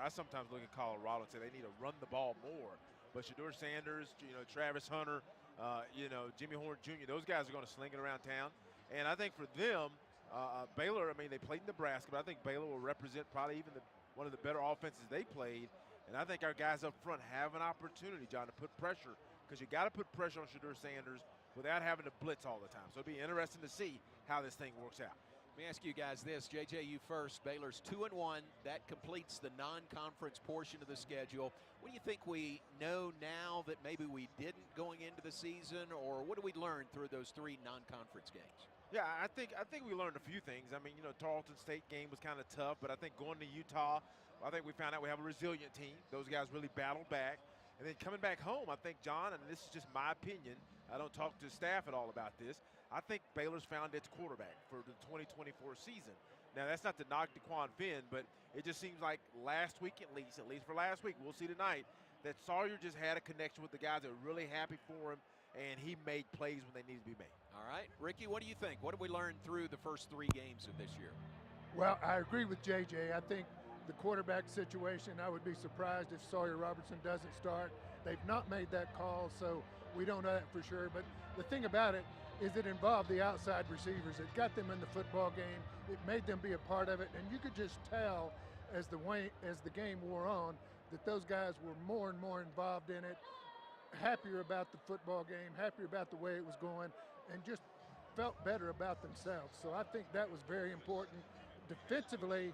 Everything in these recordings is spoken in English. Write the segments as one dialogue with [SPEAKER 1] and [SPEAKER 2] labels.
[SPEAKER 1] I sometimes look at Colorado and say they need to run the ball more. But Shedeur Sanders, Travis Hunter, Jimmy Horn Jr., those guys are going to sling it around town. And I think for them, Baylor, they played in Nebraska, but I think Baylor will represent probably even one of the better offenses they played. And I think our guys up front have an opportunity, John, to put pressure, because you got to put pressure on Shedeur Sanders without having to blitz all the time. So it'll be interesting to see how this thing works out.
[SPEAKER 2] Let me ask you guys this. JJ, you first. Baylor's 2-1. That completes the non-conference portion of the schedule. What do you think we know now that maybe we didn't going into the season, or what did we learn through those 3 non-conference games?
[SPEAKER 1] Yeah, I think we learned a few things. Tarleton State game was kind of tough, but I think going to Utah, I think we found out we have a resilient team. Those guys really battled back. And then coming back home, I think, John, and this is just my opinion, I don't talk to staff at all about this, I think Baylor's found its quarterback for the 2024 season. Now, that's not to knock DeQuan Finn, but it just seems like last week at least for last week, we'll see tonight, that Sawyer just had a connection with the guys that were really happy for him, and he made plays when they needed to be made.
[SPEAKER 2] All right. Ricky, what do you think? What did we learn through the first 3 games of this year?
[SPEAKER 3] Well, I agree with JJ. I think the quarterback situation, I would be surprised if Sawyer Robertson doesn't start. They've not made that call, so we don't know that for sure. But the thing about it is it involved the outside receivers. It got them in the football game. It made them be a part of it. And you could just tell as the game wore on that those guys were more and more involved in it, happier about the football game, happier about the way it was going, and just felt better about themselves. So I think that was very important. Defensively,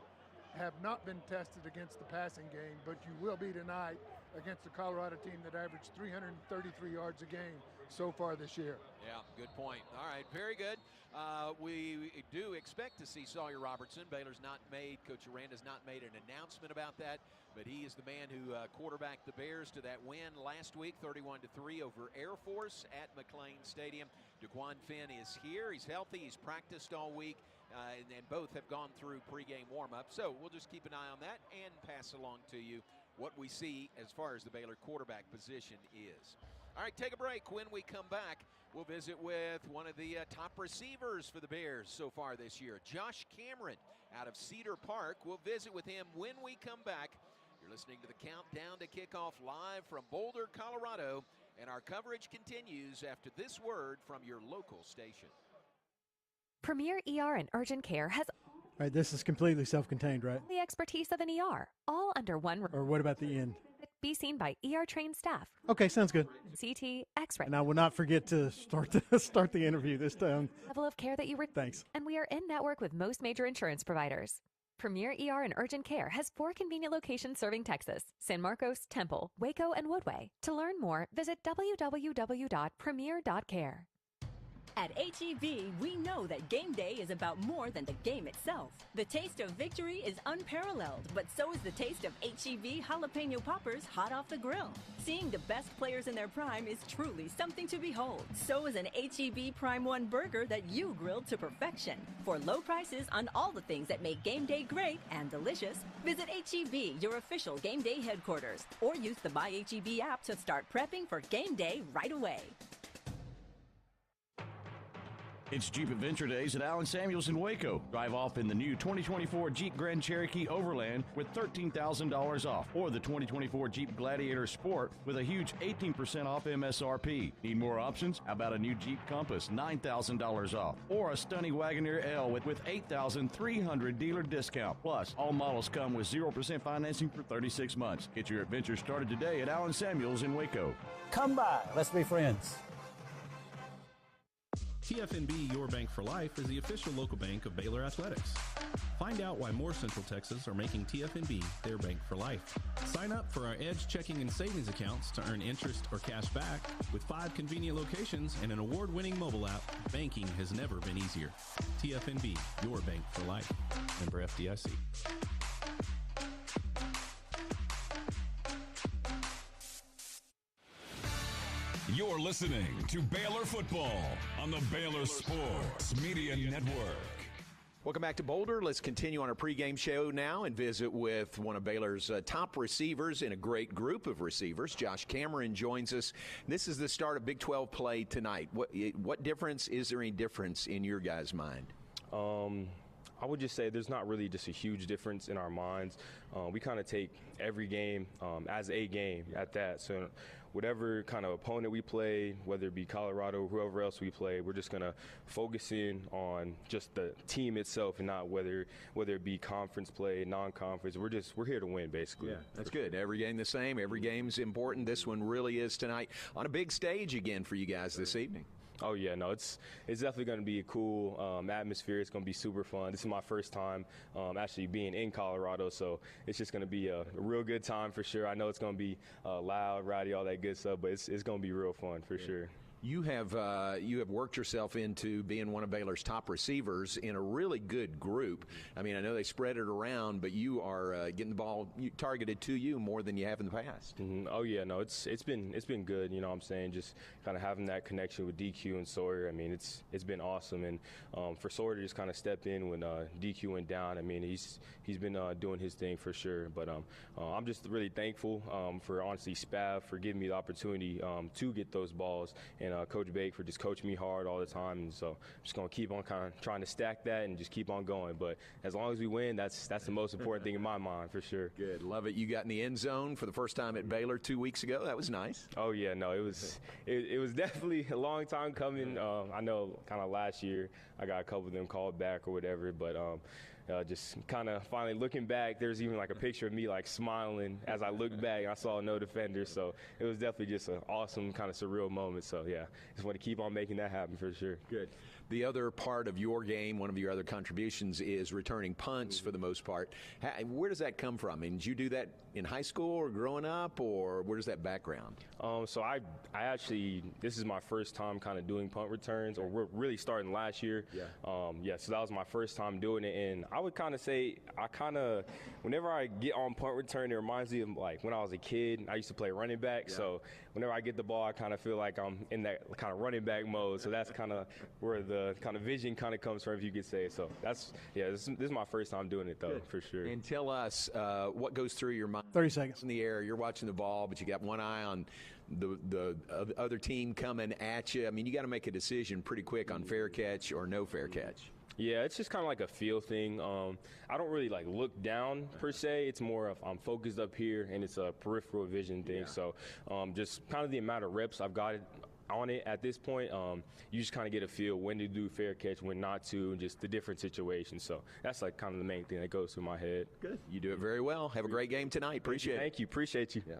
[SPEAKER 3] have not been tested against the passing game, but you will be tonight against a Colorado team that averaged 333 yards a game so far this year.
[SPEAKER 2] Yeah, good point. All right, very good. We do expect to see Sawyer Robertson. Baylor's not made, Coach Aranda's not made an announcement about that, but he is the man who quarterbacked the Bears to that win last week, 31-3 over Air Force at McLean Stadium. DeQuan Finn is here. He's healthy. He's practiced all week, and both have gone through pregame warm-up. So we'll just keep an eye on that and pass along to you what we see as far as the Baylor quarterback position is. All right, take a break. When we come back, we'll visit with one of the top receivers for the Bears so far this year, Josh Cameron out of Cedar Park. We'll visit with him when we come back. You're listening to the Countdown to Kickoff live from Boulder, Colorado, and our coverage continues after this word from your local station.
[SPEAKER 4] Premier ER and Urgent Care has
[SPEAKER 5] All right, this is completely self-contained, right?
[SPEAKER 4] the expertise of an ER, all under one roof.
[SPEAKER 5] Or what about the end?
[SPEAKER 4] Be seen by ER-trained staff.
[SPEAKER 5] Okay, sounds good.
[SPEAKER 4] CT, X-ray.
[SPEAKER 5] And I will not forget to start the interview this time.
[SPEAKER 4] Level of care that you were.
[SPEAKER 5] Thanks.
[SPEAKER 4] And we are in network with most major insurance providers. Premier ER and Urgent Care has 4 convenient locations serving Texas: San Marcos, Temple, Waco, and Woodway. To learn more, visit www.premier.care.
[SPEAKER 6] At H-E-B, we know that game day is about more than the game itself. The taste of victory is unparalleled, but so is the taste of H-E-B jalapeno poppers hot off the grill. Seeing the best players in their prime is truly something to behold. So is an H-E-B Prime 1 burger that you grilled to perfection. For low prices on all the things that make game day great and delicious, visit H-E-B, your official game day headquarters, or use the My H-E-B app to start prepping for game day right away.
[SPEAKER 7] It's Jeep Adventure Days at Allen Samuels in Waco. Drive off in the new 2024 Jeep Grand Cherokee Overland with $13,000 off, or the 2024 Jeep Gladiator Sport with a huge 18% off MSRP. Need more options? How about a new Jeep Compass, $9,000 off, or a stunning Wagoneer L with $8,300 dealer discount. Plus, all models come with 0% financing for 36 months. Get your adventure started today at Allen Samuels in Waco.
[SPEAKER 8] Come by. Let's be friends.
[SPEAKER 9] TFNB Your Bank for Life is the official local bank of Baylor Athletics. Find out why more Central Texas are making TFNB their bank for life. Sign up for our Edge checking and savings accounts to earn interest or cash back. With 5 convenient locations and an award-winning mobile app, banking has never been easier. TFNB Your Bank for Life. Member FDIC.
[SPEAKER 10] You're listening to Baylor Football on the Baylor Sports Media Network.
[SPEAKER 2] Welcome back to Boulder. Let's continue on our pregame show now and visit with one of Baylor's top receivers in a great group of receivers. Josh Cameron joins us. This is the start of Big 12 play tonight. What difference, is there any difference in your guys' mind?
[SPEAKER 11] I would just say there's not really just a huge difference in our minds. We kind of take every game as a game at that. So whatever kind of opponent we play, whether it be Colorado, whoever else we play, we're just going to focus in on just the team itself and not whether it be conference play, non-conference. We're here to win, basically.
[SPEAKER 2] Yeah, that's good. Every game the same. Every game's important. This one really is tonight on a big stage again for you guys this evening.
[SPEAKER 11] Oh, yeah, no, it's definitely going to be a cool atmosphere. It's going to be super fun. This is my first time actually being in Colorado, so it's just going to be a real good time for sure. I know it's going to be loud, rowdy, all that good stuff, but it's going to be real fun for sure.
[SPEAKER 2] You have worked yourself into being one of Baylor's top receivers in a really good group. I mean, I know they spread it around, but you are getting the ball targeted to you more than you have in the past.
[SPEAKER 11] Mm-hmm. Oh yeah, no, it's been good. You know what I'm saying? Just kind of having that connection with DQ and Sawyer. I mean, it's been awesome. And for Sawyer to just kind of step in when DQ went down. I mean, he's been doing his thing for sure. But I'm just really thankful for honestly Spav for giving me the opportunity to get those balls, and Coach Bake for just coaching me hard all the time. And so I'm just going to keep on kind of trying to stack that and just keep on going. But as long as we win, that's the most important thing in my mind for sure.
[SPEAKER 2] Good. Love it. You got in the end zone for the first time at Baylor 2 weeks ago. That was nice.
[SPEAKER 11] Oh, yeah. No, it was definitely a long time coming. I know kind of last year I got a couple of them called back or whatever, but just kind of finally looking back, there's even like a picture of me like smiling as I looked back and I saw no defender. So it was definitely just an awesome kind of surreal moment. So yeah, just want to keep on making that happen for sure.
[SPEAKER 2] Good. The other part of your game, one of your other contributions, is returning punts for the most part. Where does that come from? I mean, did you do that in high school or growing up, or where's that background?
[SPEAKER 11] So I actually, this is my first time kind of doing punt returns, or we're really starting last year. Yeah. So that was my first time doing it, and I would kind of say whenever I get on punt return, it reminds me of like when I was a kid. I used to play running back, so whenever I get the ball, I kind of feel like I'm in that kind of running back mode. So that's kind of where the kind of vision kind of comes from, if you could say. So this is my first time doing it, though, for sure.
[SPEAKER 2] And tell us what goes through your mind.
[SPEAKER 5] 30 seconds.
[SPEAKER 2] In the air, you're watching the ball, but you got one eye on the other team coming at you. I mean, you got to make a decision pretty quick on fair catch or no fair catch.
[SPEAKER 11] Yeah, it's just kind of like a feel thing. I don't really like look down per se. It's more of I'm focused up here, and it's a peripheral vision thing. So just kind of the amount of reps I've got on it at this point, you just kind of get a feel when to do fair catch, when not to, and just the different situations. So that's like kind of the main thing that goes through my head.
[SPEAKER 2] Good. You do it very well. Have a great game tonight. Appreciate it.
[SPEAKER 11] Thank you. Appreciate you.
[SPEAKER 2] Yeah.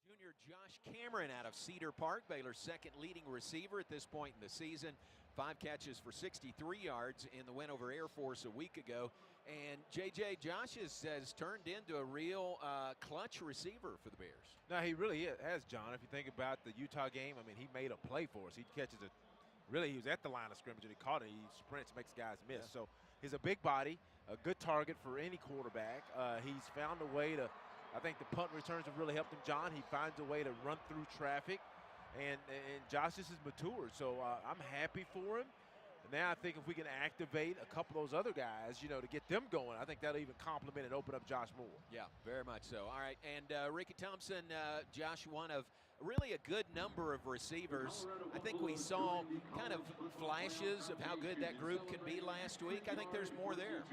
[SPEAKER 2] Junior Josh Cameron out of Cedar Park, Baylor's second leading receiver at this point in the season. 5 catches for 63 yards in the win over Air Force a week ago. And JJ, Josh has turned into a real clutch receiver for the Bears.
[SPEAKER 1] No, he really has, John. If you think about the Utah game, I mean, he made a play for us. He catches it. Really, he was at the line of scrimmage and he caught it. He sprints, makes guys miss. So he's a big body, a good target for any quarterback. He's found a way to, I think the punt returns have really helped him, John. He finds a way to run through traffic. And Josh just has matured, so I'm happy for him. And now I think if we can activate a couple of those other guys, to get them going, I think that'll even complement and open up Josh more.
[SPEAKER 2] Yeah, very much so. All right, and Ricky Thompson, Josh, one of really a good number of receivers. I think we saw kind of flashes of how good that group can be last week. I think there's more there.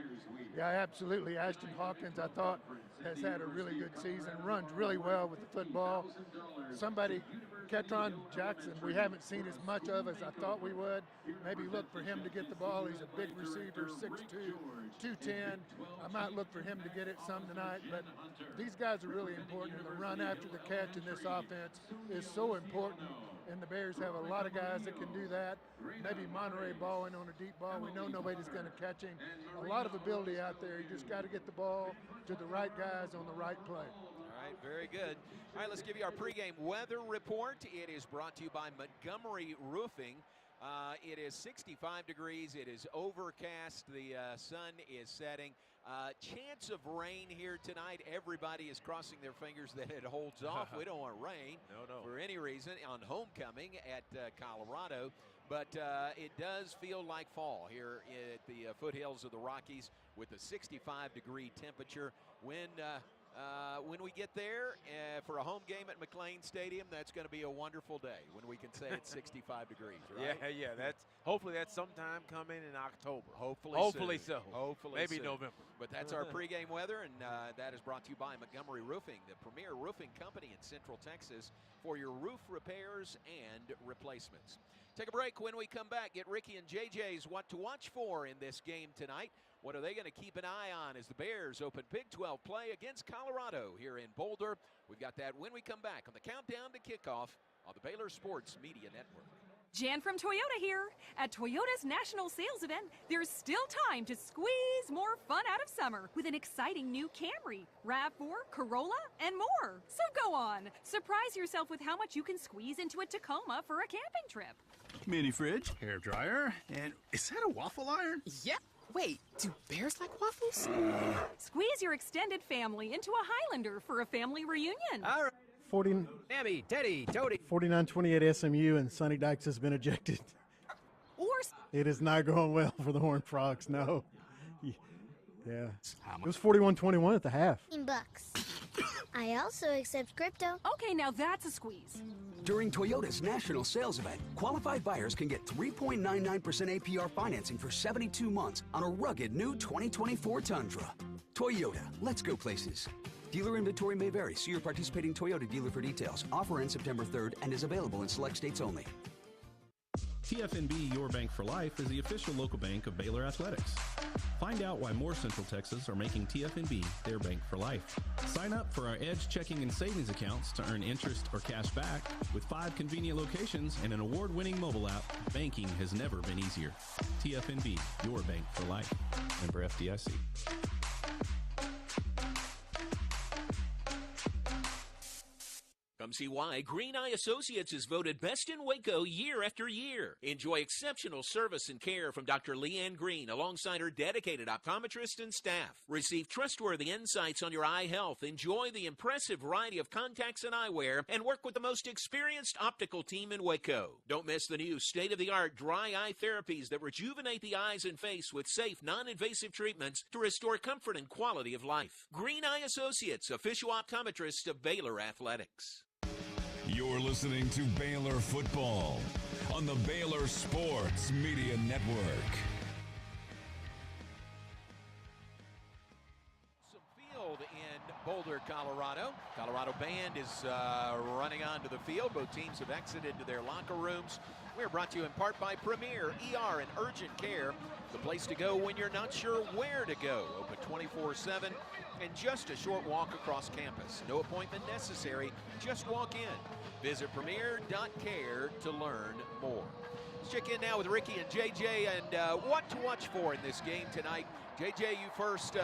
[SPEAKER 3] Yeah, absolutely. Ashton Hawkins, I thought, has had a really good season, runs really well with the football. Ketron Jackson, we haven't seen as much of as I thought we would. Maybe look for him to get the ball. He's a big receiver, 6'2", 210. I might look for him to get it some tonight, but these guys are really important. And the run after the catch in this offense is so important, and the Bears have a lot of guys that can do that. Maybe Monterey balling on a deep ball. We know nobody's going to catch him. A lot of ability out there. You just got to get the ball to the right guys on the right play.
[SPEAKER 2] All right, very good. All right, let's give you our pregame weather report. It is brought to you by Montgomery Roofing. It is 65 degrees. It is overcast. The sun is setting. Chance of rain here tonight. Everybody is crossing their fingers that it holds off. We don't want rain for any reason on homecoming at Colorado. But it does feel like fall here at the foothills of the Rockies with a 65-degree temperature. Wind when we get there for a home game at McLean Stadium, that's going to be a wonderful day when we can say it's 65 degrees, right?
[SPEAKER 1] Yeah. Hopefully that's sometime coming in October.
[SPEAKER 2] Hopefully
[SPEAKER 1] so. Maybe
[SPEAKER 2] soon.
[SPEAKER 1] November.
[SPEAKER 2] But that's our pregame weather, and that is brought to you by Montgomery Roofing, the premier roofing company in Central Texas for your roof repairs and replacements. Take a break. When we come back, get Ricky and JJ's what to watch for in this game tonight. What are they going to keep an eye on as the Bears open Big 12 play against Colorado here in Boulder? We've got that when we come back on the countdown to kickoff on the Baylor Sports Media Network.
[SPEAKER 12] Jan from Toyota here. At Toyota's national sales event, there's still time to squeeze more fun out of summer with an exciting new Camry, RAV4, Corolla, and more. So go on, surprise yourself with how much you can squeeze into a Tacoma for a camping trip.
[SPEAKER 13] Mini fridge, hair dryer, and is that a waffle iron?
[SPEAKER 14] Yeah. Wait, do bears like waffles?
[SPEAKER 12] Squeeze your extended family into a Highlander for a family reunion.
[SPEAKER 14] All right.
[SPEAKER 5] 40,
[SPEAKER 14] Mammy, Teddy, Toady.
[SPEAKER 5] 49-28 SMU, and Sonny Dykes has been ejected.
[SPEAKER 12] Or
[SPEAKER 5] it is not going well for the Horned Frogs, no. Yeah. It was 41-21 at the half.
[SPEAKER 15] $15. I also accept crypto.
[SPEAKER 12] Okay, now that's a squeeze.
[SPEAKER 16] During Toyota's national sales event, qualified buyers can get 3.99% APR financing for 72 months on a rugged new 2024 Tundra. Toyota, let's go places. Dealer inventory may vary. See your participating Toyota dealer for details. Offer ends September 3rd and is available in select states only.
[SPEAKER 9] TFNB, your bank for life, is the official local bank of Baylor Athletics. Find out why more Central Texas are making TFNB their bank for life. Sign up for our Edge checking and savings accounts to earn interest or cash back. With 5 convenient locations and an award-winning mobile app, banking has never been easier. TFNB, your bank for life. Member FDIC.
[SPEAKER 17] Come see why Green Eye Associates is voted best in Waco year after year. Enjoy exceptional service and care from Dr. Leanne Green alongside her dedicated optometrist and staff. Receive trustworthy insights on your eye health. Enjoy the impressive variety of contacts and eyewear and work with the most experienced optical team in Waco. Don't miss the new state-of-the-art dry eye therapies that rejuvenate the eyes and face with safe, non-invasive treatments to restore comfort and quality of life. Green Eye Associates, official optometrist of Baylor Athletics.
[SPEAKER 10] You're listening to Baylor Football on the Baylor Sports Media Network.
[SPEAKER 2] Some field in Boulder, Colorado. Colorado band is running onto the field. Both teams have exited to their locker rooms. We're brought to you in part by Premier ER and Urgent Care, the place to go when you're not sure where to go. Open 24/7 and just a short walk across campus. No appointment necessary, just walk in. Visit premier.care to learn more. Let's check in now with Ricky and JJ and what to watch for in this game tonight. JJ, you first.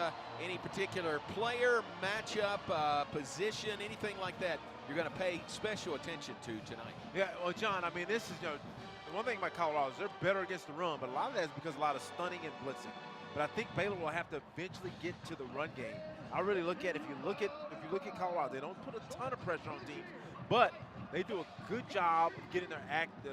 [SPEAKER 2] Any particular player, matchup, position, anything like that you're going to pay special attention to tonight?
[SPEAKER 1] Yeah, well, John, I mean, this is, the one thing about Colorado is they're better against the run, but a lot of that is because a lot of stunning and blitzing. But I think Baylor will have to eventually get to the run game. I really look at if you look at Colorado, they don't put a ton of pressure on teams, but they do a good job of getting their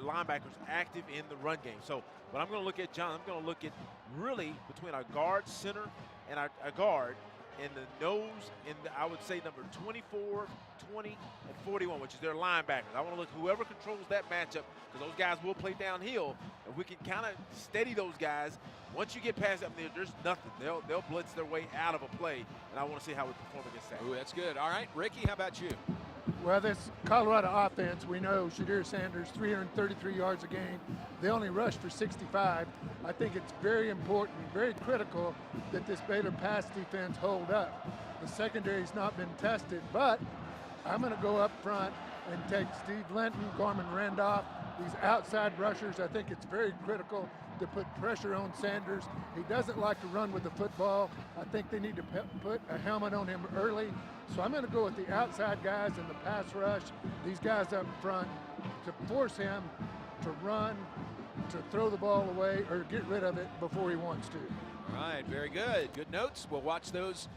[SPEAKER 1] linebackers active in the run game. So what I'm going to look at, John, I'm going to look at really between our guard center and our guard in the nose, I would say number 24, 20, and 41, which is their linebackers. I want to look whoever controls that matchup, because those guys will play downhill. If we can kind of steady those guys, once you get past them, there's nothing. They'll blitz their way out of a play, and I want to see how we perform against that.
[SPEAKER 2] Ooh, that's good. All right, Ricky, how about you?
[SPEAKER 3] Well, this Colorado offense, we know Shadir Sanders, 333 yards a game. They only rushed for 65. I think it's very important, very critical that this Baylor pass defense hold up. The secondary's not been tested, but I'm going to go up front and take Steve Linton, Gorman Randolph, these outside rushers. I think it's very critical to put pressure on Sanders. He doesn't like to run with the football. I think they need to put a helmet on him early. So I'm going to go with the outside guys in the pass rush, these guys up front, to force him to run, to throw the ball away, or get rid of it before he wants to.
[SPEAKER 2] All right, very good. Good notes. We'll watch those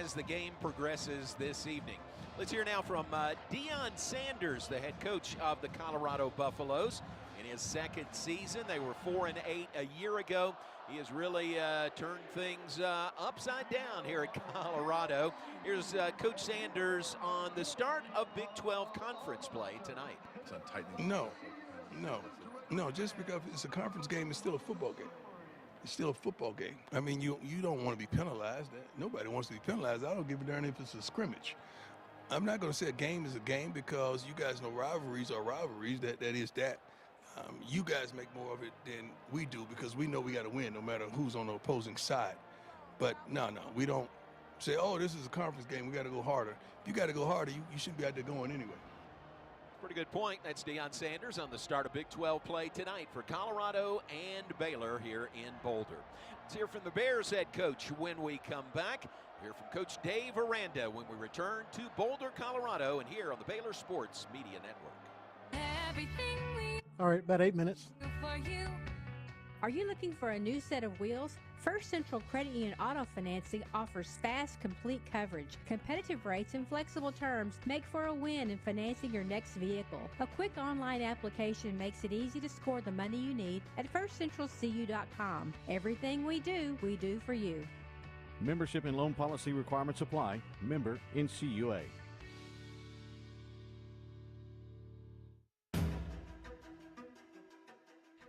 [SPEAKER 2] as the game progresses this evening. Let's hear now from Deion Sanders, the head coach of the Colorado Buffaloes. in his second season. They were 4-8 a year ago. He has really turned things upside down here at Colorado. Here's Coach Sanders on the start of Big 12 conference play tonight.
[SPEAKER 18] No, just because it's a conference game, it's still a football game. It's still a football game. I mean, you don't want to be penalized. Nobody wants to be penalized. I don't give a darn if it's a scrimmage. I'm not going to say a game is a game because you guys know rivalries are rivalries. That is that. You guys make more of it than we do because we know we got to win no matter who's on the opposing side. But no, we don't say, oh, this is a conference game, we got to go harder. If you got to go harder, you shouldn't be out there going anyway.
[SPEAKER 2] Pretty good point. That's Deion Sanders on the start of Big 12 play tonight for Colorado and Baylor here in Boulder. Let's hear from the Bears head coach when we come back. Hear from Coach Dave Aranda when we return to Boulder, Colorado, and here on the Baylor Sports Media Network.
[SPEAKER 5] All right, about 8 minutes.
[SPEAKER 19] Are you looking for a new set of wheels? First Central Credit Union Auto Financing offers fast, complete coverage, competitive rates, and flexible terms make for a win in financing your next vehicle. A quick online application makes it easy to score the money you need at firstcentralcu.com. Everything we do for you.
[SPEAKER 7] Membership and loan policy requirements apply. Member NCUA.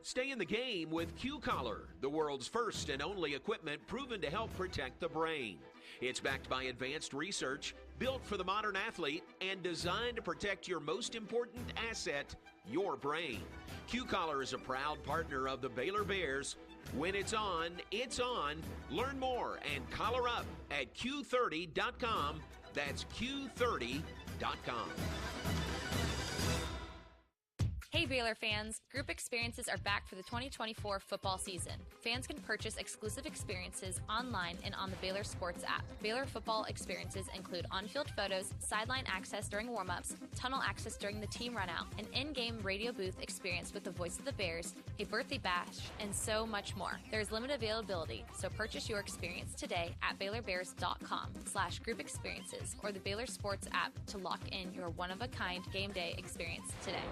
[SPEAKER 17] Stay in the game with Q-Collar, the world's first and only equipment proven to help protect the brain. It's backed by advanced research, built for the modern athlete, and designed to protect your most important asset, your brain. Q-Collar is a proud partner of the Baylor Bears. When it's on, it's on. Learn more and collar up at Q30.com. That's Q30.com.
[SPEAKER 20] Hey Baylor fans, group experiences are back for the 2024 football season. Fans can purchase exclusive experiences online and on the Baylor Sports app. Baylor football experiences include on-field photos, sideline access during warm-ups, tunnel access during the team run-out, an in-game radio booth experience with the voice of the Bears, a birthday bash, and so much more. There's limited availability, so purchase your experience today at BaylorBears.com/group experiences or the Baylor Sports app to lock in your one-of-a-kind game day experience today.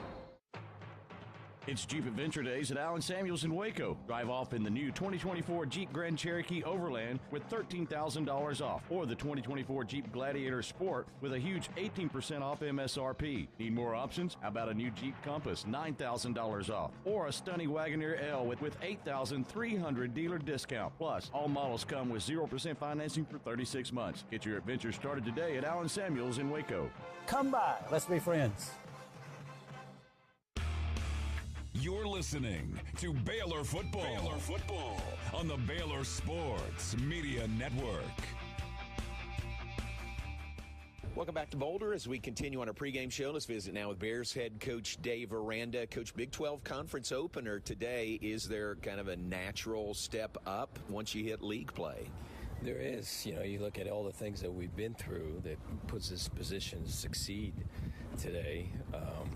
[SPEAKER 7] It's Jeep Adventure Days at Allen Samuels in Waco. Drive off in the new 2024 Jeep Grand Cherokee Overland with $13,000 off, or the 2024 Jeep Gladiator Sport with a huge 18% off MSRP. Need more options? How about a new Jeep Compass, $9,000 off, or a stunning Wagoneer L with $8,300 dealer discount. Plus, all models come with 0% financing for 36 months. Get your adventure started today at Allen Samuels in Waco.
[SPEAKER 8] Come by. Let's be friends.
[SPEAKER 10] You're listening to Baylor Football. Baylor Football on the Baylor Sports Media Network.
[SPEAKER 17] Welcome back to Boulder as we continue on our pregame show. Let's visit now with Bears head coach Dave Aranda. Coach, Big 12 conference opener today. Is there kind of a natural step up once you hit league play?
[SPEAKER 21] There is. You know, you look at all the things that we've been through that puts us in position to succeed today.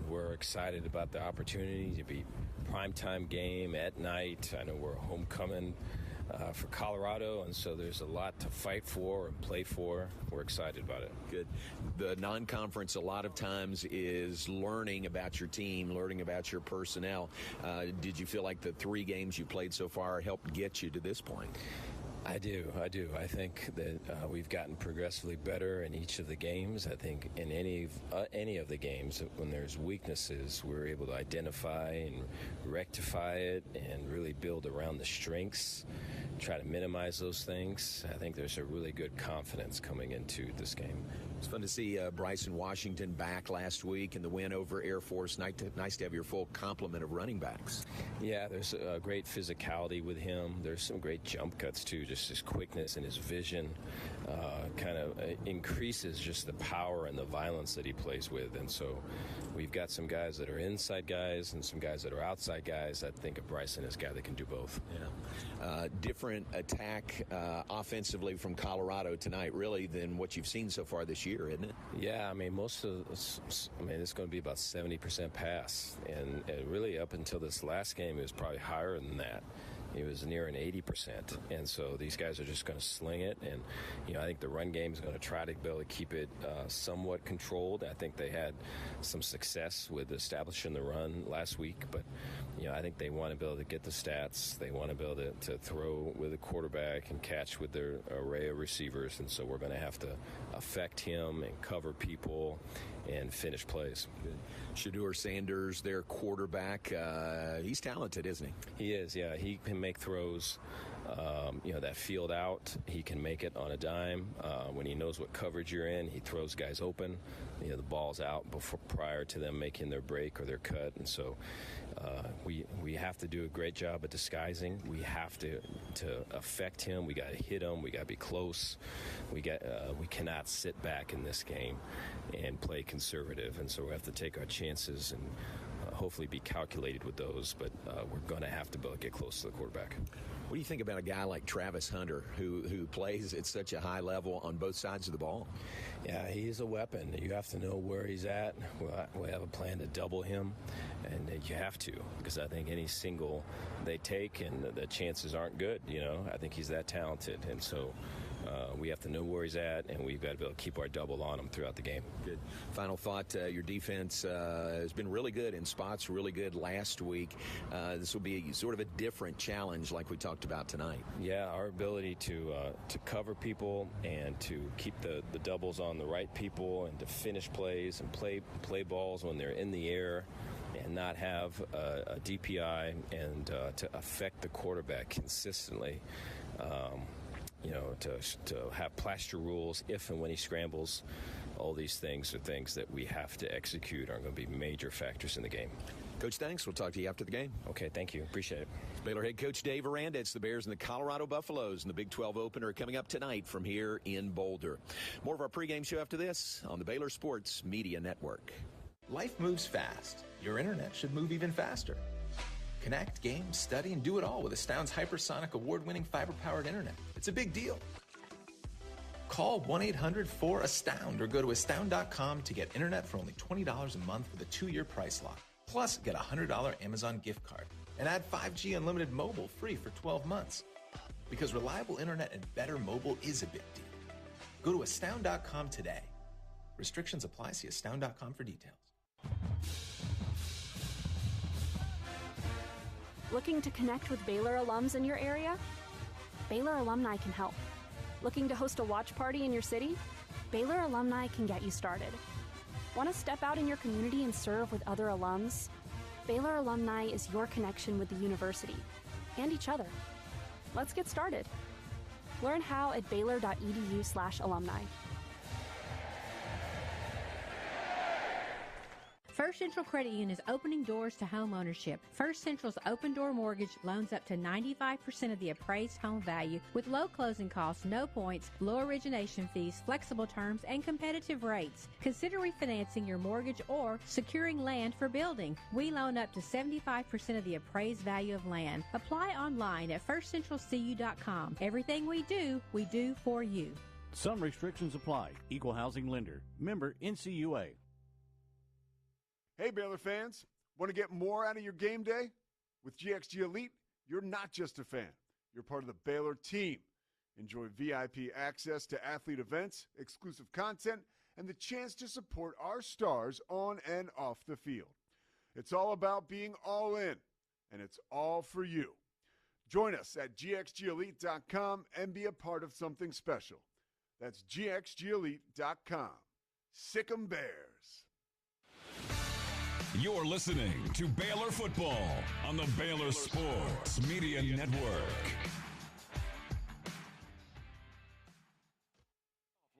[SPEAKER 21] We're excited about the opportunity to be primetime game at night. I know we're homecoming for Colorado, and so there's a lot to fight for and play for. We're excited about it.
[SPEAKER 17] Good. The non-conference a lot of times is learning about your team, learning about your personnel. Did you feel like the 3 games you played so far helped get you to this point?
[SPEAKER 21] I do. I think that we've gotten progressively better in each of the games. I think in any of the games, when there's weaknesses, we're able to identify and rectify it and really build around the strengths, try to minimize those things. I think there's a really good confidence coming into this game.
[SPEAKER 17] It's fun to see Bryson Washington back last week in the win over Air Force. Nice to have your full complement of running backs.
[SPEAKER 21] Yeah, there's a great physicality with him. There's some great jump cuts, too. Just his quickness and his vision kind of increases just the power and the violence that he plays with. And so we've got some guys that are inside guys and some guys that are outside guys. I think of Bryson as a guy that can do both.
[SPEAKER 17] Yeah. Different attack offensively from Colorado tonight, really, than what you've seen so far this year, isn't it?
[SPEAKER 21] Yeah, I mean, it's going to be about 70% pass. And really up until this last game, it was probably higher than that. He was near an 80%. And so these guys are just going to sling it. And, I think the run game is going to try to be able to keep it somewhat controlled. I think they had some success with establishing the run last week. But, I think they want to be able to get the stats. They want to be able to throw with a quarterback and catch with their array of receivers. And so we're going to have to affect him and cover people and finish plays.
[SPEAKER 2] Shedeur Sanders, their quarterback, he's talented, isn't he?
[SPEAKER 21] He is, yeah. He can make throws. That field out, he can make it on a dime. When he knows what coverage you're in, he throws guys open. The ball's out prior to them making their break or their cut. And so we have to do a great job of disguising. We have to affect him. We got to hit him. We got to be close. We cannot sit back in this game and play conservative. And so we have to take our chances and hopefully be calculated with those. But we're going to have to be able to get close to the quarterback.
[SPEAKER 2] What do you think about a guy like Travis Hunter who plays at such a high level on both sides of the ball?
[SPEAKER 21] Yeah, he's a weapon. You have to know where he's at. We have a plan to double him, and you have to, because I think any single they take and the chances aren't good. I think he's that talented, and so we have to know where he's at, and we've got to be able to keep our double on him throughout the game.
[SPEAKER 2] Good. Final thought, your defense has been really good in spots, really good last week. This will be sort of a different challenge like we talked about tonight.
[SPEAKER 21] Yeah, our ability to cover people and to keep the doubles on the right people and to finish plays and play balls when they're in the air and not have a DPI and to affect the quarterback consistently. To have plaster rules if and when he scrambles. All these things are things that we have to execute, are going to be major factors in the game.
[SPEAKER 2] Coach, thanks. We'll talk to you after the game.
[SPEAKER 21] Okay, thank you. Appreciate it.
[SPEAKER 2] Baylor head coach Dave Aranda. It's the Bears and the Colorado Buffaloes in the Big 12 opener coming up tonight from here in Boulder. More of our pregame show after this on the Baylor Sports Media Network.
[SPEAKER 4] Life moves fast. Your internet should move even faster. Connect, game, study, and do it all with Astound's hypersonic award-winning fiber-powered internet. It's a big deal. Call 1-800-4ASTOUND or go to astound.com to get internet for only $20 a month with a 2-year price lock. Plus, get a $100 Amazon gift card and add 5G unlimited mobile free for 12 months. Because reliable internet and better mobile is a big deal. Go to astound.com today. Restrictions apply. See astound.com for details.
[SPEAKER 22] Looking to connect with Baylor alums in your area? Baylor Alumni can help. Looking to host a watch party in your city? Baylor Alumni can get you started. Want to step out in your community and serve with other alums? Baylor Alumni is your connection with the university and each other. Let's get started. Learn how at baylor.edu/alumni.
[SPEAKER 19] First Central Credit Union is opening doors to home ownership. First Central's open door mortgage loans up to 95% of the appraised home value with low closing costs, no points, low origination fees, flexible terms, and competitive rates. Consider refinancing your mortgage or securing land for building. We loan up to 75% of the appraised value of land. Apply online at firstcentralcu.com. Everything we do for you.
[SPEAKER 23] Some restrictions apply. Equal housing lender. Member NCUA.
[SPEAKER 24] Hey, Baylor fans, want to get more out of your game day? With GXG Elite, you're not just a fan. You're part of the Baylor team. Enjoy VIP access to athlete events, exclusive content, and the chance to support our stars on and off the field. It's all about being all in, and it's all for you. Join us at gxgelite.com and be a part of something special. That's gxgelite.com. Sick 'em Bears.
[SPEAKER 10] You're listening to Baylor Football on the Baylor Sports Media Network.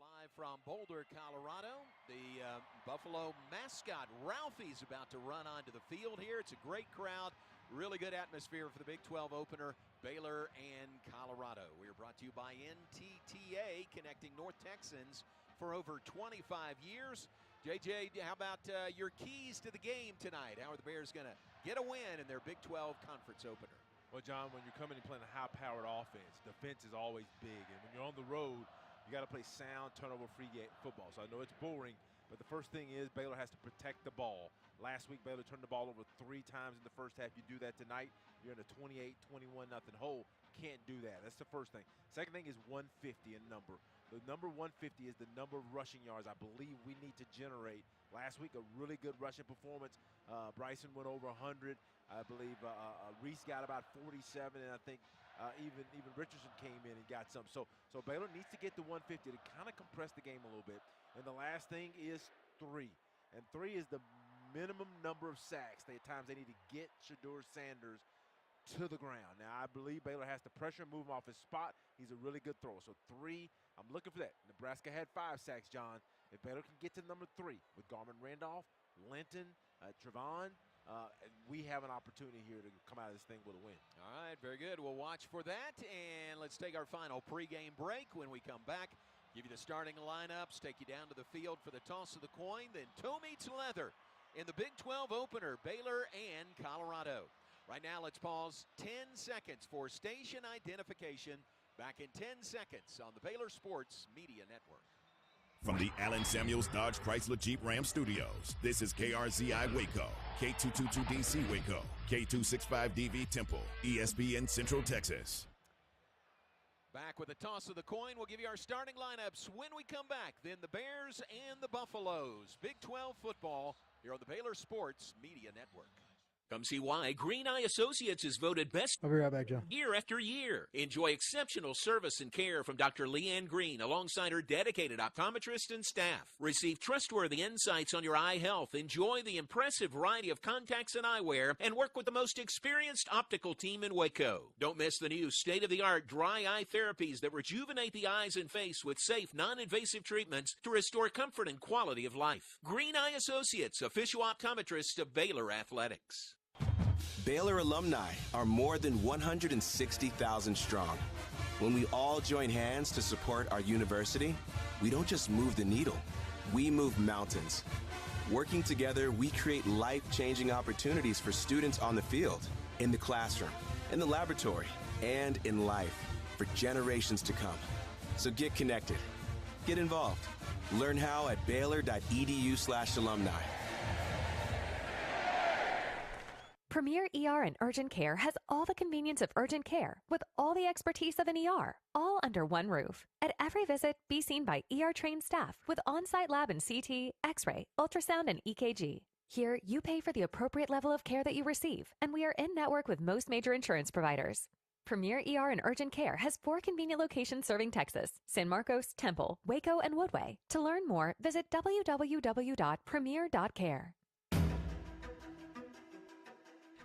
[SPEAKER 2] Live from Boulder, Colorado, the Buffalo mascot Ralphie's about to run onto the field here. It's a great crowd, really good atmosphere for the Big 12 opener, Baylor and Colorado. We are brought to you by NTTA, connecting North Texans for over 25 years. JJ, how about your keys to the game tonight? How are the Bears going to get a win in their Big 12 conference opener?
[SPEAKER 1] Well, John, when you're coming and playing a high-powered offense, defense is always big. And when you're on the road, you got to play sound, turnover-free football. So I know it's boring, But the first thing is Baylor has to protect the ball. Last week, Baylor turned the ball over 3 times in the first half. You do that tonight, you're in a 28-21 nothing hole. Can't do that. That's the first thing. Second thing is 150 in number. The number 150 is the number of rushing yards I believe we need to generate. Last week, a really good rushing performance. Bryson went over 100. I believe Reese got about 47, and I think even Richardson came in and got some. So Baylor needs to get to 150 to kind of compress the game a little bit. And the last thing is 3. And 3 is the minimum number of sacks. At times they need to get Shedeur Sanders to the ground. Now, I believe Baylor has to pressure and move him off his spot. He's a really good thrower. So 3, I'm looking for that. Nebraska had 5 sacks, John. If Baylor can get to number 3 with Garmin Randolph, Linton, Trevon, we have an opportunity here to come out of this thing with a win.
[SPEAKER 2] All right, very good. We'll watch for that, and let's take our final pregame break. When we come back, give you the starting lineups, take you down to the field for the toss of the coin, then toe meets leather in the Big 12 opener, Baylor and Colorado. Right now, let's pause 10 seconds for station identification. Back in 10 seconds on the Baylor Sports Media Network.
[SPEAKER 6] From the Allen Samuels Dodge Chrysler Jeep Ram Studios, this is KRZI Waco, K222DC Waco, K265DV Temple, ESPN Central Texas.
[SPEAKER 2] Back with the toss of the coin. We'll give you our starting lineups when we come back. Then the Bears and the Buffaloes. Big 12 football here on the Baylor Sports Media Network.
[SPEAKER 17] Come see why Green Eye Associates is voted best
[SPEAKER 5] I'll be right back, Joe.
[SPEAKER 17] year after year. Enjoy exceptional service and care from Dr. Leanne Green alongside her dedicated optometrist and staff. Receive trustworthy insights on your eye health. Enjoy the impressive variety of contacts and eyewear and work with the most experienced optical team in Waco. Don't miss the new state-of-the-art dry eye therapies that rejuvenate the eyes and face with safe, non-invasive treatments to restore comfort and quality of life. Green Eye Associates, official optometrist of Baylor Athletics.
[SPEAKER 11] Baylor alumni are more than 160,000 strong. When we all join hands to support our university, we don't just move the needle, we move mountains. Working together, we create life-changing opportunities for students on the field, in the classroom, in the laboratory, and in life for generations to come. So get connected, get involved. Learn how at baylor.edu/alumni.
[SPEAKER 13] Premier ER and Urgent Care has all the convenience of urgent care with all the expertise of an ER, all under one roof. At every visit, be seen by ER-trained staff with on-site lab and CT, X-ray, ultrasound, and EKG. Here, you pay for the appropriate level of care that you receive, and we are in-network with most major insurance providers. Premier ER and Urgent Care has 4 convenient locations serving Texas: San Marcos, Temple, Waco, and Woodway. To learn more, visit www.premier.care.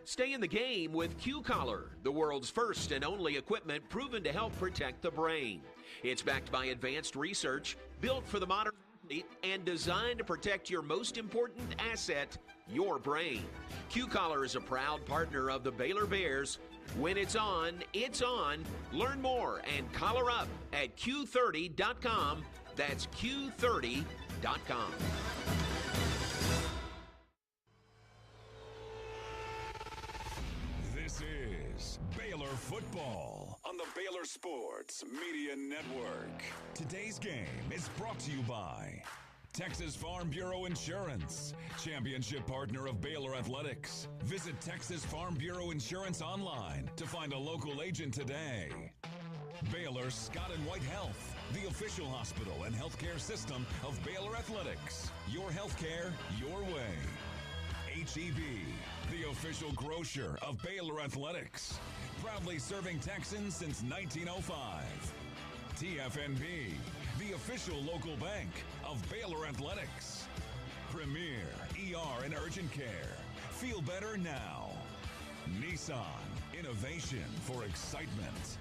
[SPEAKER 17] Stay in the game with Q-Collar, the world's first and only equipment proven to help protect the brain. It's backed by advanced research, built for the modern athlete, and designed to protect your most important asset, your brain. Q-Collar is a proud partner of the Baylor Bears. When it's on, it's on. Learn more and collar up at Q30.com. That's Q30.com.
[SPEAKER 10] This is Baylor football on the Baylor Sports Media Network. Today's game is brought to you by Texas Farm Bureau Insurance, championship partner of Baylor Athletics. Visit Texas Farm Bureau Insurance online to find a local agent today. Baylor Scott and White Health, the official hospital and healthcare system of Baylor Athletics. Your healthcare, your way. HEB, the official grocer of Baylor Athletics, proudly serving Texans since 1905. TFNB, the official local bank of Baylor Athletics. Premier ER and Urgent Care. Feel better now. Nissan, innovation for excitement.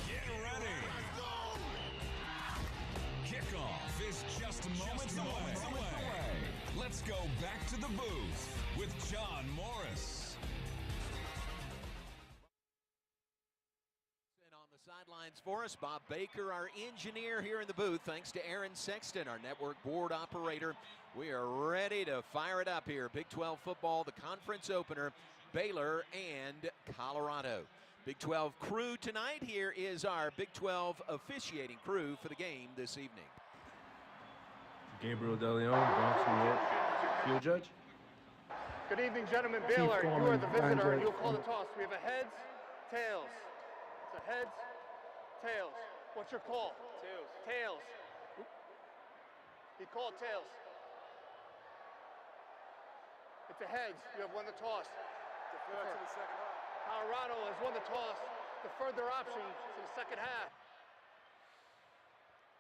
[SPEAKER 10] Get ready. Kickoff is just moments away. Let's go back to the booth with John Morris.
[SPEAKER 2] And on the sidelines for us, Bob Baker, our engineer here in the booth. Thanks to Aaron Sexton, our network board operator. We are ready to fire it up here. Big 12 football, the conference opener, Baylor and Colorado. Big 12 crew tonight. Here is our Big 12 officiating crew for the game this evening.
[SPEAKER 12] Gabriel DeLeon, Bronx, New York. Field judge.
[SPEAKER 14] Good evening, gentlemen. Baylor, you are the visitor, and you'll call the toss. We have a heads, tails. It's a heads, tails. What's your call? Tails. Tails. He called tails. It's a heads. You have won the toss. Defer to the second half. Colorado has won the toss. The further option to the second half.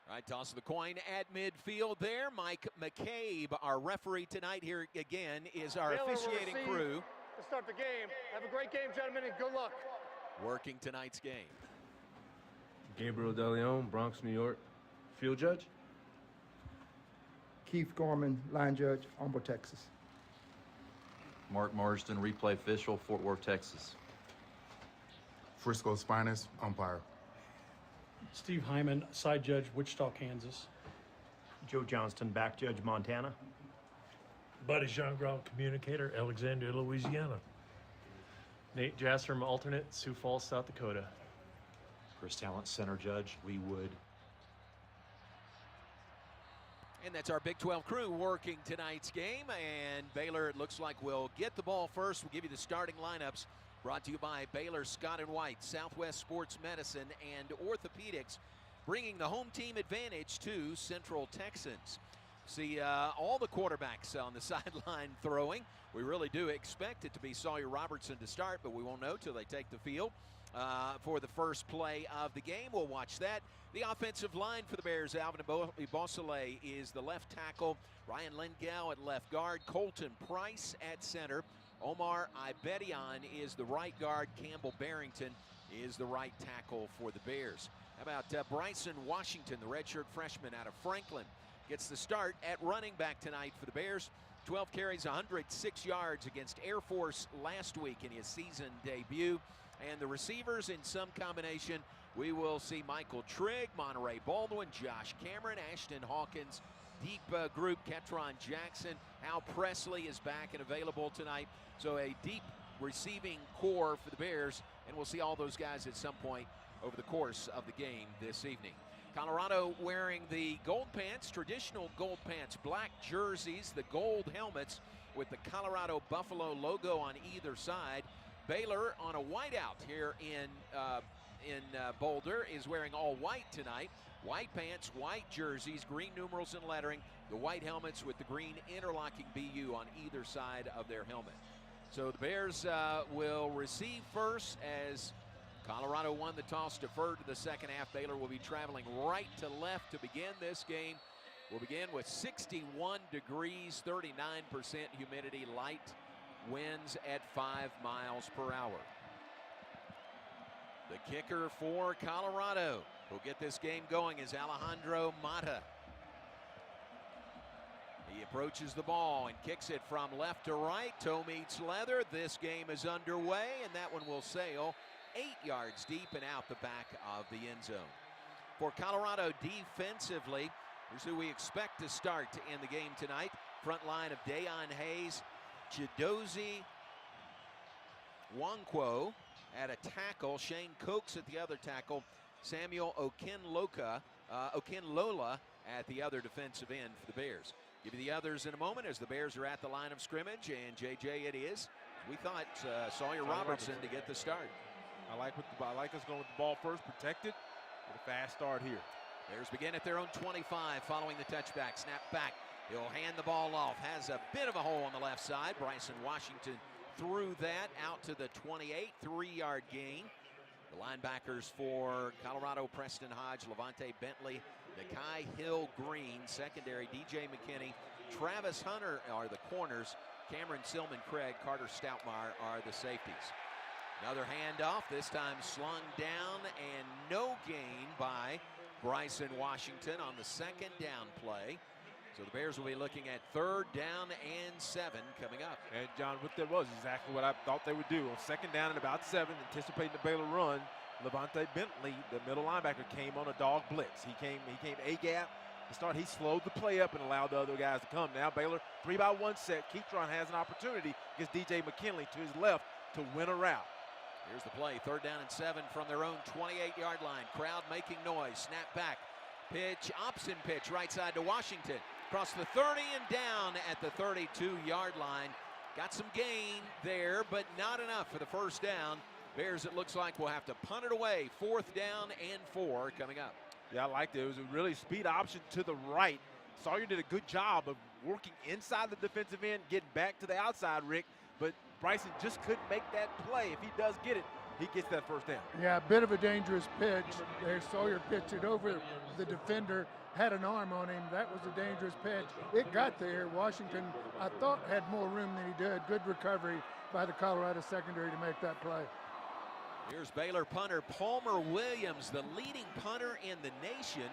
[SPEAKER 2] All right, toss of the coin at midfield there. Mike McCabe, our referee tonight here again, is our
[SPEAKER 14] Baylor
[SPEAKER 2] officiating crew.
[SPEAKER 14] To start the game. Have a great game, gentlemen, and good luck.
[SPEAKER 2] Working tonight's game.
[SPEAKER 12] Gabriel DeLeon, Bronx, New York. Field judge.
[SPEAKER 15] Keith Gorman, line judge, Humble, Texas.
[SPEAKER 16] Mark Marsden, replay official, Fort Worth, Texas.
[SPEAKER 25] Frisco Spinus, umpire.
[SPEAKER 26] Steve Hyman, side judge, Wichita, Kansas.
[SPEAKER 27] Joe Johnston, back judge, Montana.
[SPEAKER 28] Buddy Jean-Grand, communicator, Alexandria, Louisiana.
[SPEAKER 27] Nate Jasserm, alternate, Sioux Falls, South Dakota.
[SPEAKER 29] Chris Talent, center judge, Lee Wood.
[SPEAKER 2] And that's our Big 12 crew working tonight's game. And Baylor, it looks like, will get the ball first. We'll give you the starting lineups. Brought to you by Baylor Scott & White, Southwest Sports Medicine, and Orthopedics, bringing the home team advantage to Central Texans. See all the quarterbacks on the sideline throwing. We really do expect it to be Sawyer Robertson to start, but we won't know till they take the field for the first play of the game. We'll watch that. The offensive line for the Bears, Alvin Bosole is the left tackle. Ryan Lengel at left guard. Colton Price at center. Omar Ibedian is the right guard. Campbell Barrington is the right tackle for the Bears. How about Bryson Washington, the redshirt freshman out of Franklin, gets the start at running back tonight for the Bears. 12 carries, 106 yards against Air Force last week in his season debut. And the receivers in some combination, we will see Michael Trigg, Monterey Baldwin, Josh Cameron, Ashton Hawkins, deep group, Ketron Jackson. Hal Presley is back and available tonight. So a deep receiving core for the Bears, and we'll see all those guys at some point over the course of the game this evening. Colorado wearing the gold pants, traditional gold pants, black jerseys, the gold helmets with the Colorado Buffalo logo on either side. Baylor on a whiteout here in Boulder is wearing all white tonight. White pants, white jerseys, green numerals and lettering, the white helmets with the green interlocking BU on either side of their helmet. So the Bears will receive first as Colorado won the toss, deferred to the second half. Baylor will be traveling right to left to begin this game. We'll begin with 61 degrees, 39% humidity, light winds at 5 miles per hour. The kicker for Colorado who'll get this game going is Alejandro Mata. He approaches the ball and kicks it from left to right. Toe meets leather. This game is underway, and that one will sail 8 yards deep and out the back of the end zone. For Colorado defensively, here's who we expect to start in the game tonight. Front line of Dayon Hayes, Chidozie Nwankwo at a tackle, Shane Cokes at the other tackle, Samuel Okenlola at the other defensive end for the Bears. Give you the others in a moment as the Bears are at the line of scrimmage, and JJ it is. We thought Sawyer Robertson to get the start.
[SPEAKER 1] I like us going with the ball first, protected, with a fast start here.
[SPEAKER 2] Bears begin at their own 25 following the touchback. Snap back. He'll hand the ball off. Has a bit of a hole on the left side. Bryson Washington threw that out to the 28, 3-yard gain. The linebackers for Colorado, Preston Hodge, Levante Bentley, Nakai Hill Green, secondary DJ McKinney, Travis Hunter are the corners, Cameron Silman Craig, Carter Stoutmire are the safeties. Another handoff, this time slung down and no gain by Bryson Washington on the second down play. So the Bears will be looking at 3rd down and 7 coming up.
[SPEAKER 1] And John, what that was exactly what I thought they would do. On 2nd down and about 7, anticipating the Baylor run, Levante Bentley, the middle linebacker, came on a dog blitz. He came A-gap to start. He slowed the play up and allowed the other guys to come. Now Baylor, 3-by-1 set. Ketron has an opportunity against DJ McKinley to his left to win a route.
[SPEAKER 2] Here's the play, 3rd down and 7 from their own 28-yard line. Crowd making noise, snap back. Pitch, option pitch, right side to Washington. across the 30 and down at the 32-yard line. Got some gain there, but not enough for the first down. Bears, it looks like, will have to punt it away. 4th down and 4 coming up.
[SPEAKER 1] Yeah, I liked it. It was a really speed option to the right. Sawyer did a good job of working inside the defensive end, getting back to the outside, Rick, but Bryson just couldn't make that play. If he does get it, he gets that first down.
[SPEAKER 15] Yeah, a bit of a dangerous pitch. There, Sawyer pitched it over the defender, had an arm on him. That was a dangerous pitch. It got there. Washington, I thought, had more room than he did. Good recovery by the Colorado secondary to make that play.
[SPEAKER 2] Here's Baylor punter Palmer Williams, the leading punter in the nation,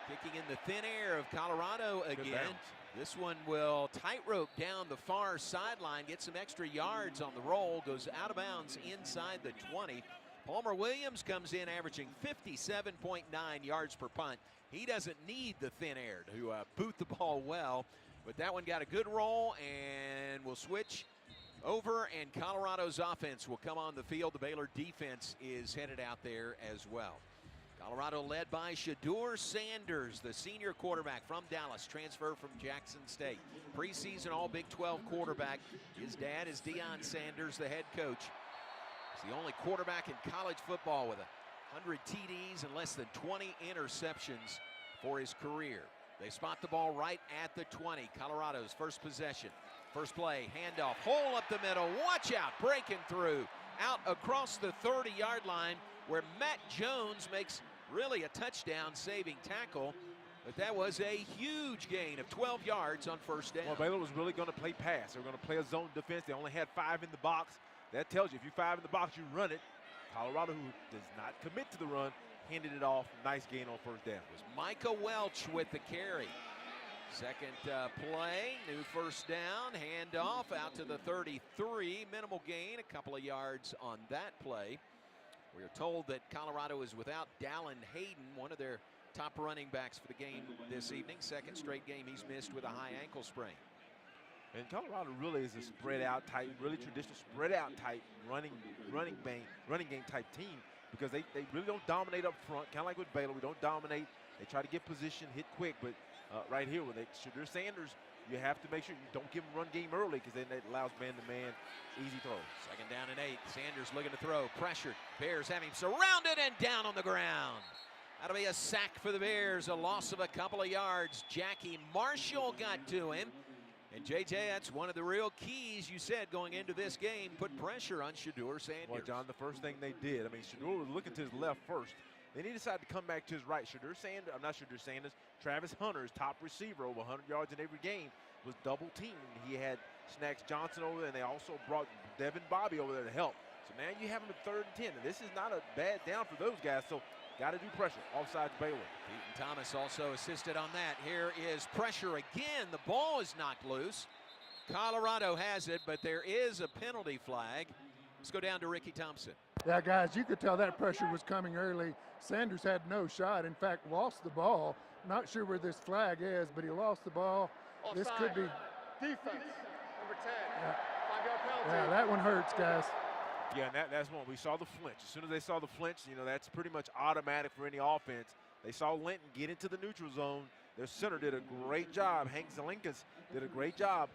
[SPEAKER 2] kicking in the thin air of Colorado again. This one will tightrope down the far sideline, get some extra yards on the roll, goes out of bounds inside the 20. Palmer Williams comes in averaging 57.9 yards per punt. He doesn't need the thin air to boot the ball well, but that one got a good roll, and will switch over, and Colorado's offense will come on the field. The Baylor defense is headed out there as well. Colorado led by Shedeur Sanders, the senior quarterback from Dallas, transfer from Jackson State. Preseason All Big 12 quarterback. His dad is Deion Sanders, the head coach. He's the only quarterback in college football with 100 TDs and less than 20 interceptions for his career. They spot the ball right at the 20. Colorado's first possession. First play, handoff, hole up the middle. Watch out, breaking through. Out across the 30-yard line where Matt Jones makes really a touchdown-saving tackle. But that was a huge gain of 12 yards on first down.
[SPEAKER 1] Well, Baylor was really going to play pass. They were going to play a zone defense. They only had 5 in the box. That tells you if you're 5 in the box, you run it. Colorado, who does not commit to the run, handed it off. Nice gain on first down.
[SPEAKER 2] It was Micah Welch with the carry. Second play, new first down, handoff out to the 33. Minimal gain, a couple of yards on that play. We are told that Colorado is without Dallin Hayden, one of their top running backs for the game this evening. Second straight game he's missed with a high ankle sprain.
[SPEAKER 1] And Colorado really is a spread out type, really traditional spread out type running game type team, because they really don't dominate up front, kind of like with Baylor. We don't dominate. They try to get position, hit quick, but right here with Shedeur Sanders, you have to make sure you don't give him run game early, because then that allows man-to-man easy throws.
[SPEAKER 2] Second down and 8. Sanders looking to throw, pressured. Bears have him surrounded and down on the ground. That'll be a sack for the Bears, a loss of a couple of yards. Jackie Marshall got to him. And JJ, that's one of the real keys you said going into this game. Put pressure on Shedeur Sanders.
[SPEAKER 1] Well, John, the first thing they did, I mean, Shedeur was looking to his left first. Then he decided to come back to his right. Travis Hunter, his top receiver, over 100 yards in every game, was double teamed. He had Snacks Johnson over there, and they also brought Devin Bobby over there to help. So now you have him at 3rd and 10. And this is not a bad down for those guys, so got to do pressure. Offsides Baylor.
[SPEAKER 2] Peyton Thomas also assisted on that. Here is pressure again. The ball is knocked loose. Colorado has it, but there is a penalty flag. Let's go down to Ricky Thompson.
[SPEAKER 15] Yeah, guys, you could tell that pressure was coming early. Sanders had no shot. In fact, lost the ball. Not sure where this flag is, but he lost the ball.
[SPEAKER 14] Offside.
[SPEAKER 15] This could be
[SPEAKER 14] defense. Number 10.
[SPEAKER 15] Yeah.
[SPEAKER 14] 5-yard penalty.
[SPEAKER 15] Yeah, that one hurts, guys.
[SPEAKER 1] Yeah, and that's one. We saw the flinch. As soon as they saw the flinch, you know, that's pretty much automatic for any offense. They saw Linton get into the neutral zone. Their center did a great job. Hank Zelinkas did a great job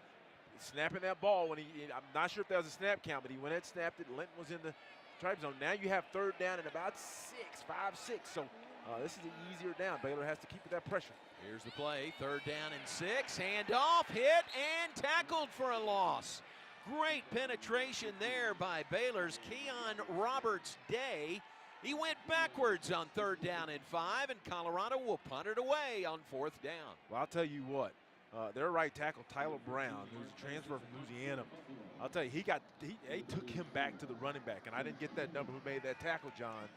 [SPEAKER 1] snapping that ball. When I'm not sure if that was a snap count, but he went and snapped it. Linton was in the strike zone. Now you have 3rd down and about 5, 6. So this is an easier down. Baylor has to keep that pressure.
[SPEAKER 2] Here's the play. 3rd down and 6. Handoff, hit, and tackled for a loss. Great penetration there by Baylor's Keon Roberts-Day. He went backwards on 3rd down and 5, and Colorado will punt it away on 4th down.
[SPEAKER 1] Well, I'll tell you what. Their right tackle, Tyler Brown, who's a transfer from Louisiana, I'll tell you, they took him back to the running back, and I didn't get that number who made that tackle, John.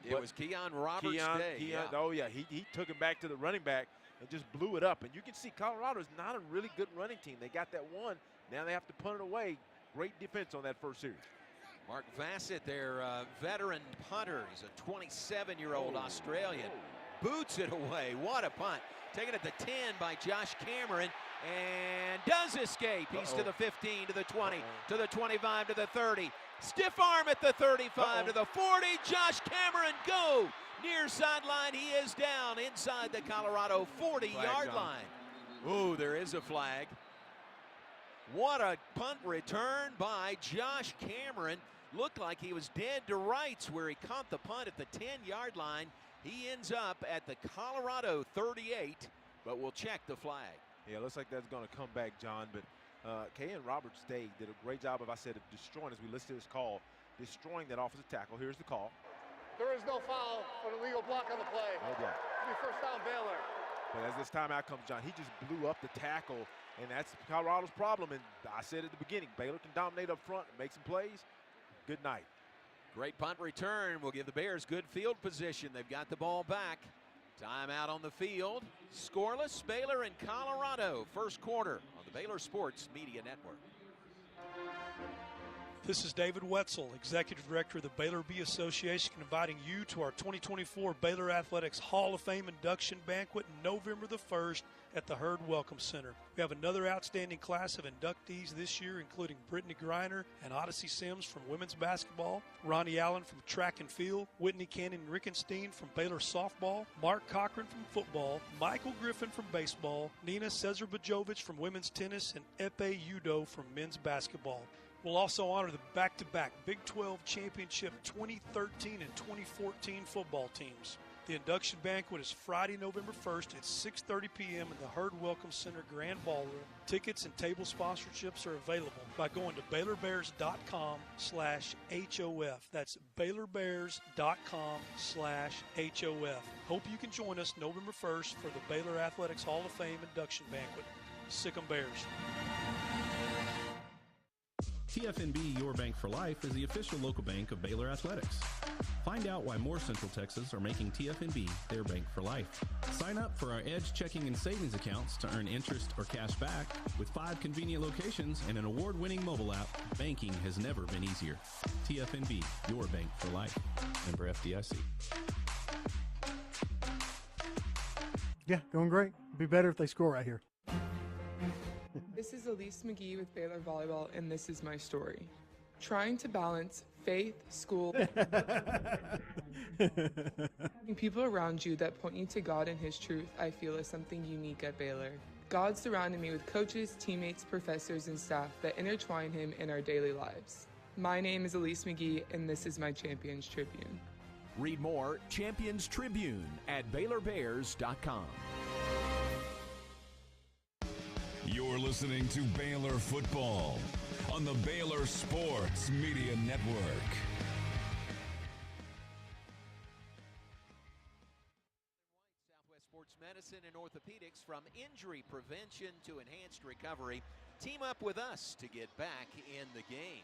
[SPEAKER 2] It was Keon Roberts-Day.
[SPEAKER 1] Yeah. Oh, yeah, he took him back to the running back and just blew it up. And you can see Colorado is not a really good running team. They got that one. Now they have to punt it away. Great defense on that first series.
[SPEAKER 2] Mark Vassett, their veteran punter. He's a 27-year-old Australian. Boots it away. What a punt. Taken at the 10 by Josh Cameron, and does escape. He's to the 15, to the 20, to the 25, to the 30. Stiff arm at the 35, to the 40. Josh Cameron go. Near sideline, he is down inside the Colorado 40-yard line. Ooh, there is a flag. What a punt return by Josh Cameron. Looked like he was dead to rights where he caught the punt at the 10-yard line. He ends up at the Colorado 38, but we'll check the flag.
[SPEAKER 1] Yeah, looks like that's going to come back, John, but K.N. Roberts-Day did a great job, of destroying, as we listed his call, destroying that offensive tackle. Here's the call.
[SPEAKER 14] There is no foul for the legal block on the play.
[SPEAKER 1] No block.
[SPEAKER 14] It'll be first down, Baylor.
[SPEAKER 1] But as this timeout comes, John, he just blew up the tackle, and that's Colorado's problem. And I said at the beginning, Baylor can dominate up front and make some plays. Good night.
[SPEAKER 2] Great punt return will give the Bears good field position. They've got the ball back. Timeout on the field. Scoreless, Baylor and Colorado. First quarter on the Baylor Sports Media Network.
[SPEAKER 3] This is David Wetzel, Executive Director of the Baylor Bee Association, inviting you to our 2024 Baylor Athletics Hall of Fame induction banquet November the 1st at the Hurd Welcome Center. We have another outstanding class of inductees this year, including Brittany Griner and Odyssey Sims from women's basketball, Ronnie Allen from track and field, Whitney Cannon-Rickenstein from Baylor softball, Mark Cochran from football, Michael Griffin from baseball, Nina Cesar-Bajovic from women's tennis, and Epe Udo from men's basketball. We'll also honor the back-to-back Big 12 Championship 2013 and 2014 football teams. The induction banquet is Friday, November 1st at 6:30 p.m. in the Hurd Welcome Center Grand Ballroom. Tickets and table sponsorships are available by going to BaylorBears.com/HOF. That's BaylorBears.com/HOF. Hope you can join us November 1st for the Baylor Athletics Hall of Fame induction banquet. Sic 'em Bears.
[SPEAKER 4] TFNB Your Bank for Life is the official local bank of Baylor Athletics. Find out why more Central Texas are making TFNB their bank for life. Sign up for our Edge checking and savings accounts to earn interest or cash back. With 5 convenient locations and an award-winning mobile app, banking has never been easier. TFNB Your Bank for Life. Member FDIC.
[SPEAKER 5] Yeah, going great. It'd be better if they score right here.
[SPEAKER 7] This is Elise McGee with Baylor Volleyball, and this is my story. Trying to balance faith, school, having people around you that point you to God and His truth, I feel is something unique at Baylor. God surrounded me with coaches, teammates, professors, and staff that intertwine Him in our daily lives. My name is Elise McGee, and this is my Champions Tribune.
[SPEAKER 2] Read more Champions Tribune at BaylorBears.com.
[SPEAKER 10] You're listening to Baylor Football on the Baylor Sports Media Network.
[SPEAKER 2] Southwest Sports Medicine and Orthopedics, from injury prevention to enhanced recovery. Team up with us to get back in the game.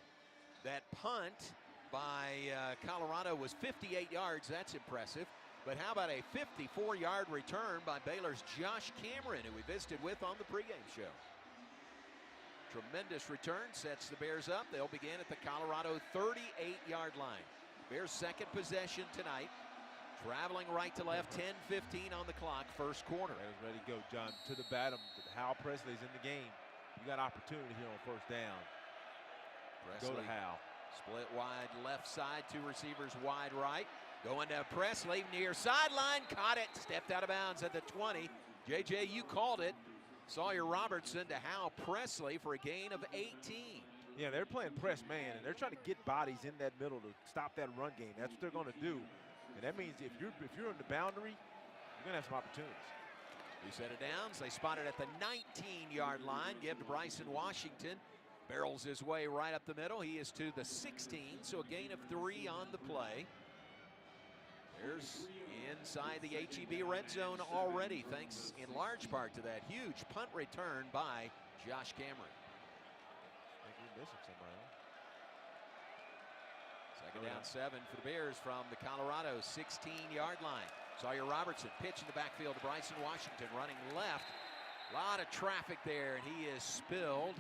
[SPEAKER 2] That punt by Colorado was 58 yards. That's impressive. But how about a 54-yard return by Baylor's Josh Cameron, who we visited with on the pregame show. Tremendous return, sets the Bears up. They'll begin at the Colorado 38-yard line. Bears' second possession tonight. Traveling right to left, 10:15 on the clock, first quarter.
[SPEAKER 1] Bears ready to go, John, to the battle. Hal Presley's in the game. You got opportunity here on first down.
[SPEAKER 2] Presley,
[SPEAKER 1] go to Hal.
[SPEAKER 2] Split wide left side, 2 receivers wide right. Going to Presley, near sideline, caught it, stepped out of bounds at the 20. JJ, you called it. Sawyer Robertson to Hal Presley for a gain of 18.
[SPEAKER 1] Yeah, they're playing press man, and they're trying to get bodies in that middle to stop that run game. That's what they're going to do. And that means if you're on the boundary, you're going to have some opportunities.
[SPEAKER 2] He set it down. They spot it at the 19-yard line. Give to Bryson Washington. Barrels his way right up the middle. He is to the 16, so a gain of 3 on the play. Bears inside the HEB red zone already, thanks in large part to that huge punt return by Josh Cameron.
[SPEAKER 1] I think we're missing somebody.
[SPEAKER 2] Second down 7 for the Bears from the Colorado 16-yard line. Sawyer Robertson pitch in the backfield to Bryson Washington running left. A lot of traffic there, and he is spilled.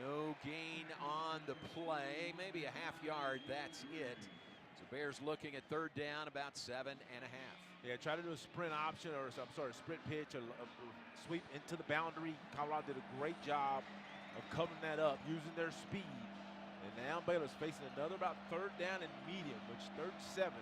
[SPEAKER 2] No gain on the play, maybe a half yard, that's it. So Bears looking at third down, about 7.5.
[SPEAKER 1] Yeah, try to do a sprint option or sprint pitch or a sweep into the boundary. Colorado did a great job of covering that up, using their speed. And now Baylor's facing another about third down and medium, which third 7.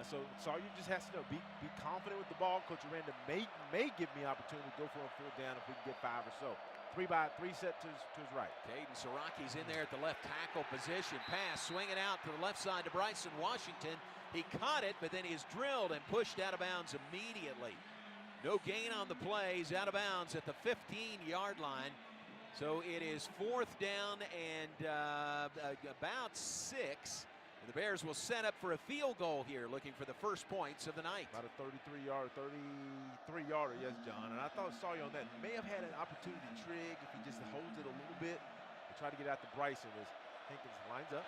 [SPEAKER 1] So Sawyer just has to know, be confident with the ball. Coach Aranda may give me opportunity to go for a full down if we can get 5 or so. 3 set to his right.
[SPEAKER 2] Caden Siraki's in there at the left tackle position. Pass, swinging out to the left side to Bryson Washington. He caught it, but then he is drilled and pushed out of bounds immediately. No gain on the play. He's out of bounds at the 15-yard line. So it is 4th down and about 6. And the Bears will set up for a field goal here, looking for the first points of the night.
[SPEAKER 1] About a 33-yarder, yes, John. And I thought Sawyer on that may have had an opportunity to trig if he just holds it a little bit and try to get out to Bryson as Hankins lines up.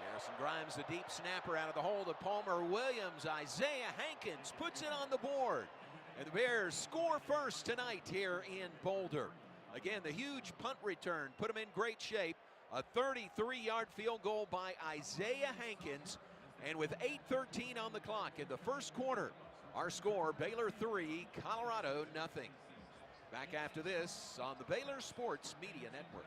[SPEAKER 2] Garrison Grimes, the deep snapper out of the hole to Palmer Williams. Isaiah Hankins puts it on the board. And the Bears score first tonight here in Boulder. Again, the huge punt return put them in great shape. A 33-yard field goal by Isaiah Hankins. And with 8:13 on the clock in the first quarter, our score, Baylor 3, Colorado 0. Back after this on the Baylor Sports Media Network.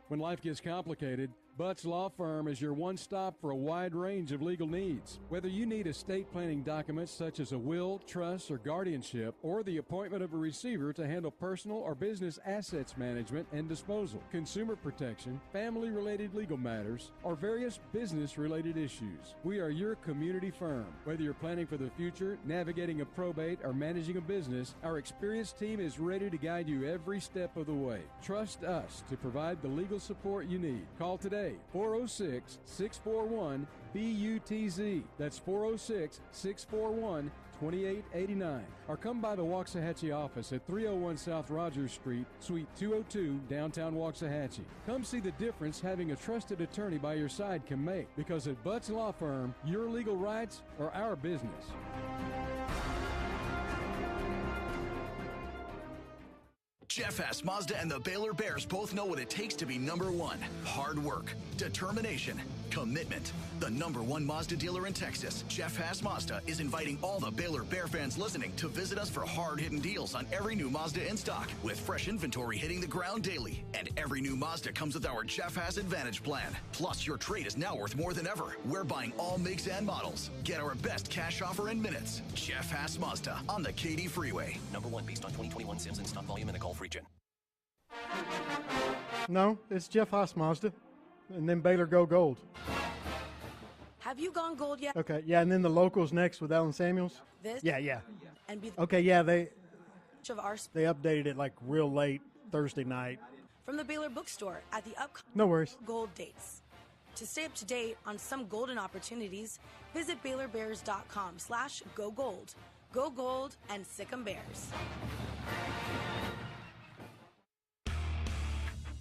[SPEAKER 8] When life gets complicated, Butts Law Firm is your one-stop for a wide range of legal needs. Whether you need estate planning documents such as a will, trust, or guardianship, or the appointment of a receiver to handle personal or business assets management and disposal, consumer protection, family-related legal matters, or various business-related issues, we are your community firm. Whether you're planning for the future, navigating a probate, or managing a business, our experienced team is ready to guide you every step of the way. Trust us to provide the legal support you need. Call today. 406-641-BUTZ. That's 406-641-2889. Or come by the Waxahachie office at 301 South Rogers Street, Suite 202, downtown Waxahachie. Come see the difference having a trusted attorney by your side can make. Because at Butts Law Firm, your legal rights are our business.
[SPEAKER 9] Jeff Haas Mazda and the Baylor Bears both know what it takes to be number one. Hard work, determination, commitment. The number one Mazda dealer in Texas, Jeff Haas Mazda, is inviting all the Baylor Bear fans listening to visit us for hard-hitting deals on every new Mazda in stock, with fresh inventory hitting the ground daily. And every new Mazda comes with our Jeff Haas Advantage plan. Plus, your trade is now worth more than ever. We're buying all makes and models. Get our best cash offer in minutes. Jeff Haas Mazda on the Katy Freeway.
[SPEAKER 18] Number one based on 2021 sales and stock volume in the Gulf region.
[SPEAKER 5] No, it's Jeff Haas Mazda, and then Baylor Go Gold.
[SPEAKER 19] Have you gone gold yet?
[SPEAKER 5] Okay, yeah, and then the locals next with Alan Samuels.
[SPEAKER 19] This?
[SPEAKER 5] Yeah.
[SPEAKER 19] And be
[SPEAKER 5] Okay, yeah, they
[SPEAKER 19] of
[SPEAKER 5] updated it like real late Thursday night.
[SPEAKER 19] from the Baylor bookstore at the upcoming
[SPEAKER 5] No worries.
[SPEAKER 19] gold dates. To stay up to date on some golden opportunities, visit BaylorBears.com/go gold. Go gold and sick 'em Bears.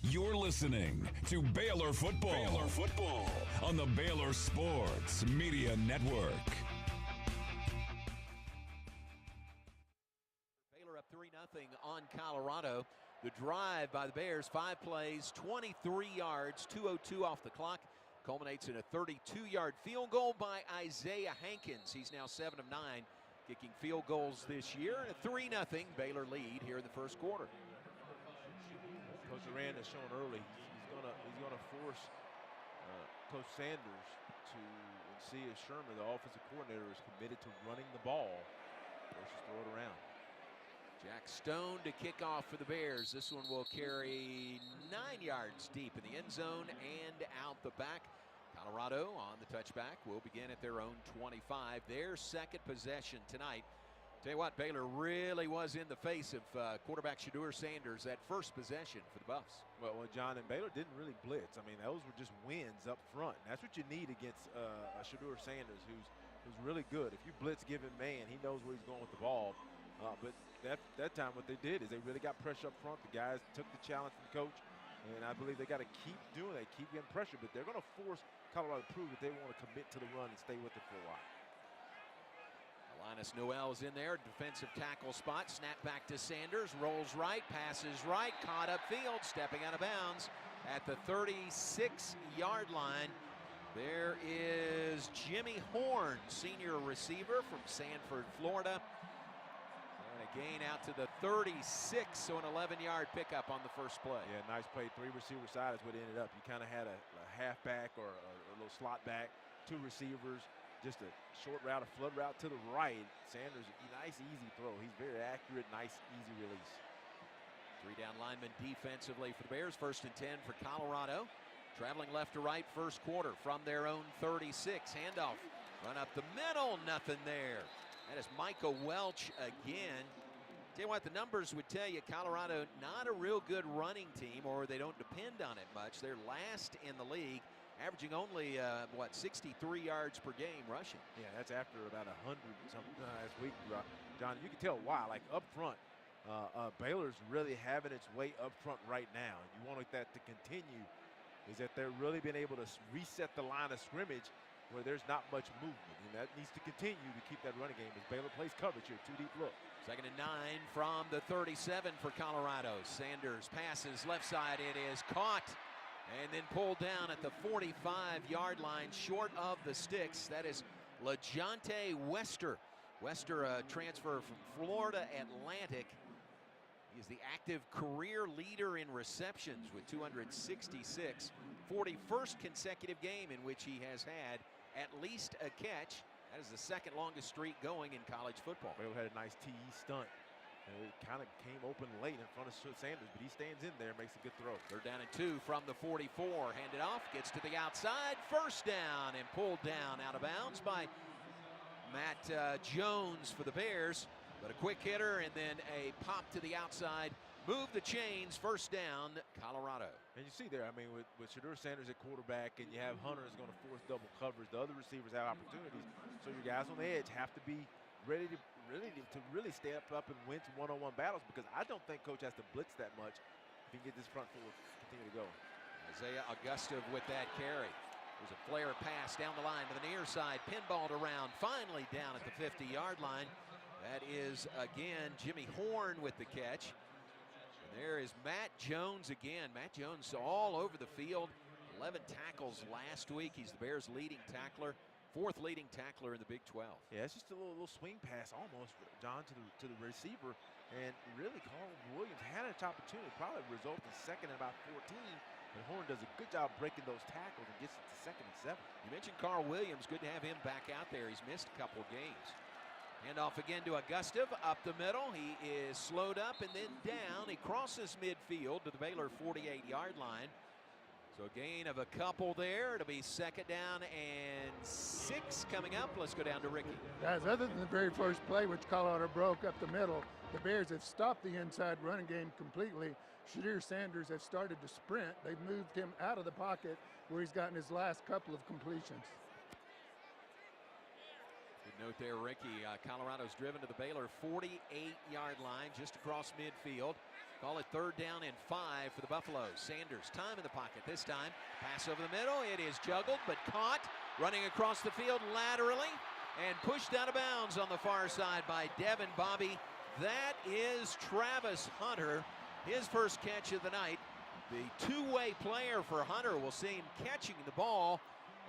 [SPEAKER 10] You're listening to Baylor Football. Baylor Football on the Baylor Sports Media Network.
[SPEAKER 2] Baylor up 3-0 on Colorado. The drive by the Bears, 5 plays, 23 yards, 2:02 off the clock. Culminates in a 32-yard field goal by Isaiah Hankins. He's now 7 of 9, kicking field goals this year. And a 3-0 Baylor lead here in the first quarter.
[SPEAKER 1] Coach Aranda has shown early he's gonna force Coach Sanders to see if Sherman, the offensive coordinator, is committed to running the ball versus throw it around.
[SPEAKER 2] Jack Stone to kick off for the Bears. This one will carry 9 yards deep in the end zone and out the back. Colorado on the touchback will begin at their own 25. Their second possession tonight. Tell you what, Baylor really was in the face of quarterback Shedeur Sanders that first possession for the Buffs.
[SPEAKER 1] Well, John, and Baylor didn't really blitz. I mean, those were just wins up front. And that's what you need against Shedeur Sanders, who's really good. If you blitz given man, he knows where he's going with the ball. But that time what they did is they really got pressure up front. The guys took the challenge from the coach, and I believe they got to keep doing that, keep getting pressure. But they're going to force Colorado to prove that they want to commit to the run and stay with it for a while.
[SPEAKER 2] Linus Noel's in there, defensive tackle spot, snap back to Sanders, rolls right, passes right, caught upfield, stepping out of bounds at the 36-yard line. There is Jimmy Horn, senior receiver from Sanford, Florida. And a gain out to the 36, so an 11-yard pickup on the first play.
[SPEAKER 1] Yeah, nice play. 3 receiver side is what it ended up. You kind of had a halfback or a little slot back, 2 receivers, just a short route, a flood route to the right. Sanders, nice, easy throw. He's very accurate, nice, easy release.
[SPEAKER 2] 3 down linemen defensively for the Bears. 1st and 10 for Colorado. Traveling left to right first quarter from their own 36. Handoff, run up the middle, nothing there. That is Micah Welch again. Tell you what, the numbers would tell you Colorado not a real good running team, or they don't depend on it much. They're last in the league, averaging only, 63 yards per game rushing.
[SPEAKER 1] Yeah, that's after about 100 something last week, John. You can tell why. Like up front, Baylor's really having its way up front right now. You want that to continue, is that they're really been able to reset the line of scrimmage where there's not much movement, and that needs to continue to keep that running game as Baylor plays coverage here. 2 deep look.
[SPEAKER 2] 2nd and 9 from the 37 for Colorado. Sanders passes left side. It is caught and then pulled down at the 45-yard line, short of the sticks. That is LaJonte Wester. Wester, a transfer from Florida Atlantic. He is the active career leader in receptions with 266. 41st consecutive game in which he has had at least a catch. That is the 2nd longest streak going in college football.
[SPEAKER 1] Baylor had a nice TE stunt. And it kind of came open late in front of Sanders, but he stands in there, makes a good throw.
[SPEAKER 2] 3rd down and 2 from the 44. Handed off, gets to the outside. 1st down and pulled down out of bounds by Matt Jones for the Bears. But a quick hitter and then a pop to the outside. Move the chains. 1st down, Colorado.
[SPEAKER 1] And you see there, I mean, with Shedeur Sanders at quarterback, and you have Hunter is going to force double coverage. The other receivers have opportunities, so your guys on the edge have to be ready to really step up and win some one-on-one battles, because I don't think Coach has to blitz that much if he can get this front four continue to go.
[SPEAKER 2] Isaiah Augusta with that carry. There's a flare pass down the line to the near side, pinballed around, finally down at the 50-yard line. That is, again, Jimmy Horn with the catch. There is Matt Jones again. Matt Jones all over the field. 11 tackles last week. He's the Bears' leading tackler, 4th leading tackler in the Big 12.
[SPEAKER 1] Yeah, it's just a little swing pass almost, John, to the receiver. And really, Carl Williams had an opportunity, probably result in 2nd and about 14. But Horn does a good job breaking those tackles and gets it to 2nd and 7.
[SPEAKER 2] You mentioned Carl Williams. Good to have him back out there. He's missed a couple of games. Handoff again to Augusta, up the middle. He is slowed up and then down. He crosses midfield to the Baylor 48-yard line. So a gain of a couple there. It'll be 2nd down and 6 coming up. Let's go down to Ricky.
[SPEAKER 15] Guys, other than the very first play, which Colorado broke up the middle, the Bears have stopped the inside running game completely. Shedeur Sanders have started to sprint. They've moved him out of the pocket where he's gotten his last couple of completions.
[SPEAKER 2] Good note there, Ricky. Colorado's driven to the Baylor 48-yard line just across midfield. Call it 3rd down and 5 for the Buffaloes. Sanders, time in the pocket this time. Pass over the middle. It is juggled but caught. Running across the field laterally and pushed out of bounds on the far side by Devin Bobby. That is Travis Hunter, his first catch of the night. The two-way player for Hunter. We'll see him catching the ball.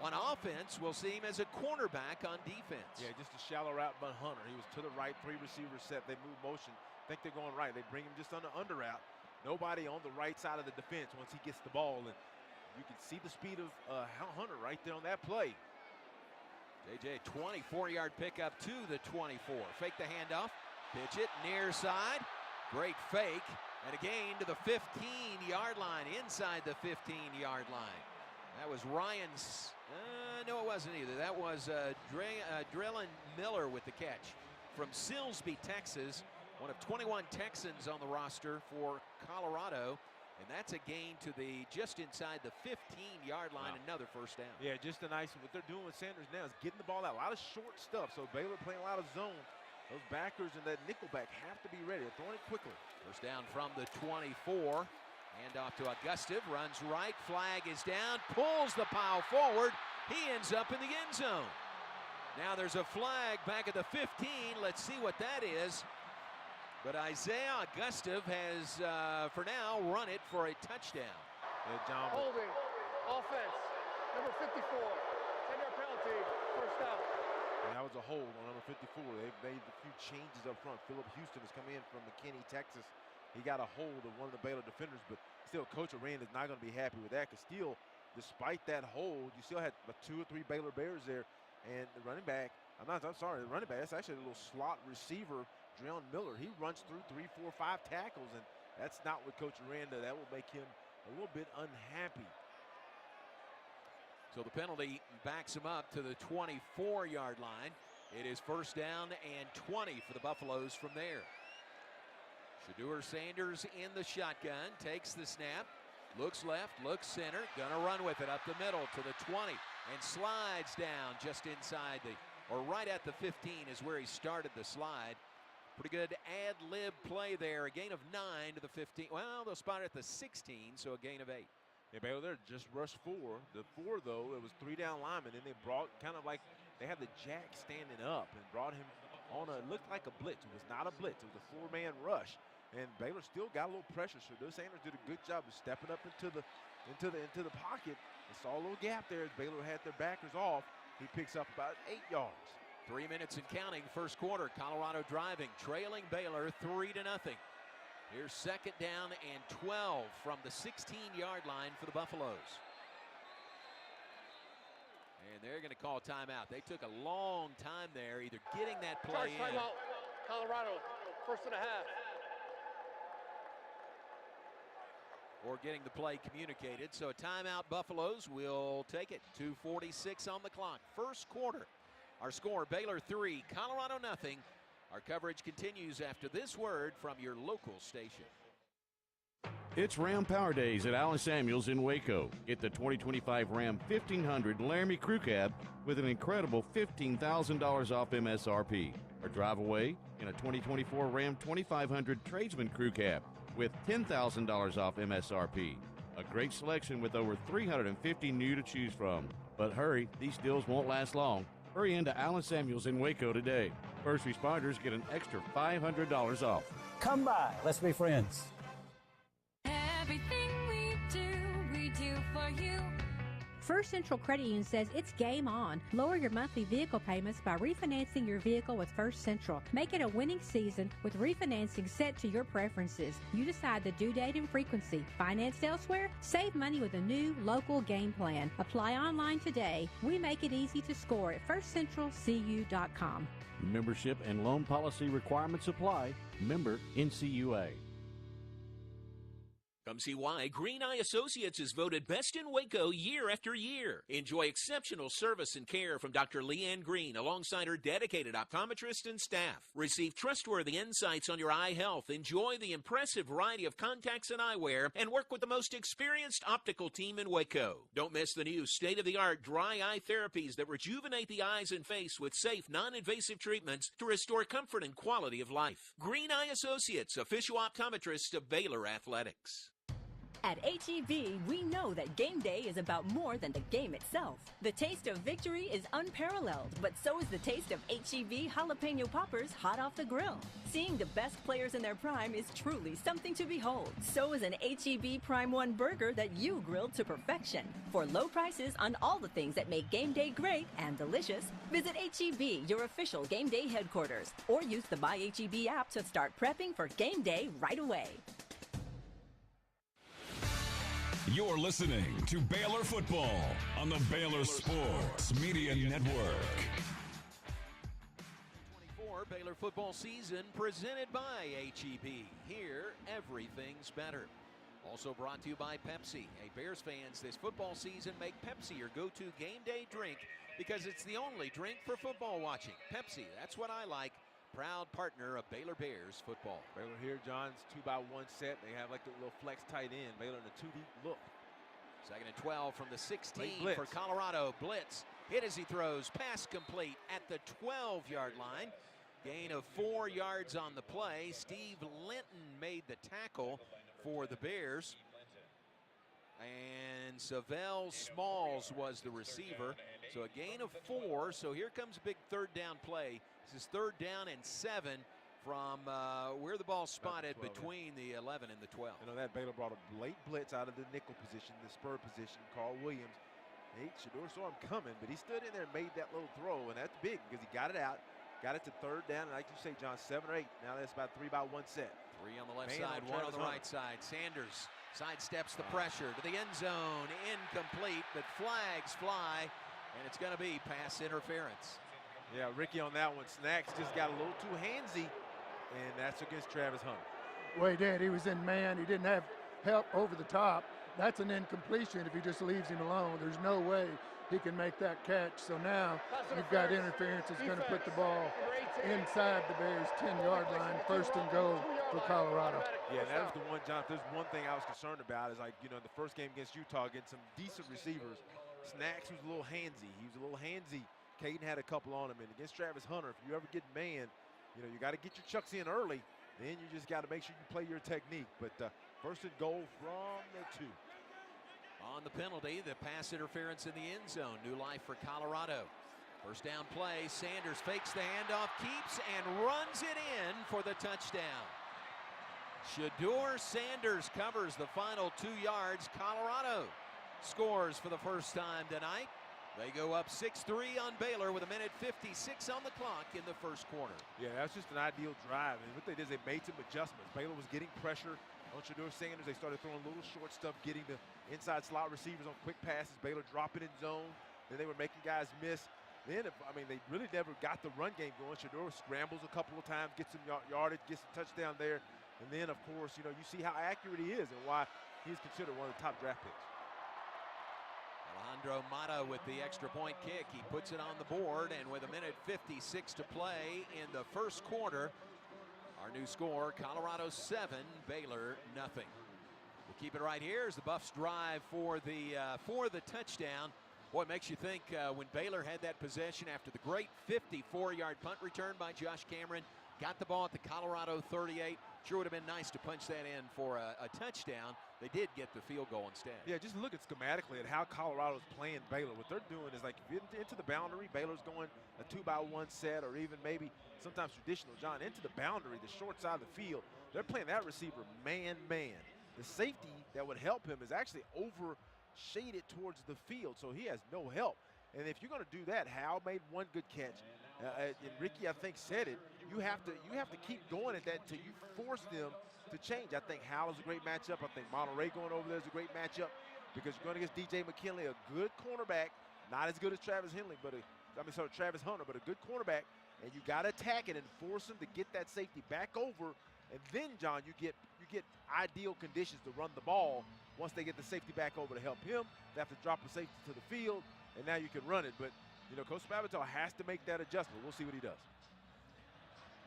[SPEAKER 2] On offense, we'll see him as a cornerback on defense.
[SPEAKER 1] Yeah, just a shallow route by Hunter. He was to the right, 3 receivers set. They move motion. Think they're going right. They bring him just on the under route. Nobody on the right side of the defense once he gets the ball. And you can see the speed of Hunter right there on that play.
[SPEAKER 2] JJ, 24-yard pickup to the 24. Fake the handoff. Pitch it near side. Great fake. And a gain to the 15-yard line, inside the 15-yard line. That was Ryan's. No, it wasn't either. That was Drellin Miller with the catch from Silsbee, Texas. One of 21 Texans on the roster for Colorado. And that's a gain to the just inside the 15-yard line. Wow. Another 1st down.
[SPEAKER 1] Yeah, just a nice, what they're doing with Sanders now is getting the ball out. A lot of short stuff. So Baylor playing a lot of zone. Those backers and that nickelback have to be ready. They're throwing it quickly.
[SPEAKER 2] 1st down from the 24. Hand off to Augusta, runs right, flag is down, pulls the pile forward. He ends up in the end zone. Now there's a flag back at the 15. Let's see what that is. But Isaiah Augusta has, for now, run it for a touchdown.
[SPEAKER 1] Yeah, John.
[SPEAKER 14] Holding, offense, number 54, 10-yard penalty, 1st down.
[SPEAKER 1] And that was a hold on number 54. They've made a few changes up front. Philip Houston has come in from McKinney, Texas. He got a hold of one of the Baylor defenders, but still, Coach Aranda is not going to be happy with that because still, despite that hold, you still had 2 or 3 Baylor Bears there. And the running back, the running back, that's actually a little slot receiver, Dreon Miller. He runs through 3, 4, 5 tackles, and that's not what Coach Aranda, that will make him a little bit unhappy.
[SPEAKER 2] So the penalty backs him up to the 24-yard line. It is first down and 20 for the Buffaloes from there. Shedeur Sanders in the shotgun, takes the snap, looks left, looks center, gonna run with it up the middle to the 20 and slides down just inside or right at the 15 is where he started the slide. Pretty good ad-lib play there, a gain of 9 to the 15. Well, they'll spot it at the 16, so a gain of 8.
[SPEAKER 1] Yeah, Baylor there just rushed 4. The 4, though, it was 3 down linemen, and they brought kind of like they had the jack standing up and brought him on it looked like a blitz. It was not a blitz. It was a 4-man rush. And Baylor still got a little pressure. So Sanders did a good job of stepping up into the pocket. And saw a little gap there as Baylor had their backers off. He picks up about 8 yards.
[SPEAKER 2] 3 minutes and counting, first quarter. Colorado driving, trailing Baylor 3-0. Here's second down and 12 from the 16-yard line for the Buffaloes. And they're going to call timeout. They took a long time there, either getting that play in.
[SPEAKER 14] Timeout. Colorado, 1st and a half.
[SPEAKER 2] Or getting the play communicated. So a timeout, Buffaloes will take it. 2:46 on the clock. First quarter. Our score, Baylor 3, Colorado 0. Our coverage continues after this word from your local station.
[SPEAKER 6] It's Ram Power Days at Allen Samuels in Waco. Get the 2025 Ram 1500 Laramie Crew Cab with an incredible $15,000 off MSRP. Or drive away in a 2024 Ram 2500 Tradesman Crew Cab with $10,000 off MSRP. A great selection with over 350 new to choose from. But hurry, these deals won't last long. Hurry into Allen Samuels in Waco today. First responders get an extra $500 off.
[SPEAKER 11] Come by. Let's be friends.
[SPEAKER 13] Everything we do for you.
[SPEAKER 17] First Central Credit Union says it's game on. Lower your monthly vehicle payments by refinancing your vehicle with First Central. Make it a winning season with refinancing set to your preferences. You decide the due date and frequency. Financed elsewhere? Save money with a new local game plan. Apply online today. We make it easy to score at firstcentralcu.com.
[SPEAKER 6] Membership and loan policy requirements apply. Member NCUA.
[SPEAKER 20] Come see why Green Eye Associates is voted best in Waco year after year. Enjoy exceptional service and care from Dr. Leanne Green alongside her dedicated optometrist and staff. Receive trustworthy insights on your eye health. Enjoy the impressive variety of contacts and eyewear and work with the most experienced optical team in Waco. Don't miss the new state-of-the-art dry eye therapies that rejuvenate the eyes and face with safe, non-invasive treatments to restore comfort and quality of life. Green Eye Associates, official optometrist of Baylor Athletics.
[SPEAKER 21] At H-E-B, we know that game day is about more than the game itself. The taste of victory is unparalleled, but so is the taste of H-E-B jalapeno poppers hot off the grill. Seeing the best players in their prime is truly something to behold. So is an H-E-B Prime 1 burger that you grilled to perfection. For low prices on all the things that make game day great and delicious, visit H-E-B, your official game day headquarters, or use the My H-E-B app to start prepping for game day right away.
[SPEAKER 10] You're listening to Baylor Football on the Baylor Sports Media Network.
[SPEAKER 2] 24 Baylor football season presented by H-E-B. Here, everything's better. Also brought to you by Pepsi. Hey, Bears fans, this football season, make Pepsi your go-to game day drink because it's the only drink for football watching. Pepsi, that's what I like. Proud partner of Baylor Bears football.
[SPEAKER 1] Baylor here, John's 2x1 set. They have like a little flex tight end. Baylor in a 2-deep look.
[SPEAKER 2] Second and 12 from the 16 for Colorado. Blitz. Hit as he throws. Pass complete at the 12-yard line. Gain of 4 yards on the play. Steve Linton made the tackle for the Bears. And Savell Smalls was the receiver. So a gain of 4. So here comes a big third down play. This is 3rd down and 7 from where the ball spotted between the 11 and the 12.
[SPEAKER 1] You know that Baylor brought a late blitz out of the nickel position, the spur position. Carl Williams Shador saw him coming, but he stood in there and made that little throw, and that's big because he got it out, got it to third down, and like you say, John, 7 or 8. Now that's about 3 by 1 set.
[SPEAKER 2] 3 on the left side, 1 on the right side. Sanders sidesteps the pressure to the end zone, incomplete, but flags fly, and it's going to be pass interference.
[SPEAKER 1] Yeah, Ricky on that one. Snacks just got a little too handsy, and that's against Travis Hunter.
[SPEAKER 15] Well, he did. He was in man. He didn't have help over the top. That's an incompletion if he just leaves him alone. There's no way he can make that catch. So now you've got interference. It's going to put the ball inside the Bears' 10-yard line. First and goal for Colorado.
[SPEAKER 1] Yeah, that was the one, John. If there's one thing I was concerned about is, like, you know, in the first game against Utah, against some decent receivers, Snacks was a little handsy. He was a little handsy. Caden had a couple on him. And against Travis Hunter, if you ever get man, you know, you got to get your chucks in early. Then you just got to make sure you play your technique. But first and goal from the 2.
[SPEAKER 2] On the penalty, the pass interference in the end zone. New life for Colorado. First down play. Sanders fakes the handoff, keeps, and runs it in for the touchdown. Shador Sanders covers the final 2 yards. Colorado scores for the first time tonight. They go up 6-3 on Baylor with 1:56 on the clock in the first quarter.
[SPEAKER 1] Yeah, that's just an ideal drive. And what they did is they made some adjustments. Baylor was getting pressure on Shador Sanders. They started throwing little short stuff, getting the inside slot receivers on quick passes. Baylor dropping in zone. Then they were making guys miss. Then, they really never got the run game going. Shador scrambles a couple of times, gets some yardage, gets some touchdown there. And then, of course, you know, you see how accurate he is and why he's considered one of the top draft picks.
[SPEAKER 2] Alejandro Mata with the extra point kick. He puts it on the board, and with 1:56 to play in the first quarter, our new score, Colorado 7, Baylor nothing. We'll keep it right here as the Buffs drive for the touchdown. Boy, it makes you think when Baylor had that possession after the great 54-yard punt return by Josh Cameron, got the ball at the Colorado 38. Sure would have been nice to punch that in for a touchdown. They did get the field goal instead.
[SPEAKER 1] Yeah, just look at schematically at how Colorado's playing Baylor. What they're doing is, like, if you get into the boundary, Baylor's going a 2 by 1 set, or even maybe sometimes traditional, John, into the boundary, the short side of the field. They're playing that receiver man-man. The safety that would help him is actually over shaded towards the field, so he has no help. And if you're going to do that, Hal made one good catch. And Ricky, I think, said it. You have to keep going at that until you force them to change. I think Hal is a great matchup. I think Monterey going over there is a great matchup because you're going against DJ McKinley, a good cornerback, not as good as Travis Hunter, but a good cornerback. And you got to attack it and force him to get that safety back over. And then, John, you get ideal conditions to run the ball. Once they get the safety back over to help him, they have to drop the safety to the field, and now you can run it. But, you know, Coach Spavital has to make that adjustment. We'll see what he does.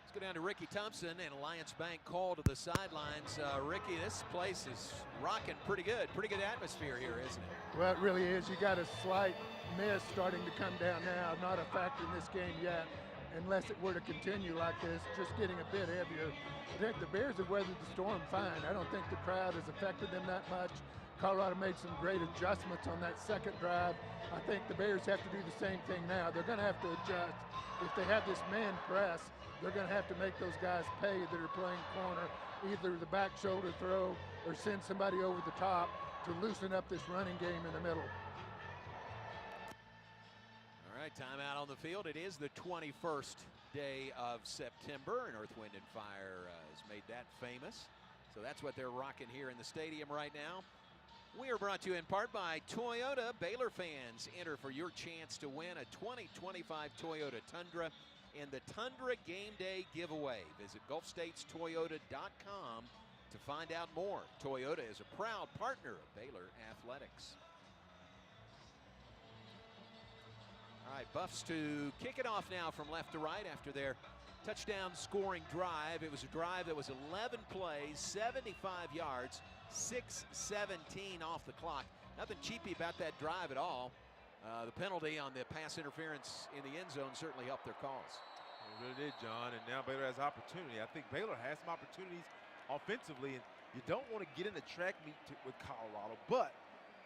[SPEAKER 2] Let's go down to Ricky Thompson and Alliance Bank call to the sidelines. Ricky, this place is rocking pretty good. Pretty good atmosphere here, isn't it?
[SPEAKER 15] Well, it really is. You got a slight mist starting to come down now. Not a factor in this game yet, unless it were to continue like this, just getting a bit heavier. I think the Bears have weathered the storm fine. I don't think the crowd has affected them that much. Colorado made some great adjustments on that second drive. I think the Bears have to do the same thing now. They're going to have to adjust. If they have this man press, they're going to have to make those guys pay that are playing corner, either the back shoulder throw or send somebody over the top to loosen up this running game in the middle.
[SPEAKER 2] All right, timeout on the field. It is the 21st day of September, and Earth, Wind, and Fire has made that famous. So that's what they're rocking here in the stadium right now. We are brought to you in part by Toyota. Baylor fans, enter for your chance to win a 2025 Toyota Tundra in the Tundra Game Day giveaway. Visit GulfStatesToyota.com to find out more. Toyota is a proud partner of Baylor Athletics. All right, Buffs to kick it off now from left to right after their touchdown scoring drive. It was a drive that was 11 plays, 75 yards, 6:17 off the clock. Nothing cheapy about that drive at all. The penalty on the pass interference in the end zone certainly helped their cause.
[SPEAKER 1] It really did, John, and now Baylor has opportunity. I think Baylor has some opportunities offensively, and you don't want to get in the track meet with Colorado, but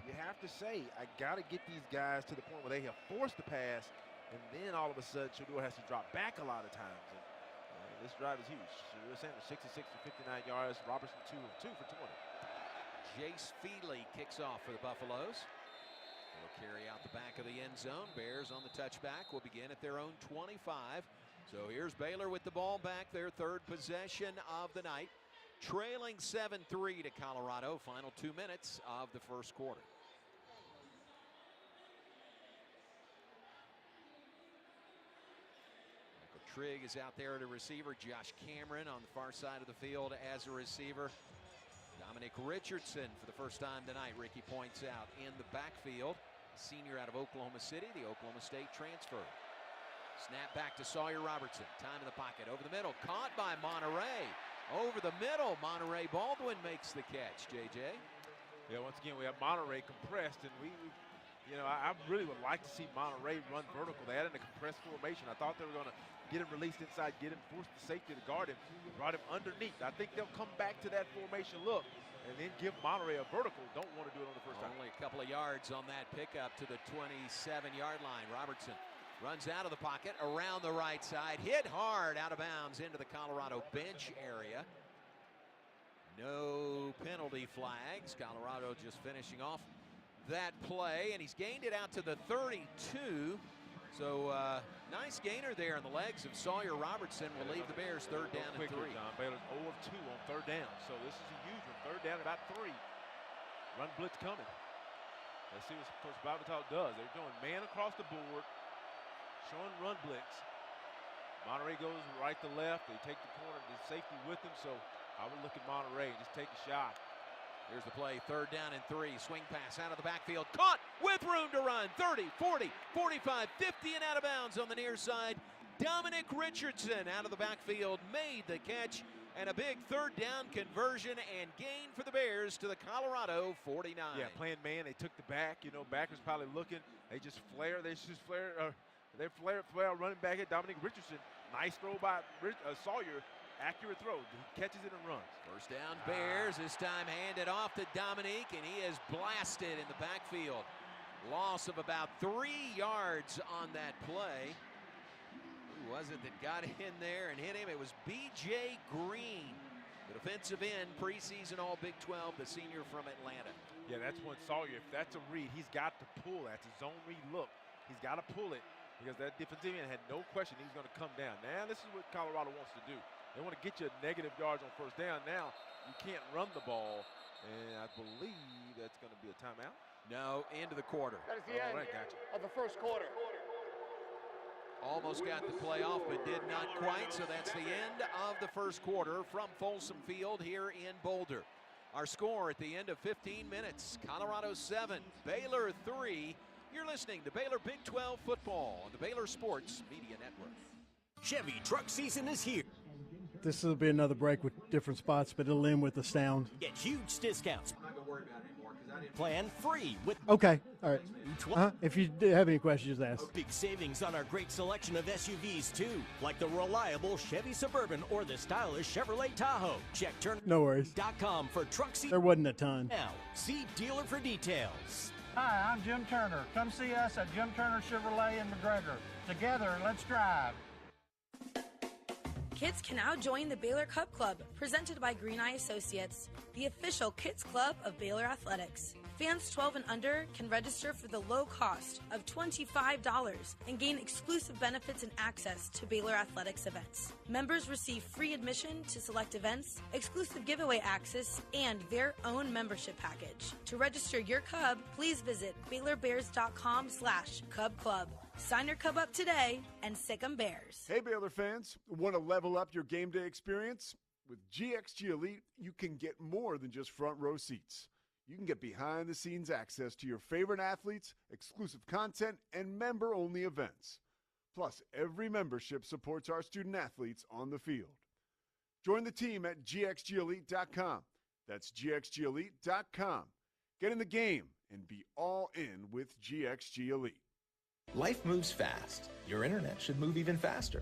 [SPEAKER 1] you have to say, I got to get these guys to the point where they have forced the pass, and then all of a sudden, Shador has to drop back a lot of times. And this drive is huge. Shador Sanders, 66 for 59 yards. Robertson, 2 of 2 for 20.
[SPEAKER 2] Jace Feely kicks off for the Buffaloes. They'll carry out the back of the end zone. Bears on the touchback will begin at their own 25. So here's Baylor with the ball back, their third possession of the night. Trailing 7-3 to Colorado. Final 2 minutes of the first quarter. Michael Trigg is out there at a receiver. Josh Cameron on the far side of the field as a receiver. Dominic Richardson for the first time tonight, Ricky points out, in the backfield. Senior out of Oklahoma City, the Oklahoma State transfer. Snap back to Sawyer Robertson. Time in the pocket. Over the middle. Caught by Monterey. Over the middle. Monterey Baldwin makes the catch, JJ.
[SPEAKER 1] Yeah, once again, we have Monterey compressed, and I really would like to see Monterey run vertical. They had in a compressed formation. I thought they were going to get him released inside, get him, force the safety to guard him, brought him underneath. I think they'll come back to that formation look and then give Monterey a vertical. Don't want to do it on the first time.
[SPEAKER 2] Only a couple of yards on that pickup to the 27-yard line. Robertson runs out of the pocket, around the right side, hit hard out of bounds into the Colorado bench area. No penalty flags. Colorado just finishing off that play, and he's gained it out to the 32. So nice gainer there on the legs of Sawyer Robertson will leave the Bears third down and 3.
[SPEAKER 1] John Baylor's 0 of 2 on third down. So this is a huge one. Third down about 3. Run blitz coming. Let's see what Coach Babatal does. They're doing man across the board, showing run blitz. Monterey goes right to left. They take the corner, the safety with them. So I would look at Monterey and just take a shot.
[SPEAKER 2] Here's the play, third down and 3. Swing pass out of the backfield. Caught with room to run. 30, 40, 45, 50 and out of bounds on the near side. Dominic Richardson out of the backfield made the catch. And a big third down conversion and gain for the Bears to the Colorado 49.
[SPEAKER 1] Yeah, playing man. They took the back. Backers probably looking. They just flare. They flare running back at Dominic Richardson. Nice throw by Sawyer. Accurate throw. He catches it and runs.
[SPEAKER 2] First down, Bears. This time handed off to Dominique, and he is blasted in the backfield. Loss of about 3 yards on that play. Who was it that got in there and hit him? It was B.J. Green, the defensive end, preseason All Big 12, the senior from Atlanta.
[SPEAKER 1] Yeah, that's when Sawyer, if that's a read, he's got to pull. That's a zone read look. He's got to pull it because that defensive end had no question he's going to come down. Now, this is what Colorado wants to do. They want to get you negative yards on first down. Now, you can't run the ball, and I believe that's going to be a timeout.
[SPEAKER 2] No, into the quarter.
[SPEAKER 14] That is the end of the first quarter.
[SPEAKER 2] Almost got the play off, but did not quite, so that's the end of the first quarter from Folsom Field here in Boulder. Our score at the end of 15 minutes, Colorado 7, Baylor 3. You're listening to Baylor Big 12 football on the Baylor Sports Media Network.
[SPEAKER 12] Chevy truck season is here.
[SPEAKER 5] This will be another break with different spots, but it'll end with the sound.
[SPEAKER 12] Get huge discounts. I'm not going to worry about it anymore because I didn't plan free with.
[SPEAKER 5] Okay, all right. If you have any questions, just ask.
[SPEAKER 12] Big savings on our great selection of SUVs, too, like the reliable Chevy Suburban or the stylish Chevrolet Tahoe. Check Turner.com for truck season.
[SPEAKER 5] There wasn't a ton.
[SPEAKER 12] Now, see dealer for details.
[SPEAKER 16] Hi, I'm Jim Turner. Come see us at Jim Turner Chevrolet in McGregor. Together, let's drive.
[SPEAKER 19] Kids can now join the Baylor Cup Club, presented by Green Eye Associates, the official kids club of Baylor Athletics. Fans 12 and under can register for the low cost of $25 and gain exclusive benefits and access to Baylor Athletics events. Members receive free admission to select events, exclusive giveaway access, and their own membership package. To register your Cub, please visit BaylorBears.com/Cub Club. Sign your Cub up today and sick 'em Bears.
[SPEAKER 22] Hey, Baylor fans. Want to level up your game day experience? With GXG Elite, you can get more than just front row seats. You can get behind-the-scenes access to your favorite athletes, exclusive content, and member-only events. Plus, every membership supports our student athletes on the field. Join the team at gxgelite.com. That's gxgelite.com. Get in the game and be all in with GXG Elite.
[SPEAKER 23] Life moves fast. Your internet should move even faster.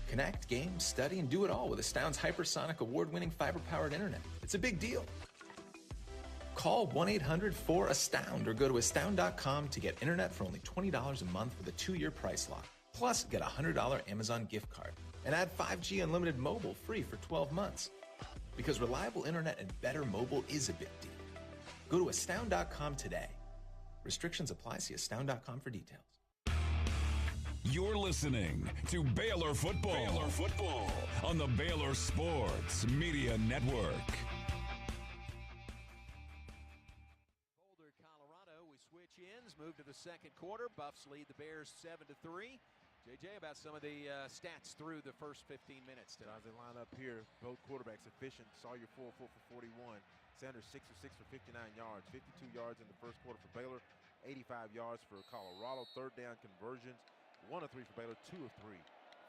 [SPEAKER 23] Connect, game, study, and do it all with Astound's hypersonic award-winning fiber-powered internet. It's a big deal. Call 1-800-4ASTOUND or go to astound.com to get internet for only $20 a month with a 2-year price lock. Plus, get a $100 Amazon gift card and add 5G unlimited mobile free for 12 months. Because reliable internet and better mobile is a big deal. Go to astound.com today. Restrictions apply. See astound.com for details.
[SPEAKER 10] You're listening to Baylor Football. Baylor Football on the Baylor Sports Media Network.
[SPEAKER 2] Boulder, Colorado. We switch ends, move to the second quarter. Buffs lead the Bears 7-3. JJ, about some of the stats through the first 15 minutes today.
[SPEAKER 1] As they line up here, both quarterbacks efficient. Sawyer 4 for 41. Sanders 6 for 6 for 59 yards. 52 yards in the first quarter for Baylor. 85 yards for Colorado. Third down conversions. 1 of 3 for Baylor, 2 of 3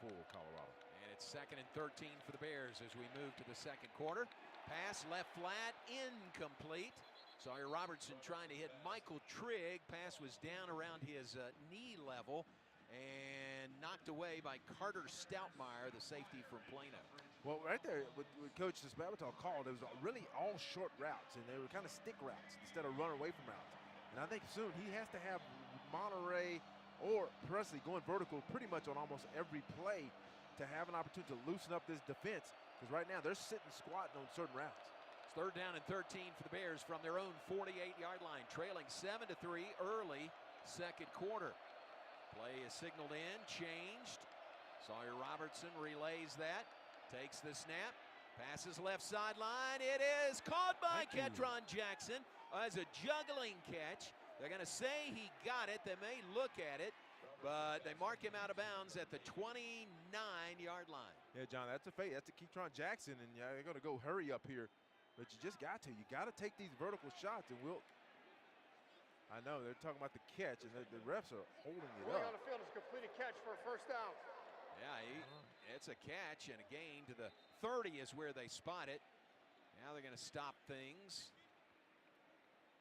[SPEAKER 1] for Colorado.
[SPEAKER 2] And it's 2nd and 13 for the Bears as we move to the second quarter. Pass left flat, incomplete. Sawyer Robertson trying to hit Michael Trigg. Pass was down around his knee level and knocked away by Carter Stoutmeyer, the safety from Plano.
[SPEAKER 1] Well, right there, with Coach Spavital called, it was really all short routes, and they were kind of stick routes instead of run away from routes. And I think soon he has to have Monterey or Presley going vertical pretty much on almost every play to have an opportunity to loosen up this defense, because right now they're sitting squatting on certain routes.
[SPEAKER 2] It's 3rd down and 13 for the Bears from their own 48-yard line, trailing 7-3 early second quarter. Play is signaled in, changed. Sawyer Robertson relays that, takes the snap, passes left sideline. It is caught by Ketron Jackson as a juggling catch. They're going to say he got it. They may look at it, but they mark him out of bounds at the 29-yard line.
[SPEAKER 1] Yeah, John, that's a fake. That's a Ketron Jackson, and they're going to go hurry up here. But you just got to. You got to take these vertical shots, and I know they're talking about the catch, and the refs are holding it up.
[SPEAKER 14] On the field is a completed catch for a first down.
[SPEAKER 2] Yeah, it's a catch and a gain to the 30 is where they spot it. Now they're going to stop things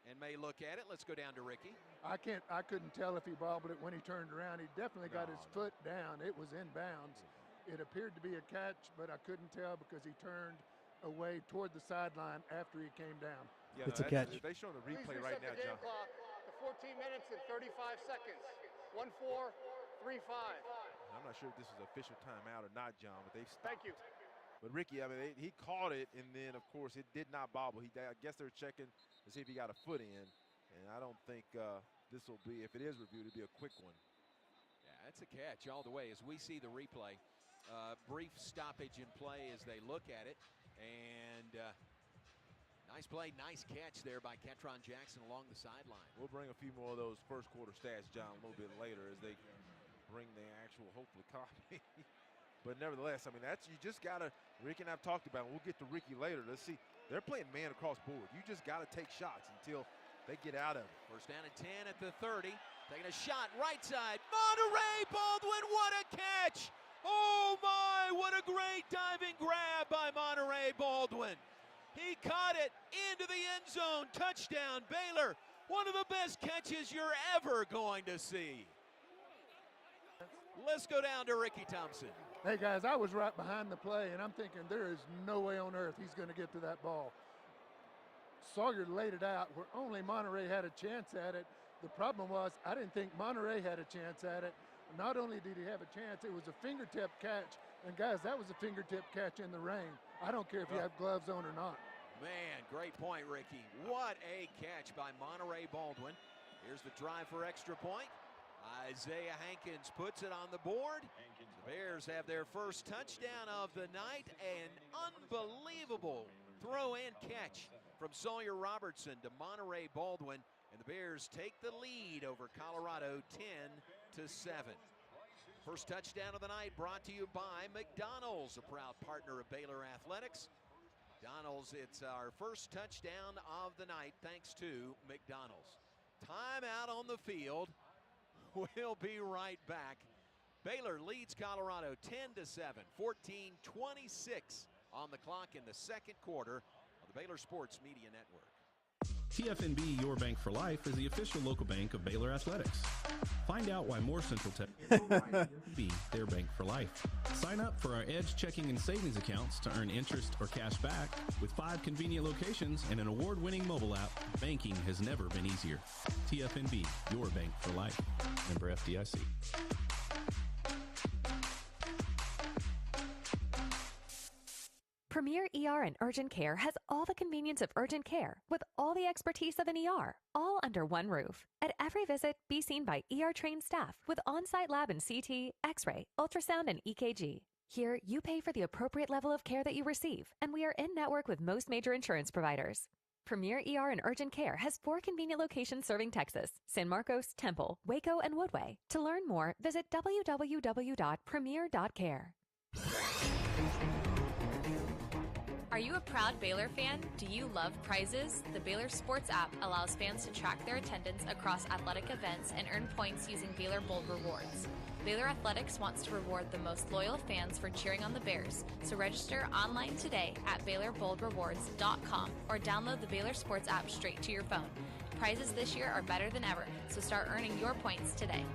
[SPEAKER 2] and may look at it. Let's go down to Ricky.
[SPEAKER 15] I couldn't tell if he bobbled it when he turned around. He definitely got his foot down. It was in bounds. It appeared to be a catch, but I couldn't tell because he turned away toward the sideline after he came down.
[SPEAKER 1] Yeah,
[SPEAKER 5] it's a catch.
[SPEAKER 1] They show the replay right now, John.
[SPEAKER 14] Clock to 14 minutes and 35 seconds. 1-4, 3-5.
[SPEAKER 1] I'm not sure if this is official timeout or not, John, but they've stopped.
[SPEAKER 14] Thank you.
[SPEAKER 1] But Ricky, I mean, he caught it, and then, of course, it did not bobble. I guess they're checking to see if he got a foot in, and I don't think this will be, if it is reviewed, it'll be a quick one.
[SPEAKER 2] Yeah, it's a catch all the way. As we see the replay, brief stoppage in play as they look at it, and nice play, nice catch there by Ketron Jackson along the sideline.
[SPEAKER 1] We'll bring a few more of those first quarter stats, John, a little bit later as they bring the actual, hopefully, copy. But nevertheless, I mean, you just got to, Ricky and I have talked about it. We'll get to Ricky later. Let's see. They're playing man across board. You just got to take shots until they get out of it.
[SPEAKER 2] First down and 10 at the 30. Taking a shot right side. Monterey Baldwin, what a catch! Oh my, what a great diving grab by Monterey Baldwin. He caught it into the end zone. Touchdown, Baylor. One of the best catches you're ever going to see. Let's go down to Ricky Thompson.
[SPEAKER 15] Hey, guys, I was right behind the play, and I'm thinking there is no way on earth he's going to get to that ball. Sawyer laid it out where only Monterey had a chance at it. The problem was I didn't think Monterey had a chance at it. Not only did he have a chance, it was a fingertip catch. And, guys, that was a fingertip catch in the rain. I don't care if you have gloves on or not.
[SPEAKER 2] Man, great point, Ricky. What a catch by Monterey Baldwin. Here's the drive for extra point. Isaiah Hankins puts it on the board. The Bears have their first touchdown of the night. An unbelievable throw and catch from Sawyer Robertson to Monterey Baldwin. And the Bears take the lead over Colorado 10-7. First touchdown of the night brought to you by McDonald's, a proud partner of Baylor Athletics. McDonald's, it's our first touchdown of the night thanks to McDonald's. Timeout on the field. We'll be right back. Baylor leads Colorado 10-7, 14:26 on the clock in the second quarter of the Baylor Sports Media Network.
[SPEAKER 3] TFNB Your Bank for Life is the official local bank of Baylor Athletics. Find out why more Central Texas be their bank for life. Sign up for our Edge checking and savings accounts to earn interest or cash back. With 5 convenient locations and an award-winning mobile app, banking has never been easier. TFNB Your Bank for Life. Member FDIC.
[SPEAKER 4] Premier ER and Urgent Care has all the convenience of urgent care with all the expertise of an ER, all under one roof. At every visit, be seen by ER-trained staff with on-site lab and CT, X-ray, ultrasound, and EKG. Here, you pay for the appropriate level of care that you receive, and we are in network with most major insurance providers. Premier ER and Urgent Care has 4 convenient locations serving Texas: San Marcos, Temple, Waco, and Woodway. To learn more, visit www.premier.care.
[SPEAKER 7] Are you a proud Baylor fan? Do you love prizes? The Baylor Sports app allows fans to track their attendance across athletic events and earn points using Baylor Bold Rewards. Baylor Athletics wants to reward the most loyal fans for cheering on the Bears, so register online today at BaylorBoldRewards.com or download the Baylor Sports app straight to your phone. Prizes this year are better than ever, so start earning your points today.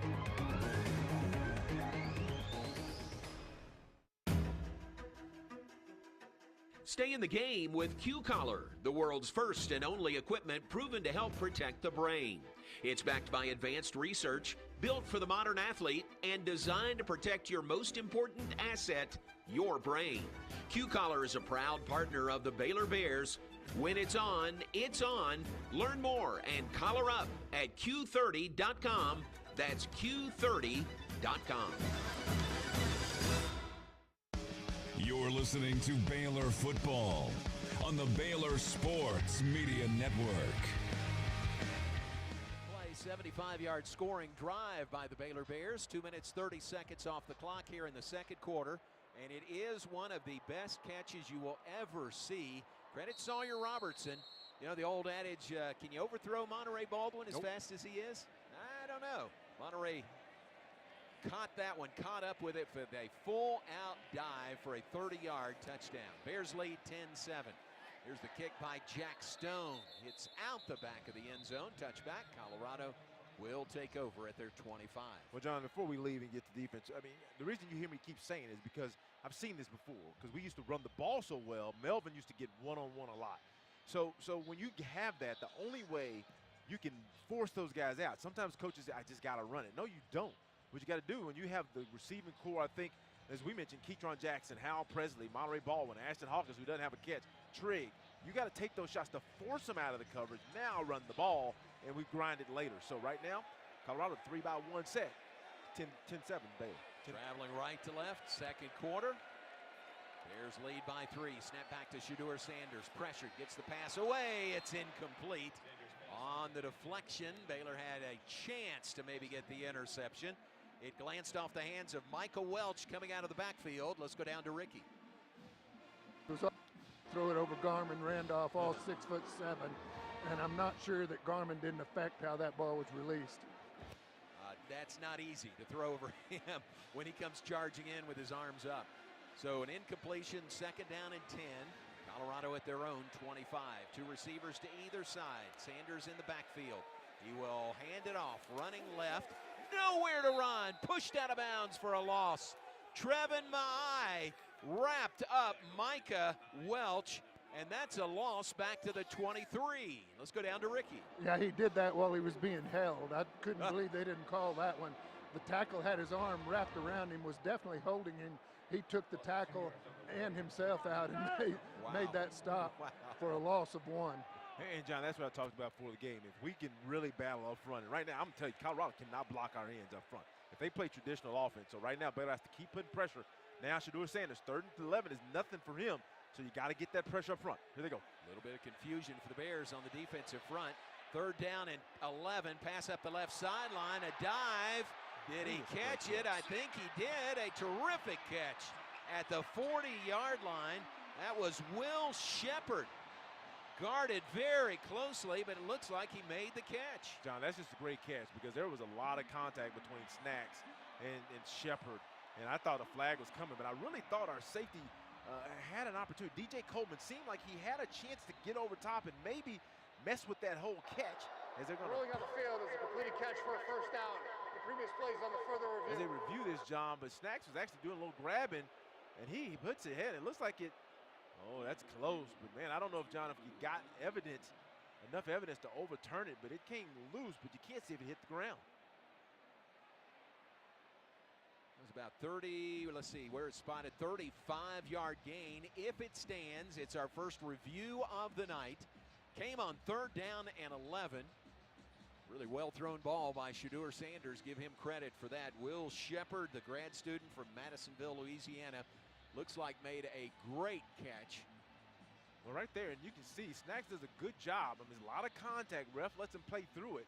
[SPEAKER 20] Stay in the game with Q-Collar, the world's first and only equipment proven to help protect the brain. It's backed by advanced research, built for the modern athlete, and designed to protect your most important asset, your brain. Q-Collar is a proud partner of the Baylor Bears. When it's on, it's on. Learn more and collar up at Q30.com. That's Q30.com.
[SPEAKER 10] You're listening to Baylor Football on the Baylor Sports Media Network.
[SPEAKER 2] Play 75-yard scoring drive by the Baylor Bears. 2 minutes, 30 seconds off the clock here in the second quarter. And it is one of the best catches you will ever see. Credit Sawyer Robertson. You know the old adage, can you overthrow Monterey Baldwin as fast as he is? I don't know. Monterey caught that one, caught up with it for a full-out dive for a 30-yard touchdown. Bears lead 10-7. Here's the kick by Jack Stone. It's out the back of the end zone. Touchback. Colorado will take over at their 25.
[SPEAKER 1] Well, John, before we leave and get to defense, I mean, the reason you hear me keep saying it is because I've seen this before, because we used to run the ball so well. Melvin used to get one-on-one a lot. So when you have that, the only way you can force those guys out, sometimes coaches say, I just got to run it. No, you don't. What you got to do when you have the receiving core, I think, as we mentioned, Keatron Jackson, Hal Presley, Monterey Baldwin, Ashton Hawkins, who doesn't have a catch, Trigg. You got to take those shots to force them out of the coverage. Now run the ball, and we grind it later. So right now, Colorado 3-by-1 set, 10-7 Baylor.
[SPEAKER 2] Traveling right to left, second quarter. Bears lead by 3. Snap back to Shedeur Sanders. Pressured, gets the pass away. It's incomplete. On the deflection, Baylor had a chance to maybe get the interception. It glanced off the hands of Michael Welch coming out of the backfield. Let's go down to Ricky.
[SPEAKER 15] Throw it over Garmin Randolph, all 6'7", and I'm not sure that Garmin didn't affect how that ball was released.
[SPEAKER 2] That's not easy to throw over him when he comes charging in with his arms up. So an incompletion, second down and 10. Colorado at their own 25. 2 receivers to either side. Sanders in the backfield. He will hand it off, running left. Nowhere to run. Pushed out of bounds for a loss. Trevin Maai wrapped up Micah Welch, and that's a loss back to the 23. Let's go down to Ricky.
[SPEAKER 15] Yeah, he did that while he was being held. I couldn't believe they didn't call that one. The tackle had his arm wrapped around him, was definitely holding him. He took the tackle and himself out and made that stop for a loss of 1.
[SPEAKER 1] And, John, that's what I talked about before the game. If we can really battle up front, and right now I'm going to tell you, Colorado cannot block our ends up front. If they play traditional offense, so right now Baylor has to keep putting pressure. Now Shedeur Sanders, 3rd and 11 is nothing for him, so you got to get that pressure up front. Here they go.
[SPEAKER 2] A little bit of confusion for the Bears on the defensive front. 3rd down and 11, pass up the left sideline, a dive. Did he catch it? I think he did. A terrific catch at the 40-yard line. That was Will Shepard. Guarded very closely, but it looks like he made the catch.
[SPEAKER 1] John, that's just a great catch because there was a lot of contact between Snacks and Shepard. And I thought a flag was coming, but I really thought our safety had an opportunity. DJ Coleman seemed like he had a chance to get over top and maybe mess with that whole catch. As they're going
[SPEAKER 14] rolling on the field is a completed catch for a first down. The previous plays on the further review.
[SPEAKER 1] As they review this, John, but Snacks was actually doing a little grabbing, and he puts it ahead. It looks like it. Oh, that's close. But, man, I don't know if, John, if you got enough evidence to overturn it, but it came loose, but you can't see if it hit the ground.
[SPEAKER 2] was about 30, let's see, where it's spotted, 35-yard gain. If it stands, it's our first review of the night. Came on 3rd down and 11. Really well-thrown ball by Shedeur Sanders. Give him credit for that. Will Shepard, the grad student from Madisonville, Louisiana, looks like made a great catch.
[SPEAKER 1] Well, right there, and you can see Snacks does a good job. I mean, there's a lot of contact. Ref lets him play through it.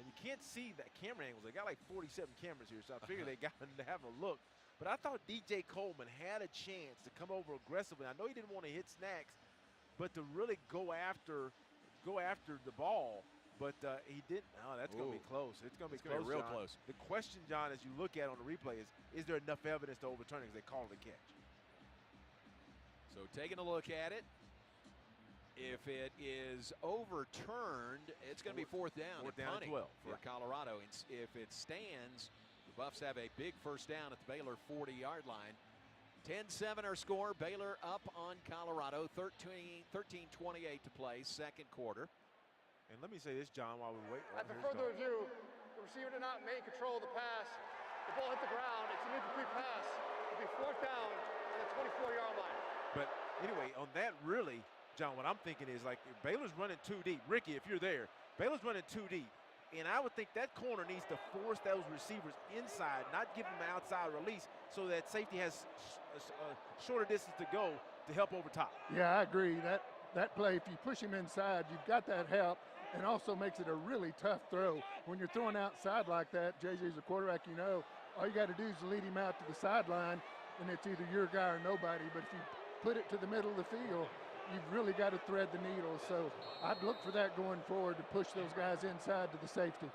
[SPEAKER 1] And you can't see that camera angles. They got like 47 cameras here, so I figured they got to have a look. But I thought DJ Coleman had a chance to come over aggressively. I know he didn't want to hit Snacks, but to really go after the ball. But he didn't. No, that's going to be close. It's going to be close,
[SPEAKER 2] real
[SPEAKER 1] John.
[SPEAKER 2] close.
[SPEAKER 1] The question, John, as you look at it on the replay is there enough evidence to overturn it because they called it a catch?
[SPEAKER 2] So taking a look at it, if it is overturned, it's going to be 4th down.
[SPEAKER 1] 4th down and 12
[SPEAKER 2] for Colorado. If it stands, the Buffs have a big first down at the Baylor 40-yard line. 10-7 our score. Baylor up on Colorado. 13-28 to play, second quarter.
[SPEAKER 1] And let me say this, John, while we wait.
[SPEAKER 14] After further review, the receiver did not make control of the pass. The ball hit the ground. It's an incomplete pass. It'll be 4th down on the 24-yard line.
[SPEAKER 1] But anyway, on that, really, John, what I'm thinking is like Baylor's running too deep. Ricky, if you're there, Baylor's running too deep. And I would think that corner needs to force those receivers inside, not give them an outside release so that safety has a shorter distance to go to help over top.
[SPEAKER 15] Yeah, I agree. That play, if you push him inside, you've got that help, and also makes it a really tough throw. When you're throwing outside like that, JJ's a quarterback, you know, all you got to do is lead him out to the sideline, and it's either your guy or nobody. But if you put it to the middle of the field, you've really got to thread the needle. So I'd look for that going forward to push those guys inside to the safety.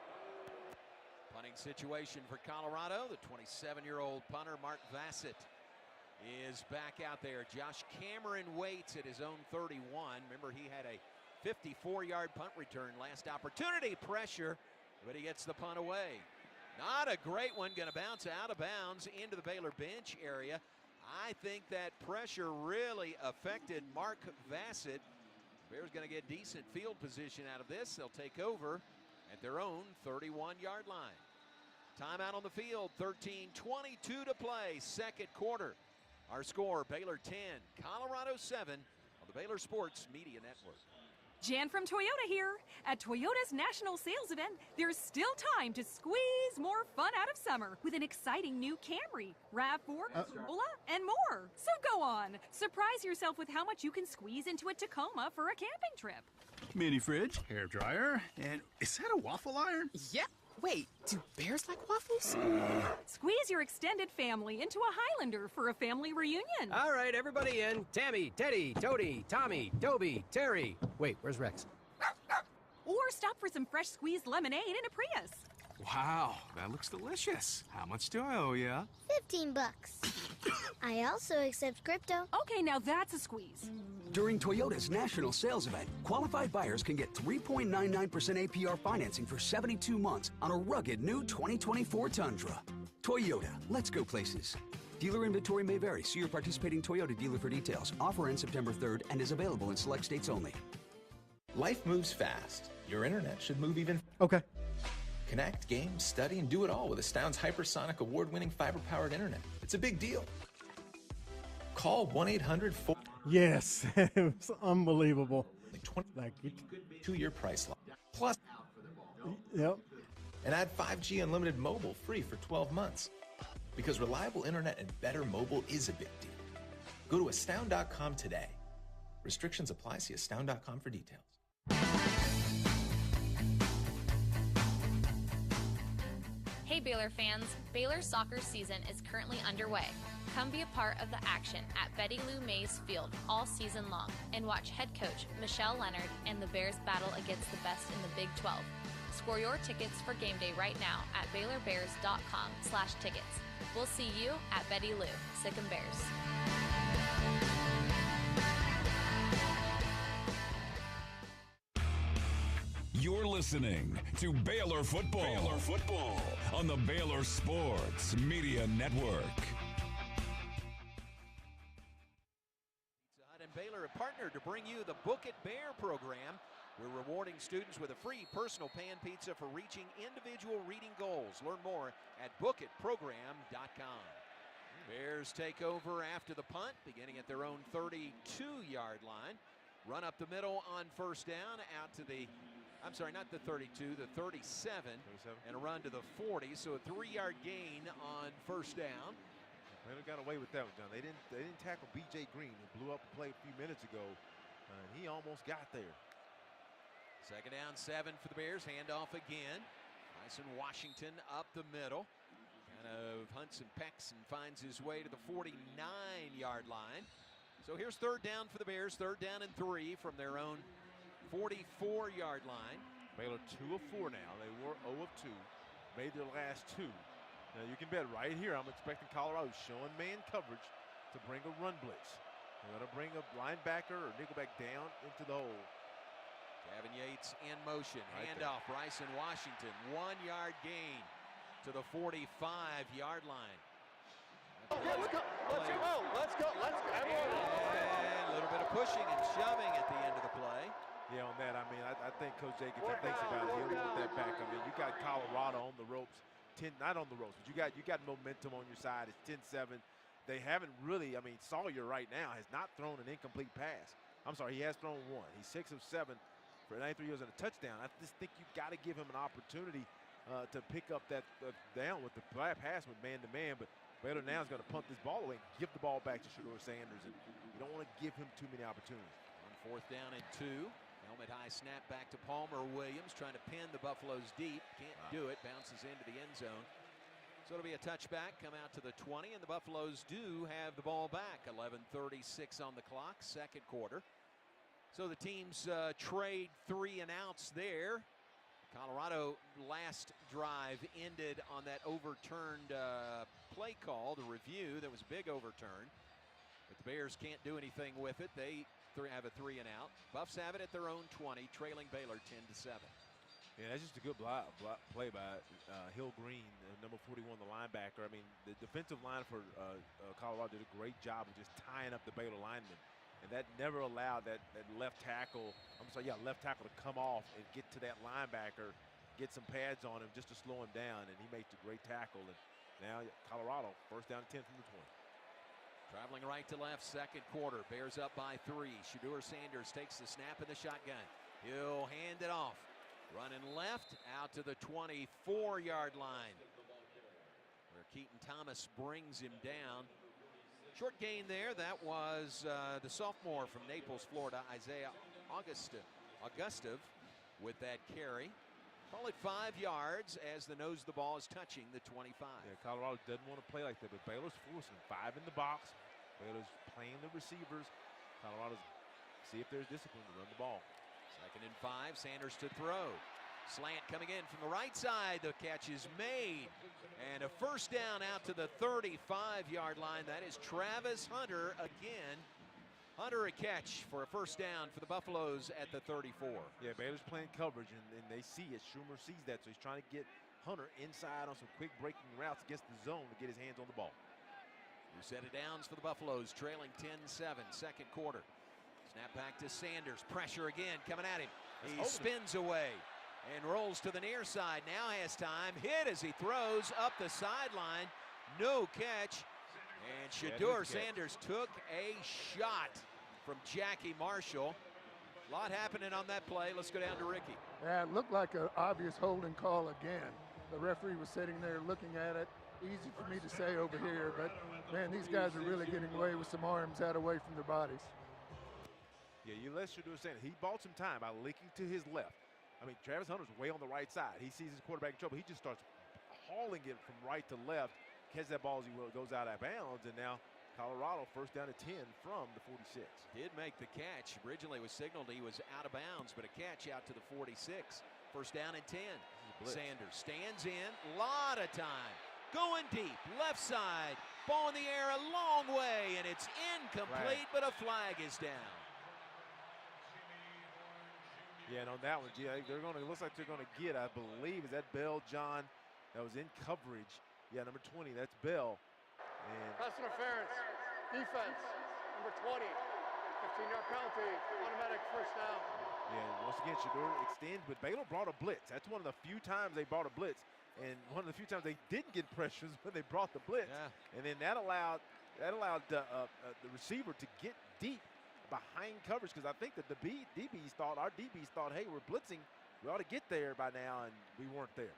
[SPEAKER 2] Punting situation for Colorado. The 27-year-old punter, Mark Vassett, is back out there. Josh Cameron waits at his own 31. Remember, he had a 54-yard punt return last opportunity. Pressure, but he gets the punt away. Not a great one. Going to bounce out of bounds into the Baylor bench area. I think that pressure really affected Mark Vassett. Bears going to get decent field position out of this. They'll take over at their own 31-yard line. Timeout on the field, 13:22 to play, second quarter. Our score, Baylor 10, Colorado 7 on the Baylor Sports Media Network.
[SPEAKER 8] Jan from Toyota here. At Toyota's national sales event, there's still time to squeeze more fun out of summer with an exciting new Camry, RAV4, Corolla, and more. So go on, surprise yourself with how much you can squeeze into a Tacoma for a camping trip.
[SPEAKER 9] Mini fridge, hair dryer, and is that a waffle iron?
[SPEAKER 18] Yeah. Wait, do bears like waffles?
[SPEAKER 8] Squeeze your extended family into a Highlander for a family reunion.
[SPEAKER 24] All right, everybody in. Tammy, Teddy, Toady, Tommy, Toby, Terry. Wait, where's Rex?
[SPEAKER 8] Or stop for some fresh squeezed lemonade in a Prius.
[SPEAKER 9] Wow, that looks delicious. How much do I owe ya?
[SPEAKER 25] $15. I also accept crypto.
[SPEAKER 8] Okay, now that's a squeeze.
[SPEAKER 26] During Toyota's national sales event, qualified buyers can get 3.99% APR financing for 72 months on a rugged new 2024 Tundra. Toyota, let's go places. Dealer inventory may vary. See your participating Toyota dealer for details. Offer ends September 3rd and is available in select states only.
[SPEAKER 23] Life moves fast. Your internet should move even.
[SPEAKER 5] Okay.
[SPEAKER 23] Connect, game, study, and do it all with Astound's hypersonic award-winning fiber-powered internet. It's a big deal. Call 1-800-4...
[SPEAKER 5] Yes, it was unbelievable.
[SPEAKER 23] Like two-year price lock. Plus...
[SPEAKER 5] Yep.
[SPEAKER 23] And add 5G unlimited mobile free for 12 months. Because reliable internet and better mobile is a big deal. Go to Astound.com today. Restrictions apply. See Astound.com for details.
[SPEAKER 7] Hey Baylor fans, Baylor soccer season is currently underway. Come be a part of the action at Betty Lou Mays Field all season long and watch head coach Michelle Leonard and the Bears battle against the best in the Big 12. Score your tickets for game day right now at BaylorBears.com/tickets. We'll see you at Betty Lou. Sick 'em Bears.
[SPEAKER 10] You're listening to Baylor Football. Baylor Football on the Baylor Sports Media Network.
[SPEAKER 2] Pizza Hut and Baylor have partnered to bring you the Book It Bear program. We're rewarding students with a free personal pan pizza for reaching individual reading goals. Learn more at bookitprogram.com. Bears take over after the punt, beginning at their own 32-yard line. Run up the middle on first down, out to the, I'm sorry, not the 32, the 37, and a run to the 40. So a 3-yard gain on first down.
[SPEAKER 1] Baylor got away with that one, John. They didn't tackle B.J. Green, who blew up the play a few minutes ago. He almost got there.
[SPEAKER 2] Second down, 7 for the Bears. Handoff again. Bryson Washington up the middle. Kind of hunts and pecks and finds his way to the 49-yard line. So here's third down for the Bears. Third down and 3 from their own 44-yard line.
[SPEAKER 1] Baylor 2 of 4 now. They were 0 of 2. Made their last 2. Now you can bet right here I'm expecting Colorado showing man coverage to bring a run blitz. They're going to bring a linebacker or nickelback down into the hole.
[SPEAKER 2] Gavin Yates in motion. Handoff, Bryson Washington. 1-yard gain to the 45-yard line.
[SPEAKER 14] Okay, let's go. Let's go. Everyone.
[SPEAKER 2] And a little bit of pushing and shoving at the end of the play.
[SPEAKER 1] Yeah, on that, I mean, I think Coach Jacobs thinks about it. He'll get that back. I mean, you got Colorado on the ropes. Not on the ropes, but you got momentum on your side. It's 10-7. They haven't really, I mean, Sawyer right now has not thrown an incomplete pass. I'm sorry, he has thrown 1. He's 6 of 7 for 93 yards and a touchdown. I just think you've got to give him an opportunity to pick up that down with the pass with man-to-man. But Baylor now is going to punt this ball away and give the ball back to Shedeur Sanders. And you don't want to give him too many opportunities.
[SPEAKER 2] On fourth down and 2. Helmet high snap back to Palmer Williams, trying to pin the Buffaloes deep. Can't do it. Bounces into the end zone. So it'll be a touchback. Come out to the 20, and the Buffaloes do have the ball back. 11:36 on the clock, second quarter. So the teams trade 3 and outs there. Colorado last drive ended on that overturned play call, the review. That was a big overturn. But the Bears can't do anything with it. They have a 3 and out. Buffs have it at their own 20, trailing Baylor 10-7.
[SPEAKER 1] Yeah, that's just a good play by Hill Green, number 41, the linebacker. I mean, the defensive line for Colorado did a great job of just tying up the Baylor linemen. And that never allowed that left tackle to come off and get to that linebacker, get some pads on him just to slow him down, and he makes a great tackle. And now Colorado, first down and 10 from the 20.
[SPEAKER 2] Traveling right to left, second quarter. Bears up by 3. Shedeur Sanders takes the snap in the shotgun. He'll hand it off. Running left out to the 24-yard line, where Keaton Thomas brings him down. Short gain there. That was the sophomore from Naples, Florida, Isaiah Augustov, with that carry. Call it 5 yards as the nose of the ball is touching the 25.
[SPEAKER 1] Yeah, Colorado doesn't want to play like that, but Baylor's forcing 5 in the box. Baylor's playing the receivers. Colorado's see if there's discipline to run the ball.
[SPEAKER 2] Second and 5, Sanders to throw. Slant coming in from the right side. The catch is made. And a first down out to the 35-yard line. That is Travis Hunter again. Hunter a catch for a first down for the Buffaloes at the 34.
[SPEAKER 1] Yeah, Baylor's playing coverage, and they see it. Schumer sees that, so he's trying to get Hunter inside on some quick breaking routes against the zone to get his hands on the ball.
[SPEAKER 2] New set of downs for the Buffaloes, trailing 10-7, second quarter. Snap back to Sanders. Pressure again coming at him. He spins away and rolls to the near side. Now has time. Hit as he throws up the sideline. No catch. And Shedeur Sanders took a shot from Jackie Marshall. A lot happening on that play. Let's go down to Ricky.
[SPEAKER 15] Yeah, it looked like an obvious holding call again. The referee was sitting there looking at it. Easy for me to say over here, but man, these guys are really getting away with some arms out away from their bodies.
[SPEAKER 1] Yeah, you let Shedeur Sanders. He bought some time by leaking to his left. I mean, Travis Hunter's way on the right side. He sees his quarterback in trouble. He just starts hauling it from right to left. Catches that ball as he goes out of bounds, and now Colorado first down to 10 from the 46.
[SPEAKER 2] Did make the catch. Originally was signaled he was out of bounds, but a catch out to the 46. First down and 10. Sanders stands in. Lot of time. Going deep. Left side. Ball in the air a long way, and it's incomplete, but a flag is down.
[SPEAKER 1] Yeah, and on that one, they're going to, looks like they're going to get, I believe, is that Bell, John, that was in coverage. Yeah, number 20, that's Bell. And
[SPEAKER 14] pass interference, defense, number 20. 15-yard penalty, automatic first down.
[SPEAKER 1] Yeah, once again, Shedeur extends, but Baylor brought a blitz. That's one of the few times they brought a blitz, and one of the few times they didn't get pressures when they brought the blitz.
[SPEAKER 2] Yeah.
[SPEAKER 1] And then that allowed the receiver to get deep behind coverage, because I think that our DBs thought, hey, we're blitzing, we ought to get there by now, and we weren't there.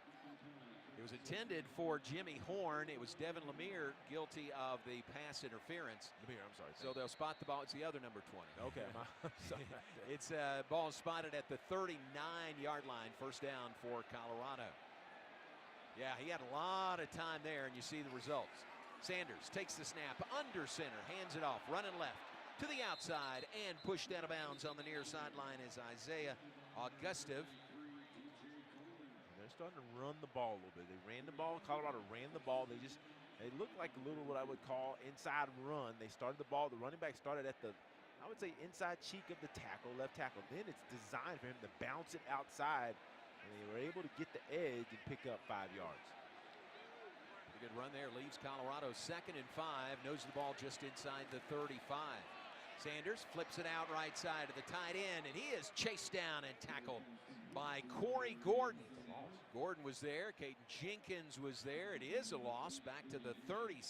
[SPEAKER 2] It was intended for Jimmy Horn. It was Devin Lemire guilty of the pass interference.
[SPEAKER 1] Lemire, I'm sorry.
[SPEAKER 2] So they'll spot the ball. It's the other number 20.
[SPEAKER 1] Okay. I'm sorry.
[SPEAKER 2] It's ball spotted at the 39-yard line. First down for Colorado. Yeah, he had a lot of time there, and you see the results. Sanders takes the snap under center, hands it off, running left to the outside, and pushed out of bounds on the near sideline is Isaiah Augustive.
[SPEAKER 1] They're starting to run the ball a little bit. They ran the ball. Colorado ran the ball. They looked like a little what I would call inside run. They started the ball. The running back started at the, I would say, inside cheek of the tackle, left tackle. Then it's designed for him to bounce it outside, and they were able to get the edge and pick up 5 yards.
[SPEAKER 2] Pretty good run there. Leaves Colorado 2nd and 5. Knows the ball just inside the 35. Sanders flips it out right side to the tight end, and he is chased down and tackled by Corey Gordon. Gordon was there. Caden Jenkins was there. It is a loss back to the 36.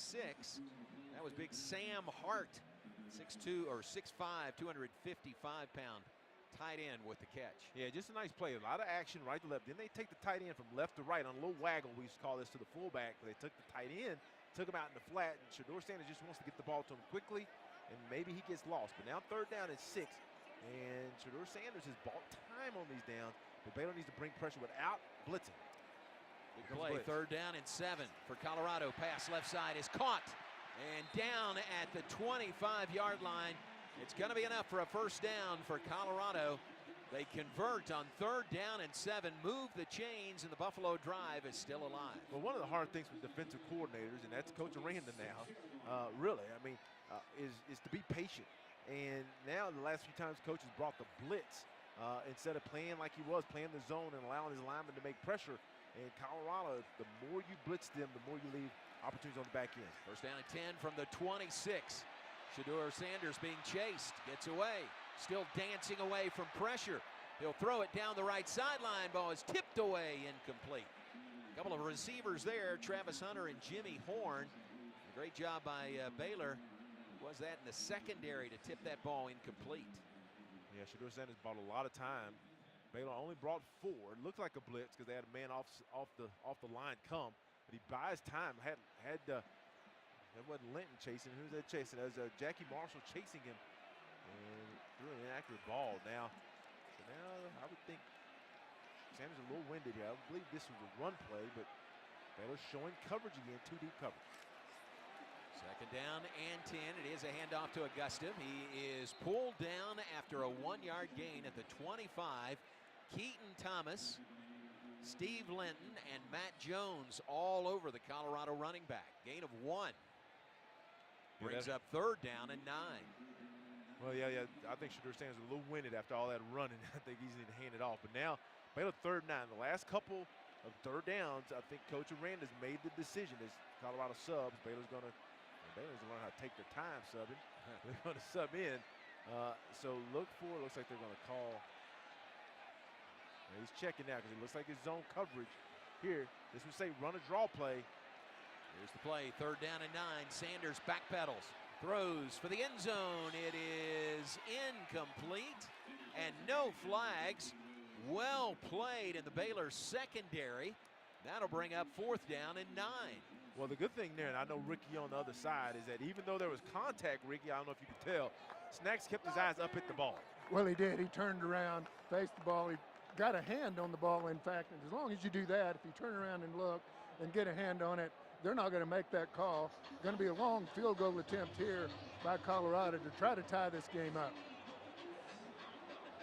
[SPEAKER 2] That was big Sam Hart, 6'2" or 6'5", 255-pound tight end with the catch.
[SPEAKER 1] Yeah, just a nice play. A lot of action right to left. Then they take the tight end from left to right on a little waggle. We used to call this to the fullback. They took the tight end, took him out in the flat, and Shedeur Sanders just wants to get the ball to him quickly, and maybe he gets lost. But now 3rd down and 6, and Shedeur Sanders has bought time on these downs. But Baylor needs to bring pressure without blitzing.
[SPEAKER 2] Big play, blitz. 3rd down and 7 for Colorado. Pass left side is caught and down at the 25-yard line. It's going to be enough for a first down for Colorado. They convert on 3rd down and 7, move the chains, and the Buffalo drive is still alive.
[SPEAKER 1] Well, one of the hard things with defensive coordinators, and that's Coach Aranda now, really, I mean, is to be patient. And now the last few times coaches brought the blitz, instead of playing like he was, playing the zone and allowing his linemen to make pressure. In Colorado, the more you blitz them, the more you leave opportunities on the back end.
[SPEAKER 2] First down and 10 from the 26. Shedeur Sanders being chased, gets away, still dancing away from pressure. He'll throw it down the right sideline. Ball is tipped away, incomplete. A couple of receivers there, Travis Hunter and Jimmy Horn. A great job by Baylor. Was that in the secondary to tip that ball incomplete?
[SPEAKER 1] Yeah, Shedeur Sanders bought a lot of time. Baylor only brought 4. It looked like a blitz because they had a man off the line come, but he buys time. That wasn't Linton chasing. Who's that chasing? That was Jackie Marshall chasing him, and threw an inaccurate ball. Now I would think Sanders a little winded here. I believe this was a run play, but Baylor's showing coverage again, 2 deep coverage.
[SPEAKER 2] 2nd down and 10. It is a handoff to Augustive. He is pulled down after a 1-yard gain at the 25. Keaton Thomas, Steve Linton, and Matt Jones all over the Colorado running back. Gain of 1. Brings up 3rd down and 9.
[SPEAKER 1] Well, yeah. I think Shedeur Sanders is a little winded after all that running. I think he's need to hand it off. But now, Baylor 3rd and 9. The last couple of 3rd downs, I think Coach Aranda's made the decision as Colorado subs. Baylor's going to learn how to take their time subbing. They're going to sub in. So looks like they're going to call. He's checking now because it looks like his zone coverage here. This would say run a draw play.
[SPEAKER 2] Here's the play, 3rd down and 9. Sanders backpedals, throws for the end zone. It is incomplete and no flags. Well played in the Baylor secondary. That'll bring up 4th down and 9.
[SPEAKER 1] Well, the good thing there, and I know Ricky on the other side, is that even though there was contact, Ricky, I don't know if you could tell, Snacks kept his eyes up at the ball.
[SPEAKER 15] Well, he did. He turned around, faced the ball. He got a hand on the ball, in fact. And as long as you do that, if you turn around and look and get a hand on it, they're not going to make that call. Going to be a long field goal attempt here by Colorado to try to tie this game up.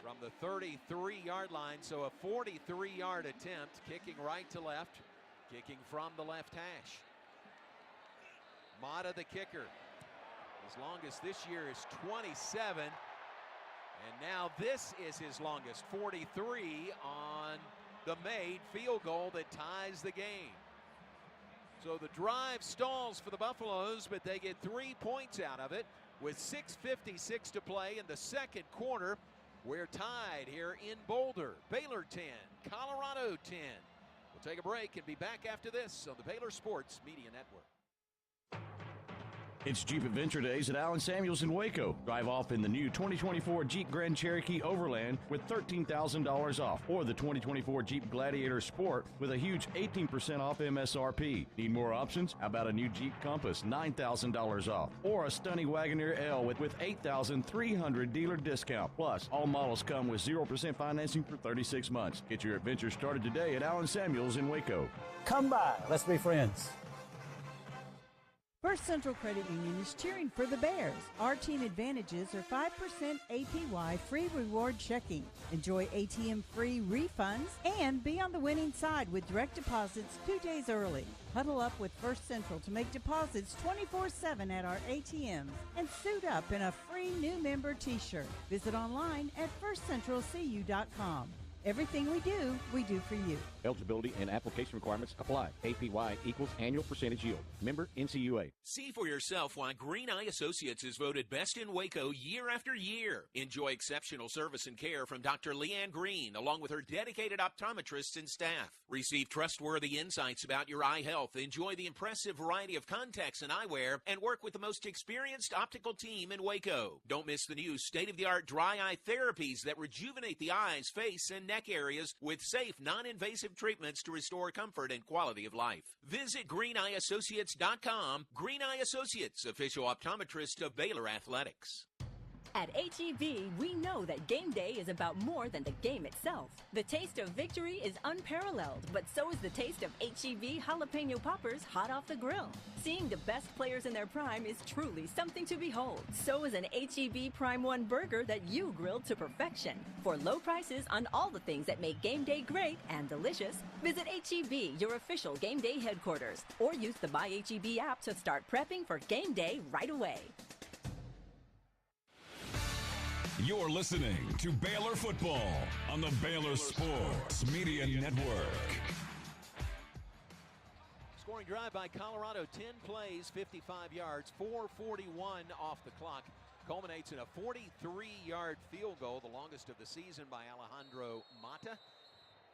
[SPEAKER 2] From the 33-yard line, so a 43-yard attempt, kicking right to left, kicking from the left hash. Mata, the kicker. His longest this year is 27. And now this is his longest, 43 on the made field goal that ties the game. So the drive stalls for the Buffaloes, but they get 3 points out of it. with 6:56 to play in the second quarter. We're tied here in Boulder. Baylor 10, Colorado 10. We'll take a break and be back after this on the Baylor Sports Media Network.
[SPEAKER 6] It's Jeep Adventure Days at Allen Samuels in Waco. Drive off in the new 2024 Jeep Grand Cherokee Overland with $13,000 off, or the 2024 Jeep Gladiator Sport with a huge 18% off MSRP. Need more options? How about a new Jeep Compass, $9,000 off, or a stunning Wagoneer L with $8,300 dealer discount. Plus, all models come with 0% financing for 36 months. Get your adventure started today at Allen Samuels in Waco.
[SPEAKER 11] Come by, let's be friends.
[SPEAKER 12] First Central Credit Union is cheering for the Bears. Our team advantages are 5% APY free reward checking. Enjoy ATM free refunds and be on the winning side with direct deposits 2 days early. Huddle up with First Central to make deposits 24/7 at our ATMs and suit up in a free new member t-shirt. Visit online at firstcentralcu.com. Everything we do for you.
[SPEAKER 13] Eligibility and application requirements apply. APY equals annual percentage yield. Member NCUA.
[SPEAKER 20] See for yourself why Green Eye Associates is voted best in Waco year after year. Enjoy exceptional service and care from Dr. Leanne Green, along with her dedicated optometrists and staff. Receive trustworthy insights about your eye health. Enjoy the impressive variety of contacts and eyewear, and work with the most experienced optical team in Waco. Don't miss the new state-of-the-art dry eye therapies that rejuvenate the eyes, face, and neck areas with safe, non-invasive treatments to restore comfort and quality of life. Visit greeneyeassociates.com. Green Eye Associates, official optometrist of Baylor Athletics.
[SPEAKER 17] At H-E-B, we know that game day is about more than the game itself. The taste of victory is unparalleled, but so is the taste of H-E-B jalapeno poppers hot off the grill. Seeing the best players in their prime is truly something to behold. So is an H-E-B Prime 1 burger that you grilled to perfection. For low prices on all the things that make game day great and delicious, visit H-E-B, your official game day headquarters, or use the Buy H-E-B app to start prepping for game day right away.
[SPEAKER 10] You're listening to Baylor Football on the Baylor Sports Media Network.
[SPEAKER 2] Scoring drive by Colorado, 10 plays, 55 yards, 4:41 off the clock. Culminates in a 43-yard field goal, the longest of the season by Alejandro Mata.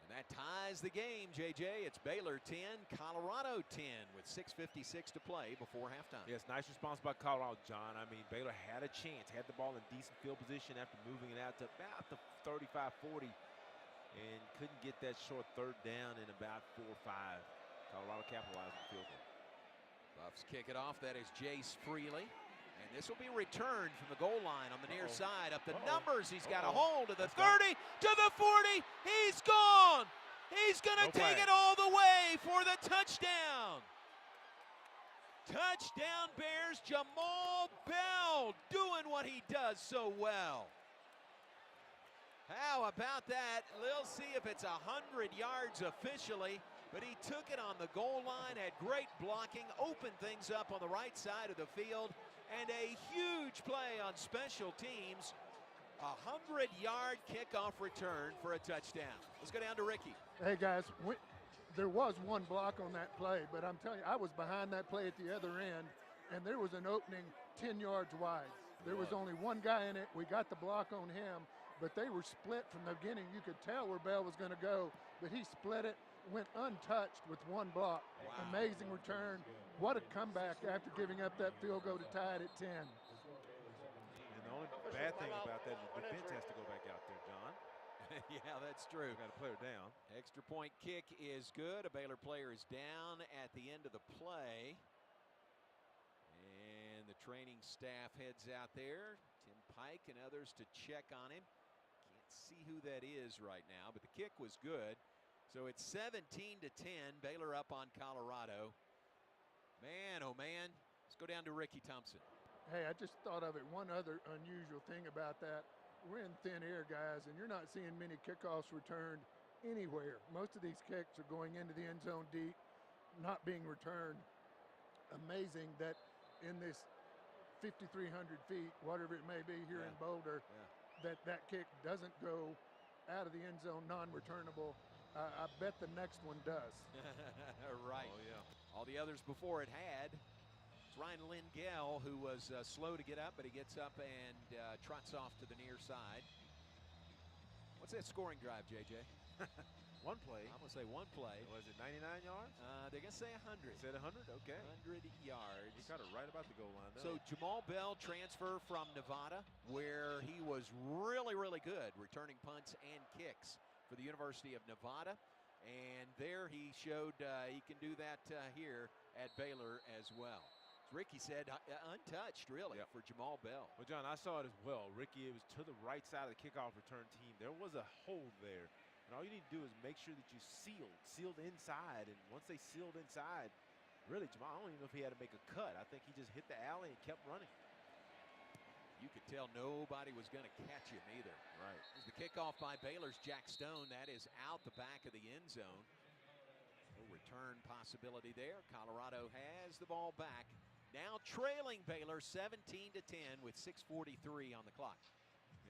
[SPEAKER 2] And that ties the game, JJ. It's Baylor 10, Colorado 10 with 6:56 to play before halftime.
[SPEAKER 1] Yes, nice response by Colorado, John. I mean, Baylor had a chance, had the ball in decent field position after moving it out to about the 35-40 and couldn't get that short third down in about 4 or 5. Colorado capitalized on the field goal.
[SPEAKER 2] Buffs kick it off. That is Jace Freely. And this will be returned from the goal line on the near side. Up the numbers. He's got a hold of the 30 to the 40. He's gone. He's going to take it all the way for the touchdown. Touchdown Bears. Jamal Bell doing what he does so well. How about that? We'll see if it's 100 yards officially. But he took it on the goal line, had great blocking, opened things up on the right side of the field, and a huge play on special teams. 100-yard kickoff return for a touchdown. Let's go down to Ricky.
[SPEAKER 15] Hey, guys, there was one block on that play, but I'm telling you, I was behind that play at the other end, and there was an opening 10 yards wide. There was only one guy in it. We got the block on him, but they were split from the beginning. You could tell where Bell was going to go, but he split it, went untouched with one block. Wow. Amazing return. What a comeback after giving up that field goal to tie it at 10.
[SPEAKER 1] And the only bad thing about that is the defense has to go back out there, John.
[SPEAKER 2] Yeah, that's true.
[SPEAKER 1] Got a player down.
[SPEAKER 2] Extra point kick is good. A Baylor player is down at the end of the play. And the training staff heads out there. Tim Pike and others to check on him. Can't see who that is right now, but the kick was good. So it's 17-10, Baylor up on Colorado. Man, oh man. Let's go down to Ricky Thompson.
[SPEAKER 15] Hey, I just thought of it. One other unusual thing about that. We're in thin air, guys, and you're not seeing many kickoffs returned anywhere. Most of these kicks are going into the end zone deep, not being returned. Amazing that in this 5,300 feet, whatever it may be here in Boulder, that kick doesn't go out of the end zone non-returnable. I bet the next one does.
[SPEAKER 2] Right.
[SPEAKER 1] Oh, yeah.
[SPEAKER 2] All the others before it had. It's Ryan Lingell, who was slow to get up, but he gets up and trots off to the near side. What's that scoring drive, JJ?
[SPEAKER 1] One play.
[SPEAKER 2] I'm going to say one play.
[SPEAKER 1] Was it 99 yards?
[SPEAKER 2] They're going to say 100.
[SPEAKER 1] Said 100? Okay.
[SPEAKER 2] 100 yards.
[SPEAKER 1] He got it right about the goal line.
[SPEAKER 2] So Jamal Bell transfer from Nevada, where he was really, really good, returning punts and kicks for the University of Nevada. And there he showed he can do that here at Baylor as well. As Ricky said, untouched, really, for Jamal Bell.
[SPEAKER 1] Well, John, I saw it as well. Ricky, it was to the right side of the kickoff return team. There was a hole there. And all you need to do is make sure that you sealed inside. And once they sealed inside, really, Jamal, I don't even know if he had to make a cut. I think he just hit the alley and kept running.
[SPEAKER 2] You could tell nobody was going to catch him either.
[SPEAKER 1] Right.
[SPEAKER 2] There's the kickoff by Baylor's Jack Stone. That is out the back of the end zone. No return possibility there. Colorado has the ball back. Now trailing Baylor 17-10 with 6:43 on the clock.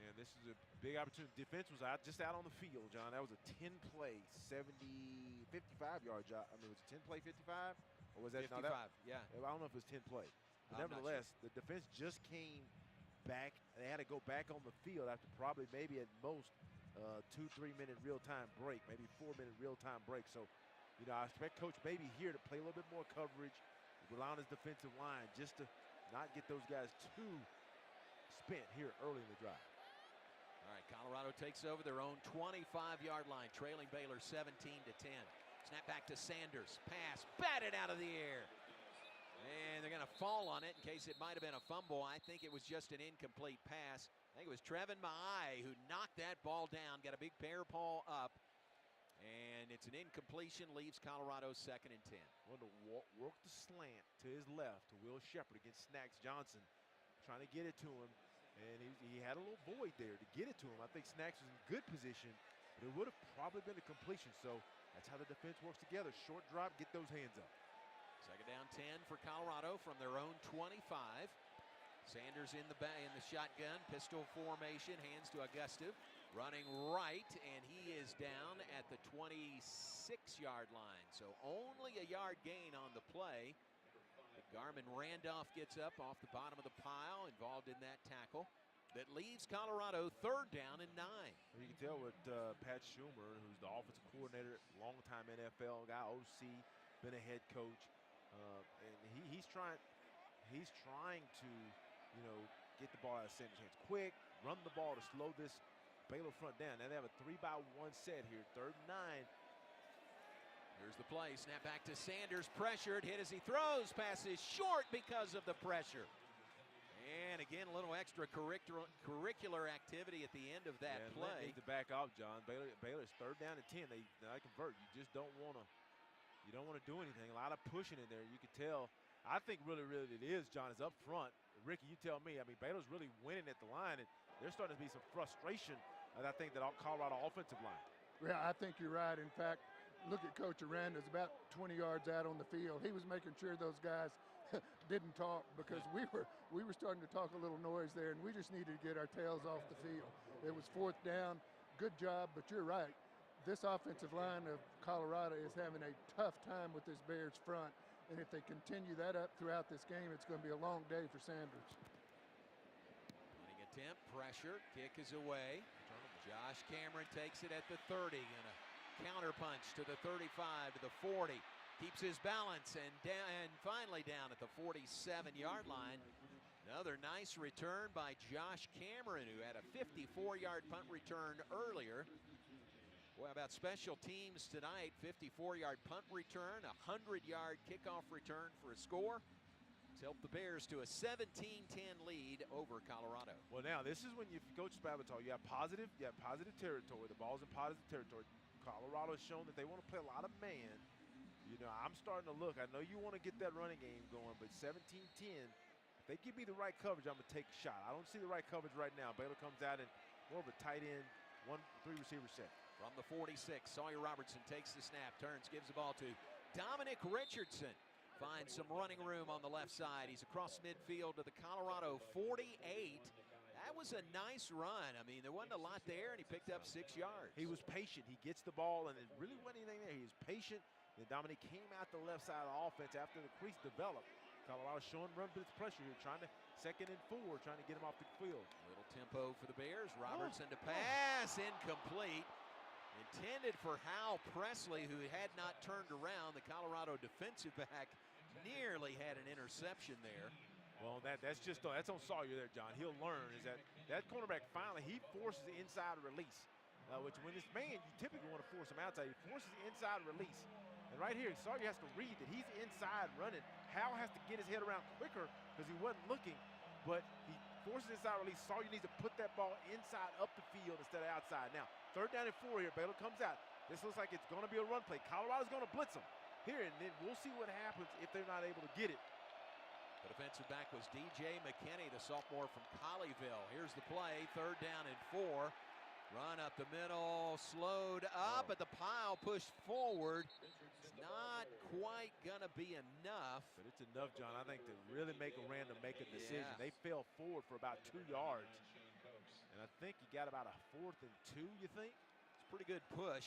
[SPEAKER 1] And this is a big opportunity. Defense was just out on the field, John. That was a 10-play, 55-yard job. I mean, was it 10-play, 55? Or was that
[SPEAKER 2] 55?
[SPEAKER 1] No,
[SPEAKER 2] yeah.
[SPEAKER 1] I don't know if it was 10 play. But nevertheless, the defense just came back. They had to go back on the field after probably maybe at most 2-3 minute real-time break, maybe 4-minute real-time break. So, you know, I expect Coach Baby here to play a little bit more coverage, rely on his defensive line just to not get those guys too spent here early in the drive.
[SPEAKER 2] All right, Colorado takes over their own 25-yard line, trailing Baylor 17-10. Snap back to Sanders. Pass batted out of the air. And they're going to fall on it in case it might have been a fumble. I think it was just an incomplete pass. I think it was Trevin Maai who knocked that ball down, got a big pair paw up. And it's an incompletion, leaves Colorado 2nd and 10.
[SPEAKER 1] Well, to work the slant to his left to Will Shepard against Snacks Johnson, trying to get it to him. And he had a little void there to get it to him. I think Snacks was in good position, but it would have probably been a completion. So that's how the defense works together. Short drop, get those hands up.
[SPEAKER 2] 2nd down 10 for Colorado from their own 25. Sanders in the shotgun, pistol formation, hands to Auguste, running right, and he is down at the 26-yard line. So only a yard gain on the play. Garmin Randolph gets up off the bottom of the pile, involved in that tackle. That leaves Colorado 3rd down and 9.
[SPEAKER 1] You can tell with Pat Schumer, who's the offensive coordinator, longtime NFL guy, OC, been a head coach, and he's trying to, you know, get the ball out of Sanders' hands quick, run the ball to slow this Baylor front down. Now they have a 3-by-1 set here, 3rd and 9.
[SPEAKER 2] Here's the play, snap back to Sanders, pressured, hit as he throws, passes short because of the pressure. And again, a little extracurricular activity at the end of that play.
[SPEAKER 1] Need to back off, John. Baylor's 3rd down and 10. They convert. You just don't want to. You don't want to do anything. A lot of pushing in there. You can tell. I think really it is, John, is up front. Ricky, you tell me. I mean, Baylor's really winning at the line, and there's starting to be some frustration. And I think that Colorado offensive line.
[SPEAKER 15] Yeah, I think you're right. In fact, look at Coach Aranda's about 20 yards out on the field. He was making sure those guys didn't talk because we were starting to talk a little noise there, and we just needed to get our tails off the field. It was 4th down. Good job, but you're right. This offensive line of Colorado is having a tough time with this Bears front, and if they continue that up throughout this game, it's going to be a long day for Sanders.
[SPEAKER 2] Running attempt, pressure, kick is away. Josh Cameron takes it at the 30, and a counter punch to the 35, to the 40. Keeps his balance and finally down at the 47-yard line. Another nice return by Josh Cameron, who had a 54-yard punt return earlier. Boy, how about special teams tonight? 54-yard punt return, a 100-yard kickoff return for a score. It's helped the Bears to a 17-10 lead over Colorado.
[SPEAKER 1] Well, now this is when Coach Spavital, you have positive territory. The ball's in positive territory. Colorado's shown that they want to play a lot of man. You know, I'm starting to look. I know you want to get that running game going, but 17-10, if they give me the right coverage, I'm going to take a shot. I don't see the right coverage right now. Baylor comes out in more of a tight end, 1-3 receiver set.
[SPEAKER 2] From the 46, Sawyer Robertson takes the snap, turns, gives the ball to Dominic Richardson. Finds some running room on the left side. He's across midfield to the Colorado 48. That was a nice run. I mean, there wasn't a lot there, and he picked up 6 yards.
[SPEAKER 1] He was patient. He gets the ball, and it really wasn't anything there. He was patient. Then Dominic came out the left side of the offense after the crease developed. Colorado showing run blitz pressure here, trying to 2nd and 4, trying to get him off the field.
[SPEAKER 2] Little tempo for the Bears. Robertson to pass, incomplete. Intended for Hal Presley, who had not turned around. The Colorado defensive back nearly had an interception there.
[SPEAKER 1] Well, that's on Sawyer there, John. He'll learn is that cornerback finally, he forces the inside release, which when this man, you typically want to force him outside. He forces the inside release. And right here, Sawyer has to read that he's inside running. Hal has to get his head around quicker because he wasn't looking, but he forces inside release. Sawyer needs to put that ball inside up the field instead of outside. Now, 3rd down and 4 here. Baylor comes out. This looks like it's going to be a run play. Colorado's going to blitz them here, and then we'll see what happens if they're not able to get it.
[SPEAKER 2] The defensive back was DJ McKinney, the sophomore from Colleyville. Here's the play, 3rd down and 4. Run up the middle, slowed up, but the pile pushed forward. It's not quite going to be enough.
[SPEAKER 1] But it's enough, John, I think, to really make Aranda make a decision.
[SPEAKER 2] Yeah.
[SPEAKER 1] They fell forward for about 2 yards. And I think you got about a 4th and 2, you think?
[SPEAKER 2] It's a pretty good push.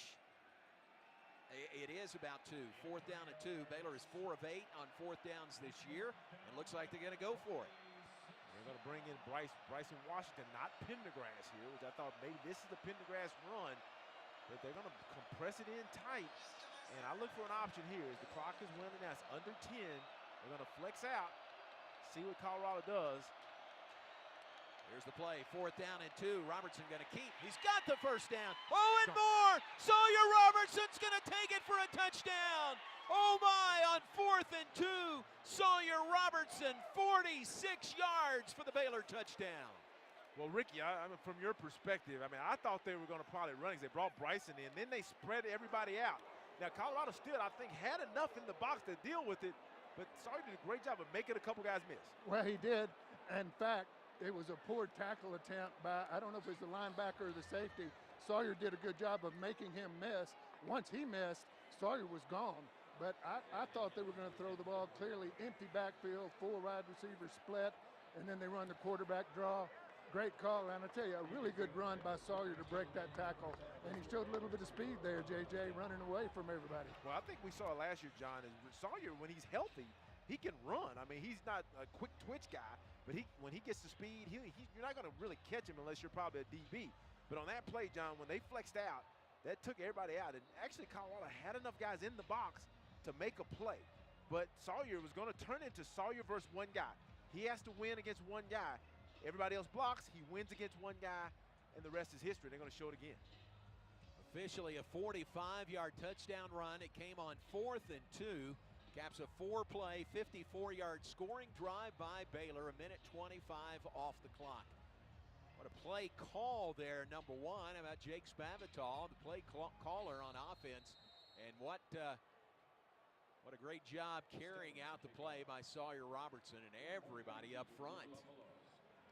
[SPEAKER 2] It is about 2. 4th down and 2. Baylor is 4 of 8 on 4th downs this year. And looks like they're going to go for it.
[SPEAKER 1] They're going to bring in Bryson Washington, not Pendergrass here, which I thought maybe this is the Pendergrass run. But they're going to compress it in tight. And I look for an option here as the clock is running now. It's under 10. They're going to flex out, see what Colorado does.
[SPEAKER 2] Here's the play, 4th down and 2. Robertson going to keep. He's got the 1st down. Oh, and more. Sawyer Robertson's going to take it for a touchdown. Oh, my, on 4th and 2. Sawyer Robertson, 46 yards for the Baylor touchdown.
[SPEAKER 1] Well, Ricky, I mean, from your perspective, I mean, I thought they were going to probably run. They brought Bryson in. Then they spread everybody out. Now, Colorado still, I think, had enough in the box to deal with it. But Sawyer did a great job of making a couple guys miss.
[SPEAKER 15] Well, he did. In fact, it was a poor tackle attempt by, I don't know if it was the linebacker or the safety. Sawyer did a good job of making him miss. Once he missed, Sawyer was gone. But I thought they were going to throw the ball clearly empty backfield, 4 wide receivers split, and then they run the quarterback draw. Great call, and I tell you, a really good run by Sawyer to break that tackle. And he showed a little bit of speed there, JJ, running away from everybody.
[SPEAKER 1] Well, I think we saw it last year, John, is Sawyer, when he's healthy, he can run. I mean, he's not a quick twitch guy, but when he gets the speed, you're not going to really catch him unless you're probably a DB. But on that play, John, when they flexed out, that took everybody out. And actually, Colorado had enough guys in the box to make a play. But Sawyer was going to turn into Sawyer versus one guy. He has to win against one guy. Everybody else blocks. He wins against one guy, and the rest is history. They're going to show it again.
[SPEAKER 2] Officially a 45-yard touchdown run. It came on 4th and 2. Caps a 4-play, 54-yard scoring drive by Baylor. 1:25 off the clock. What a play call there, number 1. How about Jake Spavital, the play caller on offense. And what a great job carrying out the play by Sawyer Robertson and everybody up front.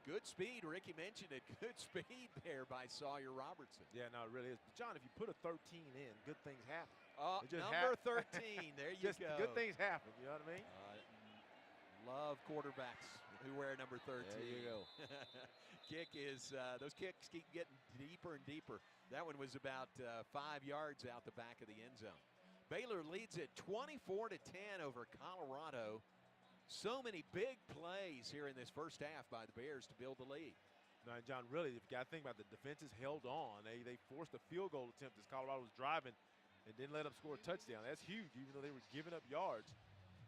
[SPEAKER 2] Good speed, Ricky mentioned it. Good speed there by Sawyer Robertson.
[SPEAKER 1] Yeah, no, it really is. But John, if you put a 13 in, good things happen.
[SPEAKER 2] Number 13, there you go.
[SPEAKER 1] Good things happen, you know what I mean?
[SPEAKER 2] Love quarterbacks who wear number 13.
[SPEAKER 1] There you go.
[SPEAKER 2] Kick is, those kicks keep getting deeper and deeper. That one was about 5 yards out the back of the end zone. Baylor leads it 24-10 over Colorado. So many big plays here in this first half by the Bears to build the lead.
[SPEAKER 1] Now, John, really, if you got to think about the defenses held on. They forced a field goal attempt as Colorado was driving and didn't let them score a touchdown. That's huge, even though they were giving up yards.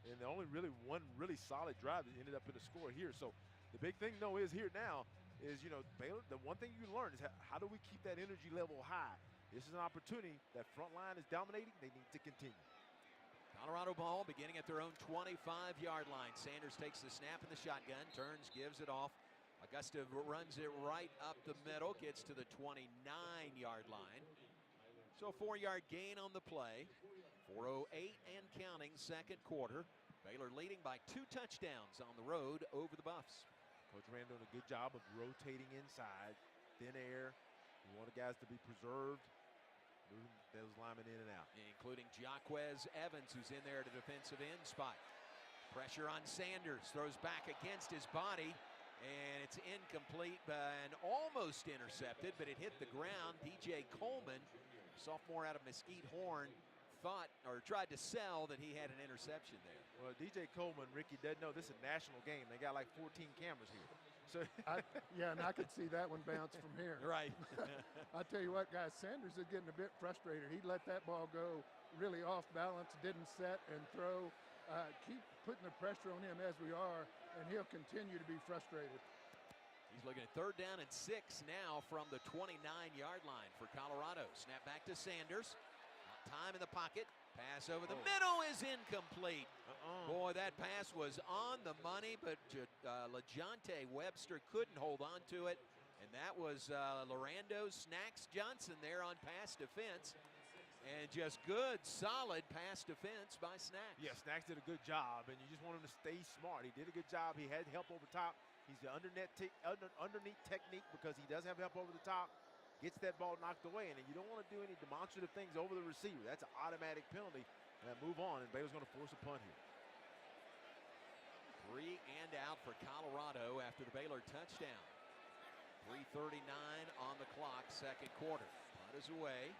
[SPEAKER 1] And the only really one really solid drive that ended up in a score here. So the big thing, though, is here now is, you know, Baylor, the one thing you learn is how do we keep that energy level high? This is an opportunity. That front line is dominating. They need to continue.
[SPEAKER 2] Colorado ball beginning at their own 25-yard line. Sanders takes the snap in the shotgun, turns, gives it off. Augusta runs it right up the middle, gets to the 29-yard line. So a 4-yard gain on the play. 4:08 and counting, second quarter. Baylor leading by 2 touchdowns on the road over the Buffs.
[SPEAKER 1] Coach Aranda doing a good job of rotating inside, thin air. You want the guys to be preserved, moving those linemen in and out.
[SPEAKER 2] Including Jaquez Evans, who's in there at a defensive end spot. Pressure on Sanders, throws back against his body, and it's incomplete and almost intercepted, but it hit the ground. DJ Coleman, sophomore out of Mesquite Horn, thought or tried to sell that he had an interception there.
[SPEAKER 1] Well, DJ Coleman, Ricky doesn't know this is a national game. They got like 14 cameras here. So
[SPEAKER 15] yeah, and I could see that one bounce from here.
[SPEAKER 2] Right.
[SPEAKER 15] I tell you what, guys, Sanders is getting a bit frustrated. He let that ball go really off balance, didn't set and throw. Keep putting the pressure on him as we are, and he'll continue to be frustrated.
[SPEAKER 2] He's looking at 3rd down and 6 now from the 29-yard line for Colorado. Snap back to Sanders. Time in the pocket. Pass over the middle is incomplete. Boy, that pass was on the money, but LaJohntay Webster couldn't hold on to it. And that was Larando's Snacks Johnson there on pass defense. And just good, solid pass defense by Snacks.
[SPEAKER 1] Yeah, Snacks did a good job, and you just want him to stay smart. He did a good job. He had help over top. He's the underneath technique because he does have help over the top. Gets that ball knocked away, and you don't want to do any demonstrative things over the receiver. That's an automatic penalty. Move on, and Baylor's going to force a punt here.
[SPEAKER 2] 3 and out for Colorado after the Baylor touchdown. 3:39 on the clock, 2nd quarter. Punt is away.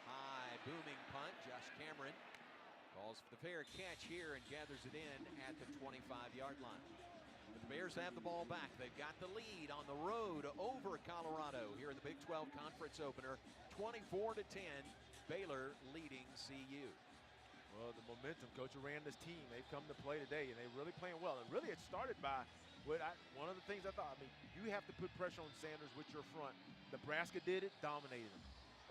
[SPEAKER 2] High booming punt. Josh Cameron calls for the fair catch here and gathers it in at the 25-yard line. The Bears have the ball back. They've got the lead on the road over Colorado here in the Big 12 Conference opener. 24-10, Baylor leading CU.
[SPEAKER 1] Well, the momentum, Coach Aranda's team, they've come to play today, and they're really playing well. And really, it started by one of the things I thought. I mean, you have to put pressure on Sanders with your front. Nebraska did it, dominated them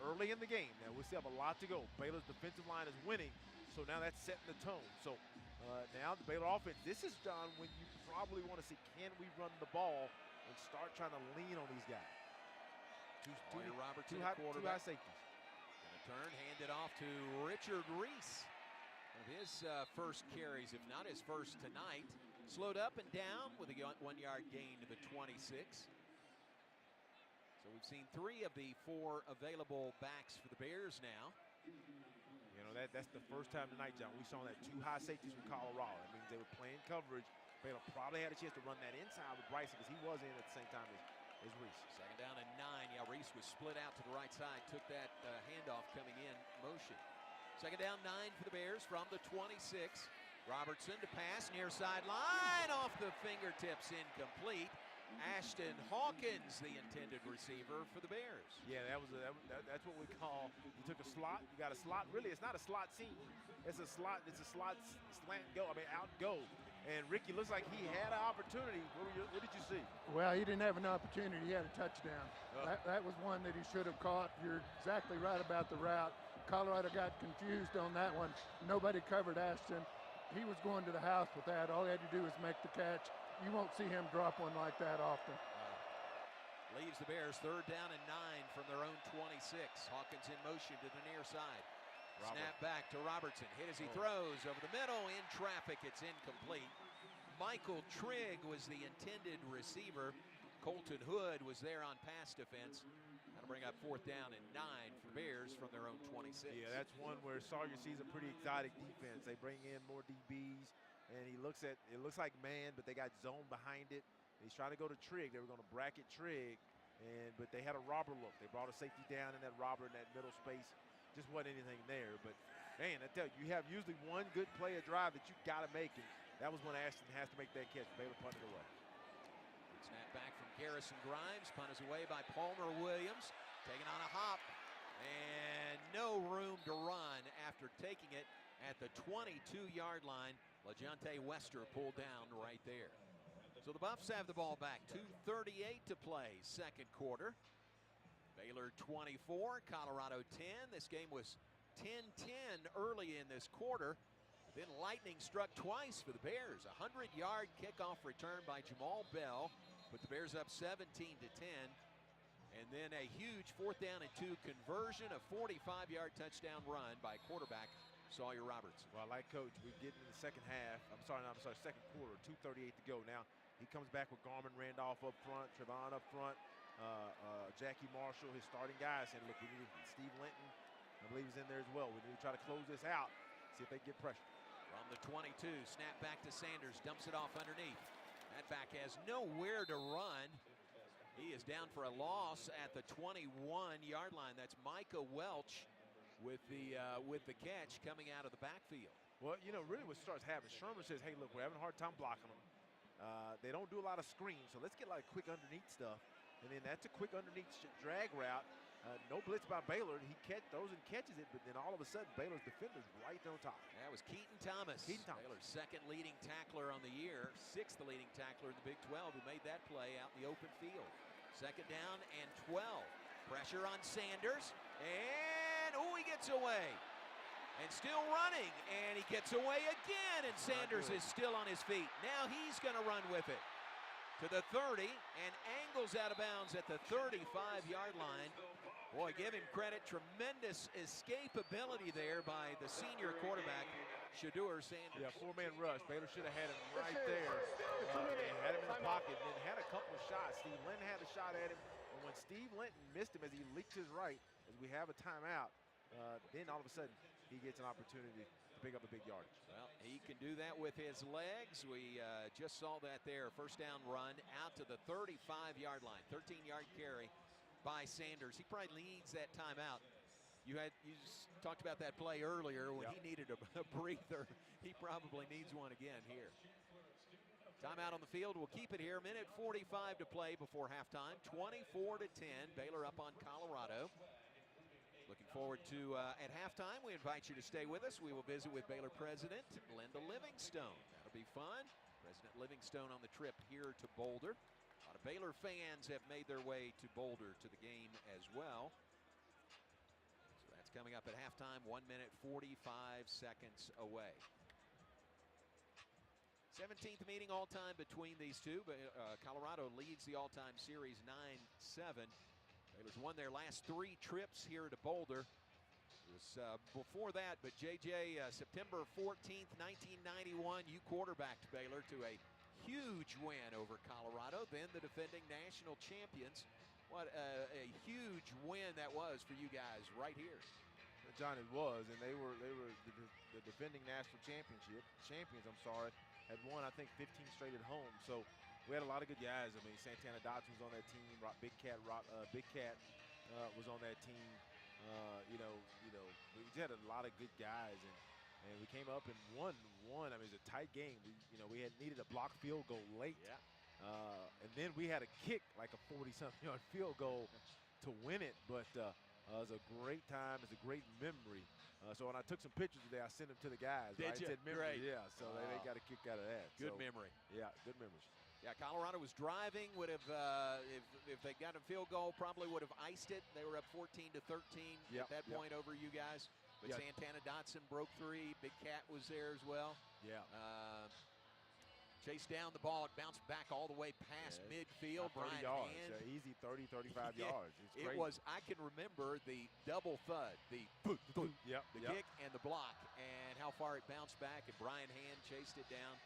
[SPEAKER 1] early in the game. Now, we still have a lot to go. Baylor's defensive line is winning, so now that's setting the tone. So now the Baylor offense, this is, John, when you probably want to see, can we run the ball and start trying to lean on these guys?
[SPEAKER 2] Robertson,
[SPEAKER 1] two high safeties.
[SPEAKER 2] Gonna turn, hand it off to Richard Reese. One of his first carries, if not his first tonight. Slowed up and down with a 1-yard gain to the 26. So we've seen 3 of the 4 available backs for the Bears now.
[SPEAKER 1] You know, that's the first time tonight, John. We saw that 2 high safeties from Colorado. That means they were playing coverage. Baylor probably had a chance to run that inside with Bryson because he was in at the same time as Reese.
[SPEAKER 2] 2nd down and 9. Yeah, Reese was split out to the right side. Took that handoff coming in motion. 2nd down, 9 for the Bears from the 26. Robertson to pass near sideline off the fingertips, incomplete. Ashton Hawkins, the intended receiver for the Bears.
[SPEAKER 1] Yeah, that's what we call, you took a slot, you got a slot. Really, it's not a slot seam. It's a slot slant go, out go. And Ricky looks like he had an opportunity. What did you see?
[SPEAKER 15] Well, he didn't have an opportunity. He had a touchdown. That was one that he should have caught. You're exactly right about the route. Colorado got confused on that one. Nobody covered Ashton. He was going to the house with that. All he had to do was make the catch. You won't see him drop one like that often.
[SPEAKER 2] Leaves the Bears 3rd down and 9 from their own 26. Hawkins in motion to the near side. Snap back to Robertson. Hit as he throws over the middle. In traffic, it's incomplete. Michael Trigg was the intended receiver. Colton Hood was there on pass defense. That'll bring up 4th down and 9 for Bears from their own 26.
[SPEAKER 1] Yeah, that's one where Sawyer sees a pretty exotic defense. They bring in more DBs, and it looks like man, but they got zone behind it. He's trying to go to Trigg. They were going to bracket Trigg, but they had a robber look. They brought a safety down in that robber in that middle space. Just wasn't anything there. But, man, I tell you, you have usually one good play, a drive that you got to make, and that was when Ashton has to make that catch. Baylor punted away.
[SPEAKER 2] Snap back from Garrison Grimes. Punt is away by Palmer Williams. Taking on a hop. And no room to run after taking it at the 22-yard line. LaJohntay Webster pulled down right there. So the Buffs have the ball back. 2:38 to play, 2nd quarter. Baylor 24, Colorado 10. This game was 10-10 early in this quarter. Then lightning struck twice for the Bears. A 100-yard kickoff return by Jamal Bell put the Bears up 17-10. And then a huge 4th down and 2 conversion, a 45-yard touchdown run by quarterback Sawyer Robertson.
[SPEAKER 1] Well, like Coach, we get in the second half. Second quarter, 2:38 to go. Now he comes back with Garmin Randolph up front, Trevon up front, Jackie Marshall, his starting guys, saying, look, we need Steve Linton, I believe he's in there as well. We need to try to close this out, see if they get pressure.
[SPEAKER 2] From the 22, snap back to Sanders, dumps it off underneath. That back has nowhere to run. He is down for a loss at the 21-yard line. That's Micah Welch, with the catch coming out of the backfield.
[SPEAKER 1] Well, you know, really what starts happening, Sherman says, hey, look, we're having a hard time blocking them. They don't do a lot of screens, so let's get like quick underneath stuff. And then that's a quick underneath drag route. No blitz by Baylor. He throws and catches it, but then all of a sudden, Baylor's defender's right there on top.
[SPEAKER 2] That was Keaton Thomas. Baylor's second leading tackler on the year, sixth leading tackler in the Big 12, who made that play out in the open field. Second down and 12. Pressure on Sanders, and he gets away. And still running, and he gets away again, and Sanders is still on his feet. Now he's going to run with it to the 30 and angles out of bounds at the 35-yard line. Boy, give him credit. Tremendous escapability there by the senior quarterback, Shedeur Sanders.
[SPEAKER 1] Yeah, four-man rush. Baylor should have had him right there. Had him in the pocket, then had a couple of shots. Steve Linton had a shot at him, and when Steve Linton missed him as he leaked his right, as we have a timeout, then all of a sudden he gets an opportunity to pick up a big yardage.
[SPEAKER 2] Well, he can do that with his legs. We just saw that there. First down run out to the 35-yard line. 13-yard carry by Sanders. He probably needs that timeout. You just talked about that play earlier when he needed a breather. He probably needs one again here. Timeout on the field. We'll keep it here. Minute 45 to play before halftime. 24-10. Baylor up on Colorado. Looking forward to, at halftime, we invite you to stay with us. We will visit with Baylor President Linda Livingstone. That'll be fun. President Livingstone on the trip here to Boulder. A lot of Baylor fans have made their way to Boulder to the game as well. So that's coming up at halftime, 1 minute 45 seconds away. 17th meeting all-time between these two, but Colorado leads the all-time series 9-7. Baylor's won their last 3 trips here to Boulder. It was before that, but JJ, September 14th, 1991, you quarterbacked Baylor to a huge win over Colorado, then the defending national champions. What a huge win that was for you guys right here.
[SPEAKER 1] John, it was, and they were the defending national champions, I'm sorry, had won, I think, 15 straight at home. So we had a lot of good guys. I mean, Santana Dotson was on that team. Big Cat was on that team. We just had a lot of good guys, and we came up and won. I mean, it was a tight game. We had needed a blocked field goal late, and then we had a kick like a 40-something yard field goal to win it. But it was a great time. It's a great memory. So when I took some pictures today, I sent them to the guys.
[SPEAKER 2] Did you?
[SPEAKER 1] Said memory.
[SPEAKER 2] Great.
[SPEAKER 1] Yeah. So they got a kick out of that.
[SPEAKER 2] Good memory.
[SPEAKER 1] Yeah, good memories.
[SPEAKER 2] Yeah, Colorado was driving. Would have, if they got a field goal, probably would have iced it. They were up 14-13 at that point over you guys. But Santana Dotson broke 3. Big Cat was there as well.
[SPEAKER 1] Yeah.
[SPEAKER 2] Chased down the ball. It bounced back all the way past midfield.
[SPEAKER 1] 30 yards. Easy 30, 35 yards. It's crazy.
[SPEAKER 2] It was. I can remember the double thud, the kick and the block, and how far it bounced back. And Brian Hand chased it down.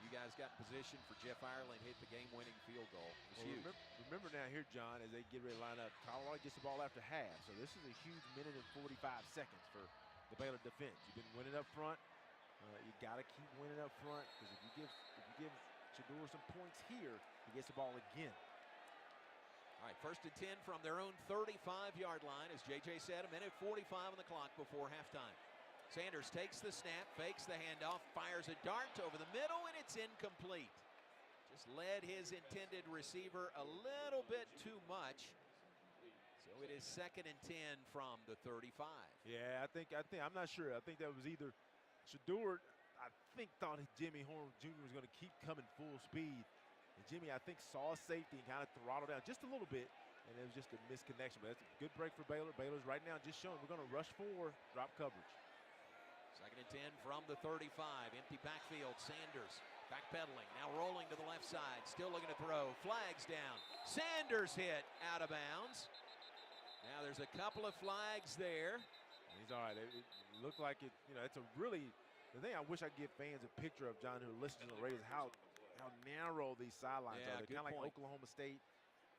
[SPEAKER 2] You guys got in position for Jeff Ireland, hit the game-winning field goal. It was huge.
[SPEAKER 1] Remember now here, John, as they get ready to line up, Colorado gets the ball after half. So this is a huge minute and 45 seconds for the Baylor defense. You've been winning up front. You got to keep winning up front, because if you give Shedeur some points here, he gets the ball again.
[SPEAKER 2] All right, 1st and 10 from their own 35-yard line. As JJ said, a minute 45 on the clock before halftime. Sanders takes the snap, fakes the handoff, fires a dart over the middle, and it's incomplete. Just led his intended receiver a little bit too much. So it is 2nd and 10 from the 35.
[SPEAKER 1] Yeah, I'm not sure. I think that was either Shedeur, thought Jimmy Horn Jr. was going to keep coming full speed. And Jimmy, I think, saw a safety and kind of throttled down just a little bit. And it was just a misconnection. But that's a good break for Baylor. Baylor's right now just showing we're going to rush 4, drop coverage.
[SPEAKER 2] 2nd and 10 from the 35. Empty backfield. Sanders backpedaling. Now rolling to the left side. Still looking to throw. Flags down. Sanders hit out of bounds. Now there's a couple of flags there.
[SPEAKER 1] He's all right. It looked like it. It's a really. The thing I wish I could give fans a picture of, John, who listens to the radio, is how narrow these sidelines are. They're kind of like Oklahoma State,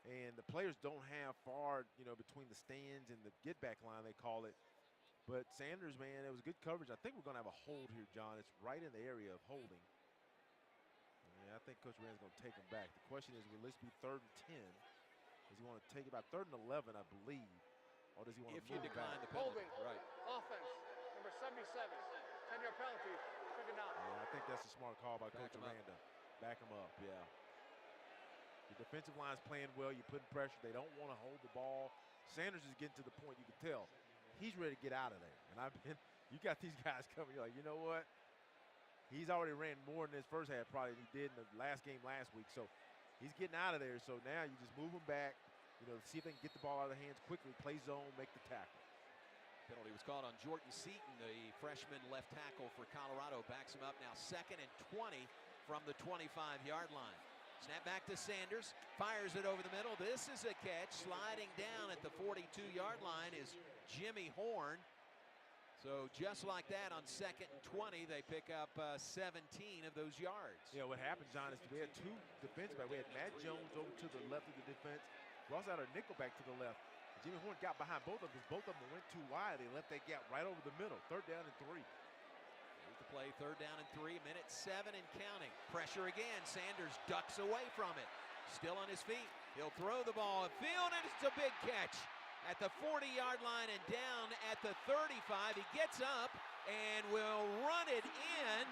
[SPEAKER 1] and the players don't have far, between the stands and the get-back line, they call it. But Sanders, man, it was good coverage. I think we're going to have a hold here, John. It's right in the area of holding. I think Coach Rand's going to take him back. The question is, will this be 3rd and 10? Does he want to take it by 3rd and 11, I believe. or does he want to
[SPEAKER 2] If you
[SPEAKER 1] move
[SPEAKER 2] decline
[SPEAKER 1] back?
[SPEAKER 2] the penalty.
[SPEAKER 14] Holding.
[SPEAKER 2] Right.
[SPEAKER 14] Offense. Number 77. 10-yard penalty. Second down.
[SPEAKER 1] Yeah, I think that's a smart call by
[SPEAKER 2] Back
[SPEAKER 1] Coach
[SPEAKER 2] him up.
[SPEAKER 1] Aranda. Back him up, yeah. The defensive line's playing well. You're putting pressure. They don't want to hold the ball. Sanders is getting to the point you can tell he's ready to get out of there. And you got these guys coming. You're like, you know what? He's already ran more in this first half probably than he did in the last game last week. So he's getting out of there. So now you just move him back, see if they can get the ball out of their hands quickly, play zone, make the tackle.
[SPEAKER 2] Penalty was called on Jordan Seaton, the freshman left tackle for Colorado. Backs him up now 2nd and 20 from the 25-yard line. Snap back to Sanders, fires it over the middle. This is a catch. Sliding down at the 42-yard line is Jimmy Horn. So just like that, on 2nd and 20, they pick up 17 of those yards.
[SPEAKER 1] Yeah, what happened, John, is we had two defensive backs. We had Matt Jones over to the left of the defense. We also had our nickel back to the left. Jimmy Horn got behind both of them because both of them went too wide. They left that gap right over the middle. 3rd down and 3.
[SPEAKER 2] Here's the play, 3rd down and 3, minute 7 and counting. Pressure again. Sanders ducks away from it. Still on his feet. He'll throw the ball upfield, and it's a big catch at the 40-yard line and down at the 35. He gets up and will run it in.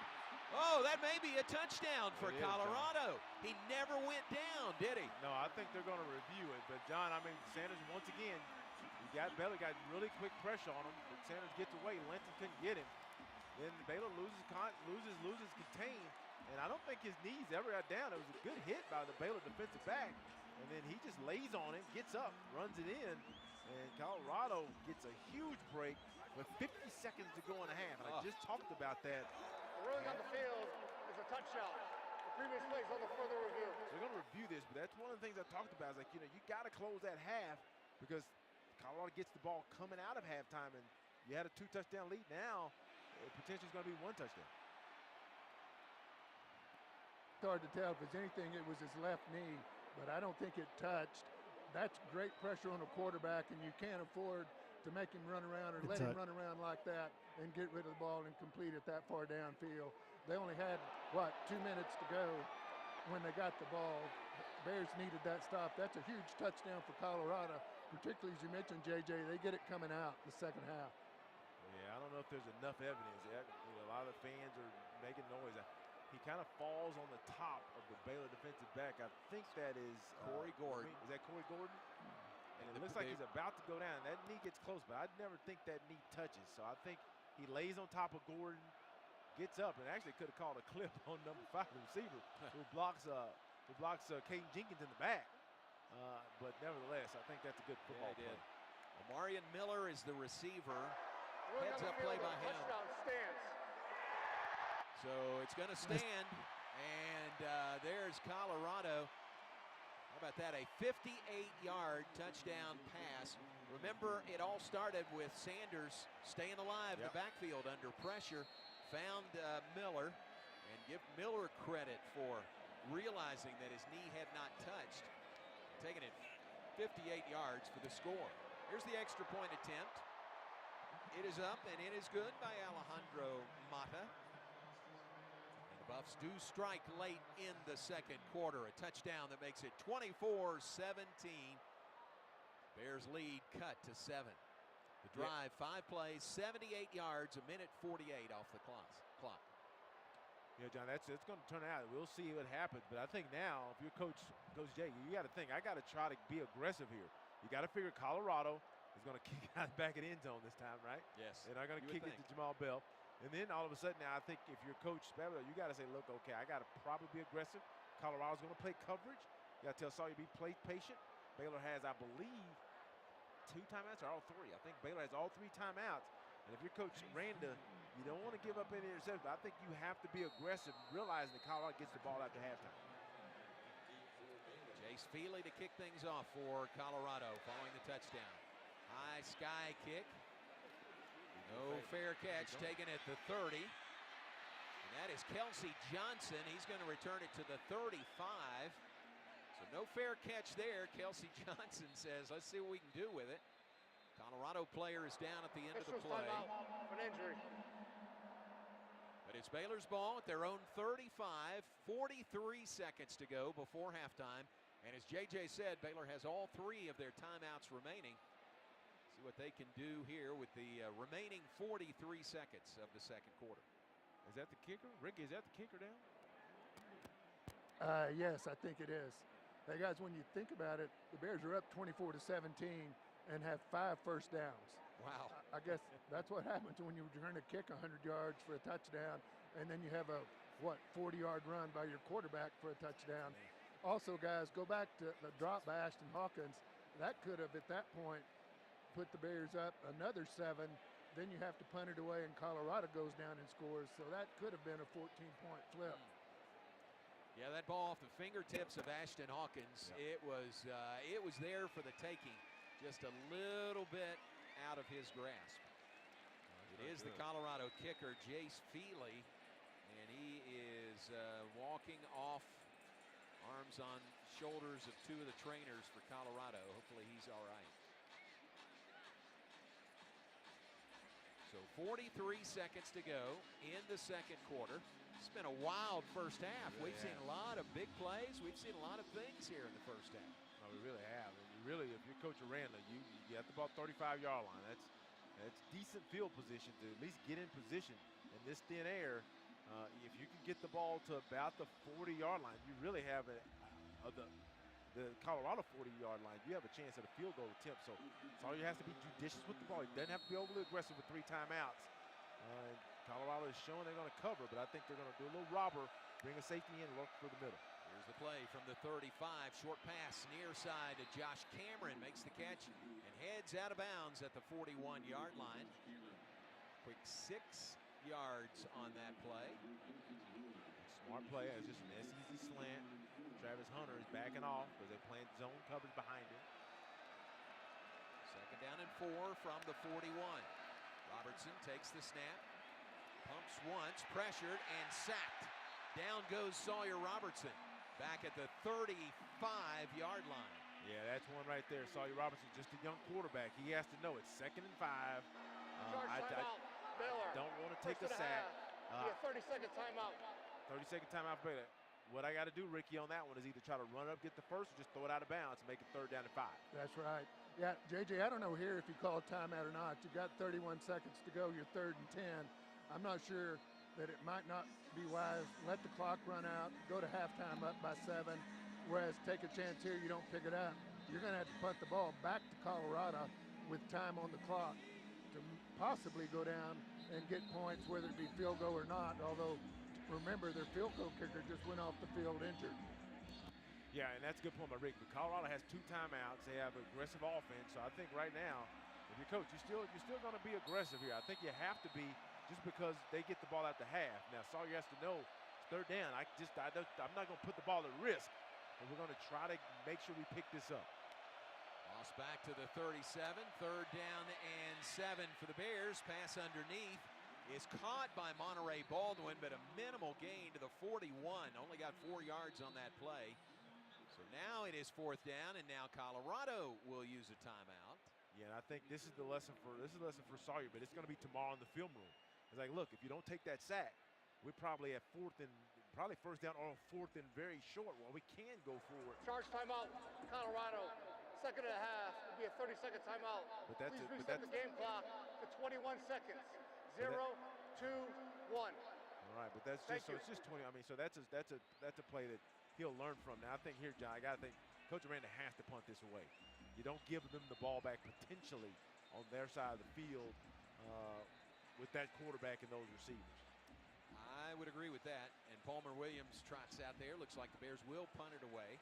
[SPEAKER 2] Oh, that may be a touchdown for Colorado. He never went down, did he?
[SPEAKER 1] No, I think they're going to review it. But, John, Sanders, once again, Baylor got really quick pressure on him. But Sanders gets away. Linton couldn't get him. Then Baylor loses contain. And I don't think his knees ever got down. It was a good hit by the Baylor defensive back. And then he just lays on it, gets up, runs it in. And Colorado gets a huge break with 50 seconds to go in the half. And I just talked about that.
[SPEAKER 14] The ruling on the field is a touchdown. The previous play is under further review.
[SPEAKER 1] They're going to review this, but that's one of the things I talked about. Is like, you got to close that half because Colorado gets the ball coming out of halftime, and you had a 2-touchdown lead. Now, potentially is going to be 1 touchdown.
[SPEAKER 15] It's hard to tell if it's anything. It was his left knee, but I don't think it touched. That's great pressure on a quarterback, and you can't afford to make him run around or let him run around like that and get rid of the ball and complete it that far downfield. They only had, 2 minutes to go when they got the ball. The Bears needed that stop. That's a huge touchdown for Colorado, particularly as you mentioned, JJ. They get it coming out the second half.
[SPEAKER 1] Yeah, I don't know if there's enough evidence. A lot of the fans are making noise. He kind of falls on the top of the Baylor defensive back. I think that is
[SPEAKER 2] Corey Gordon.
[SPEAKER 1] Is that Corey Gordon? And it looks like he's about to go down. That knee gets close, but I never think that knee touches. So I think he lays on top of Gordon, gets up, and actually could have called a clip on number 5, the receiver, who blocks Caden Jenkins in the back. But nevertheless, I think that's a good football play.
[SPEAKER 2] Omarion Miller is the receiver.
[SPEAKER 14] Ruling
[SPEAKER 2] Heads
[SPEAKER 14] on the
[SPEAKER 2] up
[SPEAKER 14] field,
[SPEAKER 2] play by him.
[SPEAKER 14] touchdown stands.
[SPEAKER 2] So it's going to stand, and there's Colorado. How about that? A 58-yard touchdown pass. Remember, it all started with Sanders staying alive in the backfield under pressure. Found Miller, and give Miller credit for realizing that his knee had not touched. Taking it 58 yards for the score. Here's the extra point attempt. It is up, and it is good by Alejandro Mata. And the Buffs do strike late in the second quarter. A touchdown that makes it 24-17. Bears lead cut to 7. The drive, 5 plays, 78 yards, a minute 48 off the clock.
[SPEAKER 1] Yeah, John, it's going to turn out. We'll see what happens. But I think now, if you're Coach Jay, you got to think, I got to try to be aggressive here. You got to figure Colorado is going to kick out back in the end zone this time, right?
[SPEAKER 2] Yes.
[SPEAKER 1] They're not going to kick it to Jamal Bell. And then all of a sudden now, I think if you're Coach Baylor, you got to say, look, okay, I got to probably be aggressive. Colorado's going to play coverage. You got to tell Sawyer, be patient. Baylor has, I believe, 2 timeouts or all 3. I think Baylor has all 3 timeouts. And if you're Coach Aranda, you don't want to give up any interceptions. I think you have to be aggressive, realizing that Colorado gets the ball after halftime.
[SPEAKER 2] Jace Feely to kick things off for Colorado following the touchdown. High sky kick. No fair catch taken at the 30. And that is Kelsey Johnson. He's going to return it to the 35. So no fair catch there. Kelsey Johnson says, let's see what we can do with it. Colorado player is down at the end of the play.
[SPEAKER 14] An injury.
[SPEAKER 2] But it's Baylor's ball at their own 35. 43 seconds to go before halftime. And as JJ said, Baylor has all 3 of their timeouts remaining. See what they can do here with the remaining 43 seconds of the second quarter.
[SPEAKER 1] Is that the kicker? Ricky, is that the kicker down?
[SPEAKER 15] Yes, I think it is. Hey, guys, when you think about it, the Bears are up 24-17 and have 5 first downs.
[SPEAKER 2] Wow.
[SPEAKER 15] I guess that's what happens when you return a kick 100 yards for a touchdown, and then you have a, 40-yard run by your quarterback for a touchdown. Also, guys, go back to the drop by Ashton Hawkins. That could have, at that point, put the Bears up another 7. Then you have to punt it away, and Colorado goes down and scores. So that could have been a 14-point flip.
[SPEAKER 2] Yeah, that ball off the fingertips of Ashton Hawkins. It was there for the taking, just a little bit out of his grasp. It is the Colorado kicker, Jace Feely, and he is walking off, arms on shoulders of 2 of the trainers for Colorado. Hopefully he's all right. So 43 seconds to go in the second quarter. It's been a wild first half. We've seen a lot of big plays. We've seen a lot of things here in the first half.
[SPEAKER 1] No, we really have. And really, if you're Coach Aranda, you have the ball 35-yard line. That's decent field position to at least get in position in this thin air. If you can get the ball to about the 40-yard line, you really have the Colorado 40-yard line. You have a chance at a field goal attempt. So Sawyer has to be judicious with the ball. He doesn't have to be overly aggressive with 3 timeouts. Colorado is showing they're going to cover, but I think they're going to do a little robber, bring a safety in, look for the middle.
[SPEAKER 2] Here's the play from the 35. Short pass near side to Josh Cameron. Makes the catch and heads out of bounds at the 41-yard line. Quick 6 yards on that play.
[SPEAKER 1] Smart play. It's just an easy slant. Travis Hunter is backing off because they're playing zone coverage behind him.
[SPEAKER 2] Second down and 4 from the 41. Robertson takes the snap. Pumps once, pressured, and sacked. Down goes Sawyer Robertson, back at the 35-yard line.
[SPEAKER 1] Yeah, that's one right there. Sawyer Robertson, just a young quarterback. He has to know it's 2nd and 5. I don't want to take a sack.
[SPEAKER 14] 30-second timeout.
[SPEAKER 1] 30-second timeout for Baylor. What I got to do, Ricky, on that one is either try to run up, get the first, or just throw it out of bounds and make it 3rd down and 5.
[SPEAKER 15] That's right. Yeah, JJ, I don't know here if you call a timeout or not. You've got 31 seconds to go. You're 3rd and 10. I'm not sure that it might not be wise. Let the clock run out, go to halftime up by 7, whereas take a chance here, you don't pick it up. You're going to have to punt the ball back to Colorado with time on the clock to possibly go down and get points, whether it be field goal or not, although remember their field goal kicker just went off the field injured.
[SPEAKER 1] Yeah, and that's a good point by Rick. But Colorado has 2 timeouts. They have aggressive offense. So I think right now, if you're coach, you're still going to be aggressive here. I think you have to be, just because they get the ball at the half. Now Sawyer has to know it's 3rd down. I'm not going to put the ball at risk, but we're going to try to make sure we pick this up.
[SPEAKER 2] Lost back to the 37. 3rd down and 7 for the Bears. Pass underneath is caught by Monterey Baldwin, but a minimal gain to the 41. Only got 4 yards on that play. So now it is 4th down, and now Colorado will use a timeout.
[SPEAKER 1] Yeah, and I think this is the lesson for Sawyer, but it's going to be tomorrow in the film room. It's like, look, if you don't take that sack, we're probably at 4th and probably 1st down or 4th and very short. Well, we can go forward.
[SPEAKER 14] Charge timeout, Colorado. 2nd and a half. It'll be a 30-second timeout. Please reset the game clock to 21 seconds. 0, 2, 1.
[SPEAKER 1] All right, but that's just it's just 20. I mean, so that's a play that he'll learn from. Now I think here, John, I got to think Coach Aranda has to punt this away. You don't give them the ball back potentially on their side of the field with that quarterback and those receivers.
[SPEAKER 2] I would agree with that. And Palmer Williams trots out there. Looks like the Bears will punt it away.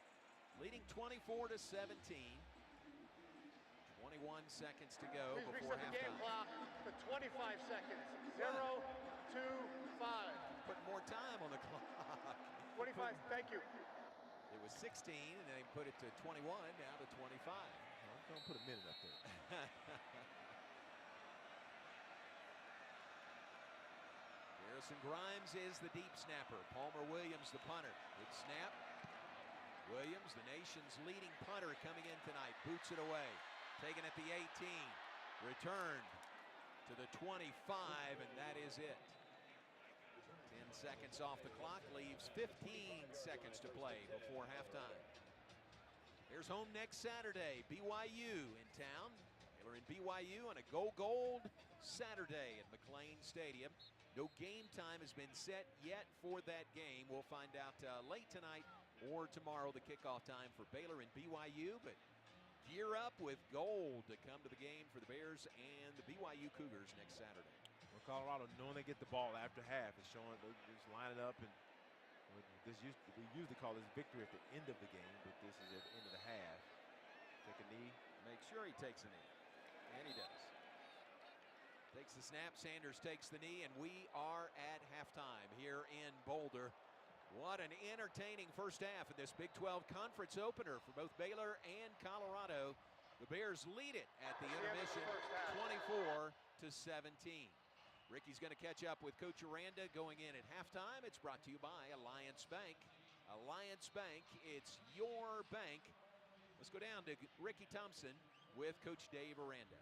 [SPEAKER 2] Leading 24-17. 21 seconds to go before halftime.
[SPEAKER 14] Please reset the game clock to 25 seconds. 0, 2, 5.
[SPEAKER 2] Put more time on the clock.
[SPEAKER 14] 25, thank you.
[SPEAKER 2] It was 16, and they put it to 21, now to 25.
[SPEAKER 1] Don't put a minute up there.
[SPEAKER 2] Garrison Grimes is the deep snapper. Palmer Williams, the punter. Good snap. Williams, the nation's leading punter, coming in tonight. Boots it away. Taken at the 18. Returned to the 25, and that is it. 10 seconds off the clock, leaves 15 seconds to play before halftime. Bears home next Saturday. BYU in town. Baylor and BYU on a Go Gold Saturday at McLean Stadium. No game time has been set yet for that game. We'll find out late tonight or tomorrow the kickoff time for Baylor and BYU. But gear up with gold to come to the game for the Bears and the BYU Cougars next Saturday.
[SPEAKER 1] Well, Colorado, knowing they get the ball after half, is showing they just line it up, and we usually call this victory at the end of the game, but this is at the end of the half. Take a knee.
[SPEAKER 2] Make sure he takes a knee, and he does. Takes the snap, Sanders takes the knee, and we are at halftime here in Boulder. What an entertaining first half in this Big 12 conference opener for both Baylor and Colorado. The Bears lead it at the intermission 24-17. Ricky's going to catch up with Coach Aranda going in at halftime. It's brought to you by Alliance Bank. Alliance Bank, it's your bank. Let's go down to Ricky Thompson with Coach Dave Aranda.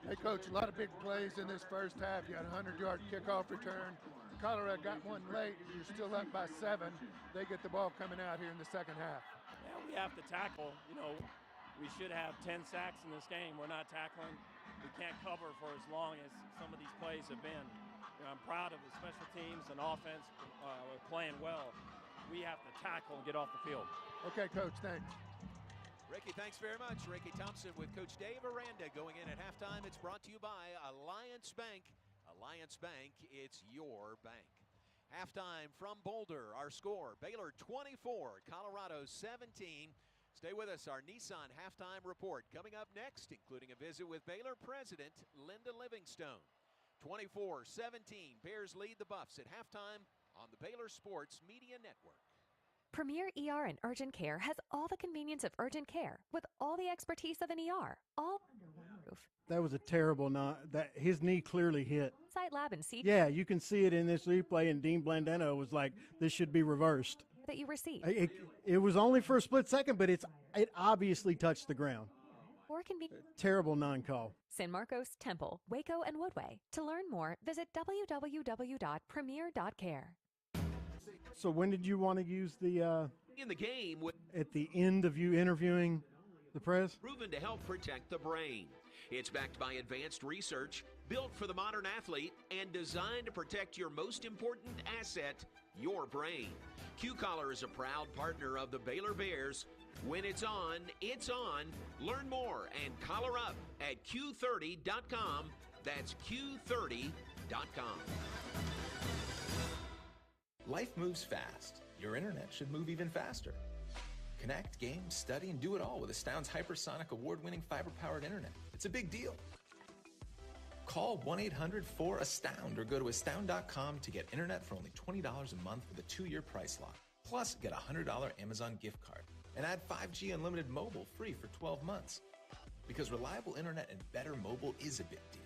[SPEAKER 15] Hey, Coach, a lot of big plays in this first half. You got a 100-yard kickoff return. Colorado got one late. You're still up by 7. They get the ball coming out here in the second half.
[SPEAKER 3] Yeah, we have to tackle. You know, we should have 10 sacks in this game. We're not tackling. We can't cover for as long as some of these plays have been. You know, I'm proud of the special teams and offense playing well. We have to tackle and get off the field.
[SPEAKER 15] Okay, Coach, thanks.
[SPEAKER 2] Ricky, thanks very much. Ricky Thompson with Coach Dave Aranda going in at halftime. It's brought to you by Alliance Bank. Alliance Bank, it's your bank. Halftime from Boulder, our score, Baylor 24, Colorado 17. Stay with us, our Nissan halftime report coming up next, including a visit with Baylor President Linda Livingstone. 24-17, Bears lead the Buffs at halftime on the Baylor Sports Media Network.
[SPEAKER 4] Premier ER and Urgent Care has all the convenience of urgent care with all the expertise of an ER, all under one roof.
[SPEAKER 5] That was a terrible his knee clearly hit.
[SPEAKER 4] Site lab and CT.
[SPEAKER 5] Yeah, you can see it in this replay, and Dean Blandeno was like, this should be reversed.
[SPEAKER 4] That you received.
[SPEAKER 5] It was only for a split second, but it obviously touched the ground.
[SPEAKER 4] Or convenient.
[SPEAKER 5] Terrible non-call.
[SPEAKER 4] San Marcos, Temple, Waco, and Woodway. To learn more, visit www.premier.care.
[SPEAKER 5] So when did you want to use the
[SPEAKER 20] in the game
[SPEAKER 5] at the end of you interviewing the press?
[SPEAKER 20] Proven to help protect the brain. It's backed by advanced research, built for the modern athlete, and designed to protect your most important asset, your brain. Q-Collar is a proud partner of the Baylor Bears. When it's on, it's on. Learn more and collar up at Q30.com. That's Q30.com.
[SPEAKER 23] Life moves fast. Your internet should move even faster. Connect, game, study, and do it all with Astound's hypersonic award-winning fiber-powered internet. It's a big deal. Call 1-800-4ASTOUND or go to astound.com to get internet for only $20 a month with a 2-year price lock. Plus, get a $100 Amazon gift card and add 5G unlimited mobile free for 12 months. Because reliable internet and better mobile is a big deal.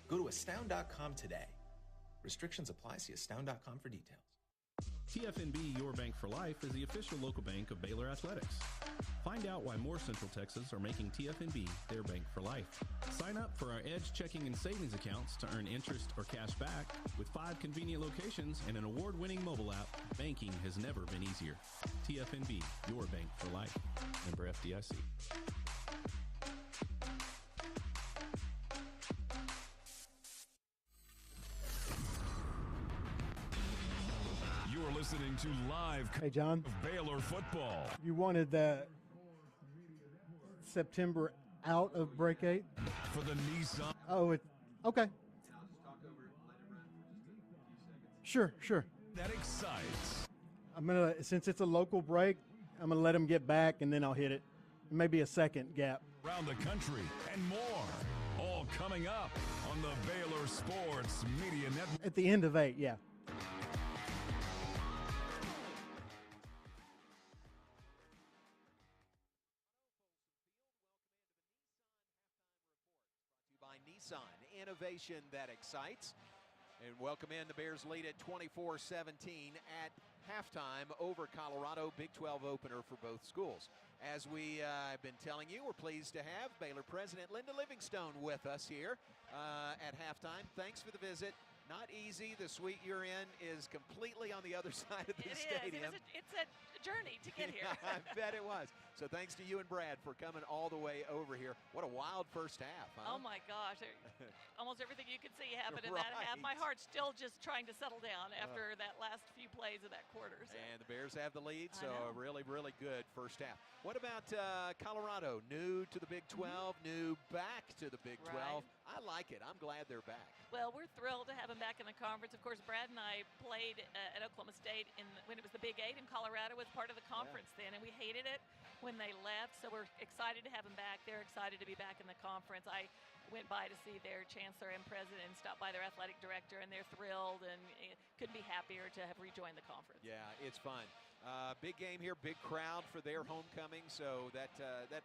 [SPEAKER 23] Go to astound.com today. Restrictions apply. See astound.com for details.
[SPEAKER 16] TFNB Your Bank for Life is the official local bank of Baylor Athletics. Find out why more Central Texas are making TFNB their bank for life. Sign up for our Edge checking and savings accounts to earn interest or cash back. With 5 convenient locations and an award-winning mobile app, banking has never been easier. TFNB Your Bank for Life. Member FDIC.
[SPEAKER 10] You're listening to live
[SPEAKER 5] Hey, John.
[SPEAKER 10] of Baylor football.
[SPEAKER 5] You wanted that September out of break 8?
[SPEAKER 10] For the Nissan.
[SPEAKER 5] Oh, okay. Sure.
[SPEAKER 10] That excites.
[SPEAKER 5] I'm gonna, since it's a local break, I'm gonna let them get back, and then I'll hit it. Maybe a second gap.
[SPEAKER 10] Around the country and more. All coming up on the Baylor Sports Media Network.
[SPEAKER 5] At the end of 8, yeah.
[SPEAKER 2] By Nissan, innovation that excites. And welcome in, the Bears lead at 24-17 at halftime over Colorado, Big 12 opener for both schools. As we have been telling you, we're pleased to have Baylor President Linda Livingstone with us here at halftime. Thanks for the visit. Not easy. The suite you're in is completely on the other side of the stadium.
[SPEAKER 19] It's a journey to get here.
[SPEAKER 2] I bet it was. So thanks to you and Brad for coming all the way over here. What a wild first half, huh?
[SPEAKER 9] Oh, my gosh. Almost everything you could see happened in that half. My heart's still just trying to settle down after that last few plays of that quarter. So.
[SPEAKER 2] And the Bears have the lead, so a really, really good first half. What about Colorado? New to the Big 12, new back to the Big 12.
[SPEAKER 9] Right.
[SPEAKER 2] I like it. I'm glad they're back.
[SPEAKER 9] Well, we're thrilled to have them back in the conference. Of course, Brad and I played at Oklahoma State when it was the Big 8, and Colorado was part of the conference then, and we hated it when they left, so we're excited to have them back. They're excited to be back in the conference. I went by to see their chancellor and president and stopped by their athletic director, and they're thrilled and couldn't be happier to have rejoined the conference.
[SPEAKER 2] Yeah, it's fun. Big game here, big crowd for their homecoming, so that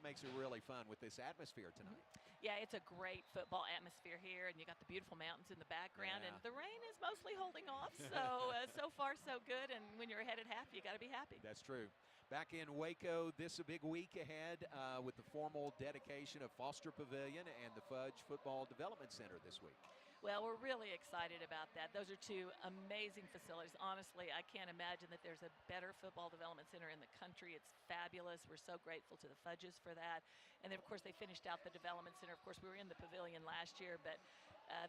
[SPEAKER 2] makes it really fun with this atmosphere tonight.
[SPEAKER 9] Yeah, it's a great football atmosphere here, and you got the beautiful mountains in the background, and the rain is mostly holding off, so so far so good, and when you're ahead at half, you got to be happy.
[SPEAKER 2] That's true. Back in Waco, this a big week ahead with the formal dedication of Foster Pavilion and the Fudge Football Development Center this week.
[SPEAKER 9] Well, we're really excited about that. Those are two amazing facilities. Honestly, I can't imagine that there's a better football development center in the country. It's fabulous. We're so grateful to the Fudges for that. And then, of course, they finished out the development center. Of course, we were in the pavilion last year, but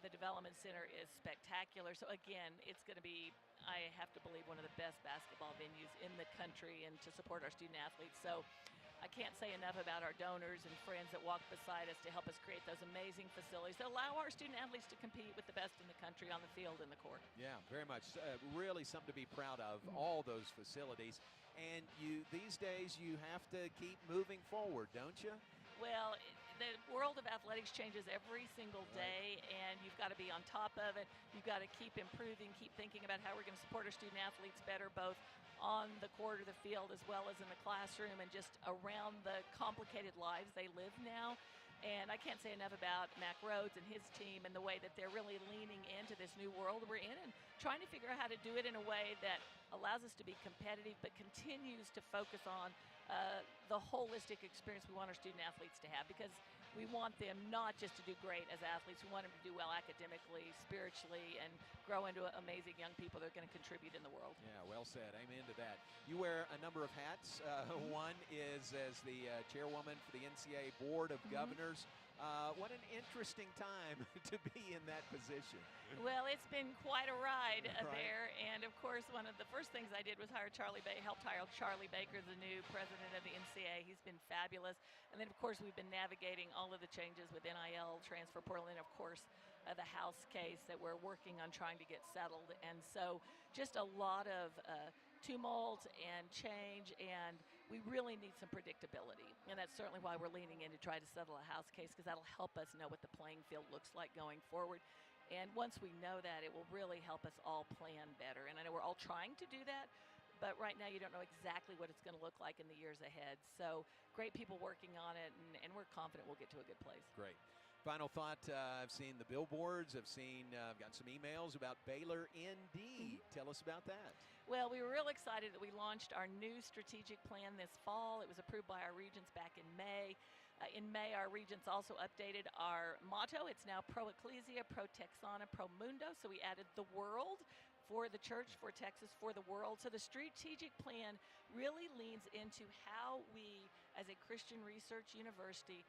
[SPEAKER 9] the development center is spectacular. So, again, it's going to be, I have to believe, one of the best basketball venues in the country and to support our student athletes. So, I can't say enough about our donors and friends that walk beside us to help us create those amazing facilities that allow our student athletes to compete with the best in the country on the field and the court.
[SPEAKER 2] Yeah, very much. Really something to be proud of, all those facilities. And these days you have to keep moving forward, don't you?
[SPEAKER 9] Well, the world of athletics changes every single day, and you've got to be on top of it. You've got to keep improving, keep thinking about how we're going to support our student athletes better, both on the court or the field as well as in the classroom and just around the complicated lives they live now. And I can't say enough about Mac Rhodes and his team and the way that they're really leaning into this new world we're in and trying to figure out how to do it in a way that allows us to be competitive but continues to focus on the holistic experience we want our student athletes to have, because we want them not just to do great as athletes, we want them to do well academically, spiritually, and grow into amazing young people that are going to contribute in the world.
[SPEAKER 2] Yeah, well said. Amen to that. You wear a number of hats. One is as the chairwoman for the NCAA Board of Governors. What an interesting time to be in that position.
[SPEAKER 9] Well, it's been quite a ride there, and of course one of the first things I did was helped hire Charlie Baker, the new president of the NCAA. He's been fabulous. And then of course we've been navigating all of the changes with NIL, transfer portal, and of course the House case that we're working on trying to get settled. And so just a lot of tumult and change, and we really need some predictability, and that's certainly why we're leaning in to try to settle a House case, because that'll help us know what the playing field looks like going forward. And once we know that, it will really help us all plan better. And I know we're all trying to do that, but right now you don't know exactly what it's going to look like in the years ahead. So great people working on it, and we're confident we'll get to a good place.
[SPEAKER 2] Great. Final thought, I've seen the billboards, I've got some emails about Baylor ND. Tell us about that.
[SPEAKER 9] Well, we were real excited that we launched our new strategic plan this fall. It was approved by our regents back in May. In May, our regents also updated our motto. It's now Pro Ecclesia, Pro Texana, Pro Mundo. So we added the world for the church, for Texas, for the world. So the strategic plan really leans into how we, as a Christian research university,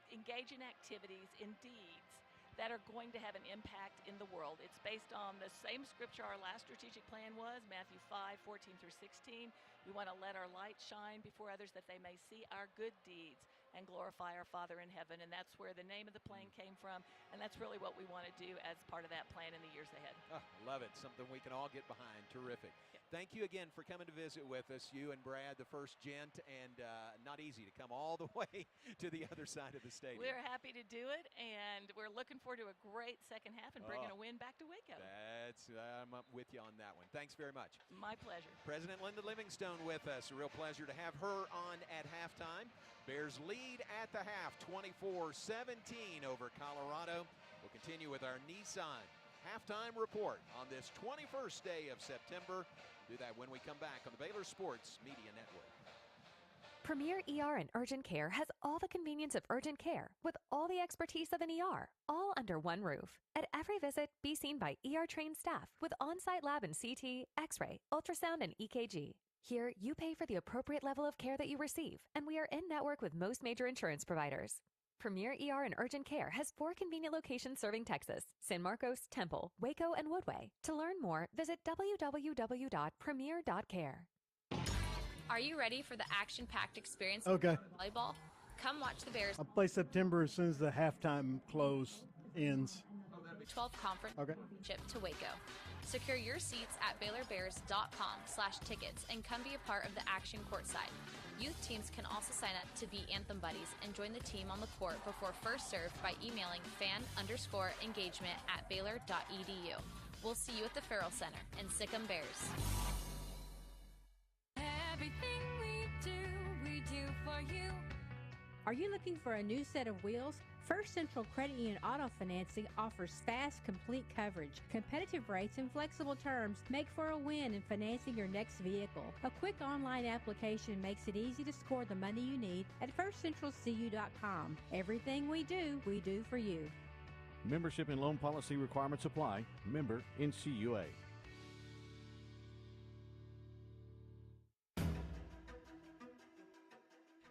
[SPEAKER 9] engage in activities, in deeds that are going to have an impact in the world. It's based on the same scripture our last strategic plan was, Matthew 5:14 through 16. We want to let our light shine before others that they may see our good deeds and glorify our Father in heaven. And that's where the name of the plan came from, and that's really what we want to do as part of that plan in the years ahead.
[SPEAKER 2] Oh, I love it. Something we can all get behind. Terrific. Thank you again for coming to visit with us, you and Brad, the first gent, and not easy to come all the way to the other side of the stadium.
[SPEAKER 9] We're happy to do it, and we're looking forward to a great second half and bringing a win back to Waco.
[SPEAKER 2] I'm up with you on that one. Thanks very much.
[SPEAKER 9] My pleasure.
[SPEAKER 2] President Linda Livingstone with us. A real pleasure to have her on at halftime. Bears lead at the half, 24-17 over Colorado. We'll continue with our Nissan halftime report on this 21st day of September. Do that when we come back on the Baylor Sports Media Network.
[SPEAKER 4] Premier ER and Urgent Care has all the convenience of urgent care with all the expertise of an ER, all under one roof. At every visit, be seen by ER-trained staff with on-site lab and CT, X-ray, ultrasound, and EKG. Here, you pay for the appropriate level of care that you receive, and we are in network with most major insurance providers. Premier ER and Urgent Care has 4 convenient locations serving Texas: San Marcos, Temple, Waco, and Woodway. To learn more, visit www.premier.care.
[SPEAKER 7] Are you ready for the action-packed experience
[SPEAKER 5] Okay.
[SPEAKER 7] of volleyball? Come watch the Bears
[SPEAKER 5] I'll play September as soon as the halftime close ends.
[SPEAKER 7] 12 conference championship to Waco. Secure your seats at BaylorBears.com/tickets and come be a part of the action courtside. Youth teams can also sign up to be Anthem Buddies and join the team on the court before first serve by emailing fan_engagement@Baylor.edu. We'll see you at the Farrell Center and Sic 'em Bears.
[SPEAKER 18] Everything we do for you. Are you looking for a new set of wheels? First Central Credit Union Auto Financing offers fast, complete coverage. Competitive rates and flexible terms make for a win in financing your next vehicle. A quick online application makes it easy to score the money you need at firstcentralcu.com. Everything we do for you.
[SPEAKER 6] Membership and loan policy requirements apply. Member NCUA.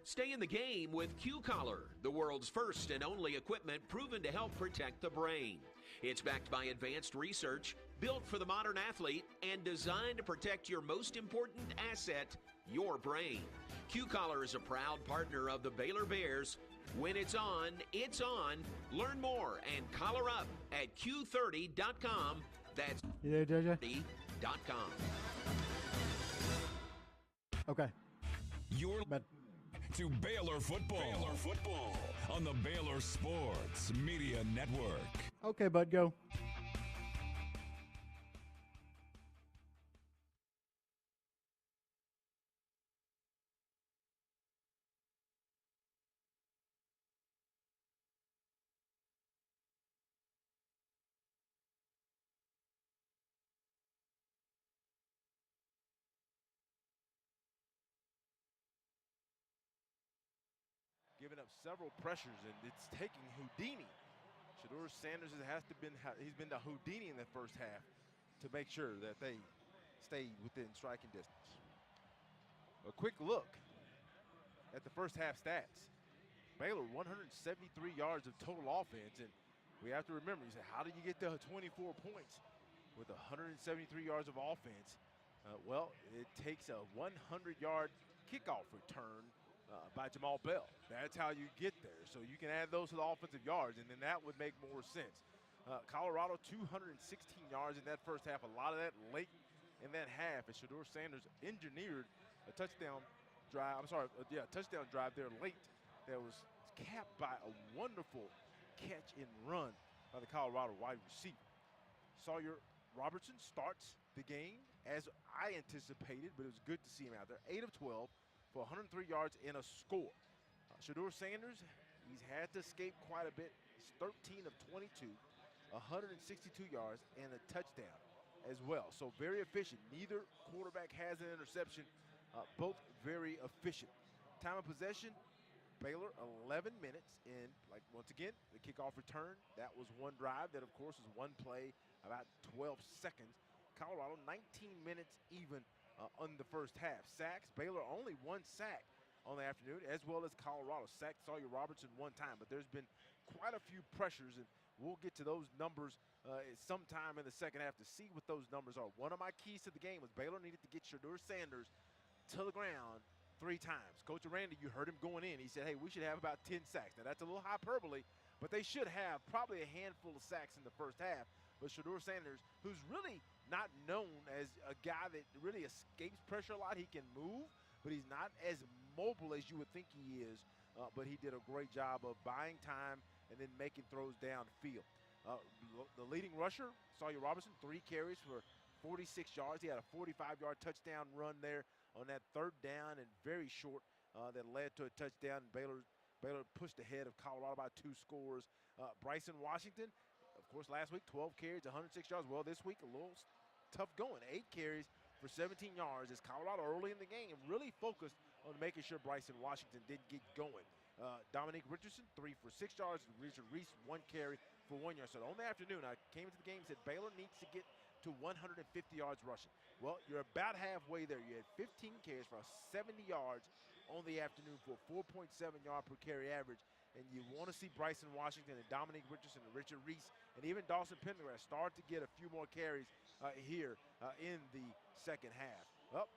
[SPEAKER 20] Stay in the game with Q-Collar, the world's first and only equipment proven to help protect the brain. It's backed by advanced research, built for the modern athlete, and designed to protect your most important asset, your brain. Q-Collar is a proud partner of the Baylor Bears. When it's on, it's on. Learn more and collar up at Q30.com. That's
[SPEAKER 5] You there, JJ?
[SPEAKER 20] Q30.com.
[SPEAKER 5] Okay.
[SPEAKER 10] You're to Baylor football. Baylor football on the Baylor Sports Media Network.
[SPEAKER 5] Okay, bud, go.
[SPEAKER 1] Giving up several pressures, and it's taking Houdini. Shedeur Sanders he's been the Houdini in the first half to make sure that they stay within striking distance. A quick look at the first half stats. Baylor 173 yards of total offense, and we have to remember, you say, how did you get to 24 points with 173 yards of offense? Well, it takes a 100-yard kickoff return by Jamal Bell. That's how you get there. So you can add those to the offensive yards, and then that would make more sense. Colorado 216 yards in that first half. A lot of that late in that half as Shedeur Sanders engineered a touchdown drive. Touchdown drive there late that was capped by a wonderful catch and run by the Colorado wide receiver. Sawyer Robertson starts the game as I anticipated, but it was good to see him out there. 8 of 12 for 103 yards and a score. Shedeur Sanders, he's had to escape quite a bit. He's 13 of 22, 162 yards and a touchdown as well. So very efficient. Neither quarterback has an interception. Both very efficient. Time of possession, Baylor 11 minutes, and once again, the kickoff return, that was one drive. That, of course, is one play, about 12 seconds. Colorado 19 minutes even on the first half. Sacks, Baylor only one sack on the afternoon, as well as Colorado. Sacked Sawyer Robertson one time, but there's been quite a few pressures, and we'll get to those numbers sometime in the second half to see what those numbers are. One of my keys to the game was Baylor needed to get Shedeur Sanders to the ground 3 times. Coach Aranda, you heard him going in. He said, hey, we should have about 10 sacks. Now, that's a little hyperbole, but they should have probably a handful of sacks in the first half. But Shedeur Sanders, who's really not known as a guy that really escapes pressure a lot. He can move, but he's not as mobile as you would think he is. But he did a great job of buying time and then making throws downfield. The leading rusher, Sawyer Robertson, 3 carries for 46 yards. He had a 45-yard touchdown run there on that third down and very short that led to a touchdown. Baylor pushed ahead of Colorado by 2 scores. Bryson Washington, of course, last week, 12 carries, 106 yards. Well, this week, a little tough going. 8 carries for 17 yards as Colorado early in the game really focused on making sure Bryson Washington didn't get going. Dominique Richardson, 3 for 6 yards. Richard Reese, 1 carry for 1 yard. So on the afternoon, I came into the game and said Baylor needs to get to to 150 yards rushing. Well, you're about halfway there. You had 15 carries for 70 yards on the afternoon for a 4.7 yard per carry average. And you want to see Bryson Washington and Dominique Richardson and Richard Reese and even Dawson Pendergrass start to get a few more carries here in the second half. Well,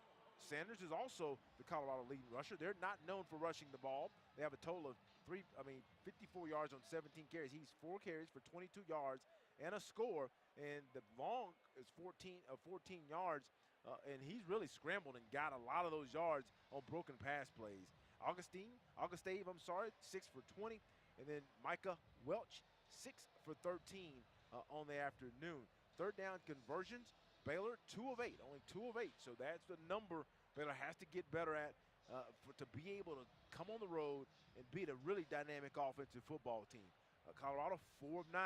[SPEAKER 1] Sanders is also the Colorado leading rusher. They're not known for rushing the ball. They have a total of 54 yards on 17 carries. He's 4 carries for 22 yards and a score. And the long is 14 yards. And he's really scrambled and got a lot of those yards on broken pass plays. Augustave, 6 for 20. And then Micah Welch, 6 for 13 on the afternoon. Third down conversions, Baylor 2 of 8, only 2 of 8. So that's the number Baylor has to get better at to be able to come on the road and beat a really dynamic offensive football team. Colorado 4 of 9.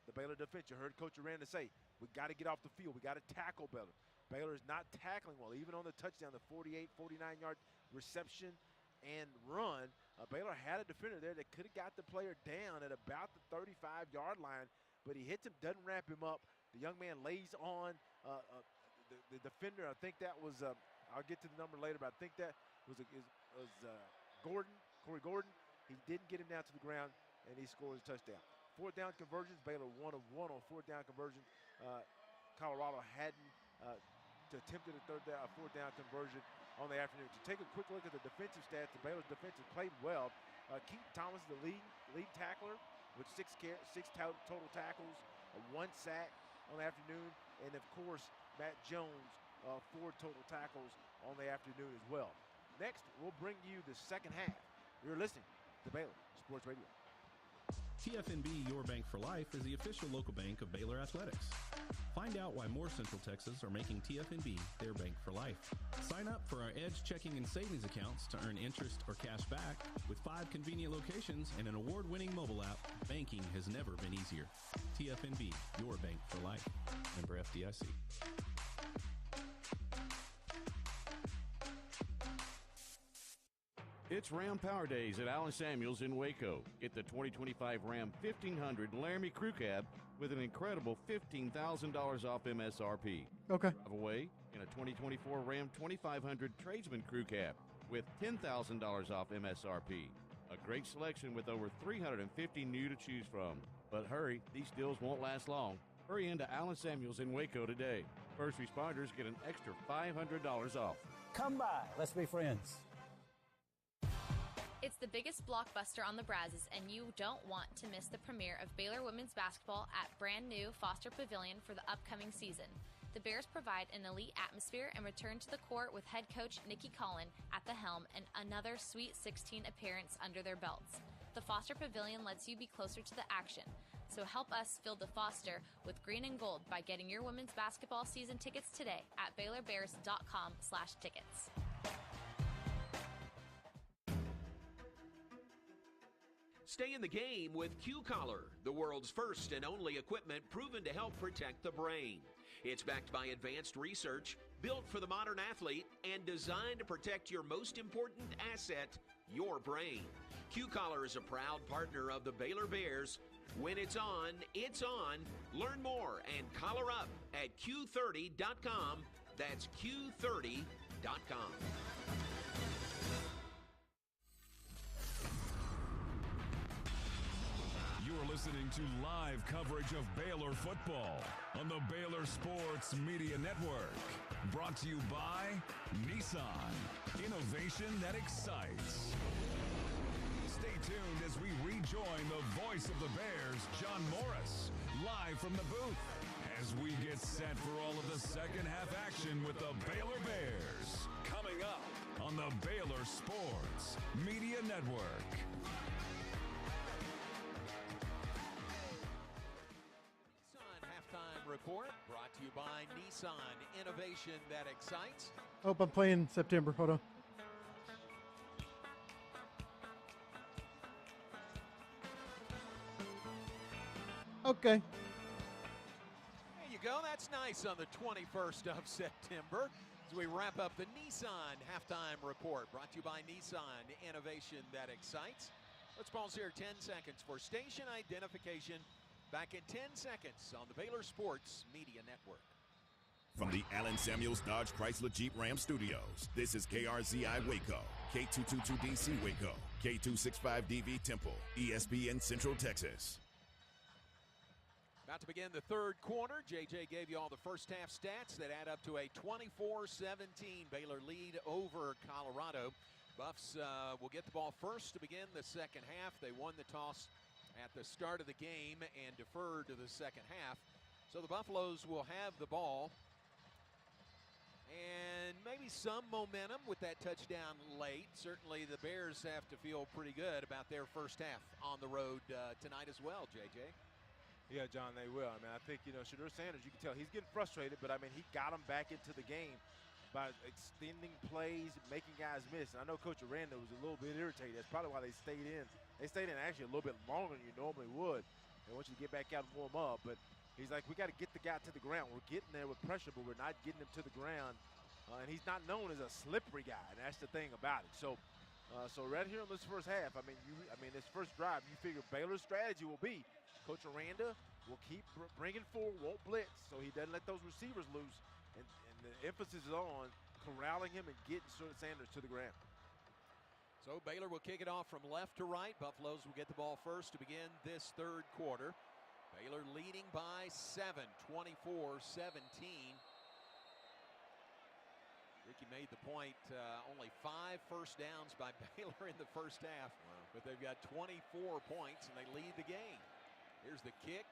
[SPEAKER 1] The Baylor defense, you heard Coach Aranda say, we got to get off the field. We got to tackle Baylor. Baylor is not tackling well, even on the touchdown, the 48, 49-yard reception and run. Baylor had a defender there that could have got the player down at about the 35-yard line, but he hits him, doesn't wrap him up. The young man lays on the defender. I think that was, I'll get to the number later, but I think that was Corey Gordon. He didn't get him down to the ground, and he scores a touchdown. Fourth down conversions, Baylor 1 of 1 on fourth down conversion. Colorado hadn't attempted a fourth down conversion on the afternoon. To take a quick look at the defensive stats, the Baylor's defense has played well. Keith Thomas, the lead tackler, with 6 total tackles, 1 sack on the afternoon, and of course, Matt Jones, 4 total tackles on the afternoon as well. Next, we'll bring you the second half. You're listening to Baylor Sports Radio.
[SPEAKER 16] TFNB Your Bank for Life is the official local bank of Baylor Athletics. Find out why more Central Texas are making TFNB their bank for life. Sign up for our Edge checking and savings accounts to earn interest or cash back. With 5 convenient locations and an award-winning mobile app, banking has never been easier. TFNB Your Bank for Life. Member FDIC.
[SPEAKER 6] It's Ram Power Days at Allen Samuels in Waco. Get the 2025 Ram 1500 Laramie Crew Cab with an incredible $15,000 off MSRP.
[SPEAKER 5] Okay.
[SPEAKER 6] Giveaway in a 2024 Ram 2500 Tradesman Crew Cab with $10,000 off MSRP. A great selection with over 350 new to choose from. But hurry, these deals won't last long. Hurry into Allen Samuels in Waco today. First responders get an extra $500 off.
[SPEAKER 11] Come by. Let's be friends.
[SPEAKER 7] It's the biggest blockbuster on the Brazos, and you don't want to miss the premiere of Baylor women's basketball at brand new Foster Pavilion for the upcoming season. The Bears provide an elite atmosphere and return to the court with head coach Nikki Collin at the helm and another Sweet 16 appearance under their belts. The Foster Pavilion lets you be closer to the action, so help us fill the Foster with green and gold by getting your women's basketball season tickets today at BaylorBears.com/tickets.
[SPEAKER 20] Stay in the game with Q-Collar, the world's first and only equipment proven to help protect the brain. It's backed by advanced research, built for the modern athlete, and designed to protect your most important asset, your brain. Q-Collar is a proud partner of the Baylor Bears. When it's on, it's on. Learn more and collar up at Q30.com. That's Q30.com.
[SPEAKER 10] You're listening to live coverage of Baylor football on the Baylor Sports Media Network. Brought to you by Nissan. Innovation that excites. Stay tuned as we rejoin the voice of the Bears, John Morris, live from the booth, as we get set for all of the second half action with the Baylor Bears. Coming up on the Baylor Sports Media Network.
[SPEAKER 2] Report brought to you by Nissan. Innovation that excites.
[SPEAKER 5] Hope I'm playing in September. Hold on. Okay.
[SPEAKER 2] There you go. That's nice on the 21st of September as we wrap up the Nissan halftime report. Brought to you by Nissan. Innovation that excites. Let's pause here 10 seconds for station identification. Back in 10 seconds on the Baylor Sports Media Network.
[SPEAKER 8] From the Allen Samuels Dodge Chrysler Jeep Ram Studios, this is KRZI Waco, K222DC Waco, K265DV Temple, ESPN Central Texas.
[SPEAKER 2] About to begin the third quarter. JJ gave you all the first half stats that add up to a 24-17 Baylor lead over Colorado. Buffs will get the ball first to begin the second half. They won the toss at the start of the game and deferred to the second half. So the Buffaloes will have the ball. And maybe some momentum with that touchdown late. Certainly the Bears have to feel pretty good about their first half on the road tonight as well, JJ.
[SPEAKER 1] Yeah, John, they will. I mean, I think, Shedeur Sanders, you can tell he's getting frustrated, but, I mean, he got him back into the game by extending plays, making guys miss. And I know Coach Aranda was a little bit irritated. That's probably why they stayed in. They stayed in actually a little bit longer than you normally would. They want you to get back out and warm up. But he's like, we got to get the guy to the ground. We're getting there with pressure, but we're not getting him to the ground. And he's not known as a slippery guy, and that's the thing about it. So right here in this first half, I mean, this first drive, you figure Baylor's strategy will be Coach Aranda will keep bringing forward, won't blitz, so he doesn't let those receivers loose. And the emphasis is on corralling him and getting Sanders to the ground.
[SPEAKER 2] So Baylor will kick it off from left to right. Buffaloes will get the ball first to begin this third quarter. Baylor leading by 7, 24-17. Ricky made the point, only 5 first downs by Baylor in the first half, but they've got 24 points and they lead the game. Here's the kick,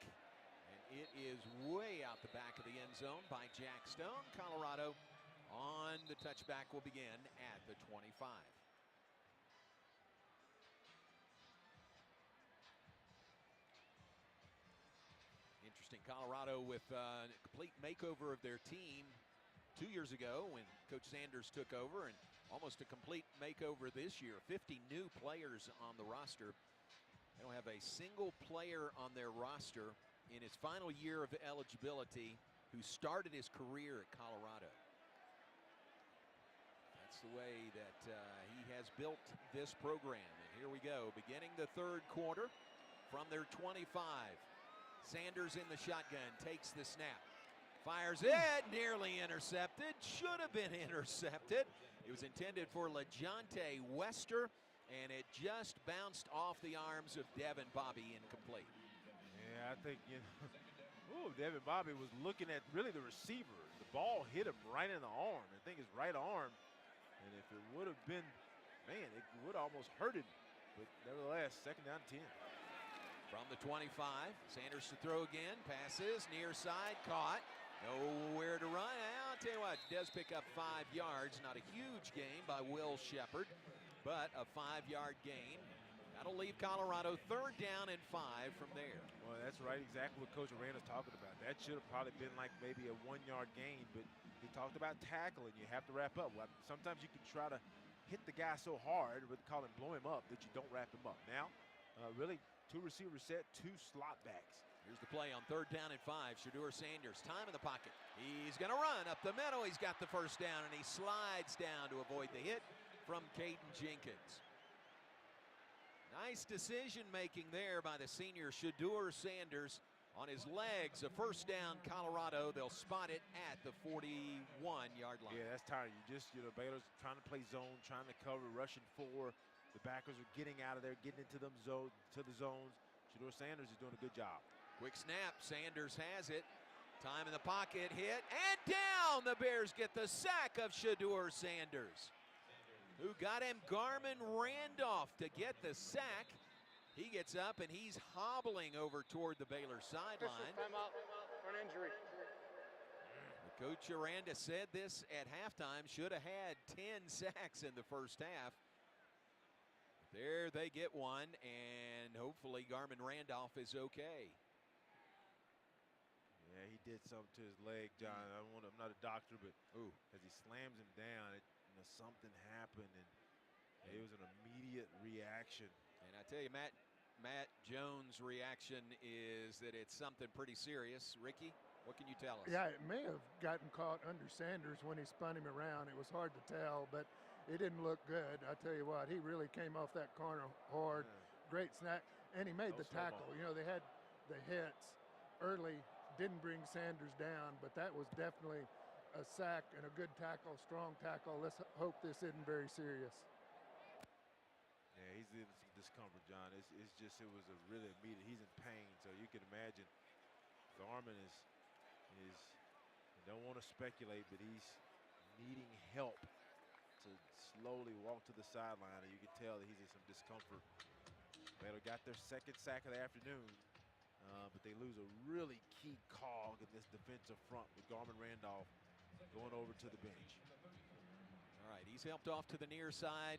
[SPEAKER 2] and it is way out the back of the end zone by Jack Stone. Colorado on the touchback will begin at the 25. Interesting, Colorado with a complete makeover of their team 2 years ago when Coach Sanders took over, and almost a complete makeover this year. 50 new players on the roster. They don't have a single player on their roster in his final year of eligibility who started his career at Colorado. That's the way that he has built this program. And here we go, beginning the third quarter from their 25. Sanders in the shotgun, takes the snap. Fires it, nearly intercepted, should have been intercepted. It was intended for LaJonte Wester, and it just bounced off the arms of Devin Bobby, incomplete.
[SPEAKER 1] Yeah, I think, Devin Bobby was looking at really the receiver. The ball hit him right in the arm. I think his right arm, and if it would have been, man, it would almost hurt him. But nevertheless, second down 10.
[SPEAKER 2] From the 25, Sanders to throw again, passes, near side, caught. Nowhere to run. I'll tell you what, does pick up 5 yards. Not a huge gain by Will Shepard, but a 5-yard gain. That'll leave Colorado third down and 5 from there.
[SPEAKER 1] Well, that's right, exactly what Coach Aranda's talking about. That should have probably been like maybe a 1-yard gain, but he talked about tackling. You have to wrap up. Well, sometimes you can try to hit the guy so hard, we call him blow him up, that you don't wrap him up. Now, really, 2 receivers set, 2 slot backs.
[SPEAKER 2] Here's the play on third down and 5. Shedeur Sanders, time in the pocket. He's going to run up the middle. He's got the first down, and he slides down to avoid the hit from Caden Jenkins. Nice decision-making there by the senior Shedeur Sanders on his legs. A first down, Colorado. They'll spot it at the 41-yard line.
[SPEAKER 1] Yeah, that's tiring. Baylor's trying to play zone, trying to cover, rushing 4. The backers are getting out of there, getting into them zones. Shedeur Sanders is doing a good job.
[SPEAKER 2] Quick snap, Sanders has it. Time in the pocket, hit, and down! The Bears get the sack of Shedeur Sanders, who got him Garmin Randolph to get the sack. He gets up and he's hobbling over toward the Baylor sideline.
[SPEAKER 14] Timeout for an injury.
[SPEAKER 2] Coach Aranda said this at halftime, should have had 10 sacks in the first half. There they get one, and hopefully Garmin Randolph is okay.
[SPEAKER 1] Yeah, he did something to his leg, John. I'm not a doctor, but as he slams him down, something happened, and it was an immediate reaction.
[SPEAKER 2] And I tell you, Matt Jones' reaction is that it's something pretty serious. Ricky, what can you tell us?
[SPEAKER 15] Yeah, it may have gotten caught under Sanders when he spun him around. It was hard to tell, but it didn't look good. I tell you what, he really came off that corner hard. Yeah. Great snack, and he made the tackle. They had the hits early, didn't bring Sanders down, but that was definitely a sack and a good tackle, strong tackle. Let's hope this isn't very serious.
[SPEAKER 1] Yeah, he's in some discomfort, John. It was a really immediate. He's in pain, so you can imagine Garmin is I don't want to speculate, but he's needing help to slowly walk to the sideline, and you can tell that he's in some discomfort. Baylor got their second sack of the afternoon, but they lose a really key cog in this defensive front with Garmin Randolph going over to the bench.
[SPEAKER 2] All right, he's helped off to the near side.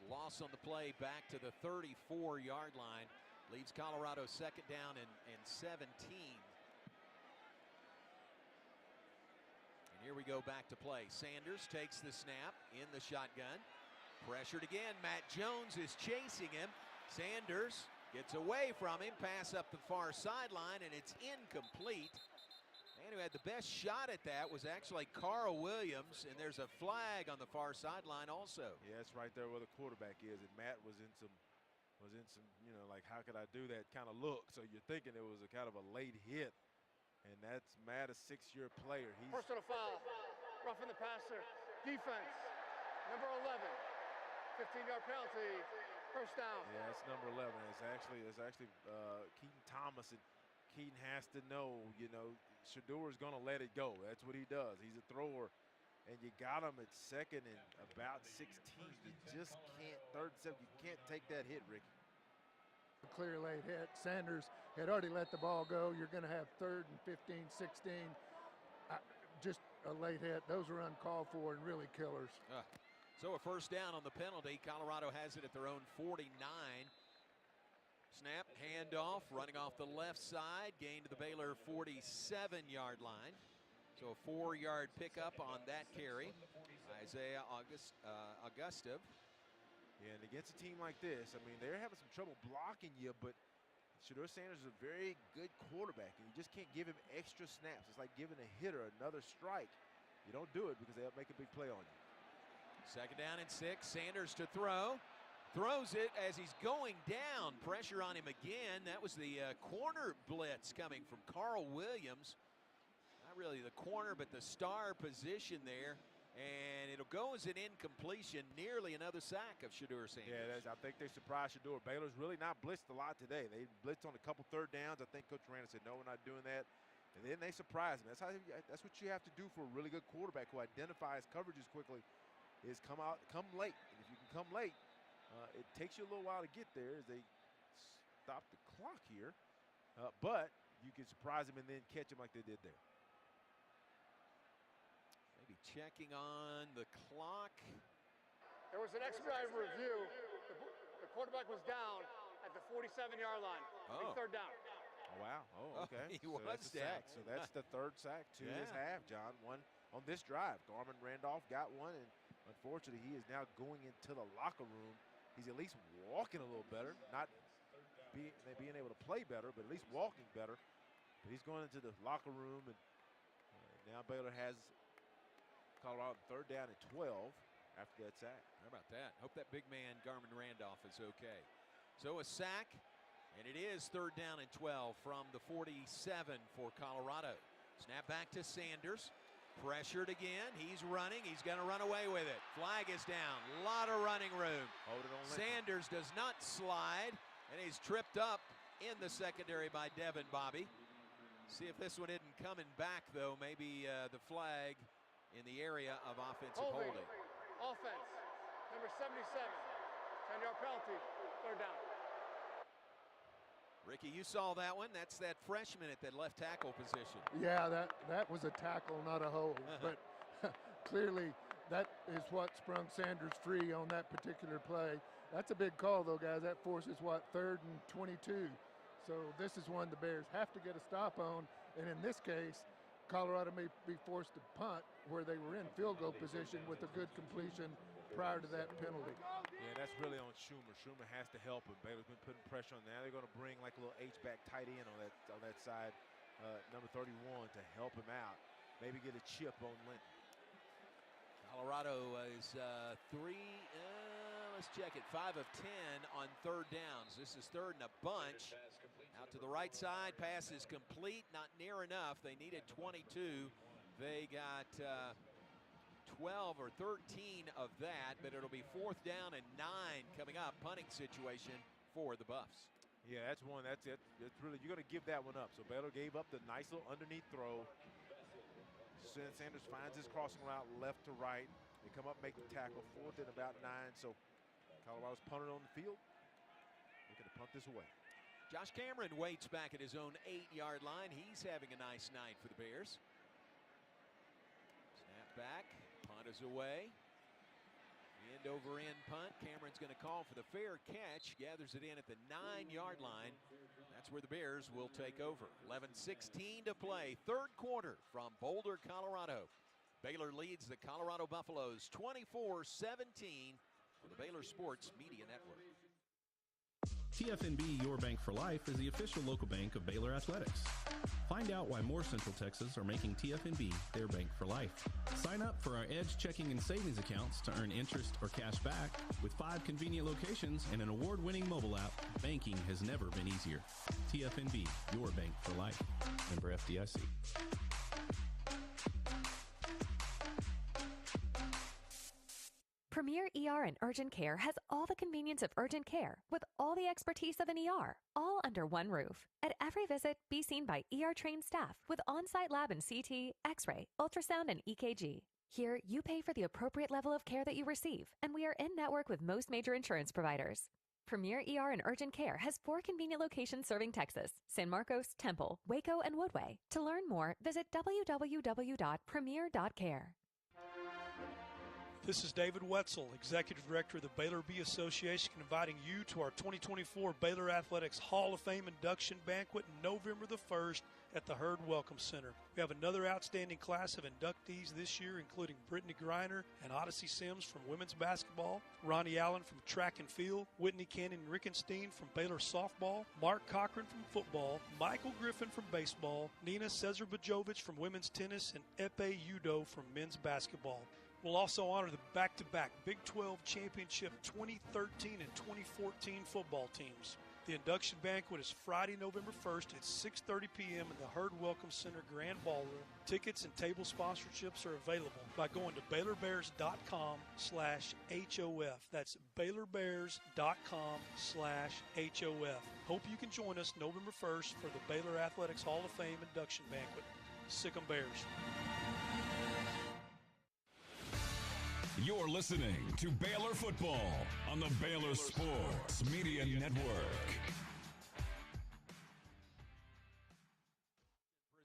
[SPEAKER 2] Loss on the play back to the 34-yard line. Leaves Colorado second down and 17. And here we go back to play. Sanders takes the snap in the shotgun. Pressured again. Matt Jones is chasing him. Sanders gets away from him. Pass up the far sideline, and it's incomplete. Man who had the best shot at that was actually Carl Williams, and there's a flag on the far sideline also.
[SPEAKER 1] Yeah, it's right there where the quarterback is, and Matt was in some, you know, like, how could I do that kind of look? So you're thinking it was a kind of a late hit, and that's Matt, a 6-year player. He's
[SPEAKER 14] personal foul, roughing the passer, defense, number 11, 15-yard penalty, first down.
[SPEAKER 1] Yeah, it's number 11. It's actually Keaton Thomas, and Keaton has to know, you know, Shador's going to let it go. That's what he does. He's a thrower, and you got him at second and about 16. You just can't, third and 7, you can't take that hit, Ricky.
[SPEAKER 15] A clear late hit. Sanders had already let the ball go. You're going to have 3rd and 15, 16. Just a late hit. Those are uncalled for and really killers.
[SPEAKER 2] So a first down on the penalty. Colorado has it at their own 49. Snap, handoff, running off the left side, gain to the Baylor 47-yard line. So a 4-yard pickup on that carry. Isaiah Augustov.
[SPEAKER 1] Yeah, and against a team like this, I mean, they're having some trouble blocking you, but Shedeur Sanders is a very good quarterback, and you just can't give him extra snaps. It's like giving a hitter another strike. You don't do it because they'll make a big play on you.
[SPEAKER 2] Second down and 6, Sanders to throw. Throws it as he's going down. Pressure on him again. That was the corner blitz coming from Carl Williams. Not really the corner, but the star position there. And it'll go as an incompletion. Nearly another sack of Shedeur Sanders.
[SPEAKER 1] Yeah, I think they surprised Shedeur. Baylor's really not blitzed a lot today. They blitzed on a couple third downs. I think Coach Aranda said, no, we're not doing that. And then they surprised him. That's what you have to do for a really good quarterback who identifies coverages quickly, is come late. And if you can come late, it takes you a little while to get there as they stop the clock here. But you can surprise them and then catch them like they did there.
[SPEAKER 2] Maybe checking on the clock.
[SPEAKER 14] There was an expedited review. The quarterback was down at the 47-yard line.
[SPEAKER 2] Oh.
[SPEAKER 14] Third down.
[SPEAKER 1] Oh, wow. Oh, okay.
[SPEAKER 2] He
[SPEAKER 1] so
[SPEAKER 2] was
[SPEAKER 1] that's a
[SPEAKER 2] down.
[SPEAKER 1] sack. So that's the third sack to this half, John. One on this drive. Garmin Randolph got one, and unfortunately, he is now going into the locker room. He's at least walking a little better, not being able to play better, but at least walking better. But he's going into the locker room, and now Baylor has Colorado third down and 12 after that sack.
[SPEAKER 2] How about that? Hope that big man, Garmin Randolph, is okay. So a sack, and it is third down and 12 from the 47 for Colorado. Snap back to Sanders. Pressured again. He's running. He's going to run away with it. Flag is down. A lot of running room. Sanders does not slide, and he's tripped up in the secondary by Devin Bobby. See if this one isn't coming back, though. Maybe the flag in the area of offensive holding.
[SPEAKER 14] Offense, number 77, 10-yard penalty, third down.
[SPEAKER 2] Ricky, you saw that one. That's that freshman at that left tackle position.
[SPEAKER 15] Yeah, that was a tackle, not a hold. But clearly that is what sprung Sanders free on that particular play. That's a big call, though, guys. That forces, 3rd and 22. So this is one the Bears have to get a stop on. And in this case, Colorado may be forced to punt where they were in field goal position with a good completion prior to that penalty.
[SPEAKER 1] Yeah, that's really on Schumer. Schumer has to help him. Baylor's been putting pressure on. Now they're going to bring like a little H-back tight end on that side, number 31, to help him out. Maybe get a chip on Linton.
[SPEAKER 2] Colorado is let's check it, 5 of 10 on third downs. This is third and a bunch. Out to the right side, pass is complete, not near enough. They needed 22 They got 12 or 13 of that, but it'll be 4th down and 9 coming up. Punting situation for the Buffs.
[SPEAKER 1] Yeah, that's one. That's it. It's really, you're going to give that one up. So Baylor gave up the nice little underneath throw. Sanders finds his crossing route left to right. They come up, make the tackle. 4th and about 9. So Colorado's punted on the field. Looking to punt this away.
[SPEAKER 2] Josh Cameron waits back at his own 8-yard line. He's having a nice night for the Bears. Snap back, punt is away. End over end punt. Cameron's going to call for the fair catch. Gathers it in at the 9-yard line. That's where the Bears will take over. 11:16 to play. 3rd quarter from Boulder, Colorado. Baylor leads the Colorado Buffaloes 24-17 for the Baylor Sports Media Network.
[SPEAKER 16] TFNB Your Bank for Life is the official local bank of Baylor Athletics. Find out why more Central Texas are making TFNB their bank for life. Sign up for our Edge checking and savings accounts to earn interest or cash back. With 5 convenient locations and an award-winning mobile app, banking has never been easier. TFNB, your bank for life. Member FDIC.
[SPEAKER 4] Premier ER and Urgent Care has all the convenience of urgent care with all the expertise of an ER, all under one roof. At every visit, be seen by ER-trained staff with on-site lab and CT, X-ray, ultrasound, and EKG. Here, you pay for the appropriate level of care that you receive, and we are in-network with most major insurance providers. Premier ER and Urgent Care has 4 convenient locations serving Texas: San Marcos, Temple, Waco, and Woodway. To learn more, visit www.premier.care.
[SPEAKER 19] This is David Wetzel, Executive Director of the Baylor Bee Association, inviting you to our 2024 Baylor Athletics Hall of Fame induction banquet November the 1st at the Hurd Welcome Center. We have another outstanding class of inductees this year, including Brittany Griner and Odyssey Sims from women's basketball, Ronnie Allen from track and field, Whitney Cannon-Rickenstein from Baylor softball, Mark Cochran from football, Michael Griffin from baseball, Nina Cesar-Bajovic from women's tennis, and Epe Udo from men's basketball. We'll also honor the back-to-back Big 12 Championship 2013 and 2014 football teams. The induction banquet is Friday, November 1st at 6:30 p.m. in the Hurd Welcome Center Grand Ballroom. Tickets and table sponsorships are available by going to BaylorBears.com/HOF. That's BaylorBears.com/HOF. Hope you can join us November 1st for the Baylor Athletics Hall of Fame induction banquet. Sic 'em Bears.
[SPEAKER 10] You're listening to Baylor Football on the Baylor Sports Media Network.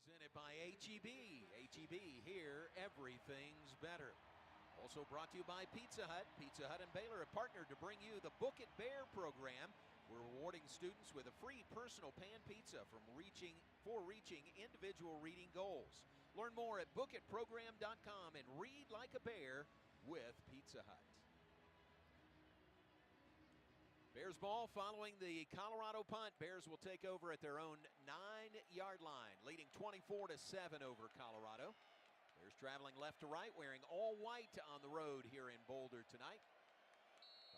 [SPEAKER 2] Presented by HEB. HEB, here everything's better. Also brought to you by Pizza Hut. Pizza Hut and Baylor have partnered to bring you the Book It Bear program. We're rewarding students with a free personal pan pizza for reaching individual reading goals. Learn more at bookitprogram.com and read like a bear with Pizza Hut. Bears ball following the Colorado punt. Bears will take over at their own 9-yard line, leading 24-7 over Colorado. Bears traveling left to right, wearing all white on the road here in Boulder tonight.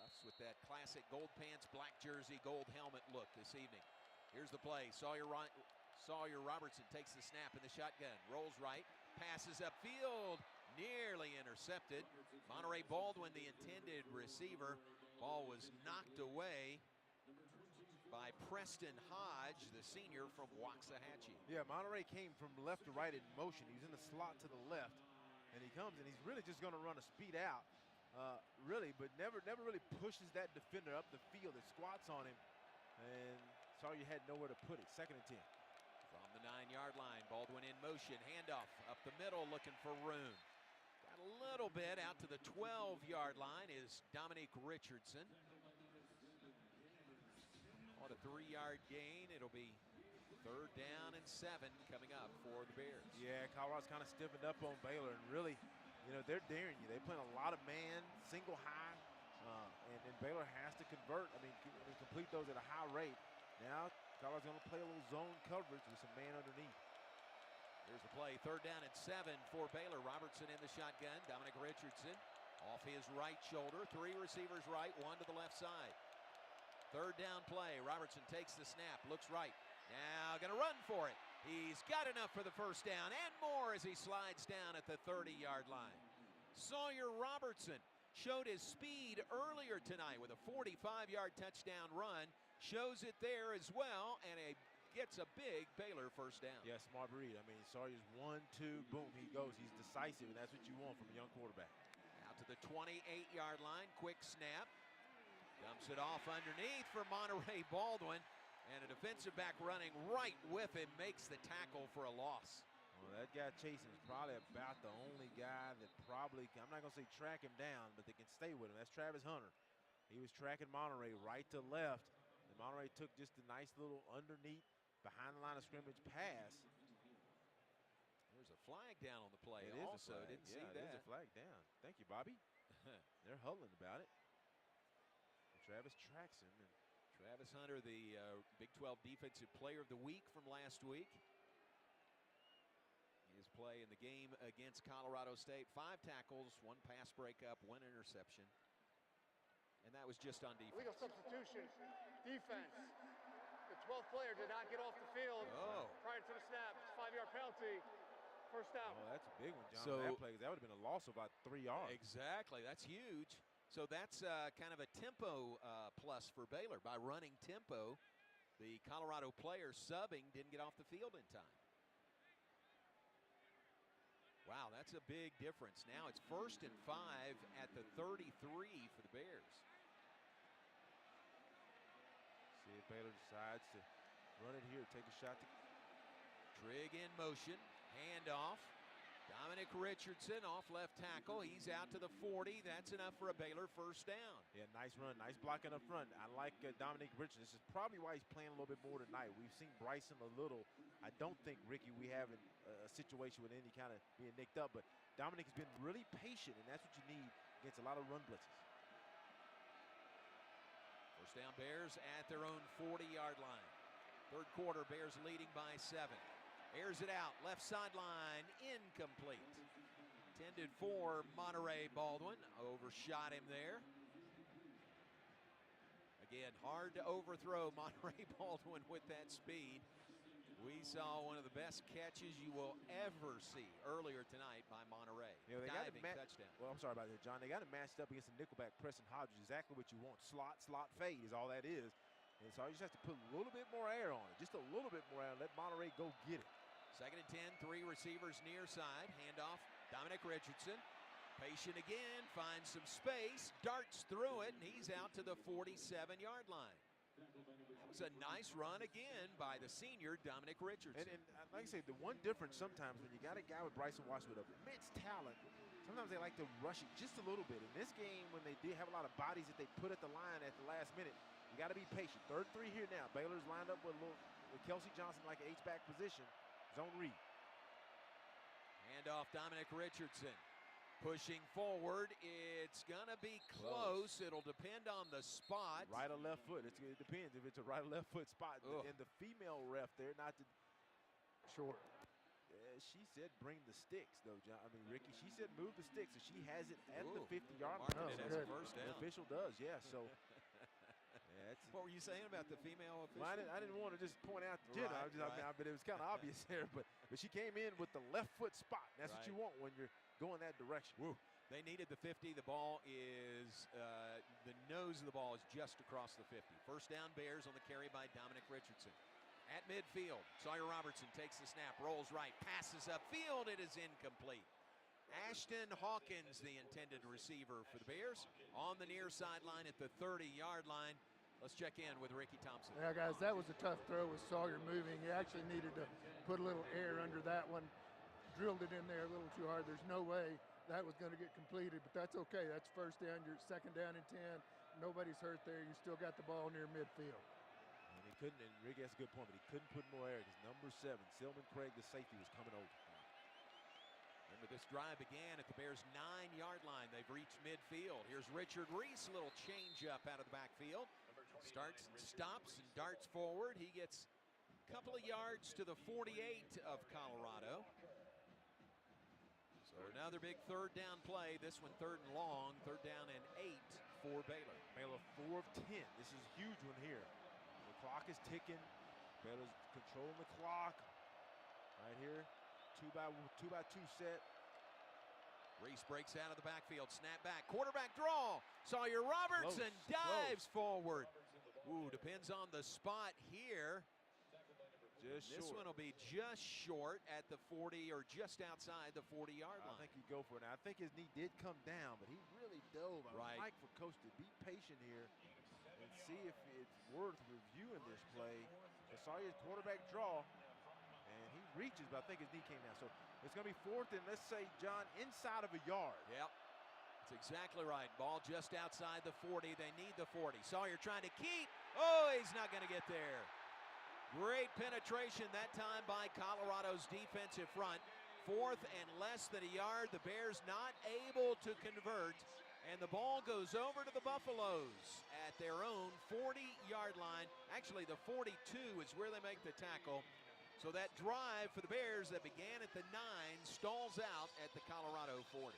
[SPEAKER 2] Buffs with that classic gold pants, black jersey, gold helmet look this evening. Here's the play. Sawyer Robertson takes the snap in the shotgun, rolls right, passes upfield, nearly intercepted. Monterey Baldwin, the intended receiver. Ball was knocked away by Preston Hodge, the senior from Waxahachie.
[SPEAKER 1] Yeah, Monterey came from left to right in motion. He's in the slot to the left, and he comes, and he's really just going to run a speed out, but never really pushes that defender up the field. It squats on him, and Sawyer had nowhere to put it. 2nd and 10.
[SPEAKER 2] From the 9-yard line, Baldwin in motion, handoff up the middle, looking for room. Got a little bit out to the 12-yard line is Dominique Richardson. On a 3-yard gain, it'll be 3rd down and 7 coming up for the Bears.
[SPEAKER 1] Yeah, Colorado's kind of stiffened up on Baylor, and really, they're daring you. They're playing a lot of man, single high, and Baylor has to convert. Complete those at a high rate. Now, Colorado's going to play a little zone coverage with some man underneath.
[SPEAKER 2] Here's the play, 3rd down and 7 for Baylor. Robertson in the shotgun. Dominic Richardson off his right shoulder. 3 receivers right, 1 to the left side. 3rd down play. Robertson takes the snap, looks right. Now going to run for it. He's got enough for the first down and more as he slides down at the 30-yard line. Sawyer Robertson showed his speed earlier tonight with a 45-yard touchdown run. Shows it there as well, and gets a big Baylor first down.
[SPEAKER 1] Yeah, smart read. I mean, Sawyer's 1, 2, boom, he goes. He's decisive, and that's what you want from a young quarterback.
[SPEAKER 2] Out to the 28-yard line, quick snap. Dumps it off underneath for Monterey Baldwin, and a defensive back running right with him makes the tackle for a loss.
[SPEAKER 1] Well, that guy chasing is probably about the only guy that probably, I'm not going to say track him down, but they can stay with him. That's Travis Hunter. He was tracking Monterey right to left, and Monterey took just a nice little underneath, behind the line of scrimmage pass.
[SPEAKER 2] There's a flag down on the play
[SPEAKER 1] It
[SPEAKER 2] also.
[SPEAKER 1] Is a flag.
[SPEAKER 2] Didn't see that.
[SPEAKER 1] There's a flag down. Thank you, Bobby. They're huddling about it. And Travis tracks him. And
[SPEAKER 2] Travis Hunter, the Big 12 Defensive Player of the Week from last week. His play in the game against Colorado State. 5 tackles, 1 pass breakup, 1 interception. And that was just on defense.
[SPEAKER 14] Legal substitution. Defense. The 12th player did not get off the field prior to the snap. 5-yard penalty. First down.
[SPEAKER 1] Oh, that's a big one, John.
[SPEAKER 2] So
[SPEAKER 1] that play, that would have been a loss of about 3 yards.
[SPEAKER 2] Exactly. That's huge. So that's kind of a tempo plus for Baylor. By running tempo, the Colorado player subbing didn't get off the field in time. Wow, that's a big difference. Now it's 1st and 5 at the 33 for the Bears.
[SPEAKER 1] See if Baylor decides to run it here, take a shot.
[SPEAKER 2] Trigg in motion, handoff. Dominic Richardson off left tackle. He's out to the 40. That's enough for a Baylor first down.
[SPEAKER 1] Yeah, nice run, nice blocking up front. I like Dominic Richardson. This is probably why he's playing a little bit more tonight. We've seen Bryson a little. I don't think, Ricky, we have a situation with any kind of being nicked up, but Dominic has been really patient, and that's what you need against a lot of run blitzes.
[SPEAKER 2] First down Bears at their own 40-yard line. Third quarter, Bears leading by 7. Airs it out, left sideline, incomplete. Intended for Monterey Baldwin, overshot him there. Again, hard to overthrow Monterey Baldwin with that speed. We saw one of the best catches you will ever see earlier tonight by Monterey.
[SPEAKER 1] You know, they got
[SPEAKER 2] Diving touchdown.
[SPEAKER 1] Well, I'm sorry about that, John. They got it matched up against the nickelback Preston Hodges. Exactly what you want. Slot, fade is all that is. And so you just have to put a little bit more air on it. Just a little bit more air. Let Monterey go get it.
[SPEAKER 2] 2nd and 10, 3 receivers near side. Handoff, Dominic Richardson. Patient again, finds some space, darts through it, and he's out to the 47-yard line. That was a nice run again by the senior, Dominic Richardson.
[SPEAKER 1] And like I say, the one difference sometimes when you got a guy with Bryson Watts with immense talent, sometimes they like to rush it just a little bit. In this game, when they did have a lot of bodies that they put at the line at the last minute, you got to be patient. 3rd and 3 here now. Baylor's lined up with Kelsey Johnson like an H-back position. Zone read.
[SPEAKER 2] Handoff Dominic Richardson. Pushing forward. It's going to be close. It'll depend on the spot.
[SPEAKER 1] Right or left foot. It depends if it's a right or left foot spot. And the female ref there, not to
[SPEAKER 15] short.
[SPEAKER 1] She said bring the sticks, though, John. I mean, Ricky, she said move the sticks, and she has it at the 50-yard line.
[SPEAKER 2] Marking it as a first down.
[SPEAKER 1] The official does, yeah. So,
[SPEAKER 2] what were you saying about the female official?
[SPEAKER 1] Well, I didn't want to just point out the gender. But it was kind of obvious there. But she came in with the left foot spot. That's what you want when you're going that direction.
[SPEAKER 2] Woo. They needed the 50. The ball is, the nose of the ball is just across the 50. First down Bears on the carry by Dominic Richardson. At midfield, Sawyer Robertson takes the snap, rolls right, passes upfield. It is incomplete. Ashton Hawkins, the intended receiver for the Bears, on the near sideline at the 30-yard line. Let's check in with Ricky Thompson.
[SPEAKER 15] Yeah, guys, that was a tough throw with Sawyer moving. He actually needed to put a little air under that one. Drilled it in there a little too hard. There's no way that was going to get completed, but that's okay. That's first down. You're 2nd down and 10. Nobody's hurt there. You still got the ball near midfield.
[SPEAKER 1] And he couldn't, and Rick has a good point, but he couldn't put more air because number 7, Silman Craig, the safety, was coming over.
[SPEAKER 2] Remember, this drive began at the Bears' 9-yard line. They've reached midfield. Here's Richard Reese, a little change up out of the backfield. Stops and darts forward. He gets a couple of yards to the 48 of Colorado. So another big 3rd down play. This one 3rd and long, 3rd down and 8 for Baylor.
[SPEAKER 1] Baylor 4 of 10. This is a huge one here. The clock is ticking. Baylor's controlling the clock. Right here, two by two set.
[SPEAKER 2] Reese breaks out of the backfield, snap back, quarterback draw. Sawyer Robertson dives forward. Ooh, depends on the spot here. This one will be just short at the 40 or just outside the 40-yard line.
[SPEAKER 1] I think he'd go for it. Now, I think his knee did come down, but he really dove.
[SPEAKER 2] Right.
[SPEAKER 1] I'd like for Coach to be patient here and see if it's worth reviewing this play. I saw his quarterback draw, and he reaches, but I think his knee came down. So it's going to be 4th and, let's say, John, inside of a yard.
[SPEAKER 2] Yep. That's exactly right. Ball just outside the 40. They need the 40. Sawyer trying to keep. Oh, he's not going to get there. Great penetration that time by Colorado's defensive front. 4th and less than a yard. The Bears not able to convert. And the ball goes over to the Buffaloes at their own 40-yard line. Actually, the 42 is where they make the tackle. So that drive for the Bears that began at the 9 stalls out at the Colorado 40.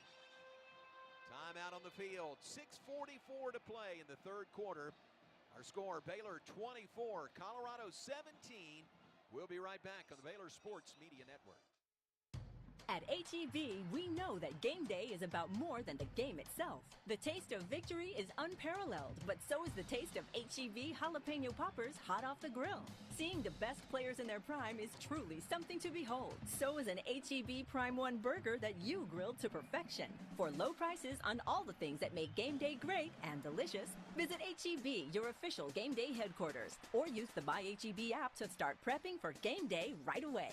[SPEAKER 2] Timeout on the field. 6:44 to play in the third quarter. Our score, Baylor 24, Colorado 17. We'll be right back on the Baylor Sports Media Network.
[SPEAKER 17] At H-E-B, we know that game day is about more than the game itself. The taste of victory is unparalleled, but so is the taste of H-E-B jalapeno poppers hot off the grill. Seeing the best players in their prime is truly something to behold. So is an H-E-B Prime 1 burger that you grilled to perfection. For low prices on all the things that make game day great and delicious, visit H-E-B, your official game day headquarters, or use the My H-E-B app to start prepping for game day right away.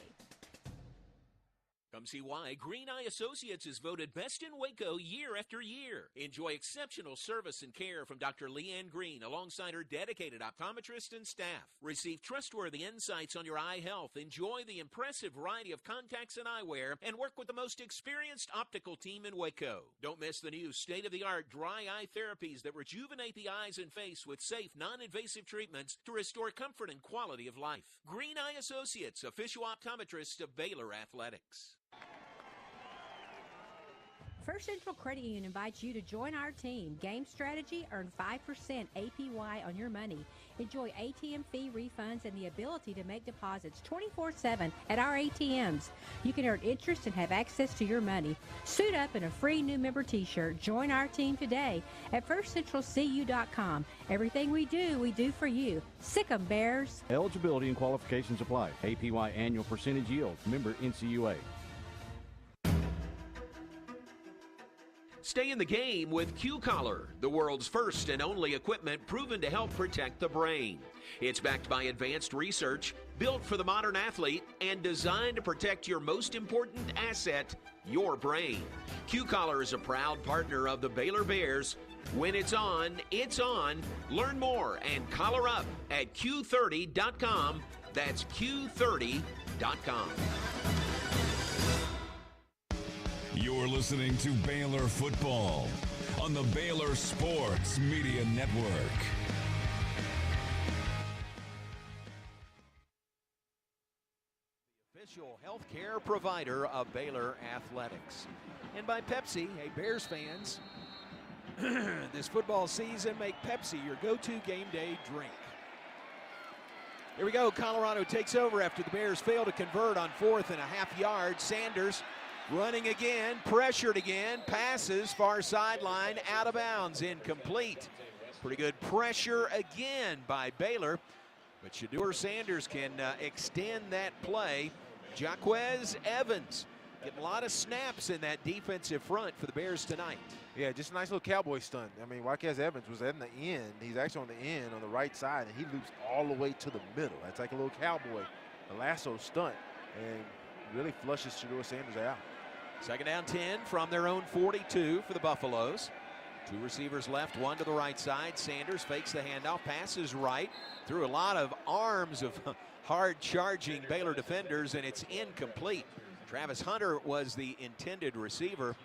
[SPEAKER 20] Come see why Green Eye Associates is voted best in Waco year after year. Enjoy exceptional service and care from Dr. Leanne Green alongside her dedicated optometrist and staff. Receive trustworthy insights on your eye health. Enjoy the impressive variety of contacts and eyewear and work with the most experienced optical team in Waco. Don't miss the new state-of-the-art dry eye therapies that rejuvenate the eyes and face with safe, non-invasive treatments to restore comfort and quality of life. Green Eye Associates, official optometrist of Baylor Athletics.
[SPEAKER 18] First Central Credit Union invites you to join our team. Game strategy, earn 5% APY on your money. Enjoy ATM fee refunds and the ability to make deposits 24/7 at our ATMs. You can earn interest and have access to your money. Suit up in a free new member t-shirt. Join our team today at firstcentralcu.com. Everything we do for you. Sick 'em, Bears.
[SPEAKER 6] Eligibility and qualifications apply. APY annual percentage yield. Member NCUA.
[SPEAKER 20] Stay in the game with Q-Collar, the world's first and only equipment proven to help protect the brain. It's backed by advanced research, built for the modern athlete, and designed to protect your most important asset, your brain. Q-Collar is a proud partner of the Baylor Bears. When it's on, it's on. Learn more and collar up at Q30.com. That's Q30.com.
[SPEAKER 10] You're listening to Baylor Football on the Baylor Sports Media Network.
[SPEAKER 2] The official health care provider of Baylor Athletics. And by Pepsi, hey Bears fans, this football season, make Pepsi your go-to game day drink. Here we go. Colorado takes over after the Bears fail to convert on 4th and a half yards. Sanders running again, pressured again, passes far sideline, out of bounds, incomplete. Pretty good pressure again by Baylor, but Shedeur Sanders can extend that play. Jaquez Evans getting a lot of snaps in that defensive front for the Bears tonight.
[SPEAKER 1] Yeah, just a nice little cowboy stunt. I mean, Jaquez Evans was at the end. He's actually on the end on the right side, and he loops all the way to the middle. That's like a little cowboy, a lasso stunt, and really flushes Shedeur Sanders out.
[SPEAKER 2] Second down 10 from their own 42 for the Buffaloes. Two receivers left, one to the right side. Sanders fakes the handoff, passes right through a lot of arms of hard-charging Baylor defenders, and it's incomplete. Travis Hunter was the intended receiver.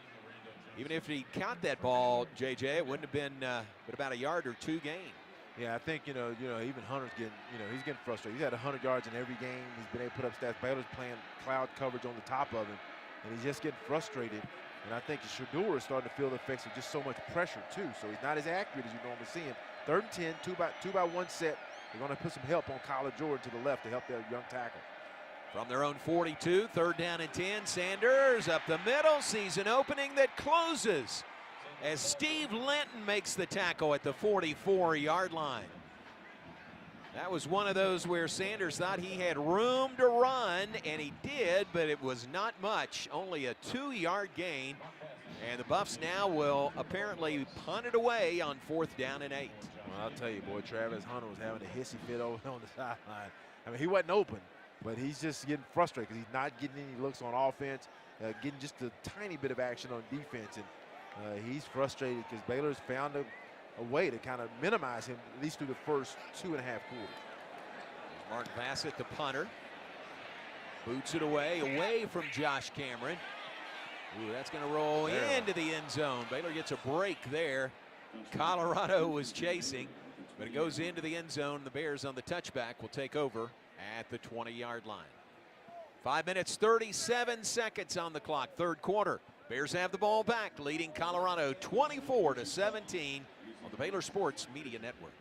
[SPEAKER 2] Even if he caught that ball, JJ, it wouldn't have been but about a yard or two gain.
[SPEAKER 1] Yeah, I think, even Hunter's getting, he's getting frustrated. He's had 100 yards in every game. He's been able to put up stats. Baylor's playing cloud coverage on the top of him, and he's just getting frustrated. And I think Shedeur is starting to feel the effects of just so much pressure, too. So he's not as accurate as you normally see him. 3rd and 10, two by one set. They're going to put some help on Kyler Jordan to the left to help their young tackle.
[SPEAKER 2] From their own 42, 3rd down and 10. Sanders up the middle, sees an opening that closes as Steve Linton makes the tackle at the 44-yard line. That was one of those where Sanders thought he had room to run, and he did, but it was not much. Only a 2-yard gain, and the Buffs now will apparently punt it away on 4th down and 8.
[SPEAKER 1] Well, I'll tell you, boy, Travis Hunter was having a hissy fit over on the sideline. I mean, he wasn't open, but he's just getting frustrated because he's not getting any looks on offense, getting just a tiny bit of action on defense, and he's frustrated because Baylor's found a way to kind of minimize him, at least through the first 2.5 quarters.
[SPEAKER 2] Mark Bassett, the punter, boots it away from Josh Cameron. Ooh, that's going to roll into the end zone. Baylor gets a break there. Colorado was chasing, but it goes into the end zone. The Bears on the touchback will take over at the 20-yard line. 5 minutes, 37 seconds on the clock, 3rd quarter. Bears have the ball back, leading Colorado 24-17 on the Baylor Sports Media Network.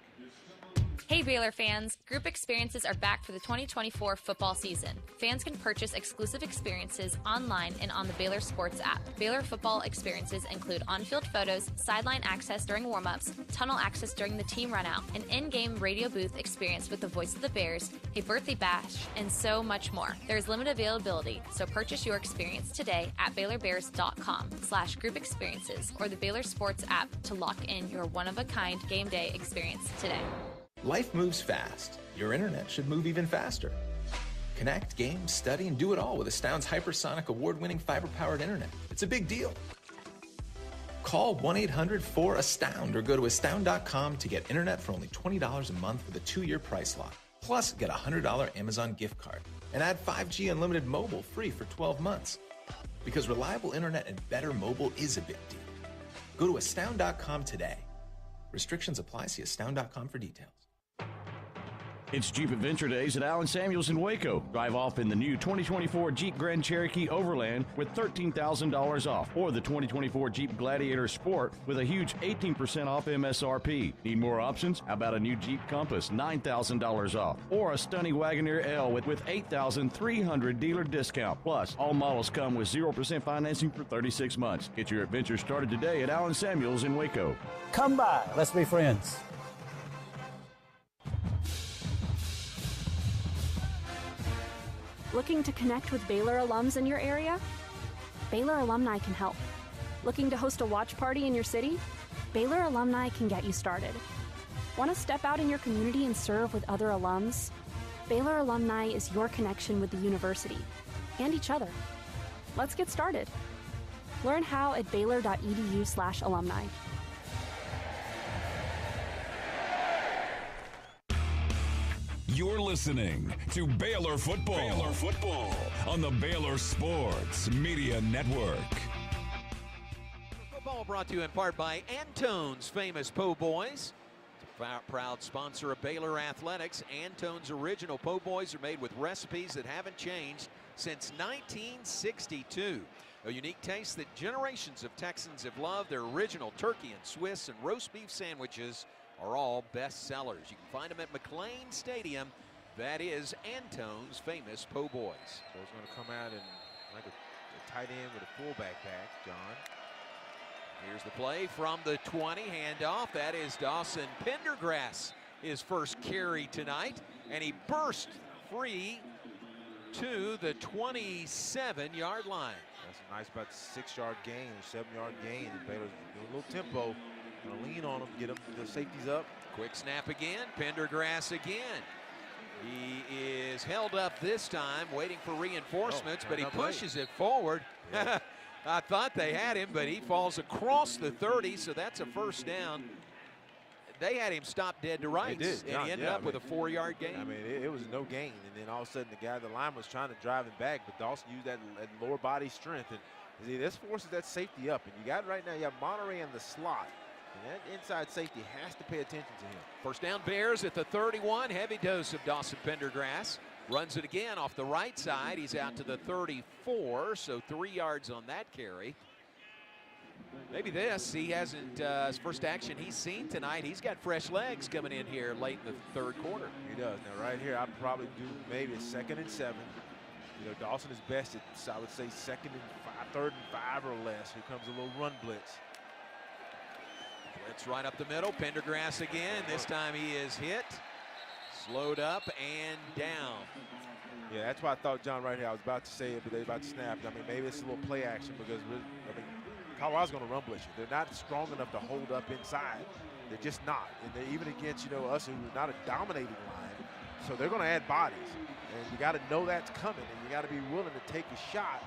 [SPEAKER 7] Hey Baylor fans, group experiences are back for the 2024 football season. Fans can purchase exclusive experiences online and on the Baylor Sports app. Baylor football experiences include on-field photos, sideline access during warm-ups, tunnel access during the team run-out, an in-game radio booth experience with the voice of the Bears, a birthday bash, and so much more. There is limited availability, so purchase your experience today at BaylorBears.com/group experiences or the Baylor Sports app to lock in your one-of-a-kind game day experience today.
[SPEAKER 23] Life moves fast. Your internet should move even faster. Connect, game, study, and do it all with Astound's hypersonic award-winning fiber-powered internet. It's a big deal. Call 1-800-4ASTOUND or go to astound.com to get internet for only $20 a month with a 2-year price lock. Plus, get a $100 Amazon gift card and add 5G unlimited mobile free for 12 months. Because reliable internet and better mobile is a big deal. Go to astound.com today. Restrictions apply. See astound.com for details.
[SPEAKER 6] It's Jeep Adventure Days at Allen Samuels in Waco. Drive off in the new 2024 Jeep Grand Cherokee Overland with $13,000 off, or the 2024 Jeep Gladiator Sport with a huge 18% off MSRP. Need more options? How about a new Jeep Compass, $9,000 off, or a stunning Wagoneer L with $8,300 dealer discount. Plus, all models come with 0% financing for 36 months. Get your adventure started today at Allen Samuels in Waco.
[SPEAKER 11] Come by. Let's be friends.
[SPEAKER 12] Looking to connect with Baylor alums in your area? Baylor alumni can help. Looking to host a watch party in your city? Baylor alumni can get you started. Want to step out in your community and serve with other alums? Baylor alumni is your connection with the university and each other. Let's get started. Learn how at baylor.edu/alumni.
[SPEAKER 10] You're listening to Baylor Football. Baylor Football on the Baylor Sports Media Network.
[SPEAKER 2] Football brought to you in part by Antone's Famous Po' Boys. It's a proud sponsor of Baylor Athletics. Antone's original Po' Boys are made with recipes that haven't changed since 1962. A unique taste that generations of Texans have loved. Their original turkey and Swiss and roast beef sandwiches are all best sellers. You can find them at McLean Stadium. That is Antone's Famous Po' Boys.
[SPEAKER 1] So it's going to come out in like a tight end with a fullback back, John.
[SPEAKER 2] Here's the play from the 20, handoff. That is Dawson Pendergrass, his first carry tonight, and he burst free to the 27-yard line.
[SPEAKER 1] That's a nice about 6-yard gain, 7-yard gain. And Baylor's doing a little tempo. Gonna lean on him, get him the safeties up.
[SPEAKER 2] Quick snap again, Pendergrass again. He is held up this time, waiting for reinforcements, but he pushes it forward.
[SPEAKER 1] Yeah.
[SPEAKER 2] I thought they had him, but he falls across the 30, so that's a first down. They had him stopped dead to rights, and he ended up with a 4-yard gain.
[SPEAKER 1] I mean, it was no gain, and then all of a sudden the line was trying to drive him back, but Dawson used that lower body strength, and see, this forces that safety up, and you got it right now. You have Monterey in the slot. And that inside safety has to pay attention to him.
[SPEAKER 2] First down Bears at the 31. Heavy dose of Dawson Pendergrass. Runs it again off the right side. He's out to the 34, so 3 yards on that carry. Maybe this, he hasn't, his first action he's seen tonight. He's got fresh legs coming in here late in the third quarter.
[SPEAKER 1] He does. Now right here, I'd probably do maybe a 2nd and 7. You know, Dawson is best at, I would say, third and 5 or less. Here comes a little run blitz.
[SPEAKER 2] Blitz right up the middle. Pendergrass again. This time he is hit, slowed up, and down.
[SPEAKER 1] Yeah, that's why I thought John right here. I was about to say it, but they're about to snap. I mean, maybe it's a little play action because Colorado's going to run blitz you. They're not strong enough to hold up inside. They're just not. And they're even against, you know, us who are not a dominating line. So they're going to add bodies. And you got to know that's coming, and you got to be willing to take a shot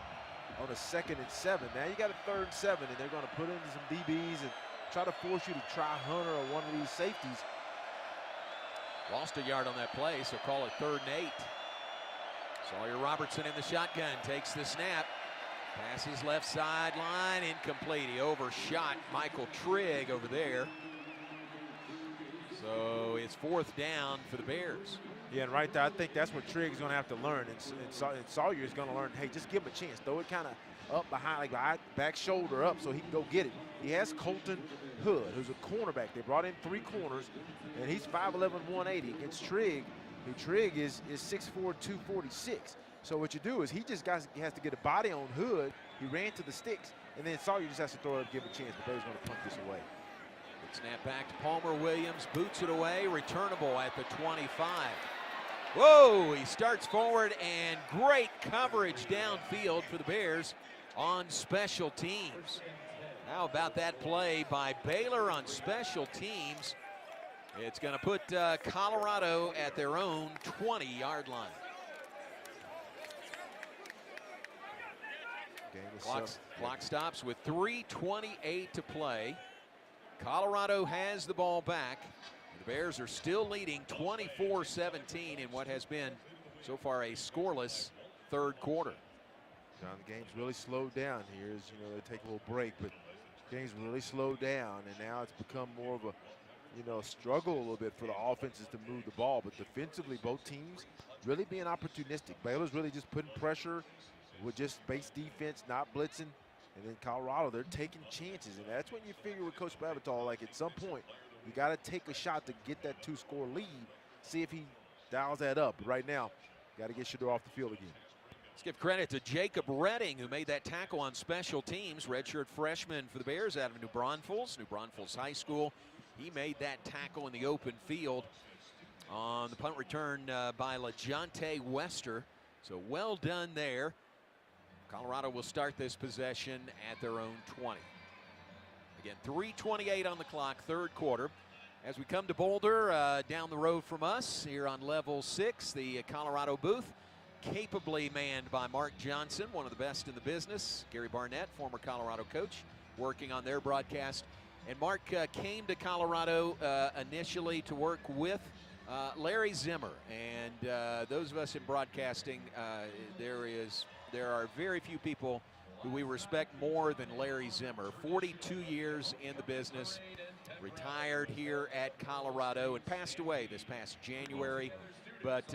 [SPEAKER 1] on a 2nd and 7. Now you got a 3rd and 7, and they're going to put into some DBs and try to force you to try Hunter or one of these safeties.
[SPEAKER 2] Lost a yard on that play, so call it 3rd and 8. Sawyer Robertson in the shotgun, takes the snap, passes left sideline, incomplete. He overshot Michael Trigg over there. So it's 4th down for the Bears.
[SPEAKER 1] Yeah, and right there, I think that's what Trigg is going to have to learn. And Sawyer is going to learn, hey, just give him a chance. Throw it kind of up behind, like back shoulder up so he can go get it. He has Colton Hood, who's a cornerback. They brought in 3 corners, and he's 5'11", 180. Against Trigg, Trigg is 6'4", 246. So what you do is he just has to get a body on Hood. He ran to the sticks, and then Sawyer just has to throw it up, give a chance. The Bears going to punt this away.
[SPEAKER 2] Good snap back to Palmer Williams, boots it away, returnable at the 25. Whoa, he starts forward, and great coverage downfield for the Bears on special teams. How about that play by Baylor on special teams? It's going to put Colorado at their own 20-yard line. Clock stops with 3:28 to play. Colorado has the ball back. The Bears are still leading 24-17 in what has been so far a scoreless 3rd quarter.
[SPEAKER 1] John, the game's really slowed down here. As you know, they take a little break, but the game's really slowed down, and now it's become more of a struggle a little bit for the offenses to move the ball. But defensively, both teams really being opportunistic. Baylor's really just putting pressure with just base defense, not blitzing. And then Colorado, they're taking chances. And that's when you figure with Coach Babatall, like at some point, you got to take a shot to get that 2-score lead, see if he dials that up. But right now, got to get Shedeur off the field again.
[SPEAKER 2] Let's give credit to Jacob Redding, who made that tackle on special teams. Redshirt freshman for the Bears out of New Braunfels High School. He made that tackle in the open field on the punt return by LaJonte Wester. So well done there. Colorado will start this possession at their own 20. Again, 3:28 on the clock, 3rd quarter. As we come to Boulder, down the road from us, here on level 6, the Colorado booth, capably manned by Mark Johnson, one of the best in the business. Gary Barnett, former Colorado coach, working on their broadcast. And Mark came to Colorado initially to work with Larry Zimmer. And those of us in broadcasting, there are very few people who we respect more than Larry Zimmer. 42 years in the business, retired here at Colorado and passed away this past January. But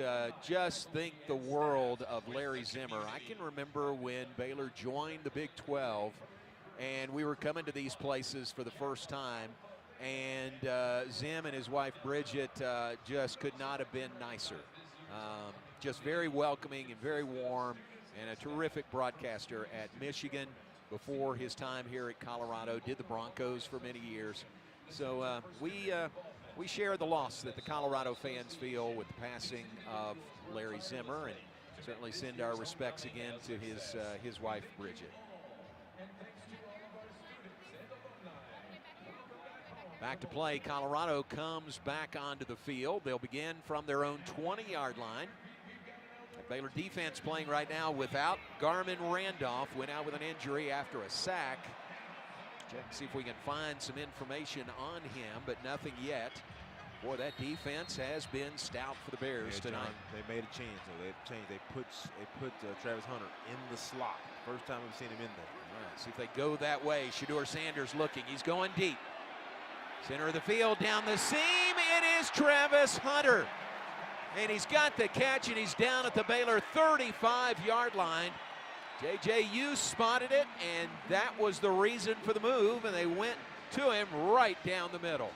[SPEAKER 2] just think the world of Larry Zimmer. I can remember when Baylor joined the Big 12 and we were coming to these places for the first time, and Zim and his wife Bridget just could not have been nicer. Just very welcoming and very warm, and a terrific broadcaster at Michigan before his time here at Colorado. Did the Broncos for many years. So we share the loss that the Colorado fans feel with the passing of Larry Zimmer, and certainly send our respects again to his wife Bridget. Back to play. Colorado comes back onto the field. They'll begin from their own 20-yard line. The Baylor defense playing right now without Garmin Randolph. Went out with an injury after a sack. Check to see if we can find some information on him, but nothing yet. Boy, that defense has been stout for the Bears tonight.
[SPEAKER 1] John, they made a change, though. They've changed. They put Travis Hunter in the slot. First time we've seen him in there.
[SPEAKER 2] All right, see if they go that way. Shedeur Sanders looking. He's going deep. Center of the field, down the seam. It is Travis Hunter. And he's got the catch, and he's down at the Baylor 35-yard line. J.J. Hughes spotted it, and that was the reason for the move, and they went to him right down the middle.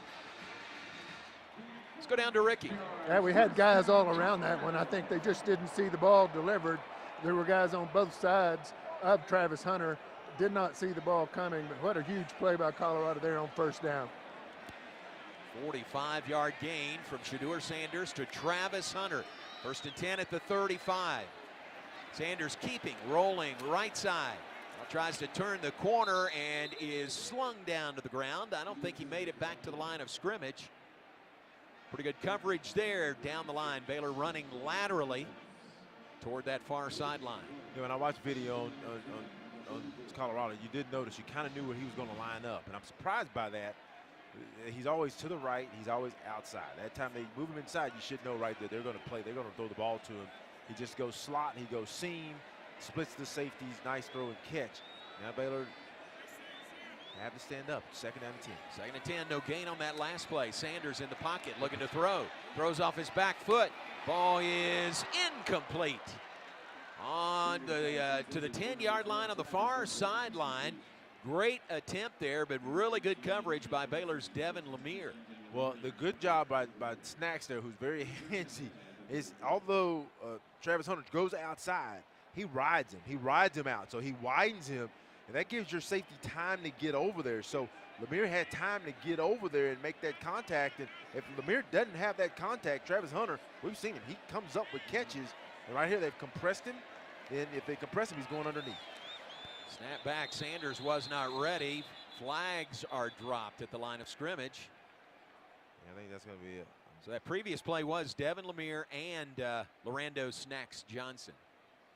[SPEAKER 2] Let's go down to Ricky.
[SPEAKER 15] Yeah, we had guys all around that one. I think they just didn't see the ball delivered. there were guys on both sides of Travis Hunter. Did not see the ball coming, but what a huge play by Colorado there on first down.
[SPEAKER 2] 45-yard gain from Shedeur Sanders to Travis Hunter. 1st and 10 at the 35. Sanders keeping, rolling right side. Tries to turn the corner and is slung down to the ground. I don't think he made it back to the line of scrimmage. Pretty good coverage there down the line. Baylor running laterally toward that far sideline.
[SPEAKER 1] You know, when I watched video on Colorado, you did notice you kind of knew where he was going to line up, and I'm surprised by that. He's always to the right. He's always outside. That time they move him inside, you should know right there they're going to play. They're going to throw the ball to him. He just goes slot. He goes seam. Splits the safeties, nice throw and catch. Now Baylor have to stand up. 2nd and 10.
[SPEAKER 2] 2nd and 10, no gain on that last play. Sanders in the pocket, looking to throw. Throws off his back foot. Ball is incomplete. On the to the 10-yard line on the far sideline. Great attempt there, but really good coverage by Baylor's Devin Lemire.
[SPEAKER 1] Well, the good job by Snacks there, who's very handsy, is although Travis Hunter goes outside, he rides him. He rides him out, so he widens him, and that gives your safety time to get over there. So Lemire had time to get over there and make that contact, and if Lemire doesn't have that contact, Travis Hunter, we've seen him. He comes up with catches, and right here they've compressed him, and if they compress him, he's going underneath.
[SPEAKER 2] Snap back, Sanders was not ready. Flags are dropped at the line of scrimmage.
[SPEAKER 1] Yeah, I think that's going to be it.
[SPEAKER 2] So that previous play was Devin Lemire and Lorando Snacks Johnson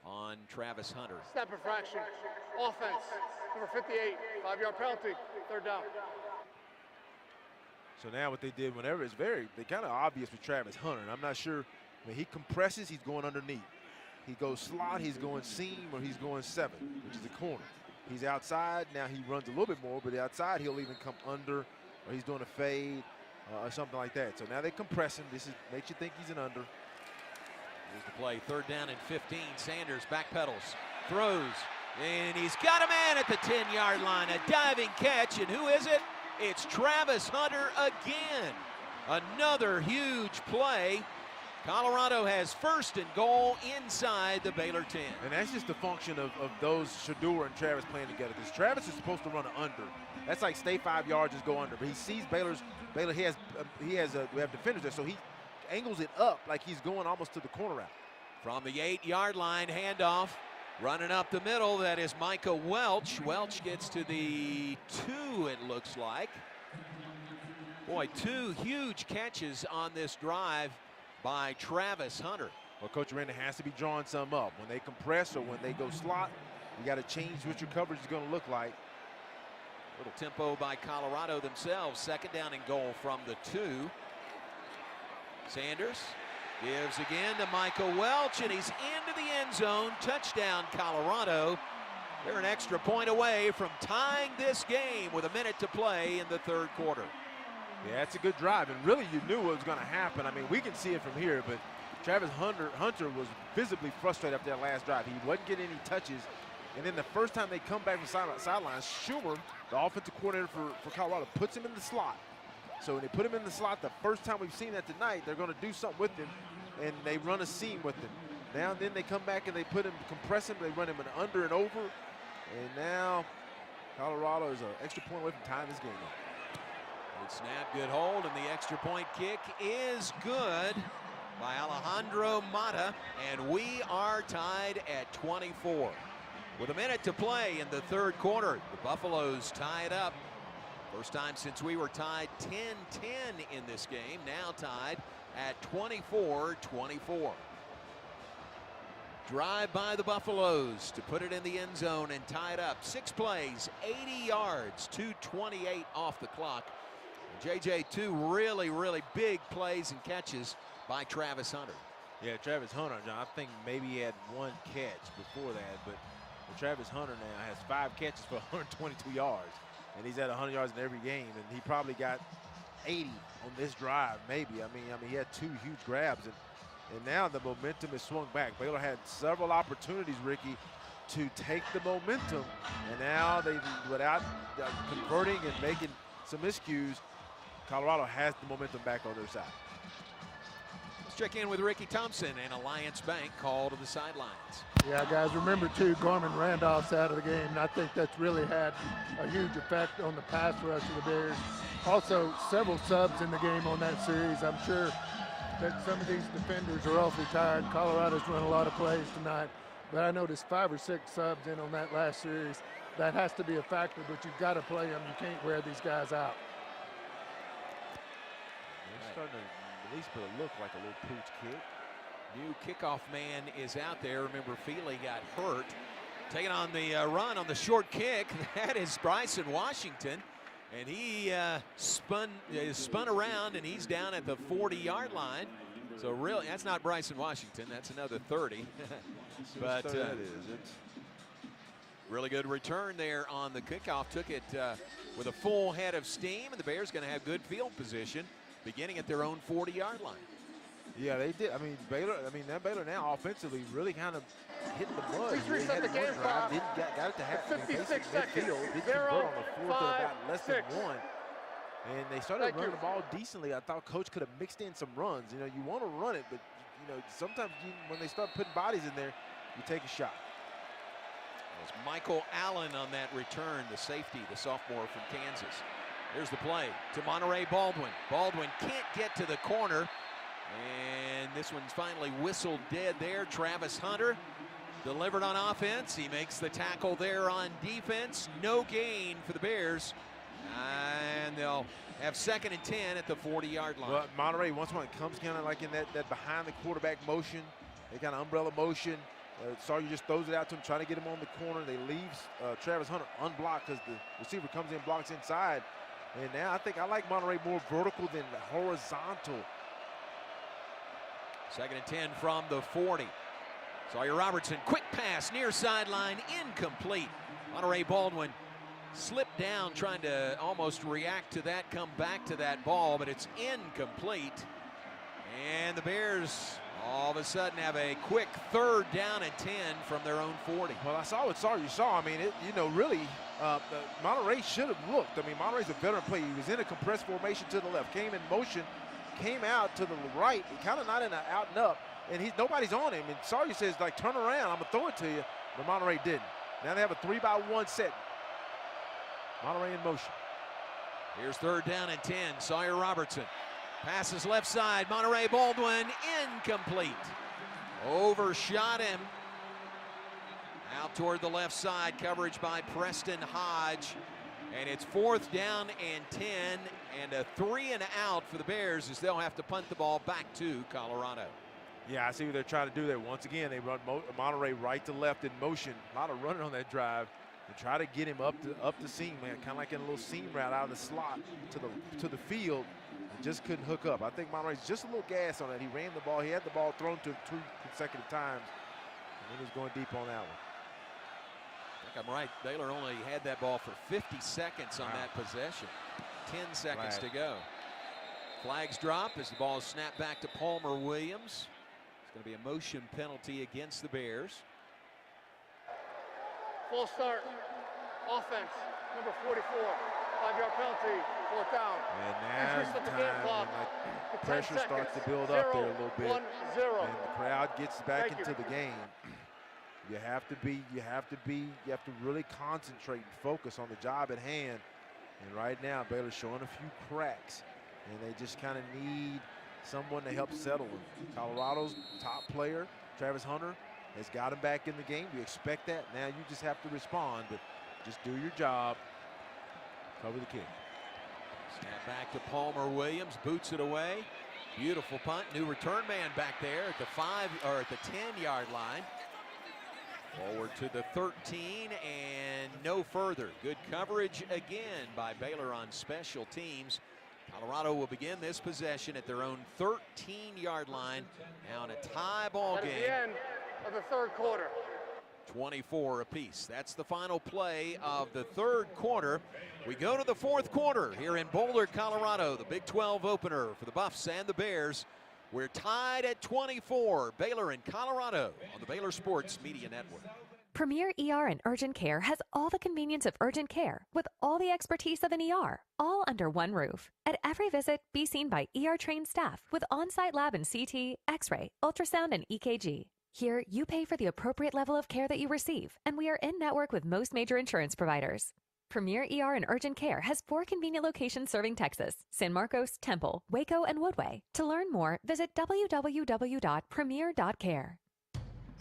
[SPEAKER 2] on Travis Hunter.
[SPEAKER 14] Snap infraction, offense, number 58, 5-yard penalty, 3rd down.
[SPEAKER 1] So now what they did, whenever it's they kind of obvious with Travis Hunter. And I'm not sure, when he compresses, he's going underneath. He goes slot, he's going seam, or he's going 7, which is the corner. He's outside, now he runs a little bit more, but outside he'll even come under, or he's doing a fade, or something like that. So now they compress him. This makes you think he's an under.
[SPEAKER 2] Here's the play, 3rd down and 15. Sanders backpedals, throws, and he's got a man at the 10-yard line. A diving catch, and who is it? It's Travis Hunter again. Another huge play. Colorado has 1st and goal inside the Baylor 10.
[SPEAKER 1] And that's just the function of those Shedeur and Travis playing together. Because Travis is supposed to run an under. That's like stay 5 yards, just go under. But he sees Baylor. We have defenders there, so he angles it up like he's going almost to the corner route.
[SPEAKER 2] From the 8-yard line, handoff, running up the middle, that is Micah Welch. Welch gets to the 2, it looks like. Boy, 2 huge catches on this drive by Travis Hunter.
[SPEAKER 1] Well, Coach Aranda has to be drawing some up. When they compress or when they go slot, you got to change what your coverage is going to look like.
[SPEAKER 2] Little tempo by Colorado themselves. 2nd down and goal from the 2. Sanders gives again to Michael Welch, and he's into the end zone. Touchdown, Colorado. They're an extra point away from tying this game with a minute to play in the 3rd quarter.
[SPEAKER 1] Yeah, that's a good drive, and really you knew what was going to happen. I mean, we can see it from here, but Travis Hunter was visibly frustrated after that last drive. He wasn't getting any touches, and then the first time they come back from sidelines, Schumer, the offensive coordinator for Colorado, puts him in the slot. So when they put him in the slot, the first time we've seen that tonight, they're going to do something with him, and they run a seam with him. Now then they come back and they put him, compress him, they run him an under and over, and now Colorado is an extra point away from tying this game up.
[SPEAKER 2] Good snap, good hold, and the extra point kick is good by Alejandro Mata, and we are tied at 24. With a minute to play in the 3rd quarter, the Buffaloes tie it up. First time since we were tied 10-10 in this game, now tied at 24-24. Drive by the Buffaloes to put it in the end zone and tie it up. 6 plays, 80 yards, 2:28 off the clock. JJ, 2 really, really big plays and catches by Travis Hunter.
[SPEAKER 1] Yeah, Travis Hunter, John, I think maybe he had 1 catch before that, but Travis Hunter now has 5 catches for 122 yards, and he's at 100 yards in every game, and he probably got 80 on this drive, maybe. I mean, he had 2 huge grabs, and now the momentum is swung back. Baylor had several opportunities, Ricky, to take the momentum, and now they, without converting and making some miscues, Colorado has the momentum back on their side.
[SPEAKER 2] Let's check in with Ricky Thompson and Alliance Bank call to the sidelines.
[SPEAKER 15] Yeah, guys, remember, too, Gorman Randolph's out of the game, and I think that's really had a huge effect on the pass rush of the Bears. Also, several subs in the game on that series. I'm sure that some of these defenders are awfully tired. Colorado's run a lot of plays tonight, but I noticed 5 or 6 subs in on that last series. That has to be a factor, but you've got to play them. You can't wear these guys out.
[SPEAKER 1] They're starting to at least look like a little pooch kick.
[SPEAKER 2] New kickoff man is out there. Remember, Feely got hurt. Taking on the run on the short kick. That is Bryson Washington. And he spun around, and he's down at the 40-yard line. So really, that's not Bryson Washington. That's another 30. But
[SPEAKER 1] that is. It's
[SPEAKER 2] really good return there on the kickoff. Took it with a full head of steam, and the Bears going to have good field position beginning at their own 40-yard line.
[SPEAKER 1] Yeah, they did. I mean, Baylor now offensively really kind of hitting the mud.
[SPEAKER 14] Please reset the game clock.
[SPEAKER 1] Got it to happen.
[SPEAKER 14] 56 seconds.
[SPEAKER 1] Didn't convert on the fourth of about less than 1. And they started running the ball decently. I thought Coach could have mixed in some runs. You know, you want to run it, but, you know, sometimes when they start putting bodies in there, you take a shot.
[SPEAKER 2] It was Michael Allen on that return, the safety, the sophomore from Kansas. Here's the play to Monterey Baldwin. Baldwin can't get to the corner. And this one's finally whistled dead there. Travis Hunter delivered on offense. He makes the tackle there on defense. No gain for the Bears. And they'll have 2nd and 10 at the 40-yard line.
[SPEAKER 1] Well, Monterey, once one comes kind of like in that behind the quarterback motion, they kind of umbrella motion. Sawyer just throws it out to him, trying to get him on the corner. They leave Travis Hunter unblocked because the receiver comes in, blocks inside. And now I think I like Monterey more vertical than horizontal.
[SPEAKER 2] 2nd and 10 from the 40. Sawyer Robertson, quick pass near sideline, incomplete. Monterey Baldwin slipped down trying to almost react to that, come back to that ball, but it's incomplete. And the Bears all of a sudden have a quick 3rd down and 10 from their own 40.
[SPEAKER 1] Well, I saw what Sawyer saw. I mean, really, Monterey should have looked. I mean, Monterey's a veteran player. He was in a compressed formation to the left, came in motion, came out to the right, kind of not in an out and up, and nobody's on him. And Sawyer says, like, turn around, I'm going to throw it to you, but Monterey didn't. Now they have a 3-by-1 set. Monterey in motion.
[SPEAKER 2] Here's 3rd down and 10. Sawyer Robertson passes left side. Monterey Baldwin incomplete. Overshot him. Out toward the left side. Coverage by Preston Hodge. And it's 4th down and 10, and a 3 and out for the Bears as they'll have to punt the ball back to Colorado.
[SPEAKER 1] Yeah, I see what they're trying to do there. Once again, they run Monterey right to left in motion. A lot of running on that drive. And try to get him up the seam, man. Kind of like in a little seam route out of the slot to the field. And just couldn't hook up. I think Monterey's just a little gas on that. He ran the ball. He had the ball thrown to 2 consecutive times. And then he's going deep on that one.
[SPEAKER 2] I think I'm right. Baylor only had that ball for 50 seconds on that possession. 10 seconds to go. Flags drop as the ball is snapped back to Palmer Williams. It's going to be a motion penalty against the Bears.
[SPEAKER 14] Full start. Offense. Number 44. 5-yard penalty. 4th down.
[SPEAKER 1] And now's the time when the pressure starts to build up there a little bit.
[SPEAKER 14] 1-0.
[SPEAKER 1] And the crowd gets back into the game. You have to really concentrate and focus on the job at hand. And right now, Baylor's showing a few cracks, and they just kind of need someone to help settle them. Colorado's top player, Travis Hunter, has got him back in the game. You expect that. Now you just have to respond, but just do your job. Cover the kick.
[SPEAKER 2] Snap back to Palmer Williams, boots it away. Beautiful punt. New return man back there at the 10-yard line. Forward to the 13 and no further. Good coverage again by Baylor on special teams. Colorado will begin this possession at their own 13-yard line. Now in a tie ball game.
[SPEAKER 14] At the end of the 3rd quarter.
[SPEAKER 2] 24 apiece. That's the final play of the 3rd quarter. We go to the 4th quarter here in Boulder, Colorado. The Big 12 opener for the Buffs and the Bears. We're tied at 24. Baylor and Colorado on the Baylor Sports Media Network.
[SPEAKER 4] Premier ER and Urgent Care has all the convenience of urgent care with all the expertise of an ER, all under one roof. At every visit, be seen by ER-trained staff with on-site lab and CT, X-ray, ultrasound, and EKG. Here, you pay for the appropriate level of care that you receive, and we are in network with most major insurance providers. Premier ER and Urgent Care has 4 convenient locations serving Texas: San Marcos, Temple, Waco, and Woodway. To learn more, visit www.premier.care.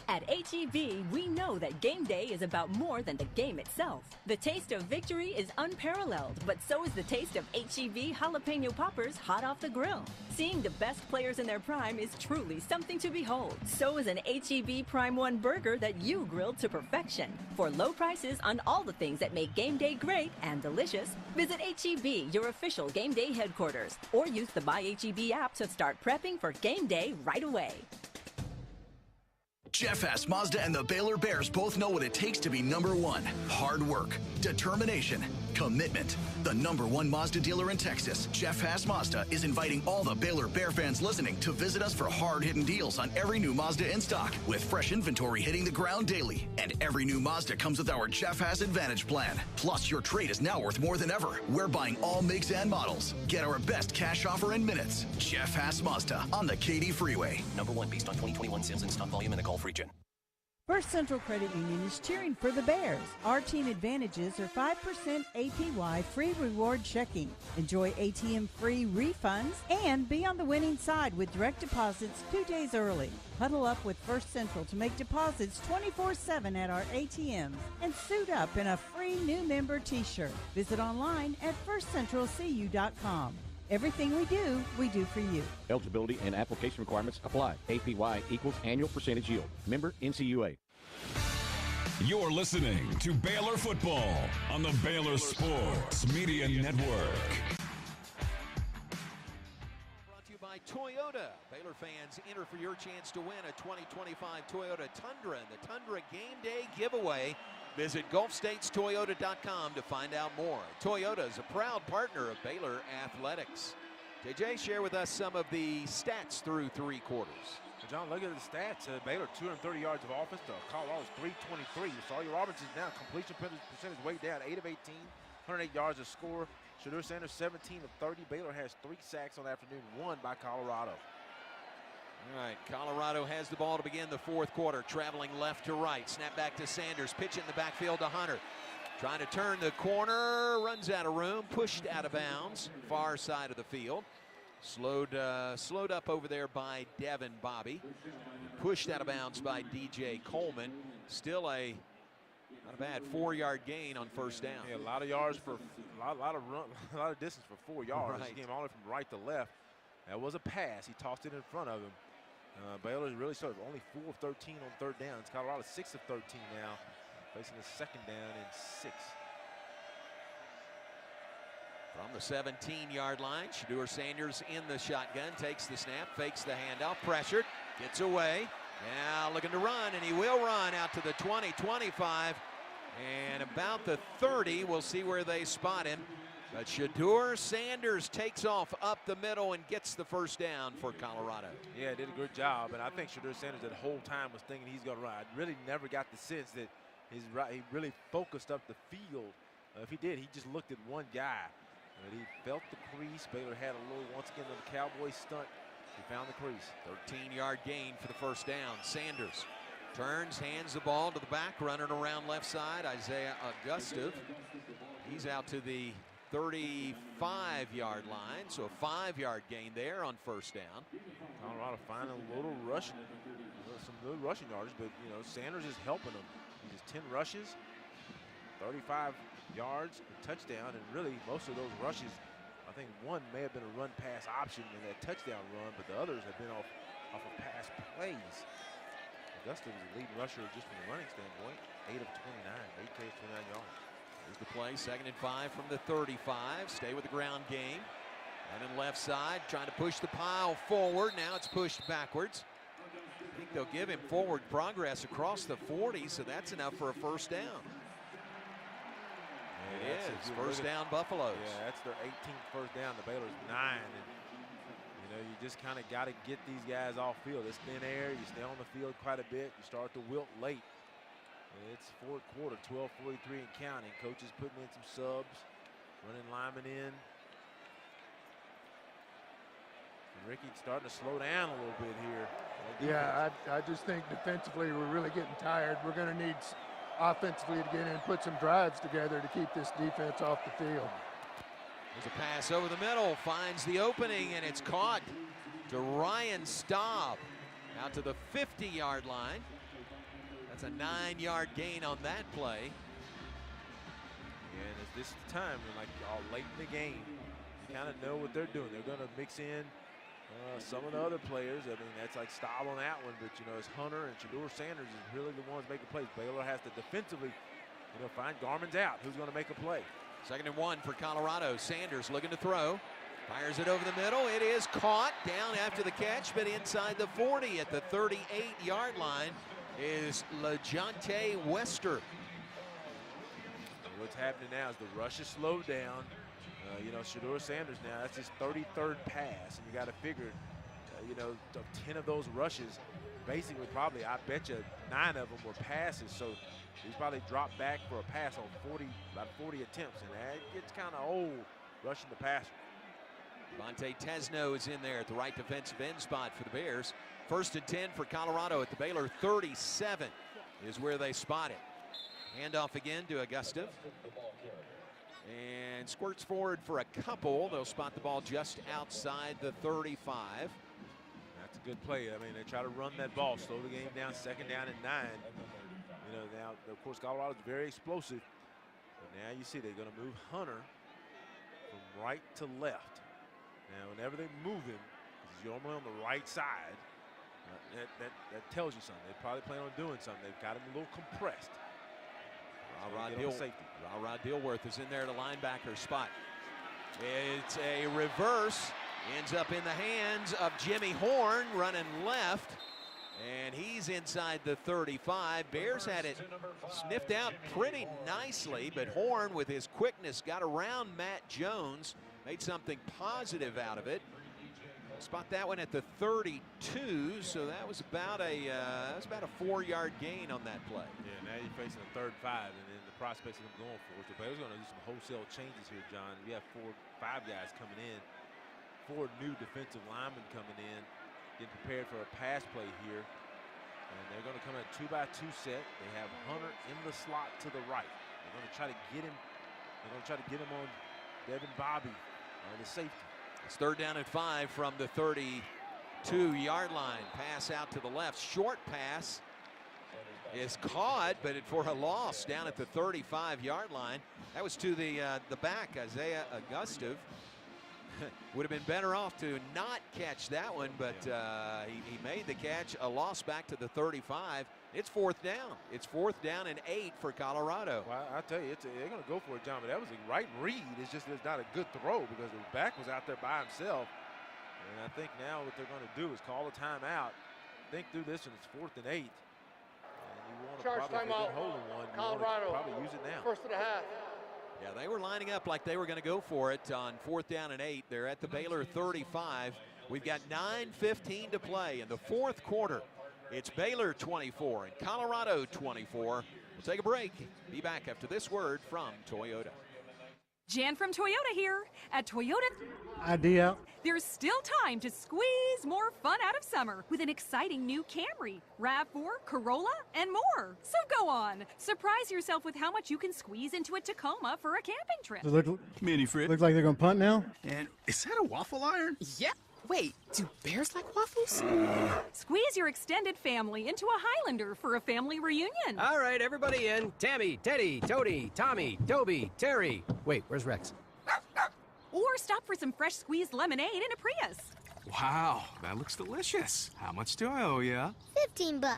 [SPEAKER 17] At H-E-B, we know that game day is about more than the game itself. The taste of victory is unparalleled, but so is the taste of H-E-B jalapeno poppers hot off the grill. Seeing the best players in their prime is truly something to behold. So is an H-E-B Prime 1 burger that you grilled to perfection. For low prices on all the things that make game day great and delicious, visit H-E-B, your official game day headquarters, or use the My H-E-B app to start prepping for game day right away.
[SPEAKER 13] Jeff Haas Mazda and the Baylor Bears both know what it takes to be number one. Hard work, determination, commitment. The number one Mazda dealer in Texas, Jeff Haas Mazda, is inviting all the Baylor Bear fans listening to visit us for hard-hitting deals on every new Mazda in stock, with fresh inventory hitting the ground daily. And every new Mazda comes with our Jeff Haas Advantage plan. Plus, your trade is now worth more than ever. We're buying all makes and models. Get our best cash offer in minutes. Jeff Haas Mazda on the Katy Freeway.
[SPEAKER 21] Number one based on 2021 sales and stock volume in the Gulf region.
[SPEAKER 22] First Central Credit Union is cheering for the Bears. Our team advantages are 5% APY free reward checking. Enjoy ATM free refunds and be on the winning side with direct deposits 2 days early. Huddle up with First Central to make deposits 24/7 at our ATMs and suit up in a free new member t-shirt. Visit online at firstcentralcu.com. Everything we do for you.
[SPEAKER 6] Eligibility and application requirements apply. APY equals annual percentage yield. Member NCUA.
[SPEAKER 10] You're listening to Baylor Football on the Baylor Sports Media Network.
[SPEAKER 2] Brought to you by Toyota. Baylor fans, enter for your chance to win a 2025 Toyota Tundra in the Tundra Game Day giveaway. Visit GulfStatesToyota.com to find out more. Toyota is a proud partner of Baylor Athletics. JJ, share with us some of the stats through 3 quarters.
[SPEAKER 1] Well, John, look at the stats. Baylor 230 yards of offense to Colorado's 323. Sawyer Robertson now completion percentage way down, 8 of 18, 108 yards to score. Shadur Sanders 17 of 30. Baylor has 3 sacks on the afternoon, 1 by Colorado.
[SPEAKER 2] All right, Colorado has the ball to begin the 4th quarter, traveling left to right. Snap back to Sanders, pitch it in the backfield to Hunter. Trying to turn the corner, runs out of room, pushed out of bounds, far side of the field. Slowed up over there by Devin Bobby. Pushed out of bounds by DJ Coleman. Still not a bad 4-yard gain on first down.
[SPEAKER 1] Yeah, a lot of yards for a lot of distance for 4 yards.
[SPEAKER 2] Right.
[SPEAKER 1] He came all the way from right to left. That was a pass. He tossed it in front of him. Baylor really sort of only 4 of 13 on 3rd down. Colorado 6 of 13 now, facing a 2nd down and 6.
[SPEAKER 2] From the 17-yard line, Shadur Sanders in the shotgun, takes the snap, fakes the handoff, pressured, gets away. Now looking to run, and he will run out to the 20, 25, and about the 30. We'll see where they spot him. But Shadur Sanders takes off up the middle and gets the first down for Colorado.
[SPEAKER 1] Yeah, did a good job, and I think Shadur Sanders that whole time was thinking he's going to run. I really never got the sense that he really focused up the field. If he did, he just looked at one guy. But he felt the crease. Baylor had a little, once again, the Cowboy stunt. He found the crease.
[SPEAKER 2] 13-yard gain for the first down. Sanders turns, hands the ball to the back, running around left side. Isaiah Augustive. He's out to the 35-yard line, so a 5-yard gain there on first down.
[SPEAKER 1] Colorado finding a little rushing, some good rushing yardage, but Sanders is helping them. He has 10 rushes, 35 yards, a touchdown, and really most of those rushes, I think one may have been a run pass option in that touchdown run, but the others have been off of pass plays. Augustus is the lead rusher just from the running standpoint, 8 of 29, 8 carries, 29 yards.
[SPEAKER 2] Here's the play, 2nd and 5 from the 35. Stay with the ground game. And then left side, trying to push the pile forward. Now it's pushed backwards. I think they'll give him forward progress across the 40, so that's enough for a first down.
[SPEAKER 1] Yeah,
[SPEAKER 2] it is. First down, Buffaloes.
[SPEAKER 1] Yeah, that's their 18th first down. The Baylor's 9. And, you just kind of got to get these guys off field. It's thin air. You stay on the field quite a bit. You start to wilt late. It's fourth quarter, 12:43 and counting. Coaches putting in some subs, running linemen in. Ricky's starting to slow down a little bit here.
[SPEAKER 15] Yeah, I just think defensively we're really getting tired. We're going to need offensively to get in and put some drives together to keep this defense off the field.
[SPEAKER 2] There's a pass over the middle, finds the opening, and it's caught to Ryan Staub out to the 50-yard line. That's a 9-yard gain on that play.
[SPEAKER 1] And this is the time, like late in the game, you kind of know what they're doing. They're going to mix in some of the other players. I mean, that's like Staub on that one, but it's Hunter and Shador Sanders is really the ones making plays. Baylor has to defensively, find Garmin's out. Who's going to make a play?
[SPEAKER 2] 2nd and 1 for Colorado. Sanders looking to throw. Fires it over the middle. It is caught down after the catch, but inside the 40 at the 38-yard line is LeJonte Wester.
[SPEAKER 1] What's happening now is the rush is slowed down. Shador Sanders now, that's his 33rd pass, and you got to figure, 10 of those rushes, basically probably, I bet you 9 of them were passes, so he's probably dropped back for a pass on about 40 attempts, and that gets kind of old rushing the passer.
[SPEAKER 2] Vontae Tesno is in there at the right defensive end spot for the Bears. 1st and 10 for Colorado at the Baylor 37 is where they spot it. Handoff again to Augustive. And squirts forward for a couple. They'll spot the ball just outside the 35.
[SPEAKER 1] That's a good play. I mean, they try to run that ball, slow the game down, 2nd down and 9. Now, of course, Colorado's very explosive. But now you see they're going to move Hunter from right to left. Now, whenever they move him, because he's normally on the right side, that tells you something. They probably plan on doing something. They've got him a little compressed.
[SPEAKER 2] Ra Dilworth is in there at a linebacker spot. It's a reverse. Ends up in the hands of Jimmy Horn running left. And he's inside the 35. Bears had it sniffed out pretty nicely, but Horn with his quickness got around Matt Jones, made something positive out of it. Spot that one at the 32, so that was about a 4-yard gain on that play.
[SPEAKER 1] Yeah, now you're facing a 3rd and 5, and then the prospects of them going for it. So Baylor's going to do some wholesale changes here, John. We have 5 guys coming in, 4 new defensive linemen coming in, getting prepared for a pass play here. And they're going to come at 2-by-2 set. They have Hunter in the slot to the right. They're going to try to get him. They're going to try to get him on Devin Bobby, the safety.
[SPEAKER 2] It's 3rd down and 5 from the 32-yard line. Pass out to the left. Short pass is caught, but for a loss down at the 35-yard line. That was to the back, Isaiah Augustive. Would have been better off to not catch that one, but he made the catch. A loss back to the 35. It's 4th down. It's 4th down and 8 for Colorado.
[SPEAKER 1] Well, I tell you, they're going to go for it, John, but that was a right read. It's just it's not a good throw because the back was out there by himself. And I think now what they're going to do is call a timeout, think through this, and it's 4th and 8. And you want to probably hold one.
[SPEAKER 14] Colorado,
[SPEAKER 1] probably use it now.
[SPEAKER 14] 1st and a half.
[SPEAKER 2] Yeah, they were lining up like they were going to go for it on 4th down and 8. They're at the Baylor 35. We've got 9:15 to play in the 4th quarter. It's Baylor 24 and Colorado 24. We'll take a break. Be back after this word from Toyota.
[SPEAKER 3] Jan from Toyota here. At Toyota,
[SPEAKER 11] Idea.
[SPEAKER 3] There's still time to squeeze more fun out of summer with an exciting new Camry, RAV4, Corolla, and more. So go on. Surprise yourself with how much you can squeeze into a Tacoma for a camping trip.
[SPEAKER 11] Mini Frit. Looks like they're going to punt now.
[SPEAKER 5] And is that a waffle iron?
[SPEAKER 3] Yeah. Wait, do bears like waffles? Squeeze your extended family into a Highlander for a family reunion.
[SPEAKER 9] All right, everybody in. Tammy, Teddy, Toady, Tommy, Toby, Terry. Wait, where's Rex?
[SPEAKER 3] Or stop for some fresh squeezed lemonade in a Prius.
[SPEAKER 5] Wow, that looks delicious. How much do I owe ya?
[SPEAKER 24] $15.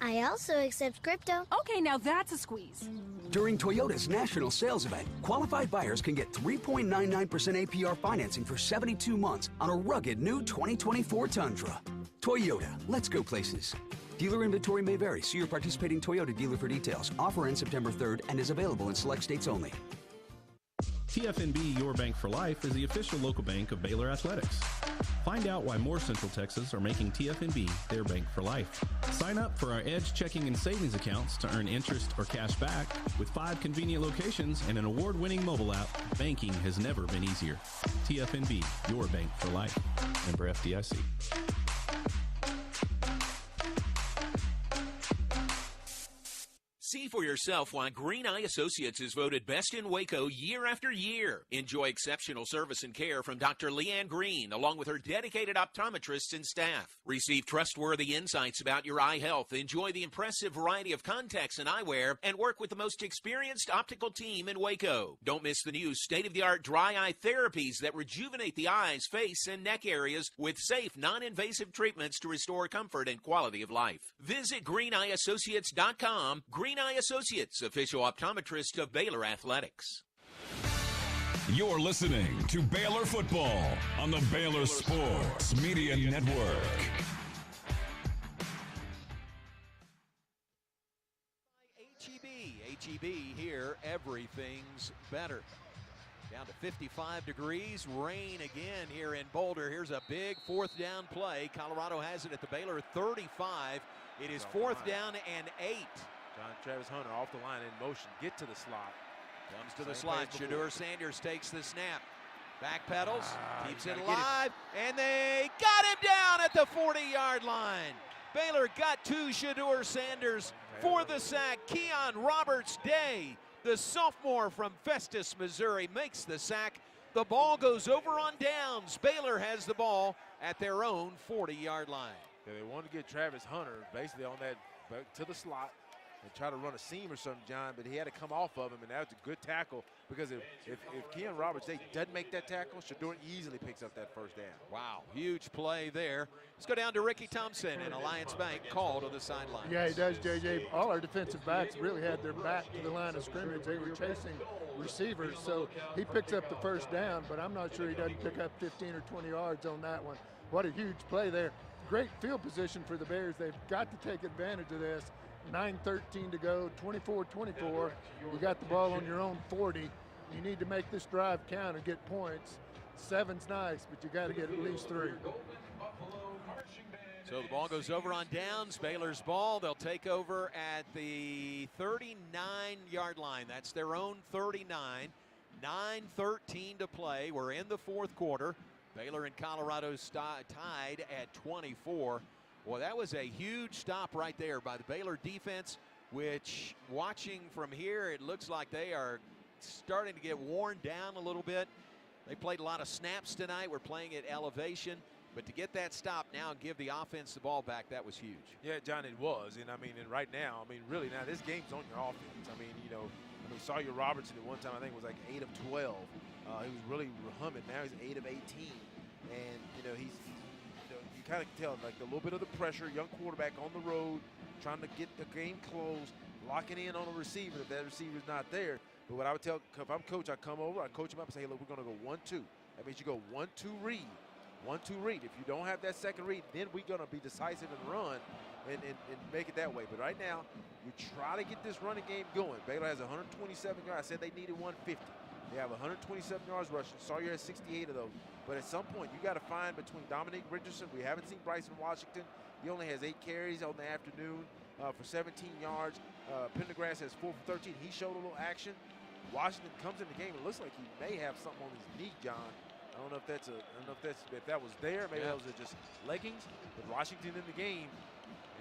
[SPEAKER 24] I also accept crypto.
[SPEAKER 3] Okay, now that's a squeeze.
[SPEAKER 25] During Toyota's national sales event, qualified buyers can get 3.99% APR financing for 72 months on a rugged new 2024 Tundra. Toyota, let's go places. Dealer inventory may vary. See your participating Toyota dealer for details. Offer ends September 3rd and is available in select states only.
[SPEAKER 16] TFNB Your Bank for Life is the official local bank of Baylor Athletics. Find out why more Central Texas are making TFNB their bank for life. Sign up for our Edge checking and savings accounts to earn interest or cash back. With 5 convenient locations and an award-winning mobile app, banking has never been easier. TFNB, your bank for life. Member FDIC.
[SPEAKER 7] See for yourself why Green Eye Associates is voted best in Waco year after year. Enjoy exceptional service and care from Dr. Leanne Green, along with her dedicated optometrists and staff. Receive trustworthy insights about your eye health, enjoy the impressive variety of contacts and eyewear, and work with the most experienced optical team in Waco. Don't miss the new state-of-the-art dry eye therapies that rejuvenate the eyes, face, and neck areas with safe, non-invasive treatments to restore comfort and quality of life. Visit greeneyeassociates.com. Green Eye Associates, official optometrist of Baylor Athletics.
[SPEAKER 10] You're listening to Baylor Football on the Baylor Sports Media Network.
[SPEAKER 2] HEB here, everything's better. Down to 55 degrees, rain again here in Boulder. Here's a big 4th down play. Colorado has it at the Baylor 35. It is 4th down and 8.
[SPEAKER 1] Travis Hunter off the line in motion, get to the slot.
[SPEAKER 2] Comes to the slot. Shedeur Sanders takes the snap. Back pedals, keeps it alive, and they got him down at the 40-yard line. Baylor got to Shedeur Sanders for the sack. Keon Roberts-Day, the sophomore from Festus, Missouri, makes the sack. The ball goes over on downs. Baylor has the ball at their own 40-yard line.
[SPEAKER 1] Yeah, they wanted to get Travis Hunter basically on that to the slot and try to run a seam or something, John, but he had to come off of him, and that was a good tackle because if Keon Roberts-Day doesn't make that tackle, Shedeur easily picks up that 1st down.
[SPEAKER 2] Wow, huge play there. Let's go down to Ricky Thompson and Alliance Bank call to the sideline.
[SPEAKER 15] Yeah, he does, JJ. All our defensive backs really had their back to the line of scrimmage. They were chasing receivers, so he picks up the 1st down, but I'm not sure he doesn't pick up 15 or 20 yards on that one. What a huge play there. Great field position for the Bears. They've got to take advantage of this. 9:13 to go, 24-24. You got the ball on your own 40. You need to make this drive count and get points. 7's nice, but you got to get at least 3.
[SPEAKER 2] So the ball goes over on downs. Baylor's ball. They'll take over at the 39-yard line. That's their own 39. 9:13 to play. We're in the 4th quarter. Baylor and Colorado tied at 24. Well, that was a huge stop right there by the Baylor defense, which, watching from here, it looks like they are starting to get worn down a little bit. They played a lot of snaps tonight. We're playing at elevation. But to get that stop now and give the offense the ball back, that was huge.
[SPEAKER 1] Yeah, John, it was. And, right now, really now this game's on your offense. Sawyer Robertson at one time, I think, was like 8 of 12. He was really humming. Now he's 8 of 18. And, he's you kind of tell, like, a little bit of the pressure, young quarterback on the road, trying to get the game closed, locking in on a receiver if that receiver's not there. But what I would tell, if I'm coach, I come over, I coach him up and say, hey, look, we're going to go 1-2. That means you go 1-2 read. 1-2 read. If you don't have that second read, then we're going to be decisive and run and make it that way. But right now, you try to get this running game going. Baylor has 127 yards. I said they needed 150. They have 127 yards rushing. Sawyer has 68 of those. But at some point, you got to find between Dominique Richardson. We haven't seen Bryson Washington. He only has 8 carries on the afternoon for 17 yards. Pendergrass has 4 for 13. He showed a little action. Washington comes in the game. It looks like he may have something on his knee, John. I don't know if that's if that was there. Maybe those are just leggings. But Washington in the game,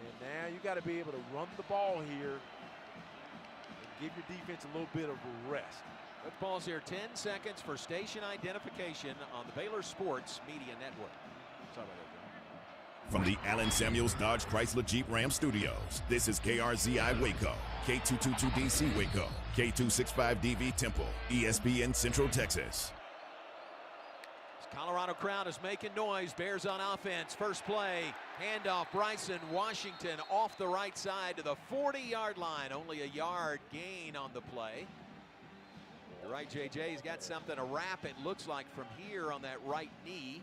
[SPEAKER 1] and now you got to be able to run the ball here and give your defense a little bit of a rest.
[SPEAKER 2] Let's pause here. 10 seconds for station identification on the Baylor Sports Media Network. Sorry about that.
[SPEAKER 8] From the Allen Samuels Dodge Chrysler Jeep Ram Studios, this is KRZI Waco, K222DC Waco, K265DV Temple, ESPN Central Texas.
[SPEAKER 2] Colorado crowd is making noise. Bears on offense. First play, handoff. Bryson Washington off the right side to the 40-yard line. Only a yard gain on the play. You're right, JJ. He's got something to wrap, it looks like, from here on that right knee.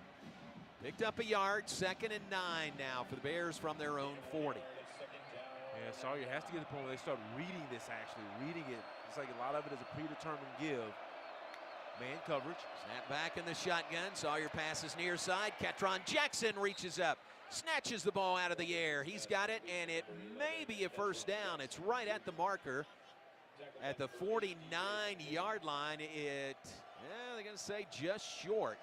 [SPEAKER 2] Picked up a yard. 2nd and 9 now for the Bears from their own 40.
[SPEAKER 1] Yeah, Sawyer has to get to the point where they start reading this, actually. Reading it. It's like a lot of it is a predetermined give. Man coverage.
[SPEAKER 2] Snap back in the shotgun. Sawyer passes near side. Ketron Jackson reaches up. Snatches the ball out of the air. He's got it, and it may be a first down. It's right at the marker. At the 49-yard line, they're going to say just short.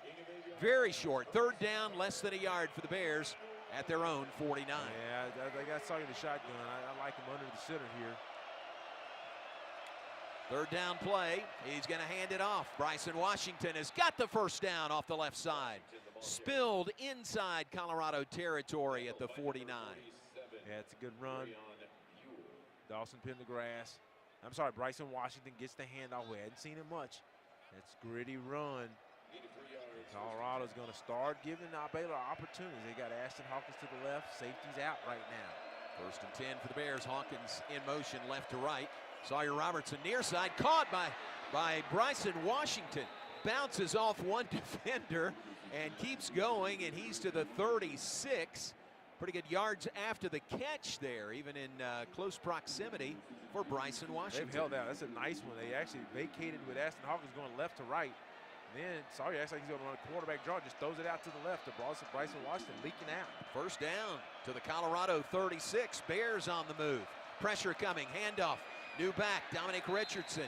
[SPEAKER 2] Very short. Third down, less than a yard for the Bears at their own 49.
[SPEAKER 1] Yeah, I got Sawyer in the shotgun. I like him under the center here.
[SPEAKER 2] Third down play. He's going to hand it off. Bryson Washington has got the first down off the left side. Spilled inside Colorado territory at the 49.
[SPEAKER 1] Yeah, it's a good run. Dawson pinned the grass. I'm sorry, Bryson Washington gets the handoff. We hadn't seen it much. It's gritty run. Colorado's going to start giving Baylor opportunities. They got Ashton Hawkins to the left. Safety's out right now.
[SPEAKER 2] First and 10 for the Bears. Hawkins in motion left to right. Sawyer Robertson near side, caught by Bryson Washington. Bounces off one defender and keeps going, and he's to the 36. Pretty good yards after the catch there, even in close proximity for Bryson Washington.
[SPEAKER 1] They've held out. That's a nice one. They actually vacated with Ashton Hawkins going left to right. Then Sawyer acts like he's going to run a quarterback draw, just throws it out to the left to Bryson Washington leaking out.
[SPEAKER 2] First down to the Colorado 36. Bears on the move. Pressure coming, handoff. New back, Dominic Richardson.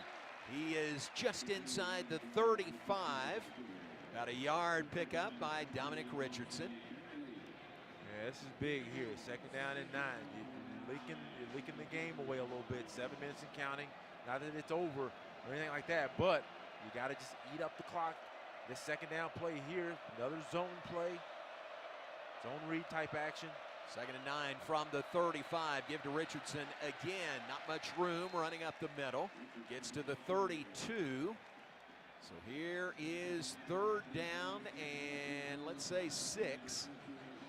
[SPEAKER 2] He is just inside the 35. Got a yard pickup by Dominic Richardson.
[SPEAKER 1] Yeah, this is big here. Second down and 9. You're leaking the game away a little bit. 7 minutes and counting. Not that it's over or anything like that, but you got to just eat up the clock. This second down play here, another zone play. Zone read type action.
[SPEAKER 2] Second and 9 from the 35. Give to Richardson again. Not much room running up the middle. Gets to the 32. So here is third down and let's say 6.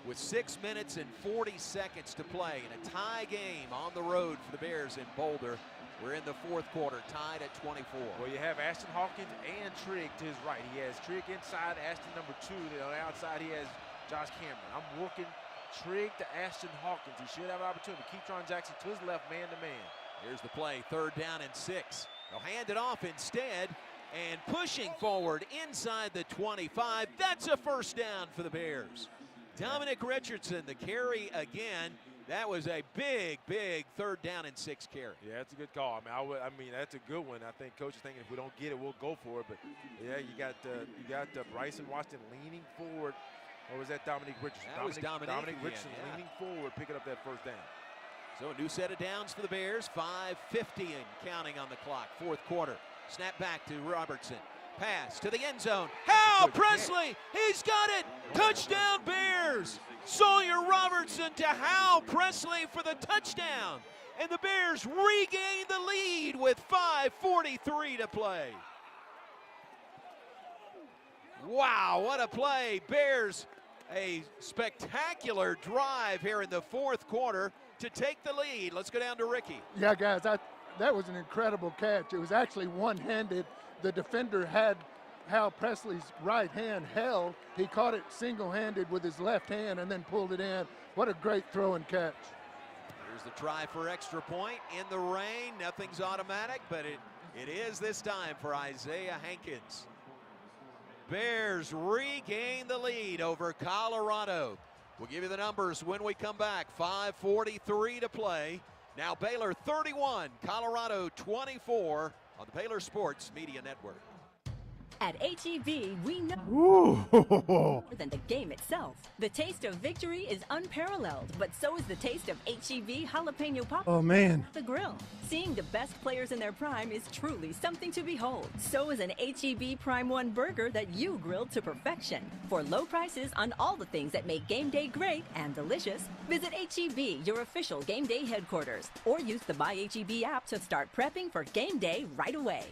[SPEAKER 2] With 6 minutes and 40 seconds to play in a tie game on the road for the Bears in Boulder. We're in the fourth quarter, tied at 24.
[SPEAKER 1] Well, you have Ashton Hawkins and Trigg to his right. He has Trigg inside, Ashton number 2. On the outside, he has Josh Cameron. I'm working Trigg to Ashton Hawkins. He should have an opportunity. Ketron Jackson to his left, man-to-man.
[SPEAKER 2] Here's the play, third down and 6. They'll hand it off instead, and pushing forward inside the 25. That's a first down for the Bears. Dominic Richardson, the carry again. That was a big, big third down and 6 carry.
[SPEAKER 1] Yeah, that's a good call. I mean, that's a good one. I think coach is thinking if we don't get it, we'll go for it. But yeah, you got Bryson Washington leaning forward. Or was that Dominic Richardson?
[SPEAKER 2] That was Dominic
[SPEAKER 1] Richardson leaning forward, picking up that first down.
[SPEAKER 2] So a new set of downs for the Bears. 5:50 and counting on the clock. Fourth quarter. Snap back to Robertson. Pass to the end zone. Hal Presley, he's got it. Touchdown Bears. Sawyer Robertson to Hal Presley for the touchdown. And the Bears regain the lead with 5:43 to play. Wow, what a play. Bears, a spectacular drive here in the fourth quarter to take the lead. Let's go down to Ricky.
[SPEAKER 15] Yeah, guys, that was an incredible catch. It was actually one-handed. The defender had Hal Presley's right hand held. He caught it single-handed with his left hand and then pulled it in. What a great throw and catch.
[SPEAKER 2] Here's the try for extra point in the rain. Nothing's automatic, but it is this time for Isaiah Hankins. Bears regain the lead over Colorado. We'll give you the numbers when we come back. 5:43 to play. Now Baylor 31, Colorado 24 on the Baylor Sports Media Network.
[SPEAKER 17] At HEB, we know
[SPEAKER 11] Ooh.
[SPEAKER 17] more than the game itself. The taste of victory is unparalleled, but so is the taste of HEB jalapeno poppers.
[SPEAKER 11] Oh, man.
[SPEAKER 17] The grill. Seeing the best players in their prime is truly something to behold. So is an HEB Prime 1 burger that you grilled to perfection. For low prices on all the things that make game day great and delicious, visit HEB, your official game day headquarters, or use the My HEB app to start prepping for game day right away.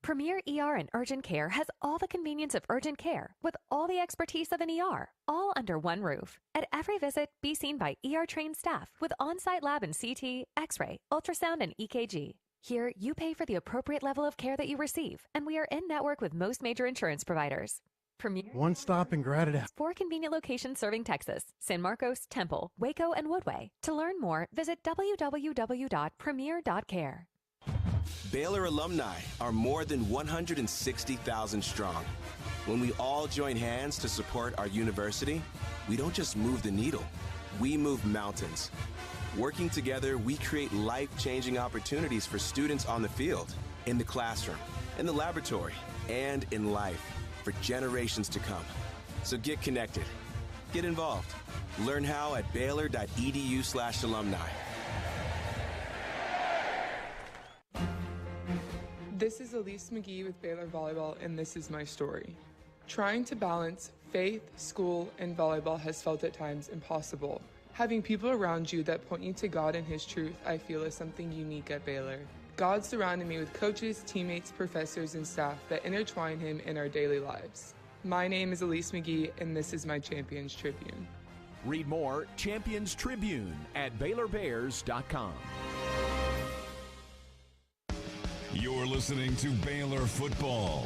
[SPEAKER 4] Premier ER and Urgent Care has all the convenience of urgent care with all the expertise of an ER, all under one roof. At every visit, be seen by ER-trained staff with on-site lab and CT, X-ray, ultrasound, and EKG. Here, you pay for the appropriate level of care that you receive, and we are in network with most major insurance providers. Premier
[SPEAKER 11] One stop and gratitude.
[SPEAKER 4] 4 convenient locations serving Texas: San Marcos, Temple, Waco, and Woodway. To learn more, visit www.premier.care.
[SPEAKER 12] Baylor alumni are more than 160,000 strong. When we all join hands to support our university, we don't just move the needle, we move mountains. Working together, we create life-changing opportunities for students on the field, in the classroom, in the laboratory, and in life for generations to come. So get connected. Get involved. Learn how at baylor.edu/alumni.
[SPEAKER 18] This is Elise McGee with Baylor Volleyball, and this is my story. Trying to balance faith, school, and volleyball has felt at times impossible. Having people around you that point you to God and His truth, I feel, is something unique at Baylor. God surrounded me with coaches, teammates, professors, and staff that intertwine Him in our daily lives. My name is Elise McGee, and this is my Champions Tribune.
[SPEAKER 2] Read more Champions Tribune at BaylorBears.com.
[SPEAKER 10] You're listening to Baylor Football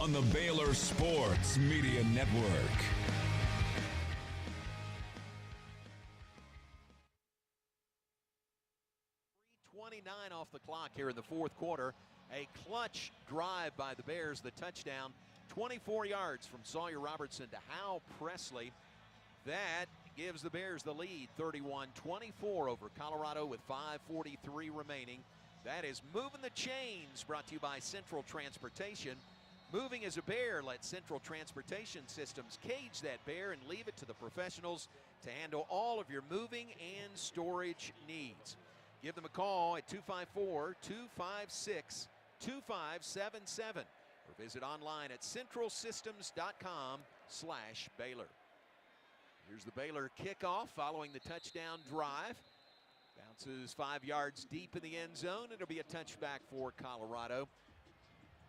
[SPEAKER 10] on the Baylor Sports Media Network.
[SPEAKER 2] .29 off the clock here in the fourth quarter. A clutch drive by the Bears, the touchdown, 24 yards from Sawyer Robertson to Hal Presley. That gives the Bears the lead, 31-24 over Colorado with 5:43 remaining. That is Moving the Chains, brought to you by Central Transportation. Moving as a bear, let Central Transportation Systems cage that bear and leave it to the professionals to handle all of your moving and storage needs. Give them a call at 254-256-2577 or visit online at centralsystems.com/Baylor. Here's the Baylor kickoff following the touchdown drive. Bounces 5 yards deep in the end zone. It'll be a touchback for Colorado.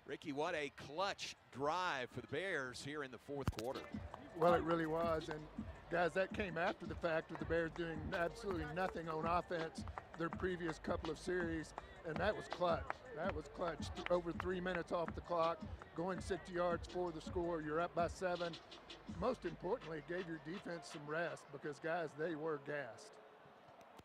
[SPEAKER 2] Ricky, what a clutch drive for the Bears here in the fourth quarter.
[SPEAKER 15] Well, it really was. And, guys, that came after the fact of the Bears doing absolutely nothing on offense their previous couple of series, and that was clutch. That was clutch. Over 3 minutes off the clock, going 60 yards for the score. You're up by 7. Most importantly, it gave your defense some rest because, guys, they were gassed.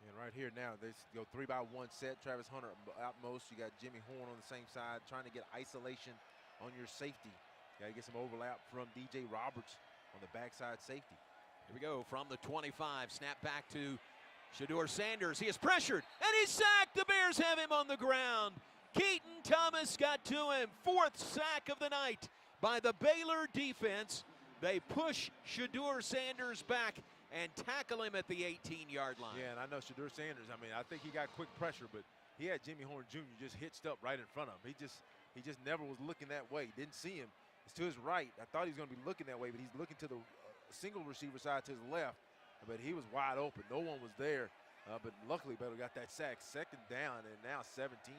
[SPEAKER 1] And right here now, they go 3-by-1 set. Travis Hunter outmost. You got Jimmy Horn on the same side, trying to get isolation on your safety. Got to get some overlap from DJ Roberts on the backside safety.
[SPEAKER 2] Here we go from the 25. Snap back to Shedeur Sanders. He is pressured, and he's sacked. The Bears have him on the ground. Keaton Thomas got to him. 4th sack of the night by the Baylor defense. They push Shedeur Sanders back and tackle him at the 18-yard line.
[SPEAKER 1] Yeah, and I know Shedeur Sanders, I mean, I think he got quick pressure, but he had Jimmy Horn Jr. just hitched up right in front of him. He just never was looking that way. Didn't see him. It's to his right. I thought he was going to be looking that way, but he's looking to the single receiver side to his left. But he was wide open. No one was there. But luckily, Baylor got that sack. 2nd down, and now 17.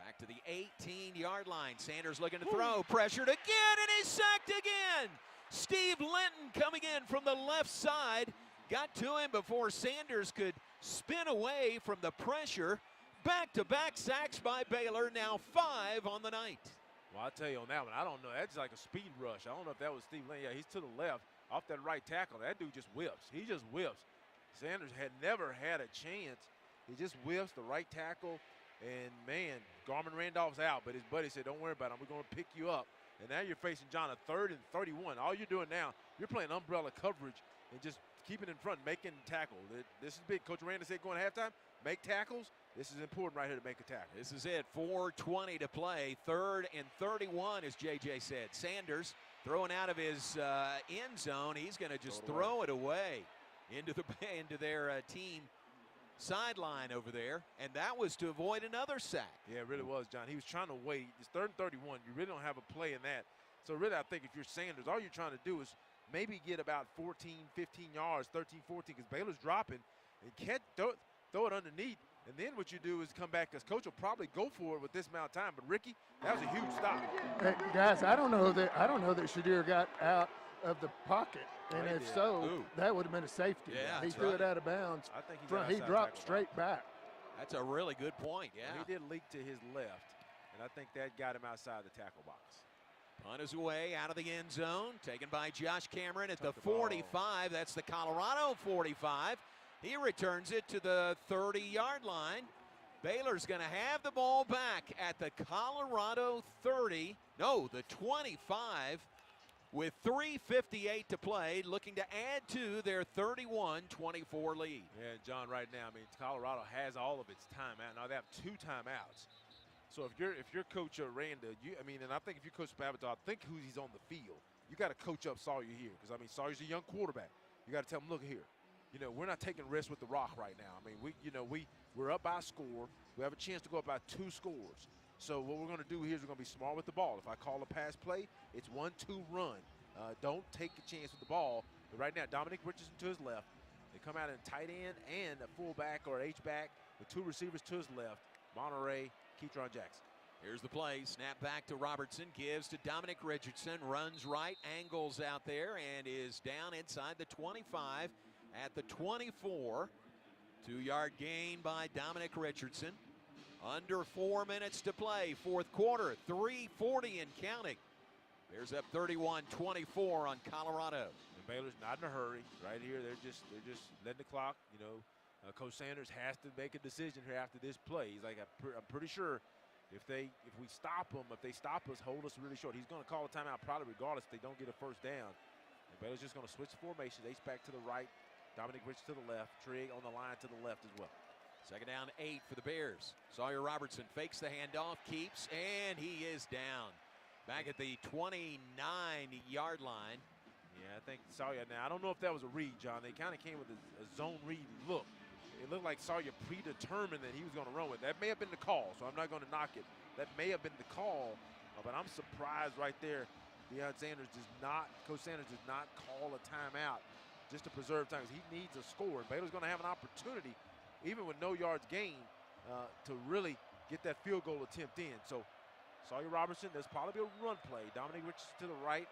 [SPEAKER 2] Back to the 18-yard line. Sanders looking to throw. Pressured again, and he's sacked again. Steve Linton coming in from the left side. Got to him before Sanders could spin away from the pressure. Back-to-back sacks by Baylor, now 5 on the night.
[SPEAKER 1] Well, I'll tell you on that one, I don't know. That's like a speed rush. I don't know if that was Steve Linton. Yeah, he's to the left off that right tackle. That dude just whips. He just whips. Sanders had never had a chance. He just whips the right tackle. And, man, Garmin Randolph's out. But his buddy said, don't worry about him. We're going to pick you up. And now you're facing John a 3rd and 31. All you're doing now, you're playing umbrella coverage and just keeping in front, making tackle. This is big. Coach Aranda said going halftime, make tackles. This is important right here to make a tackle.
[SPEAKER 2] This is it. 4:20 to play. 3rd and 31, as JJ said. Sanders throwing out of his end zone. He's going to just throw it away into their team sideline over there, and that was to avoid another sack.
[SPEAKER 1] Yeah, it really was, John. He was trying to wait. It's 3rd and 31. You really don't have a play in that. So really, I think if you're Sanders, all you're trying to do is maybe get about 14, 15 yards, 13, 14, because Baylor's dropping and can't throw it underneath. And then what you do is come back, because coach will probably go for it with this amount of time. But Ricky, that was a huge stop.
[SPEAKER 15] Hey, guys, I don't know that Shedeur got out of the pocket, and if so, that would have been a safety.
[SPEAKER 2] Yeah,
[SPEAKER 15] he threw it out of bounds.
[SPEAKER 1] I think
[SPEAKER 15] he dropped straight back.
[SPEAKER 2] That's a really good point. Yeah,
[SPEAKER 1] he did leak to his left, and I think that got him outside the tackle box.
[SPEAKER 2] Punt is away out of the end zone, taken by Josh Cameron at the 45. That's the Colorado 45. He returns it to the 30-yard line. Baylor's going to have the ball back at the Colorado 30. No, the 25 with 3:58 to play, looking to add to their 31-24 lead.
[SPEAKER 1] Yeah, and John, right now, I mean, Colorado has all of its timeout. Now they have 2 timeouts. So if you're Coach Aranda, and I think if you coach Babaton, think who he's on the field. You got to coach up Sawyer here because, I mean, Sawyer's a young quarterback. You got to tell him, look here, we're not taking risks with the rock right now. I mean, we're up by a score. We have a chance to go up by 2 scores. So what we're going to do here is we're going to be smart with the ball. If I call a pass play, it's 1-2 run. Don't take a chance with the ball. But right now, Dominic Richardson to his left. They come out in tight end and a fullback or H-back with 2 receivers to his left. Monterey, Keytron Jackson.
[SPEAKER 2] Here's the play. Snap back to Robertson. Gives to Dominic Richardson. Runs right. Angles out there and is down inside the 25 at the 24. 2-yard gain by Dominic Richardson. Under 4 minutes to play. 4th quarter. 3:40 and counting. Bears up 31-24 on Colorado.
[SPEAKER 1] And Baylor's not in a hurry. Right here, they're just letting the clock. Coach Sanders has to make a decision here after this play. He's like, I'm pretty sure if we stop them, if they stop us, hold us really short. He's going to call a timeout probably regardless if they don't get a first down. And Baylor's just going to switch the formation. H-back to the right, Dominic Rich to the left, Trigg on the line to the left as well.
[SPEAKER 2] 2nd down, 8 for the Bears. Sawyer Robertson fakes the handoff, keeps, and he is down. Back at the 29-yard line.
[SPEAKER 1] Yeah, I think Sawyer. Now, I don't know if that was a read, John. They kind of came with a zone read look. It looked like Sawyer predetermined that he was going to run with. That may have been the call, so I'm not going to knock it. That may have been the call, but I'm surprised right there. Coach Sanders does not call a timeout just to preserve time. He needs a score. And Baylor's going to have an opportunity, even with no yards gained, to really get that field goal attempt in. So Sawyer Robertson, there's probably a run play. Dominic Richardson to the right.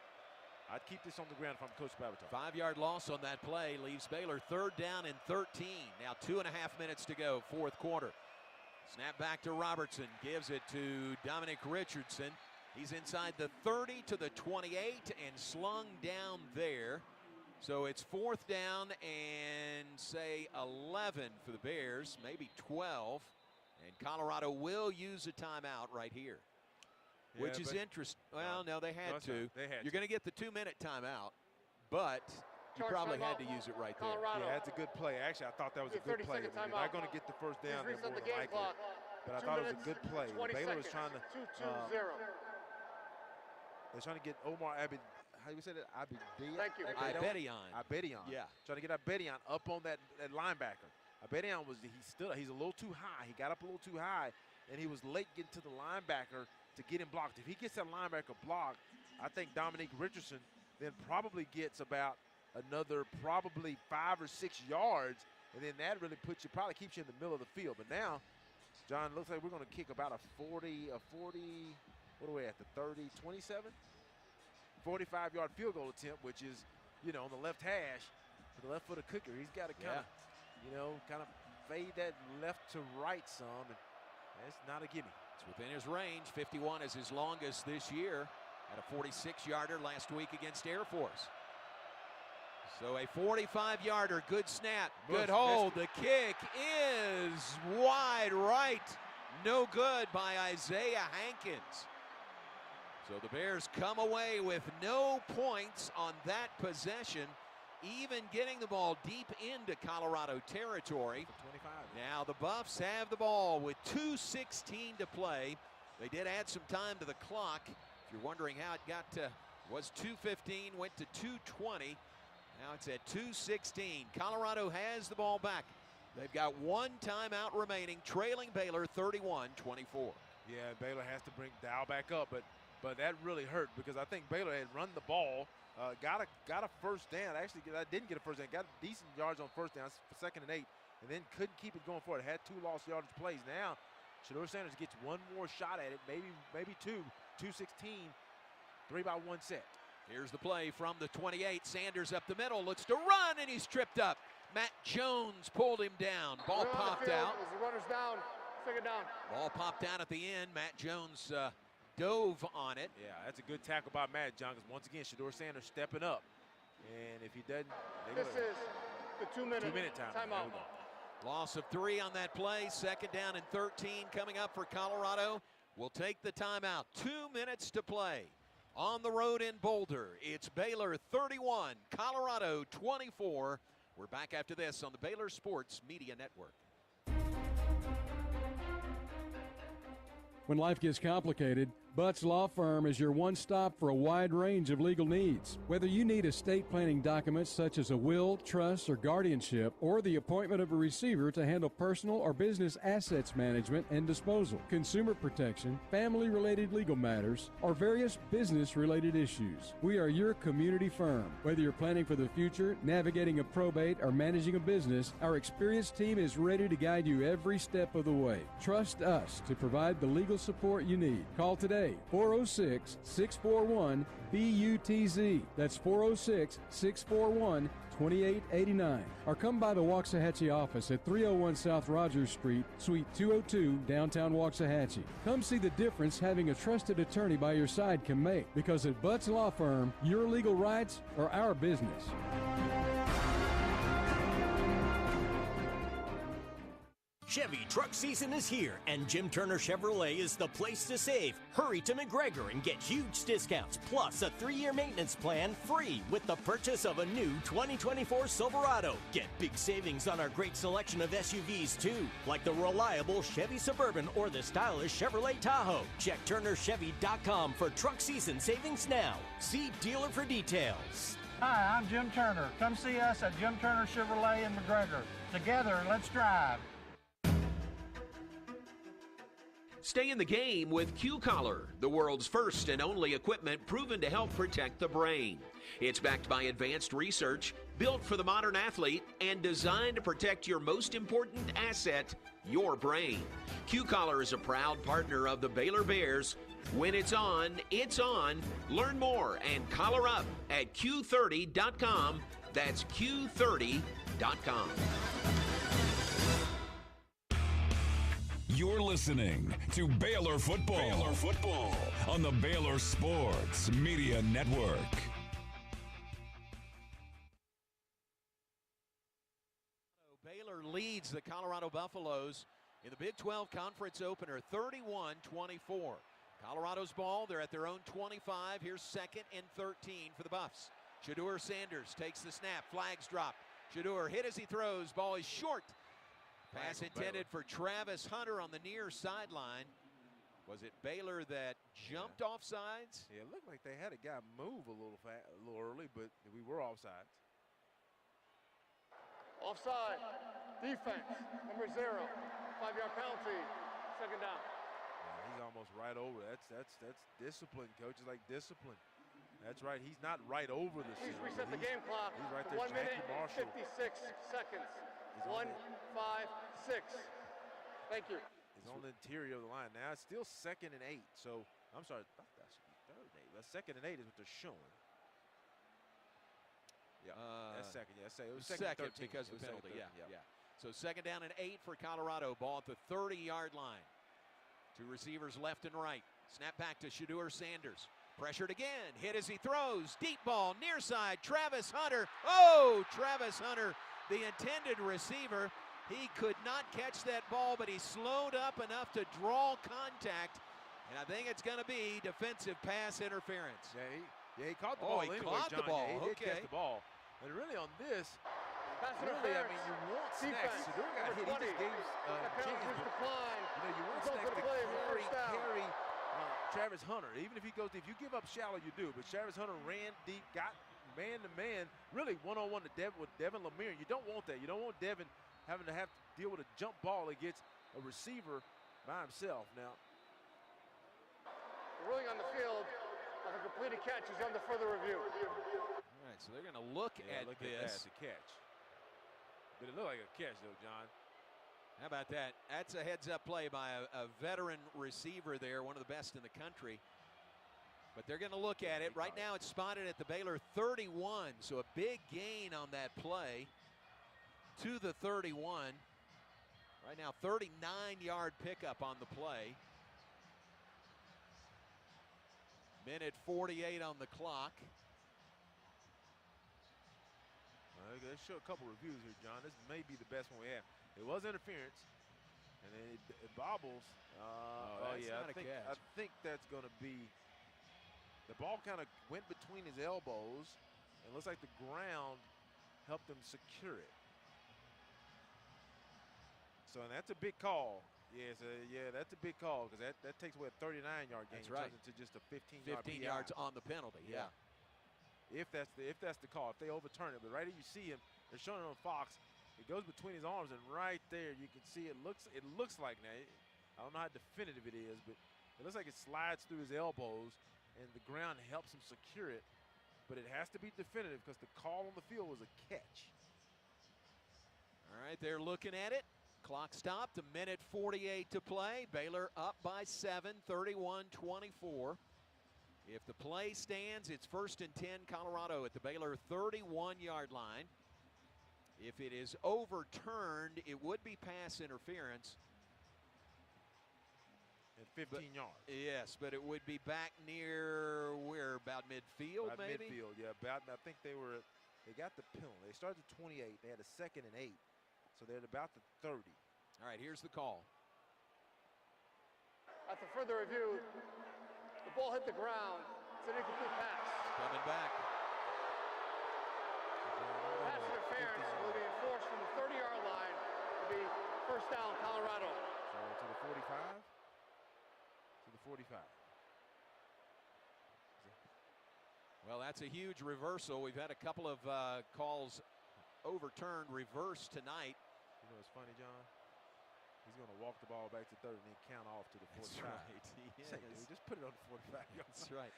[SPEAKER 1] I'd keep this on the ground if I'm Coach Babaton.
[SPEAKER 2] 5-yard loss on that play leaves Baylor 3rd down and 13. Now 2.5 minutes to go, 4th quarter. Snap back to Robertson, gives it to Dominic Richardson. He's inside the 30 to the 28 and slung down there. So it's 4th down and say 11 for the Bears, maybe 12. And Colorado will use a timeout right here.
[SPEAKER 1] Yeah,
[SPEAKER 2] which is interesting. Well, no, they had to. You're going to get the 2-minute timeout, but you probably had to use it right there.
[SPEAKER 1] Colorado. Yeah, that's a good play. Actually, I thought that was a good play. They're not going to get the first down. They're more than likely. But I thought it was a good play. Baylor was trying to. They're trying to get Omar Abed. How do you say that?
[SPEAKER 2] Thank you. Abedian.
[SPEAKER 1] Yeah. Trying to get Abedian up on that linebacker. Abedian he's a little too high. He got up a little too high, and he was late getting to the linebacker to get him blocked. If he gets that linebacker blocked, I think Dominic Richardson then probably gets about another probably 5 or 6 yards, and then that really probably keeps you in the middle of the field. But now, John, looks like we're going to kick about a 40, what are we at, the 30, 27? 45-yard field goal attempt, which is, on the left hash, for the left-footed kicker. He's got to kind of fade that left to right some, and that's not a gimme.
[SPEAKER 2] It's within his range. 51 is his longest this year. Had a 46-yarder last week against Air Force. So a 45-yarder, good snap, good hold. The kick is wide right. No good by Isaiah Hankins. So the Bears come away with no points on that possession, even getting the ball deep into Colorado territory.
[SPEAKER 1] 25.
[SPEAKER 2] Now the Buffs have the ball with 2:16 to play. They did add some time to the clock. If you're wondering how it got to, was 2:15, went to 2:20. Now it's at 2:16. Colorado has the ball back. They've got 1 timeout remaining, trailing Baylor 31-24.
[SPEAKER 1] Yeah, Baylor has to dial back up, but that really hurt because I think Baylor had run the ball, got a first down. Actually, I didn't get a first down. Got decent yards on first down, 2nd and 8, and then couldn't keep it going forward. Had 2 lost yardage plays. Now, Shedeur Sanders gets 1 more shot at it, maybe 2. 2:16, 3-by-1 set.
[SPEAKER 2] Here's the play from the 28. Sanders up the middle, looks to run, and he's tripped up. Matt Jones pulled him down. Ball popped out.
[SPEAKER 14] As the runner's down, 2nd down.
[SPEAKER 2] Ball popped out at the end. Matt Jones dove on it.
[SPEAKER 1] Yeah, that's a good tackle by Matt Jones. Once again, Shedeur Sanders stepping up. And if he doesn't,
[SPEAKER 14] this is the 2-minute
[SPEAKER 1] timeout.
[SPEAKER 2] Loss of 3 on that play. Second down and 13 coming up for Colorado. We'll take the timeout. 2 minutes to play. On the road in Boulder, it's Baylor 31, Colorado 24. We're back after this on the Baylor Sports Media Network.
[SPEAKER 13] When life gets complicated, Butts Law Firm is your one-stop for a wide range of legal needs. Whether you need estate planning documents such as a will, trust, or guardianship, or the appointment of a receiver to handle personal or business assets management and disposal, consumer protection, family-related legal matters, or various business-related issues, we are your community firm. Whether you're planning for the future, navigating a probate, or managing a business, our experienced team is ready to guide you every step of the way. Trust us to provide the legal support you need. Call today, 406-641-BUTZ. That's 406-641-2889. Or come by the Waxahachie office at 301 South Rogers Street, Suite 202, downtown Waxahachie. Come see the difference having a trusted attorney by your side can make, because at Butts Law Firm, your legal rights are our business.
[SPEAKER 19] Chevy truck season is here, and Jim Turner Chevrolet is the place to save. Hurry to McGregor and get huge discounts, plus a 3-year maintenance plan free with the purchase of a new 2024 Silverado. Get big savings on our great selection of SUVs, too, like the reliable Chevy Suburban or the stylish Chevrolet Tahoe. Check TurnerChevy.com for truck season savings now. See dealer for details.
[SPEAKER 20] Hi, I'm Jim Turner. Come see us at Jim Turner Chevrolet in McGregor. Together, let's drive.
[SPEAKER 7] Stay in the game with Q-Collar, the world's first and only equipment proven to help protect the brain. It's backed by advanced research, built for the modern athlete, and designed to protect your most important asset, your brain. Q-Collar is a proud partner of the Baylor Bears. When it's on, it's on. Learn more and collar up at Q30.com. That's Q30.com.
[SPEAKER 10] You're listening to Baylor Football. Baylor Football on the Baylor Sports Media Network.
[SPEAKER 2] Baylor leads the Colorado Buffaloes in the Big 12 Conference Opener, 31-24. Colorado's ball, they're at their own 25. Here's 2nd and 13 for the Buffs. Shedeur Sanders takes the snap, flags drop. Shedeur hit as he throws, ball is short. Pass intended for Travis Hunter on the near sideline. Was it Baylor that jumped off sides?
[SPEAKER 1] Yeah, it looked like they had a guy move a little early, but we were offsides.
[SPEAKER 14] Offside, defense, number 0, 5-yard penalty, 2nd down.
[SPEAKER 1] Yeah, he's almost right over. That's discipline, coach. It's like discipline. That's right. He's not right over the center.
[SPEAKER 14] Please reset the game clock.
[SPEAKER 1] He's right there.
[SPEAKER 14] 1 minute and 56 seconds. 1, 5, 6. Thank you.
[SPEAKER 1] He's on the interior of the line. Now it's still 2nd and 8. So, I'm sorry, I thought that should be 3rd and 8. But 2nd and 8 is what they're showing. Yeah, that's 2nd. Yeah, it was 2nd and 13.
[SPEAKER 2] Because of the penalty. Yeah. So 2nd down and 8 for Colorado. Ball at the 30-yard line. 2 receivers left and right. Snap back to Shedeur Sanders. Pressured again. Hit as he throws. Deep ball, near side. Travis Hunter. Oh, Travis Hunter, the intended receiver. He could not catch that ball, but he slowed up enough to draw contact. And I think it's going to be defensive pass interference.
[SPEAKER 1] Yeah, he caught the ball anyway,
[SPEAKER 2] caught
[SPEAKER 1] John.
[SPEAKER 2] the ball.
[SPEAKER 1] Yeah, he did catch the ball. And really on this, really, I mean, you want Snacks. Shedeur got hit. He just gave chances. You want Snacks to carry Travis Hunter. Even if he goes deep, if you give up shallow, you do. But Travis Hunter ran deep, got man-to-man, really one-on-one with Devin Lemire. You don't want that. You don't want Devin having to deal with a jump ball against a receiver by himself. Now,
[SPEAKER 14] the ruling on the field of a completed catch is under further review.
[SPEAKER 2] All right, so they're going to look at this.
[SPEAKER 1] At the catch. But it looked like a catch, though, John.
[SPEAKER 2] How about that? That's a heads-up play by a veteran receiver there, one of the best in the country. But they're going to look at it. Right now it's spotted at the Baylor 31, so a big gain on that play to the 31. Right now, 39-yard pickup on the play. Minute 48 on the clock.
[SPEAKER 1] Let's show a couple reviews here, John. This may be the best one we have. It was interference. And then it bobbles.
[SPEAKER 2] Yeah,
[SPEAKER 1] I think that's going to be. The ball kind of went between his elbows. It looks like the ground helped him secure it. So, and that's a big call. Yeah, that's a big call because that takes away a 39-yard gain.
[SPEAKER 2] That's right.
[SPEAKER 1] Turns into just a 15-yard
[SPEAKER 2] 15 yards on the penalty. Yeah.
[SPEAKER 1] If that's the call, if they overturn it. But right here you see him. They're showing it on Fox. It goes between his arms, and right there you can see it looks like now. I don't know how definitive it is, but it looks like it slides through his elbows, and the ground helps him secure it. But it has to be definitive because the call on the field was a catch.
[SPEAKER 2] All right, they're looking at it. Clock stopped, 1:48 to play. Baylor up by 7, 31-24. If the play stands, it's 1st and 10 Colorado at the Baylor 31-yard line. If it is overturned, it would be pass interference.
[SPEAKER 1] At 15 yards.
[SPEAKER 2] Yes, but it would be back near where, about midfield,
[SPEAKER 1] About
[SPEAKER 2] maybe?
[SPEAKER 1] midfield, yeah. I think they got the penalty. They started at 28. They had a 2nd and 8. So they're at about the 30.
[SPEAKER 2] All right, here's the call.
[SPEAKER 14] After further review, the ball hit the ground. It's an incomplete pass.
[SPEAKER 2] Coming back.
[SPEAKER 14] Pass interference will be enforced from the 30-yard line. It'll be 1st down, Colorado.
[SPEAKER 1] So to the 45? To the 45.
[SPEAKER 2] Well, that's a huge reversal. We've had a couple of calls overturned, reversed tonight.
[SPEAKER 1] You know what's funny, John? He's going to walk the ball back to 30 and then count off to the 45.
[SPEAKER 2] That's right. He
[SPEAKER 1] Say,
[SPEAKER 2] is.
[SPEAKER 1] dude, just put it on the 45 yard line.
[SPEAKER 2] That's right.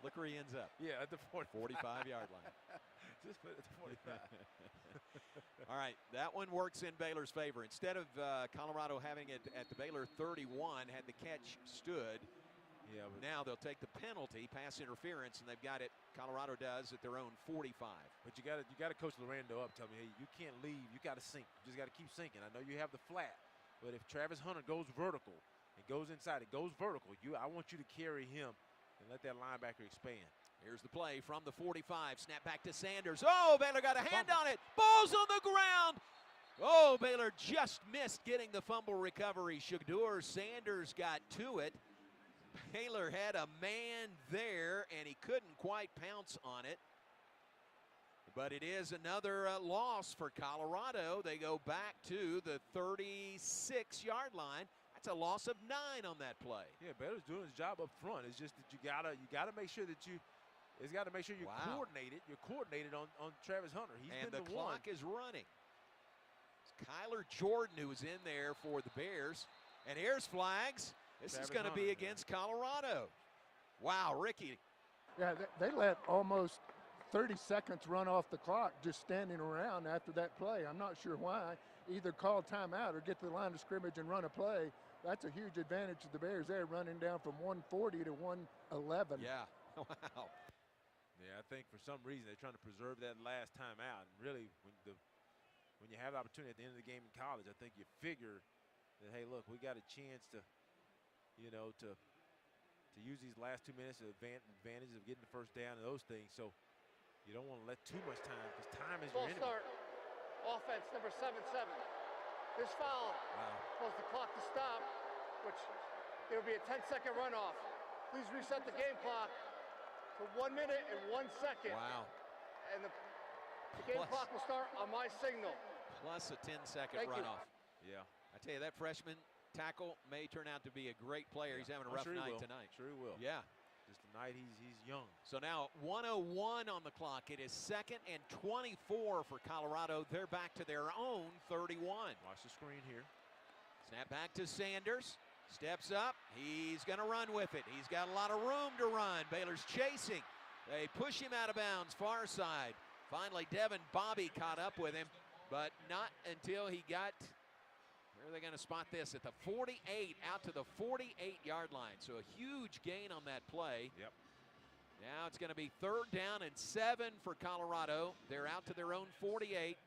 [SPEAKER 2] Look where he ends up.
[SPEAKER 1] Yeah, at the
[SPEAKER 2] 45-yard line.
[SPEAKER 1] Just put it at the 45.
[SPEAKER 2] All right, that one works in Baylor's favor. Instead of Colorado having it at the Baylor 31, had the catch stood, now they'll take the penalty, pass interference, and they've got it, Colorado does, at their own 45.
[SPEAKER 1] But you got to coach Aranda up, tell me, hey, you can't leave, you got to sink. You just got to keep sinking. I know you have the flat, but if Travis Hunter goes vertical and goes inside, it goes vertical, I want you to carry him and let that linebacker expand.
[SPEAKER 2] Here's the play from the 45. Snap back to Sanders. Oh, Baylor got a hand on it. Ball's on the ground. Oh, Baylor just missed getting the fumble recovery. Shadur Sanders got to it. Baylor had a man there, and he couldn't quite pounce on it. But it is another loss for Colorado. They go back to the 36-yard line. That's a loss of 9 on that play.
[SPEAKER 1] Yeah, Baylor's doing his job up front. It's just that you gotta make sure that you're coordinated. You're coordinated on Travis Hunter.
[SPEAKER 2] And the clock is running. It's Kyler Jordan who was in there for the Bears. And here's flags. This is going to be against Colorado. Wow, Ricky.
[SPEAKER 15] Yeah, they let almost 30 seconds run off the clock just standing around after that play. I'm not sure why. Either call timeout or get to the line of scrimmage and run a play. That's a huge advantage to the Bears there, running down from 140 to 111.
[SPEAKER 2] Yeah, wow.
[SPEAKER 1] Yeah, I think for some reason they're trying to preserve that last timeout. And really, when you have the opportunity at the end of the game in college, I think you figure that, hey, look, we got a chance to use these last 2 minutes to advantage of getting the first down and those things. So you don't want to let too much time because time is your enemy.
[SPEAKER 14] Start. Offense number 7-7. This foul caused the clock to stop, which there will be a 10-second runoff. Please reset the game clock to 1 minute and 1 second.
[SPEAKER 2] Wow.
[SPEAKER 14] And the game clock will start on my signal.
[SPEAKER 2] Plus a 10-second runoff. Yeah. I tell you, that freshman tackle may turn out to be a great player. He's having a rough night tonight.
[SPEAKER 1] Sure he will.
[SPEAKER 2] Yeah.
[SPEAKER 1] Just tonight he's young.
[SPEAKER 2] So now 1:01 on the clock. It is 2nd and 24 for Colorado. They're back to their own 31.
[SPEAKER 1] Watch the screen here.
[SPEAKER 2] Snap back to Sanders. Steps up. He's going to run with it. He's got a lot of room to run. Baylor's chasing. They push him out of bounds, far side. Finally, Devin Bobby caught up with him, but not until he got, where are they going to spot this? At the 48, out to the 48-yard line. So a huge gain on that play.
[SPEAKER 1] Yep.
[SPEAKER 2] Now it's going to be 3rd down and 7 for Colorado. They're out to their own 48,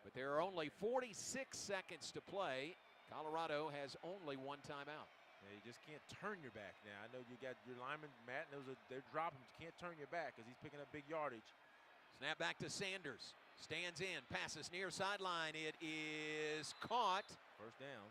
[SPEAKER 2] but there are only 46 seconds to play. Colorado has only 1 timeout.
[SPEAKER 1] Yeah, you just can't turn your back now. I know you got your lineman, Matt, knows they're dropping, but you can't turn your back because he's picking up big yardage.
[SPEAKER 2] Snap back to Sanders. Stands in, passes near sideline. It is caught.
[SPEAKER 1] First down.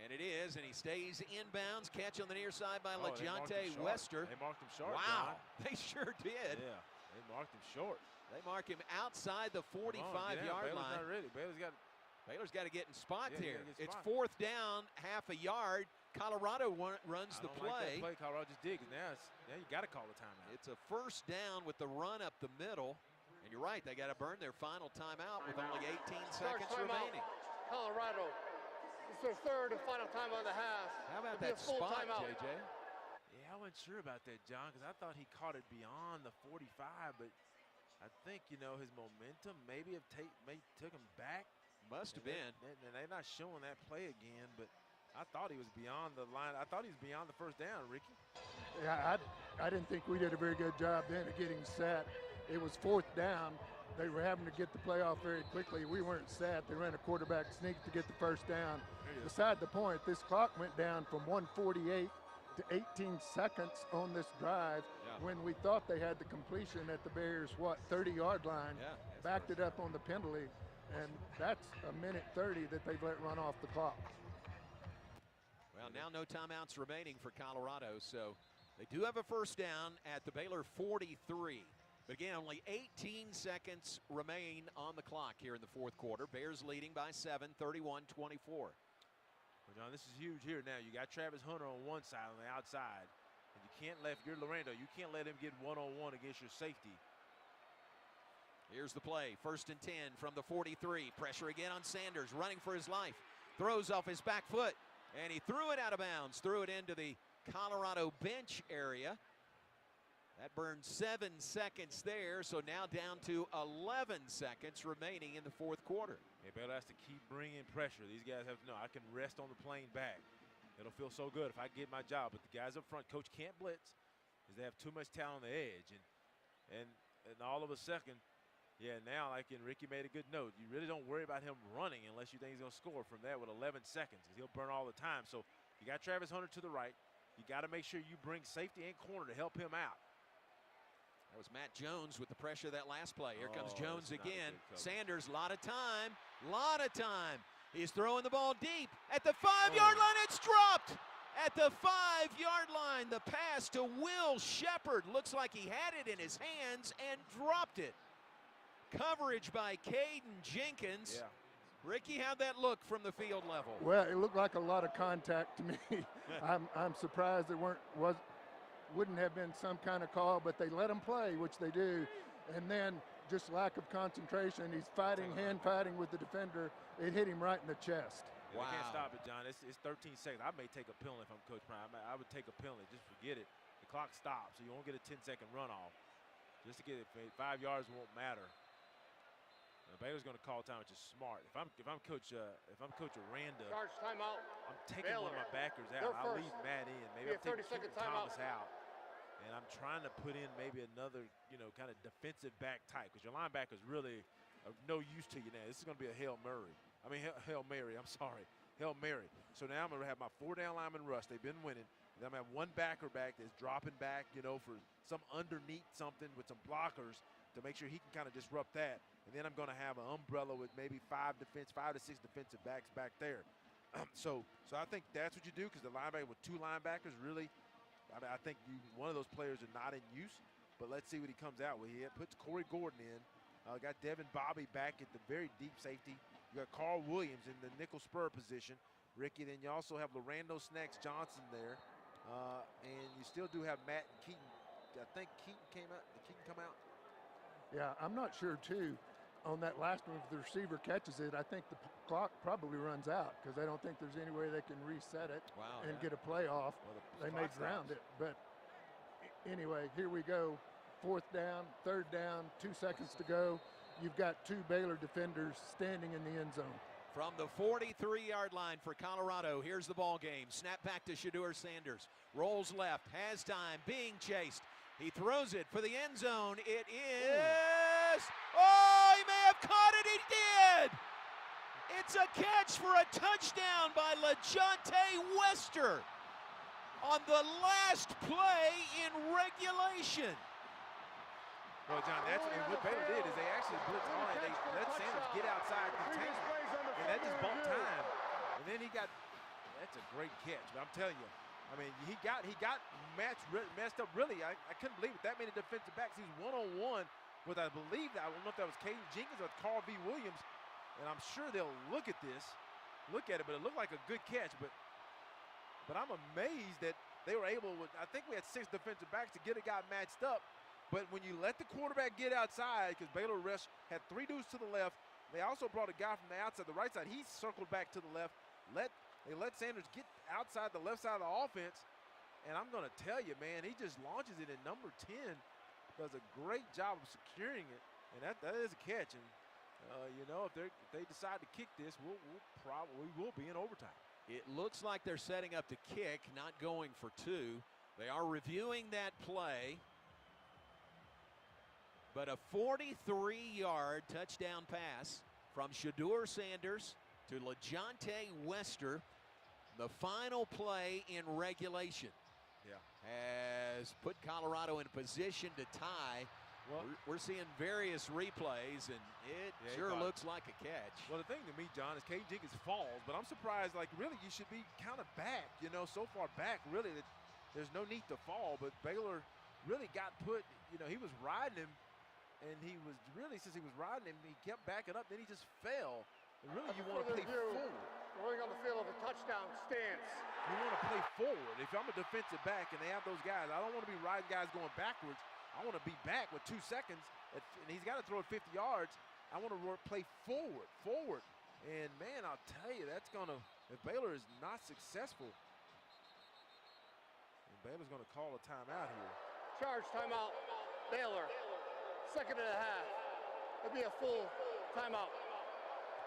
[SPEAKER 2] And it is, and he stays inbounds. Catch on the near side by
[SPEAKER 1] They marked
[SPEAKER 2] LeJonte
[SPEAKER 1] him
[SPEAKER 2] Wester.
[SPEAKER 1] They marked him short.
[SPEAKER 2] Wow,
[SPEAKER 1] John.
[SPEAKER 2] they sure did.
[SPEAKER 1] Yeah, they marked him short.
[SPEAKER 2] They mark him outside the 45-yard line.
[SPEAKER 1] Not ready.
[SPEAKER 2] Baylor's got to get in spot here. It's
[SPEAKER 1] spot.
[SPEAKER 2] fourth down, half a yard. Colorado runs the play.
[SPEAKER 1] Like that play Colorado just did, 'cause now you got to call a timeout.
[SPEAKER 2] It's a first down with the run up the middle. And you're right, they got to burn their final timeout with only 18 seconds remaining.
[SPEAKER 14] Colorado. It's their third and final time on the half.
[SPEAKER 2] How about
[SPEAKER 14] It'll be
[SPEAKER 2] that
[SPEAKER 14] a full
[SPEAKER 2] spot,
[SPEAKER 14] timeout.
[SPEAKER 2] JJ?
[SPEAKER 1] Yeah, I wasn't sure about that, John, because I thought he caught it beyond the 45, but I think, his momentum maybe took him back.
[SPEAKER 2] Must have been.
[SPEAKER 1] And they're not showing that play again, but I thought he was beyond the line. I thought he was beyond the first down, Ricky.
[SPEAKER 15] Yeah, I didn't think we did a very good job then of getting set. It was fourth down. They were having to get the play off very quickly. We weren't set. They ran a quarterback sneak to get the first down. Beside the point, this clock went down from 1:48 to 18 seconds on this drive when we thought they had the completion at the Bears, 30-yard line.
[SPEAKER 2] Yeah,
[SPEAKER 15] backed it up on the penalty, and that's a minute 30 that they've let run off the clock.
[SPEAKER 2] Well, now no timeouts remaining for Colorado, so they do have a first down at the Baylor 43. But again, only 18 seconds remain on the clock here in the fourth quarter. Bears leading by 7, 31-24.
[SPEAKER 1] Well, John, this is huge here now. You got Travis Hunter on one side, on the outside. And you can't let, if you're Aranda, you can't let him get one-on-one against your safety.
[SPEAKER 2] Here's the play. First and 10 from the 43. Pressure again on Sanders, running for his life. Throws off his back foot, and he threw it out of bounds. Threw it into the Colorado bench area. That burned 7 seconds there, so now down to 11 seconds remaining in the fourth quarter.
[SPEAKER 1] Yeah, Baylor has to keep bringing pressure. These guys have to know I can rest on the plane back. It'll feel so good if I get my job. But the guys up front, coach can't blitz because they have too much talent on the edge. And all of a second, now like Ricky made a good note, you really don't worry about him running unless you think he's going to score from that with 11 seconds because he'll burn all the time. So you got Travis Hunter to the right. You got to make sure you bring safety and corner to help him out.
[SPEAKER 2] That was Matt Jones with the pressure of that last play. Here comes Jones again. Sanders, a lot of time. He's throwing the ball deep. At the 5-yard line, it's dropped. At the 5-yard line, the pass to Will Shepard. Looks like he had it in his hands and dropped it. Coverage by Caden Jenkins.
[SPEAKER 1] Yeah.
[SPEAKER 2] Ricky, how'd that look from the field level?
[SPEAKER 15] Well, it looked like a lot of contact to me. I'm surprised there wouldn't have been some kind of call, but they let him play, which they do. And then just lack of concentration. He's hand fighting with the defender. It hit him right in the chest.
[SPEAKER 1] Yeah, wow. Can't stop it, John. It's 13 seconds. I may take a penalty if I'm Coach Prime. I would take a penalty. Just forget it. The clock stops, so you won't get a 10-second runoff. Just to get it, 5 yards won't matter. Baylor's going to call time, which is smart. If I'm Coach Aranda,
[SPEAKER 14] Charge timeout.
[SPEAKER 1] I'm taking
[SPEAKER 14] Baylor.
[SPEAKER 1] one of my backers out. I'll leave Matt in. Maybe I'm taking Thomas out. And I'm trying to put in maybe another, kind of defensive back type because your linebackers really are no use to you now. This is going to be a Hail Mary. Hail Mary. I'm sorry. Hail Mary. So now I'm going to have my 4-down lineman rush. They've been winning. Then I'm going to have one backer back that's dropping back, for some underneath something with some blockers to make sure he can kind of disrupt that. And then I'm going to have an umbrella with maybe 5 to 6 defensive backs back there. So I think that's what you do because the linebacker with 2 linebackers really, I think one of those players are not in use. But let's see what he comes out with. He puts Corey Gordon in. Got Devin Bobby back at the very deep safety. You got Carl Williams in the nickel spur position. Ricky, then you also have Lorando Snacks Johnson there. And you still do have Matt and Keaton. I think Keaton came out. Did Keaton come out?
[SPEAKER 15] Yeah, I'm not sure, too. On that last one, if the receiver catches it, I think the clock probably runs out because I don't think there's any way they can reset it and get a play off. They may ground it. But anyway, here we go. 4th down, 3rd down, 2 seconds to go. You've got 2 Baylor defenders standing in the end zone.
[SPEAKER 2] From the 43-yard line for Colorado, here's the ball game. Snap back to Shedeur Sanders. Rolls left, has time, being chased. He throws it for the end zone. It is, he may have caught it, he did! It's a catch for a touchdown by LeJonte Wester on the last play in regulation.
[SPEAKER 1] Well, John, that's what Baylor did is they actually blitzed on and they let Sanders get outside contain, and that just bumped time. And then he got, that's a great catch. But I'm telling you, I mean, he got messed up. Really, I couldn't believe it. That many defensive backs. He's one-on-one with, I believe, I don't know if that was Caden Jenkins or Carl V. Williams. And I'm sure they'll look at it, but it looked like a good catch. But I'm amazed that they were able, I think we had 6 defensive backs to get a guy matched up. But when you let the quarterback get outside, because Baylor rush had 3 dudes to the left, they also brought a guy from the outside, the right side. He circled back to the left. They let Sanders get outside the left side of the offense. And I'm going to tell you, man, he just launches it, and number 10 does a great job of securing it. And that is a catch. And, you know, if they decide to kick this, we will be in overtime.
[SPEAKER 2] It looks like they're setting up to kick, not going for 2. They are reviewing that play. But a 43-yard touchdown pass from Shadur Sanders to LeJontay Wester. The final play in regulation has put Colorado in a position to tie. Well, we're seeing various replays, and it sure looks like a catch.
[SPEAKER 1] Well, the thing to me, John, is Caden Jenkins falls, but I'm surprised, like, really, you should be kind of back, you know, so far back, really, that there's no need to fall. But Baylor really got put, you know, he was riding him, and he was really, since he was riding him, he kept backing up, then he just fell. And really, you want to play forward.
[SPEAKER 14] Going on the field of a touchdown stance.
[SPEAKER 1] You want to play forward. If I'm a defensive back and they have those guys, I don't want to be riding guys going backwards. I want to be back with 2 seconds, and he's got to throw it 50 yards. I want to play forward. And, man, I'll tell you, that's going to, if Baylor is not successful, Baylor's going to call a timeout here.
[SPEAKER 14] Charge timeout, Baylor. 2nd and a half. It'll be a full timeout.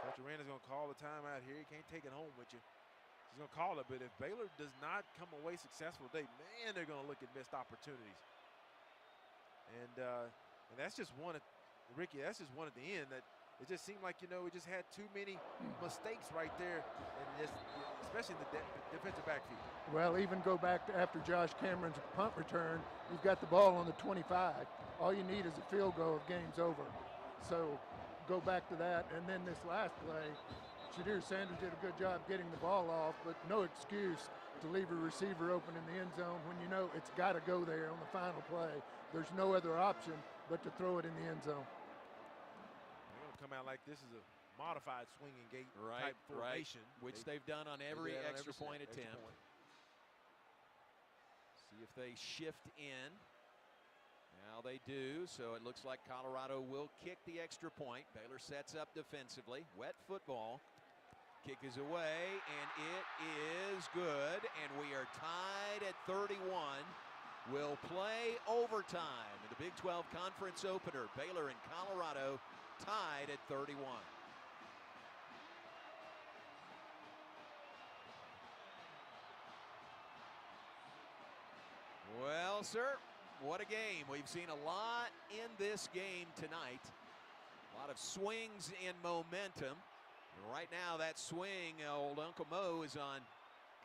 [SPEAKER 1] Coach Aranda's going to call the timeout here. You can't take it home with you. He's going to call it, but if Baylor does not come away successful today, man, they're going to look at missed opportunities. And that's just one, Ricky, that's just one at the end that it just seemed like, you know, we just had too many mistakes right there, and just, especially in the defensive backfield.
[SPEAKER 15] Well, even go back to after Josh Cameron's punt return, you've got the ball on the 25. All you need is a field goal, game's over. So go back to that, and then this last play, Shadur Sanders did a good job getting the ball off, but no excuse to leave a receiver open in the end zone when you know it's got to go there on the final play. There's no other option but to throw it in the end zone.
[SPEAKER 1] They're going to come out like this is a modified swinging gate type formation.
[SPEAKER 2] Which they've done on every extra point attempt. See if they shift in. Now they do, so it looks like Colorado will kick the extra point. Baylor sets up defensively. Wet football. Kick is away, and it is good, and we are tied at 31. We'll play overtime in the Big 12 Conference opener. Baylor and Colorado tied at 31. Well, sir, what a game. We've seen a lot in this game tonight. A lot of swings and momentum. And right now, that swing, old Uncle Mo is on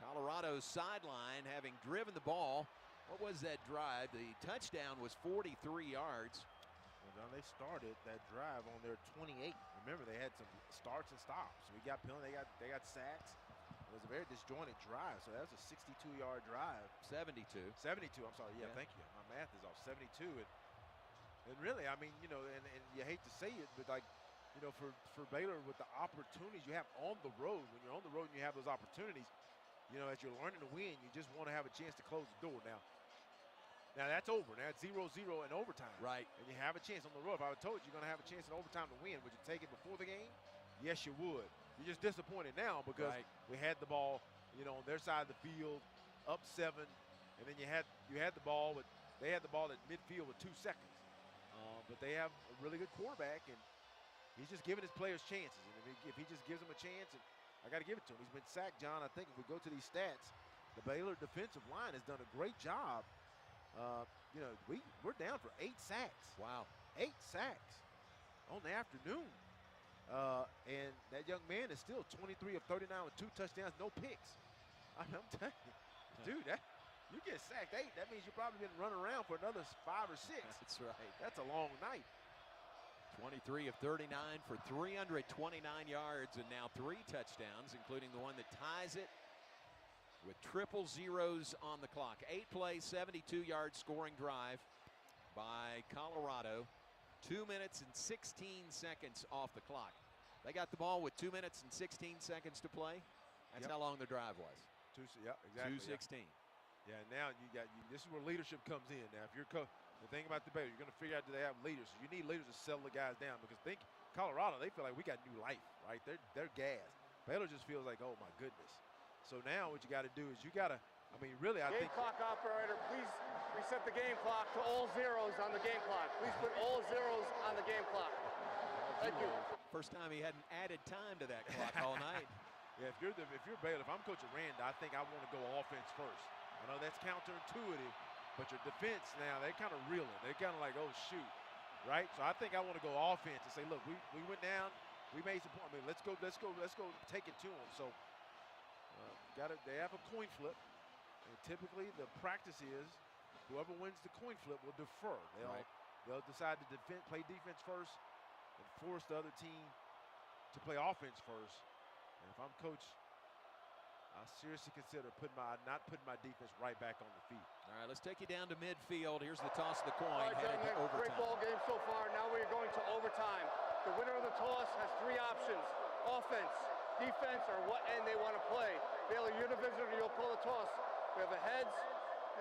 [SPEAKER 2] Colorado's sideline, having driven the ball. What was that drive? The touchdown was 43 yards.
[SPEAKER 1] Well, John, they started that drive on their 28. Remember, they had some starts and stops. We got penalty. They got sacks. It was a very disjointed drive, so that was a 62-yard drive.
[SPEAKER 2] 72.
[SPEAKER 1] 72, I'm sorry. Yeah, thank you. My math is off. 72. And really, I mean, you know, and you hate to say it, but, like, you know, for Baylor, with the opportunities you have on the road, when you're on the road and you have those opportunities, you know, as you're learning to win, you just want to have a chance to close the door. Now that's over. Now it's 0-0 in overtime.
[SPEAKER 2] Right.
[SPEAKER 1] And you have a chance on the road. If I would told you you're going to have a chance in overtime to win, would you take it before the game? Yes, you would. You're just disappointed now because we had the ball, you know, on their side of the field, up 7, and then you had the ball, but they had the ball at midfield with 2 seconds. But they have a really good quarterback, and he's just giving his players chances. And if he just gives them a chance, and I got to give it to him. He's been sacked, John. I think if we go to these stats, the Baylor defensive line has done a great job. You know, we're down for 8 sacks.
[SPEAKER 2] Wow.
[SPEAKER 1] 8 sacks on the afternoon. And that young man is still 23 of 39 with 2 touchdowns, no picks. I'm telling you, dude, You get sacked 8, that means you're probably going to run around for another 5 or 6.
[SPEAKER 2] That's right.
[SPEAKER 1] That's a long night.
[SPEAKER 2] 23 of 39 for 329 yards and now 3 touchdowns, including the one that ties it with triple zeros on the clock. 8 plays, 72-yard scoring drive by Colorado. 2 minutes and 16 seconds off the clock. They got the ball with 2 minutes and 16 seconds to play. That's how long the drive was.
[SPEAKER 1] Yeah, exactly.
[SPEAKER 2] 2:16.
[SPEAKER 1] Yeah, now this is where leadership comes in. Now, if you're the thing about the Baylor, you're going to figure out, do they have leaders? You need leaders to settle the guys down, because think Colorado, they feel like we got new life, right? They're gassed. Baylor just feels like, oh my goodness. So now what you got to do is you got to, I mean, really, I think.
[SPEAKER 14] Game clock operator, please reset the game clock to all zeros on the game clock. Please put all zeros on the game clock. Thank you.
[SPEAKER 2] First time he hadn't added time to that clock all night.
[SPEAKER 1] Yeah, if you're Baylor, if I'm Coach Aranda, I think I want to go offense first. I know that's counterintuitive, but your defense now, they're kind of reeling. They're kind of like, oh shoot, right? So I think I want to go offense and say, look, we went down, we made some points. I mean, let's go take it to them. So they have a coin flip, and typically the practice is whoever wins the coin flip will defer. They'll decide to play defense first and force the other team to play offense first. And if I'm coach, I seriously consider not putting my defense right back on the feet.
[SPEAKER 2] All right, let's take you down to midfield. Here's the toss of the coin.
[SPEAKER 14] All right,
[SPEAKER 2] headed to overtime.
[SPEAKER 14] Great ball game so far. Now we're going to overtime. The winner of the toss has 3 options: offense, defense, or what end they want to play. Baylor, you're the visitor. You'll call the toss. We have a heads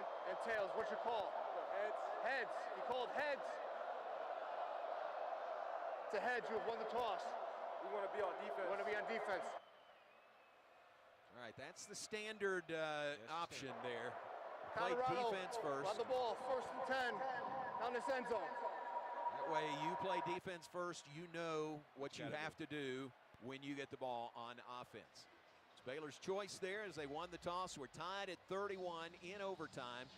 [SPEAKER 14] and tails. What's your call? Heads. Heads. You called heads. It's a heads. You have won the toss.
[SPEAKER 6] We want to be on defense.
[SPEAKER 14] We want to be on defense.
[SPEAKER 2] All right, that's the standard option there. Play
[SPEAKER 14] Colorado,
[SPEAKER 2] defense first.
[SPEAKER 14] run the ball, 1st and 10, down this end zone.
[SPEAKER 2] That way you play defense first. You know what you have to do when you get the ball on offense. It's Baylor's choice there as they won the toss. We're tied at 31 in overtime.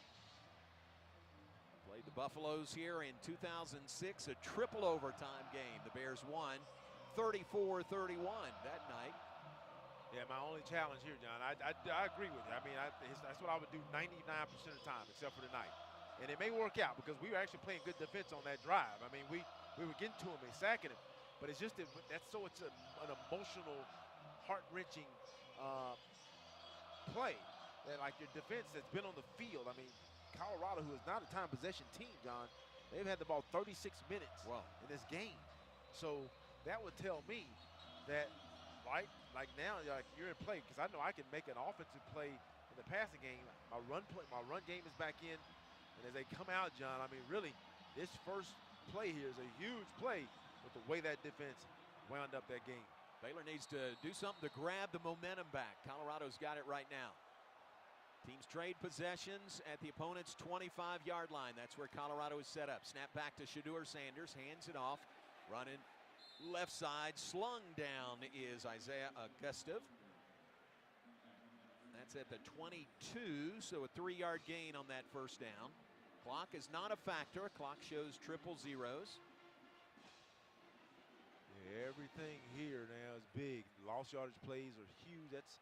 [SPEAKER 2] Played the Buffaloes here in 2006, a triple overtime game. The Bears won 34-31 that night.
[SPEAKER 1] Yeah, my only challenge here, John, I agree with you. I mean, that's what I would do 99% of the time, except for tonight. And it may work out because we were actually playing good defense on that drive. I mean, we were getting to him and sacking him. But it's just an emotional, heart-wrenching play. That, like, your defense that's been on the field. I mean, Colorado, who is not a time possession team, John, they've had the ball 36 minutes in this game. So that would tell me that, like now, you're in play, because I know I can make an offensive play in the passing game. My run game is back in, and as they come out, John, I mean, really, this first play here is a huge play with the way that defense wound up that game.
[SPEAKER 2] Baylor needs to do something to grab the momentum back. Colorado's got it right now. Teams trade possessions at the opponent's 25-yard line. That's where Colorado is set up. Snap back to Shedeur Sanders, hands it off, running left side, slung down is Isaiah Augustov. That's at the 22, so a 3-yard gain on that first down. Clock is not a factor. Clock shows triple zeros.
[SPEAKER 1] Yeah, everything here now is big. Lost yardage plays are huge. That's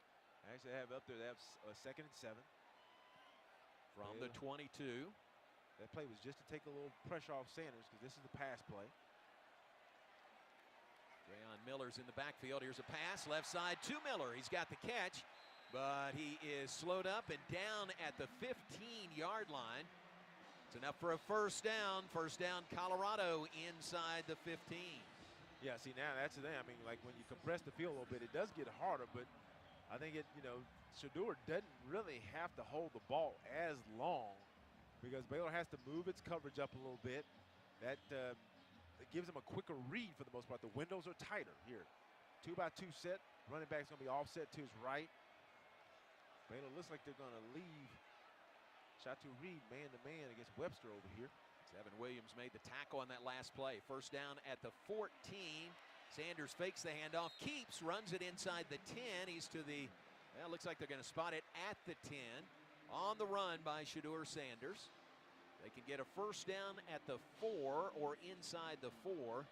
[SPEAKER 1] actually have up there. That's 2nd and 7
[SPEAKER 2] from the 22.
[SPEAKER 1] That play was just to take a little pressure off Sanders, because this is the pass play.
[SPEAKER 2] Rayon Miller's in the backfield. Here's a pass, left side to Miller. He's got the catch, but he is slowed up and down at the 15-yard line. It's enough for a first down. First down, Colorado inside the 15.
[SPEAKER 1] Yeah, see, now that's the thing. I mean, like, when you compress the field a little bit, it does get harder, but I think Shedeur doesn't really have to hold the ball as long, because Baylor has to move its coverage up a little bit. That it gives them a quicker read for the most part. The windows are tighter here. 2-by-2 set. Running back's going to be offset to his right. Baylor looks like they're going to leave Shatu Reed man-to-man against Webster over here.
[SPEAKER 2] Evan Williams made the tackle on that last play. First down at the 14. Sanders fakes the handoff, keeps, runs it inside the 10. He's to the, well, looks like they're going to spot it at the 10. On the run by Shedeur Sanders. They can get a first down at the 4 or inside the 4.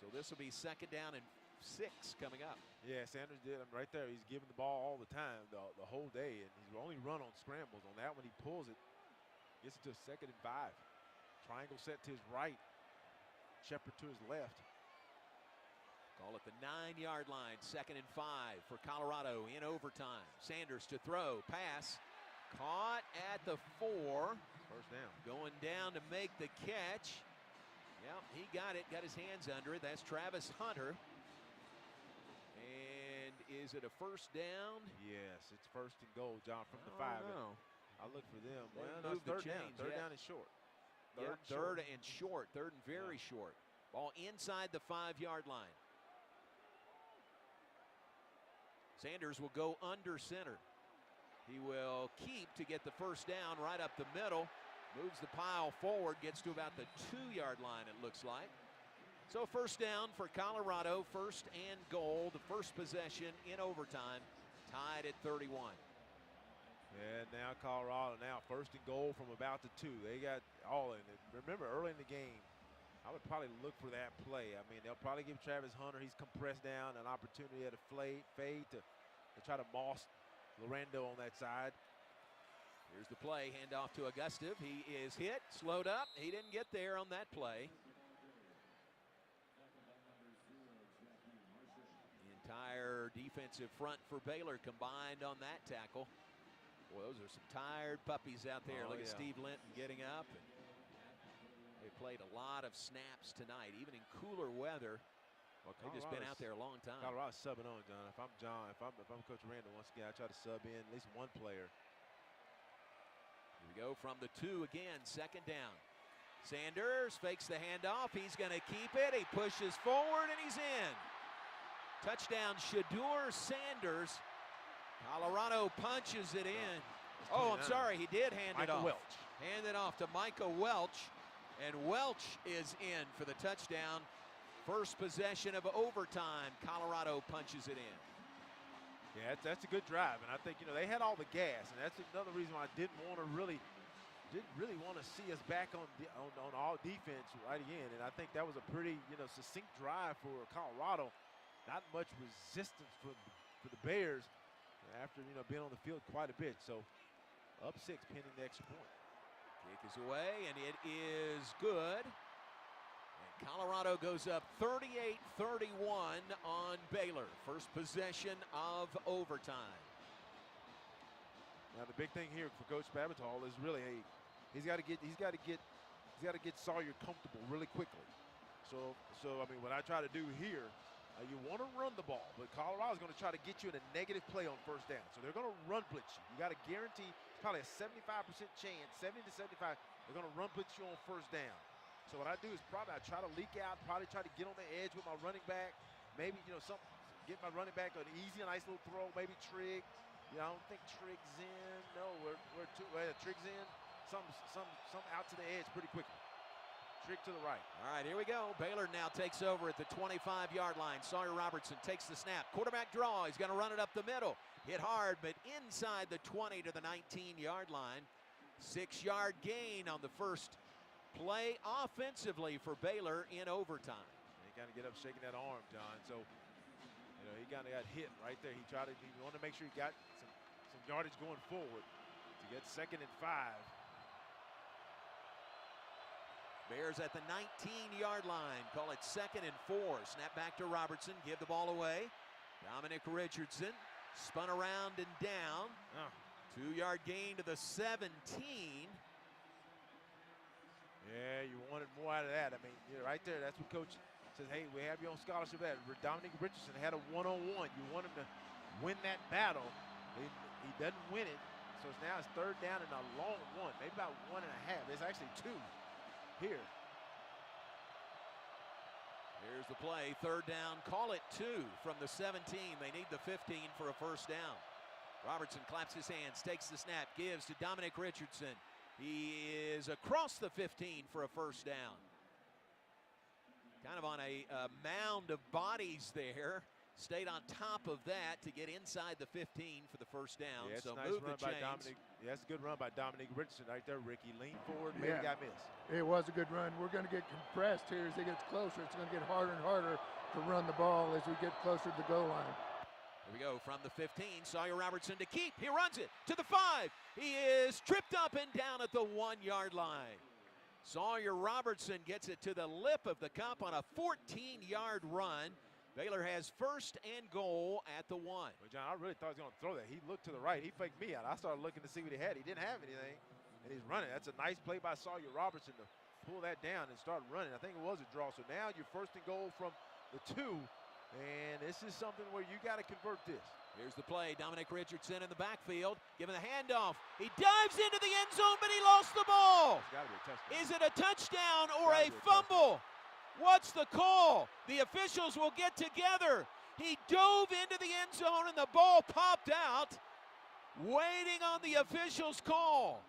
[SPEAKER 2] So this will be 2nd down and 6 coming up.
[SPEAKER 1] Yeah, Sanders did. Right there. He's giving the ball all the time, the whole day, and he's only run on scrambles. On that one, he pulls it, gets it to a 2nd and 5. Triangle set to his right. Shepard to his left.
[SPEAKER 2] Call it the 9-yard line, 2nd and 5 for Colorado in overtime. Sanders to throw, pass, caught at the 4.
[SPEAKER 1] First down.
[SPEAKER 2] Going down to make the catch. Yep, he got it, got his hands under it. That's Travis Hunter. And is it a first down?
[SPEAKER 1] Yes, it's 1st and goal, John, from the 5. I look for them.
[SPEAKER 2] They
[SPEAKER 1] Well, no, it's
[SPEAKER 2] moved the
[SPEAKER 1] 3rd down.
[SPEAKER 2] chains,
[SPEAKER 1] 3rd
[SPEAKER 2] yeah.
[SPEAKER 1] down and short.
[SPEAKER 2] Third and short. 3rd and very short. Ball inside the 5-yard line. Sanders will go under center. He will keep to get the first down right up the middle. Moves the pile forward, gets to about the 2-yard line, it looks like. So first down for Colorado, 1st and goal, the first possession in overtime, tied at 31.
[SPEAKER 1] Yeah, now Colorado, now 1st and goal from about the 2. They got all in it. Remember, early in the game, I would probably look for that play. I mean, they'll probably give Travis Hunter, he's compressed down, an opportunity at a fade to try to moss Lorando on that side.
[SPEAKER 2] Here's the play, handoff to Augustive. He is hit, slowed up. He didn't get there on that play. The entire defensive front for Baylor combined on that tackle. Boy, those are some tired puppies out there. Look at Steve Linton getting up. And they played a lot of snaps tonight, even in cooler weather.
[SPEAKER 1] Well,
[SPEAKER 2] they've just been out there a long time.
[SPEAKER 1] Colorado's subbing on, John. If I'm John, if I'm Coach Aranda, once again, I try to sub in at least one player.
[SPEAKER 2] Here we go from the 2 again, 2nd down. Sanders fakes the handoff. He's going to keep it. He pushes forward, and he's in. Touchdown, Shadur Sanders. Colorado punches it in. Oh, I'm sorry, he did hand it off.
[SPEAKER 1] Welch.
[SPEAKER 2] Hand it off to Micah Welch, and Welch is in for the touchdown. First possession of overtime, Colorado punches it in.
[SPEAKER 1] Yeah, that's a good drive, and I think, you know, they had all the gas, and that's another reason why I didn't really want to see us back on all defense right again. And I think that was a pretty, you know, succinct drive for Colorado. Not much resistance for the Bears after, you know, being on the field quite a bit. So up 6 pending the extra point.
[SPEAKER 2] Kick is away, and it is good. And Colorado goes up 38-31 on Baylor. First possession of overtime.
[SPEAKER 1] Now the big thing here for Coach Babatall is really he's got to get Sawyer comfortable really quickly. So I mean, what I try to do here, you want to run the ball, but Colorado's going to try to get you in a negative play on first down. So they're going to run blitz you. You got to guarantee probably a 75% chance, 70 to 75, they're going to run blitz you on first down. So what I do is I try to leak out, probably try to get on the edge with my running back. Maybe, you know, get my running back an easy, nice little throw, maybe Trigg. Yeah, I don't think Trigg's in. No, Trigg's in. Some out to the edge pretty quickly. Trigg to the right.
[SPEAKER 2] All right, here we go. Baylor now takes over at the 25-yard line. Sawyer Robertson takes the snap. Quarterback draw. He's going to run it up the middle. Hit hard, but inside the 20 to the 19-yard line. 6-yard gain on the first play offensively for Baylor in overtime.
[SPEAKER 1] He got to get up shaking that arm, John. So, you know, he kind of got hit right there. He wanted to make sure he got some yardage going forward to get 2nd and 5.
[SPEAKER 2] Bears at the 19-yard line. Call it 2nd and 4. Snap back to Robertson. Give the ball away. Dominic Richardson spun around and down. 2-yard gain to the 17.
[SPEAKER 1] Yeah, you wanted more out of that. I mean, right there, that's what Coach says, hey, we have you on scholarship at. Dominic Richardson had a one-on-one. You want him to win that battle. He doesn't win it. So now it's 3rd down and a long one, maybe about 1.5. It's actually 2 here.
[SPEAKER 2] Here's the play, 3rd down, call it 2 from the 17. They need the 15 for a first down. Robertson claps his hands, takes the snap, gives to Dominic Richardson. He is across the 15 for a first down. Kind of on a mound of bodies there. Stayed on top of that to get inside the 15 for the first down.
[SPEAKER 1] Yeah,
[SPEAKER 2] so
[SPEAKER 1] nice
[SPEAKER 2] move
[SPEAKER 1] run
[SPEAKER 2] the
[SPEAKER 1] by
[SPEAKER 2] chains.
[SPEAKER 1] Dominic. Yeah, that's a good run by Dominic Richardson right there, Ricky. Lean forward, maybe got missed.
[SPEAKER 15] It was a good run. We're going to get compressed here as it gets closer. It's going to get harder and harder to run the ball as we get closer to the goal line.
[SPEAKER 2] Here we go from the 15. Sawyer Robertson to keep. He runs it to the 5. He is tripped up and down at the 1-yard line. Sawyer Robertson gets it to the lip of the cup on a 14-yard run. Baylor has first and goal at the 1.
[SPEAKER 1] Well, John, I really thought he was going to throw that. He looked to the right. He faked me out. I started looking to see what he had. He didn't have anything, and he's running. That's a nice play by Sawyer Robertson to pull that down and start running. I think it was a draw. So now you're first and goal from the 2, and this is something where you got to convert this.
[SPEAKER 2] Here's the play. Dominic Richardson in the backfield, giving the handoff. He dives into the end zone, but he lost the ball.
[SPEAKER 1] It's got to be a touchdown.
[SPEAKER 2] Is it a touchdown or a fumble? What's the call? The officials will get together. He dove into the end zone and the ball popped out. Waiting on the officials' call.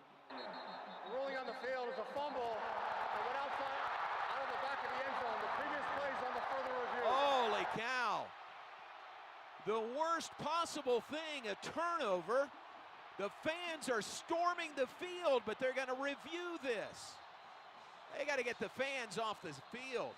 [SPEAKER 14] Ruling on the field is a fumble and went outside out of the back of the end zone. The previous plays on the further review.
[SPEAKER 2] Holy cow. The worst possible thing, a turnover. The fans are storming the field, but they're going to review this. They got to get the fans off this field.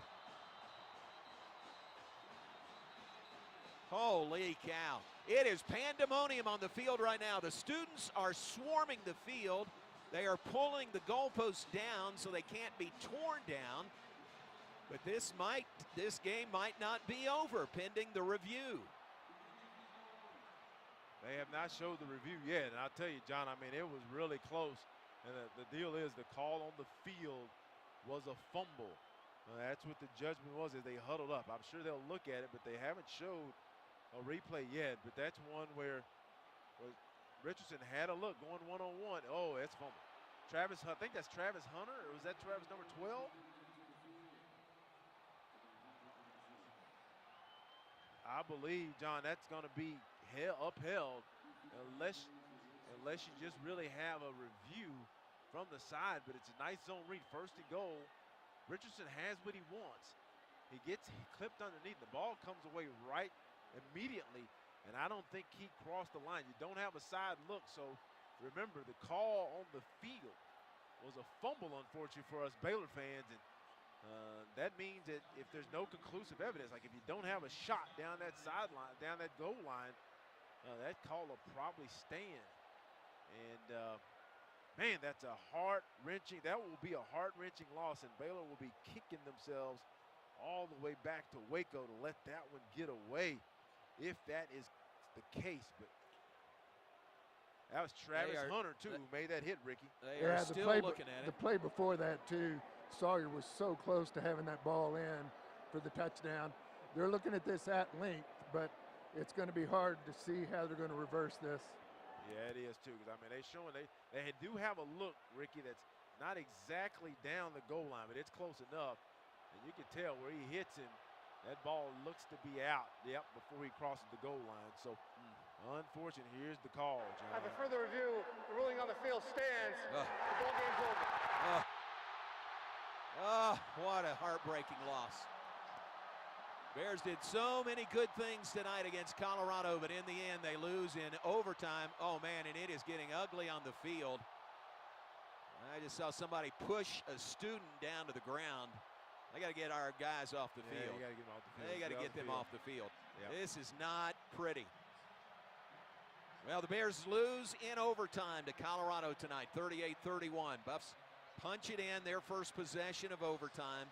[SPEAKER 2] Holy cow. It is pandemonium on the field right now. The students are swarming the field. They are pulling the goalposts down so they can't be torn down. But this game might not be over pending the review.
[SPEAKER 1] They have not showed the review yet, and I'll tell you, John, I mean, it was really close. And the deal is the call on the field was a fumble. That's what the judgment was as they huddled up. I'm sure they'll look at it, but they haven't showed a replay yet. But that's one where Richardson had a look going one-on-one. Oh, that's fumble. I think that's Travis Hunter, or was that Travis number 12? I believe, John, that's going to be upheld unless you just really have a review from the side. But it's a nice zone read, first and goal. Richardson has what he wants. He gets clipped underneath. The ball comes away right immediately, and I don't think he crossed the line. You don't have a side look, so remember the call on the field was a fumble, unfortunately for us Baylor fans, and that means that if there's no conclusive evidence, like if you don't have a shot down that sideline, down that goal line, that call will probably stand. And man, that will be a heart-wrenching loss, and Baylor will be kicking themselves all the way back to Waco to let that one get away, if that is the case. But that was Travis Hunter, too, who made that hit, Ricky.
[SPEAKER 2] They are still looking at it.
[SPEAKER 15] The play before that, too, Sawyer was so close to having that ball in for the touchdown. They're looking at this at length, but it's going to be hard to see how they're going to reverse this.
[SPEAKER 1] Yeah, it is, too, because, I mean, they do have a look, Ricky, that's not exactly down the goal line, but it's close enough. And you can tell where he hits him, that ball looks to be out, before he crosses the goal line. So, unfortunate, here's the call, John.
[SPEAKER 14] After further review, the ruling on the field stands. The ball game's over.
[SPEAKER 2] What a heartbreaking loss. Bears did so many good things tonight against Colorado, but in the end, they lose in overtime. Oh, man, and it is getting ugly on the field. I just saw somebody push a student down to the ground. They got to get our guys off the field.
[SPEAKER 1] You got to get them off the field.
[SPEAKER 2] They got to get them off the field.
[SPEAKER 1] Yep.
[SPEAKER 2] This is not pretty. Well, the Bears lose in overtime to Colorado tonight, 38-31. Buffs punch it in, their first possession of overtime.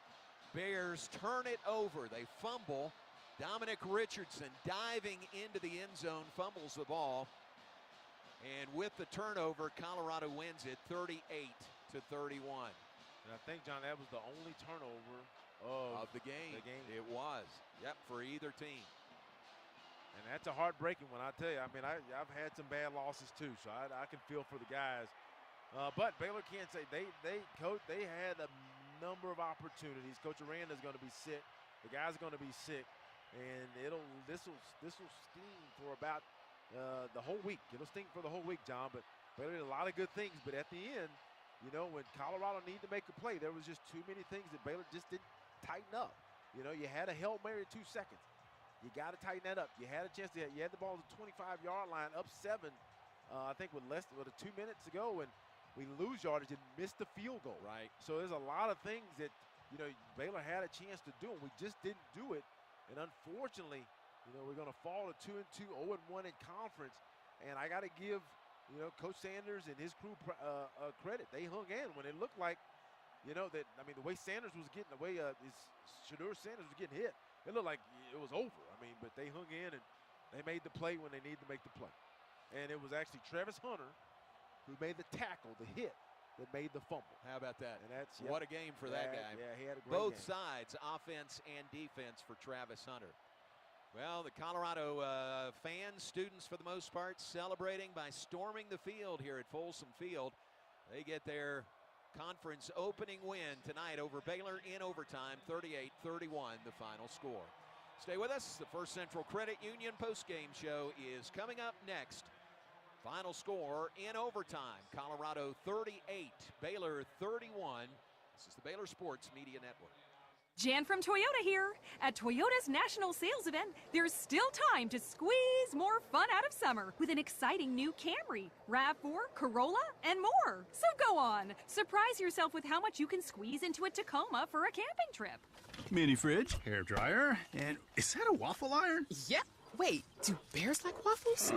[SPEAKER 2] Bears turn it over. They fumble. Dominic Richardson diving into the end zone, fumbles the ball. And with the turnover, Colorado wins it 38-31.
[SPEAKER 1] And I think, John, that was the only turnover
[SPEAKER 2] of the game. It was. Yep, for either team.
[SPEAKER 1] And that's a heartbreaking one, I tell you. I mean, I've had some bad losses too, so I can feel for the guys. But Baylor can't say they had a number of opportunities. Coach Aranda is going to be sick. The guys are going to be sick, and this will sting for about the whole week. It'll sting for the whole week, John. But Baylor did a lot of good things. But at the end, you know, when Colorado needed to make a play, there was just too many things that Baylor just didn't tighten up. You know, you had a Hail Mary 2 seconds. You got to tighten that up. You had a chance to. You had the ball at the 25-yard line, up 7. I think with 2 minutes to go, and we lose yardage and miss the field goal.
[SPEAKER 2] Right.
[SPEAKER 1] So there's a lot of things that, you know, Baylor had a chance to do, and we just didn't do it. And unfortunately, we're going to fall to 2-2, 0-1 in conference. And I got to give, Coach Sanders and his crew credit. They hung in when it looked like, the way Sanders was getting, the way Shedeur Sanders was getting hit, it looked like it was over. But they hung in and they made the play when they needed to make the play. And it was actually Travis Hunter who made the tackle, the hit, that made the fumble.
[SPEAKER 2] How about that?
[SPEAKER 1] And that's
[SPEAKER 2] what a game for that guy.
[SPEAKER 1] Yeah, he had a great
[SPEAKER 2] Both
[SPEAKER 1] game.
[SPEAKER 2] sides, offense and defense for Travis Hunter. Well, the Colorado fans, students for the most part, celebrating by storming the field here at Folsom Field. They get their conference opening win tonight over Baylor in overtime, 38-31, the final score. Stay with us. The First Central Credit Union postgame show is coming up next. Final score in overtime, Colorado 38, Baylor 31. This is the Baylor Sports Media Network.
[SPEAKER 3] Jan from Toyota here. At Toyota's national sales event, there's still time to squeeze more fun out of summer with an exciting new Camry, RAV4, Corolla, and more. So go on, surprise yourself with how much you can squeeze into a Tacoma for a camping trip.
[SPEAKER 6] Mini fridge, hair dryer, and is that a waffle iron?
[SPEAKER 9] Yep. Wait, do bears like waffles?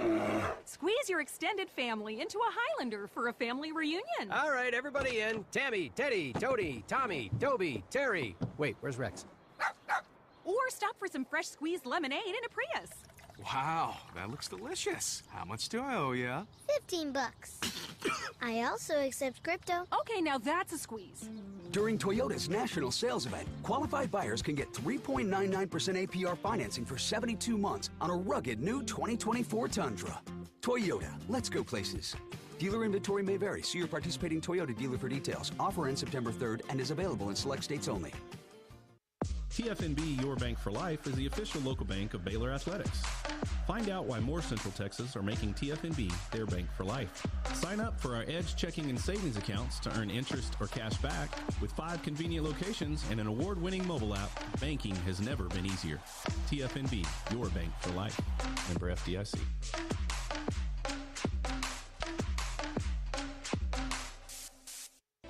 [SPEAKER 3] Squeeze your extended family into a Highlander for a family reunion.
[SPEAKER 21] All right, everybody in. Tammy, Teddy, Toady, Tommy, Toby, Terry. Wait, where's Rex?
[SPEAKER 3] Or stop for some fresh squeezed lemonade in a Prius.
[SPEAKER 5] Wow, that looks delicious. How much do I owe ya?
[SPEAKER 24] $15. I also accept crypto.
[SPEAKER 3] Okay, now that's a squeeze.
[SPEAKER 25] During Toyota's national sales event, qualified buyers can get 3.99% APR financing for 72 months on a rugged new 2024 Tundra. Toyota, let's go places. Dealer inventory may vary. See your participating Toyota dealer for details. Offer ends September 3rd and is available in select states only.
[SPEAKER 16] TFNB Your Bank for Life is the official local bank of Baylor Athletics. Find out why more Central Texas are making TFNB their bank for life. Sign up for our Edge checking and savings accounts to earn interest or cash back. With 5 convenient locations and an award-winning mobile app, banking has never been easier. TFNB, your bank for life. Member FDIC.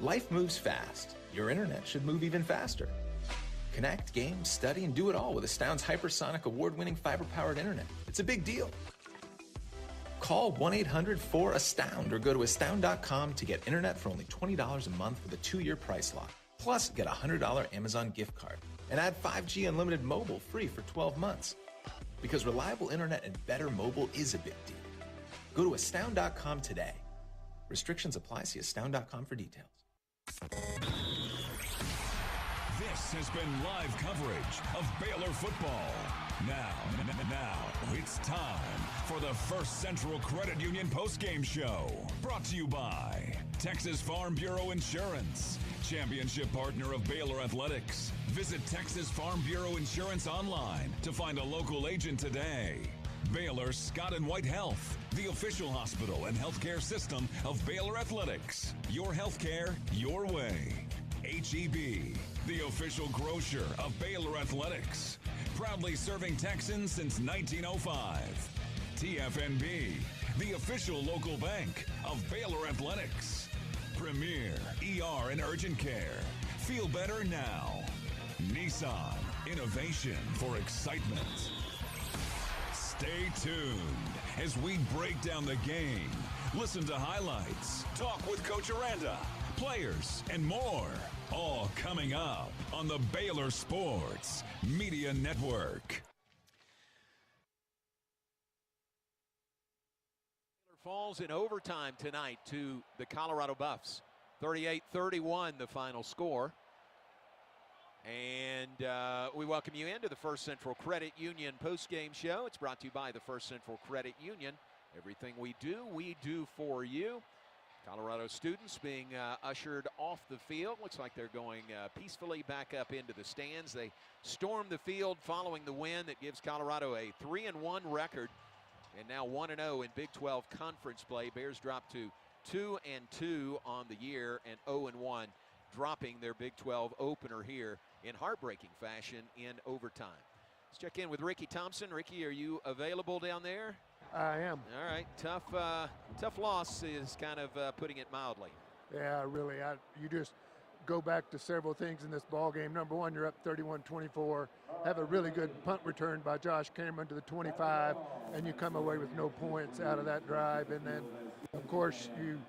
[SPEAKER 22] Life moves fast. Your internet should move even faster. Connect, game, study, and do it all with Astound's hypersonic award-winning fiber-powered internet. It's a big deal. Call 1-800-4ASTOUND or go to astound.com to get internet for only $20 a month with a 2-year price lock. Plus, get a $100 Amazon gift card and add 5G unlimited mobile free for 12 months. Because reliable internet and better mobile is a big deal. Go to astound.com today. Restrictions apply. See astound.com for details.
[SPEAKER 10] This has been live coverage of Baylor football. Now, it's time for the First Central Credit Union postgame show. Brought to you by Texas Farm Bureau Insurance, championship partner of Baylor Athletics. Visit Texas Farm Bureau Insurance online to find a local agent today. Baylor Scott and White Health, the official hospital and healthcare system of Baylor Athletics. Your healthcare, your way. H-E-B, the official grocer of Baylor Athletics. Proudly serving Texans since 1905. TFNB, the official local bank of Baylor Athletics. Premier ER and Urgent Care. Feel better now. Nissan, innovation for excitement. Stay tuned as we break down the game. Listen to highlights, talk with Coach Aranda, players, and more. All coming up on the Baylor Sports Media Network.
[SPEAKER 2] Baylor falls in overtime tonight to the Colorado Buffs. 38-31 the final score. And we welcome you into the First Central Credit Union postgame show. It's brought to you by the First Central Credit Union. Everything we do for you. Colorado students being ushered off the field. Looks like they're going peacefully back up into the stands. They stormed the field following the win that gives Colorado a 3-1 record. And now 1-0 in Big 12 conference play. Bears drop to 2-2 on the year and 0-1, dropping their Big 12 opener here in heartbreaking fashion in overtime. Let's check in with Ricky Thompson. Ricky, are you available down there?
[SPEAKER 15] I am.
[SPEAKER 2] All right, tough loss is kind of putting it mildly.
[SPEAKER 15] Yeah, really. You just go back to several things in this ball game. Number one, you're up 31-24. Have a really good punt return by Josh Cameron to the 25, and you come away with no points out of that drive. And then, of course, you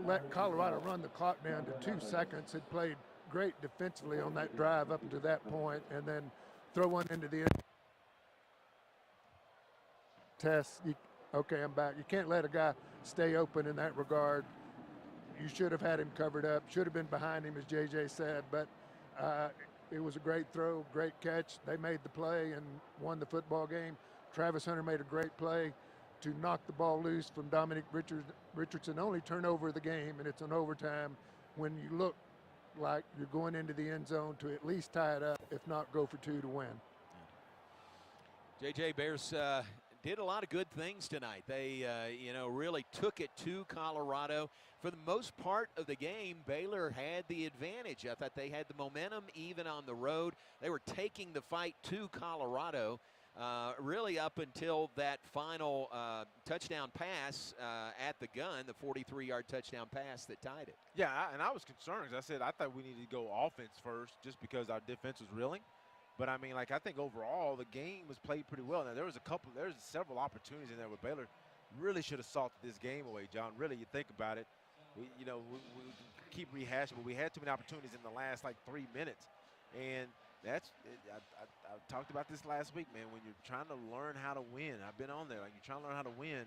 [SPEAKER 15] let Colorado run the clock down to 2 seconds. Had played great defensively on that drive up to that point, and then throw one into the end. Test. Okay, I'm back. You can't let a guy stay open in that regard. You should have had him covered up, should have been behind him, as JJ said, but it was a great throw, great catch. They made the play and won the football game. Travis Hunter made a great play to knock the ball loose from Dominic Richardson, only turnover of the game, and it's an overtime when you look like you're going into the end zone to at least tie it up, if not go for 2 to win.
[SPEAKER 2] JJ, Bears did a lot of good things tonight. They, really took it to Colorado. For the most part of the game, Baylor had the advantage. I thought they had the momentum even on the road. They were taking the fight to Colorado really up until that final touchdown pass at the gun, the 43-yard touchdown pass that tied it.
[SPEAKER 1] Yeah, and I was concerned. I said I thought we needed to go offense first just because our defense was reeling. But, I mean, I think overall the game was played pretty well. Now, there's several opportunities in there where Baylor really should have salted this game away, John. Really, you think about it. We keep rehashing, but we had too many opportunities in the last, 3 minutes. And I talked about this last week, man. When you're trying to learn how to win, I've been on there. You're trying to learn how to win,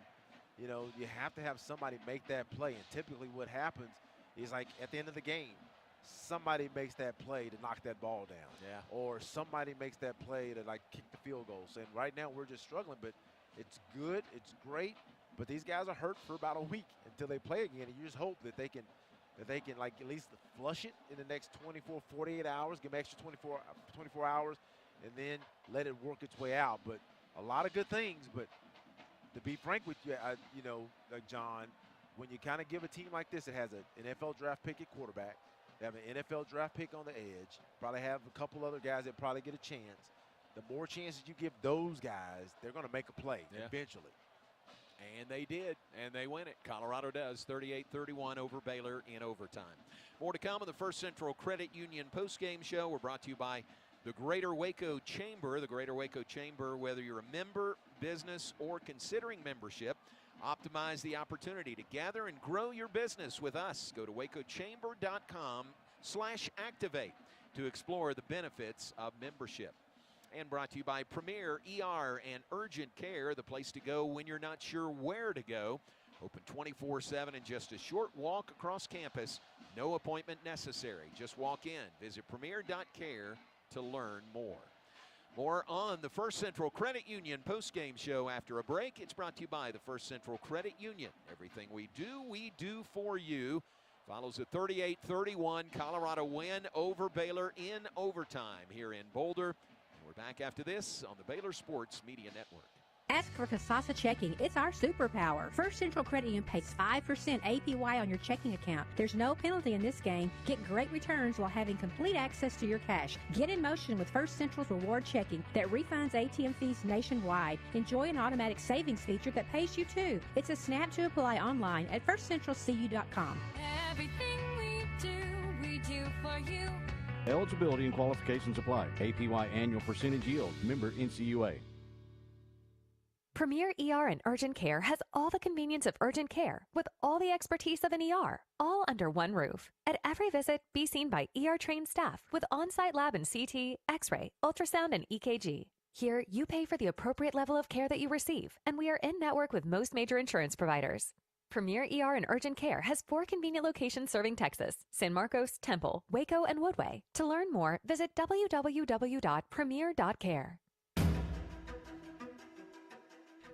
[SPEAKER 1] you have to have somebody make that play. And typically what happens is, at the end of the game, somebody makes that play to knock that ball down.
[SPEAKER 2] Yeah. Or
[SPEAKER 1] somebody makes that play to kick the field goals. And right now we're just struggling, but it's good, it's great, but these guys are hurt for about a week until they play again. And you just hope that they can at least flush it in the next 24, 48 hours, give them extra 24 hours, and then let it work its way out. But a lot of good things, but to be frank with you, John, when you kind of give a team like this that has an NFL draft pick at quarterback, they have an NFL draft pick on the edge, probably have a couple other guys that probably get a chance. The more chances you give those guys, they're going to make a play eventually.
[SPEAKER 2] And they did, and they win it. Colorado does, 38-31 over Baylor in overtime. More to come on the First Central Credit Union postgame show. We're brought to you by the Greater Waco Chamber. The Greater Waco Chamber, whether you're a member, business, or considering membership, optimize the opportunity to gather and grow your business with us. Go to wacochamber.com/activate to explore the benefits of membership. And brought to you by Premier ER and Urgent Care, the place to go when you're not sure where to go. Open 24/7 and just a short walk across campus. No appointment necessary. Just walk in. Visit premier.care to learn more. More on the First Central Credit Union postgame show after a break. It's brought to you by the First Central Credit Union. Everything we do for you. Follows a 38-31 Colorado win over Baylor in overtime here in Boulder. We're back after this on the Baylor Sports Media Network.
[SPEAKER 4] Ask for Kasasa Checking. It's our superpower. First Central Credit Union pays 5% APY on your checking account. There's no penalty in this game. Get great returns while having complete access to your cash. Get in motion with First Central's Reward Checking that refunds ATM fees nationwide. Enjoy an automatic savings feature that pays you too. It's a snap to apply online at firstcentralcu.com.
[SPEAKER 8] Everything we do for you.
[SPEAKER 11] Eligibility and qualifications apply. APY annual percentage yield. Member NCUA.
[SPEAKER 17] Premier ER and Urgent Care has all the convenience of urgent care with all the expertise of an ER, all under one roof. At every visit, be seen by ER-trained staff with on-site lab and CT, X-ray, ultrasound, and EKG. Here, you pay for the appropriate level of care that you receive, and we are in-network with most major insurance providers. Premier ER and Urgent Care has 4 convenient locations serving Texas: San Marcos, Temple, Waco, and Woodway. To learn more, visit www.premier.care.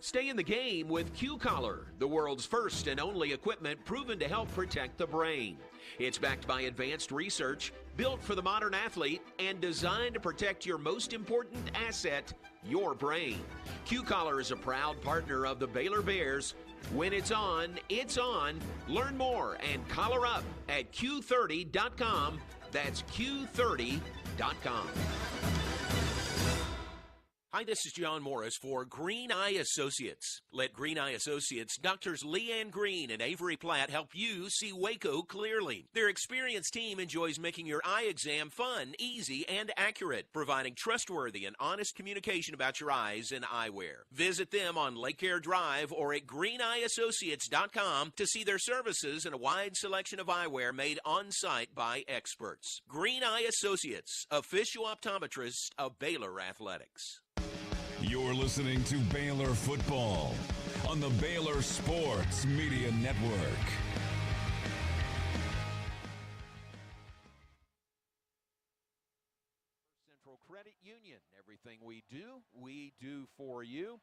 [SPEAKER 7] Stay in the game with Q-Collar, the world's first and only equipment proven to help protect the brain. It's backed by advanced research, built for the modern athlete, and designed to protect your most important asset, your brain. Q-Collar is a proud partner of the Baylor Bears. When it's on, it's on. Learn more and collar up at Q30.com. That's Q30.com. Hi, this is John Morris for Green Eye Associates. Let Green Eye Associates Doctors Leanne Green and Avery Platt help you see Waco clearly. Their experienced team enjoys making your eye exam fun, easy, and accurate, providing trustworthy and honest communication about your eyes and eyewear. Visit them on Lake Air Drive or at greeneyeassociates.com to see their services and a wide selection of eyewear made on-site by experts. Green Eye Associates, official optometrist of Baylor Athletics.
[SPEAKER 10] You're listening to Baylor Football on the Baylor Sports Media Network.
[SPEAKER 2] Central Credit Union. Everything we do for you.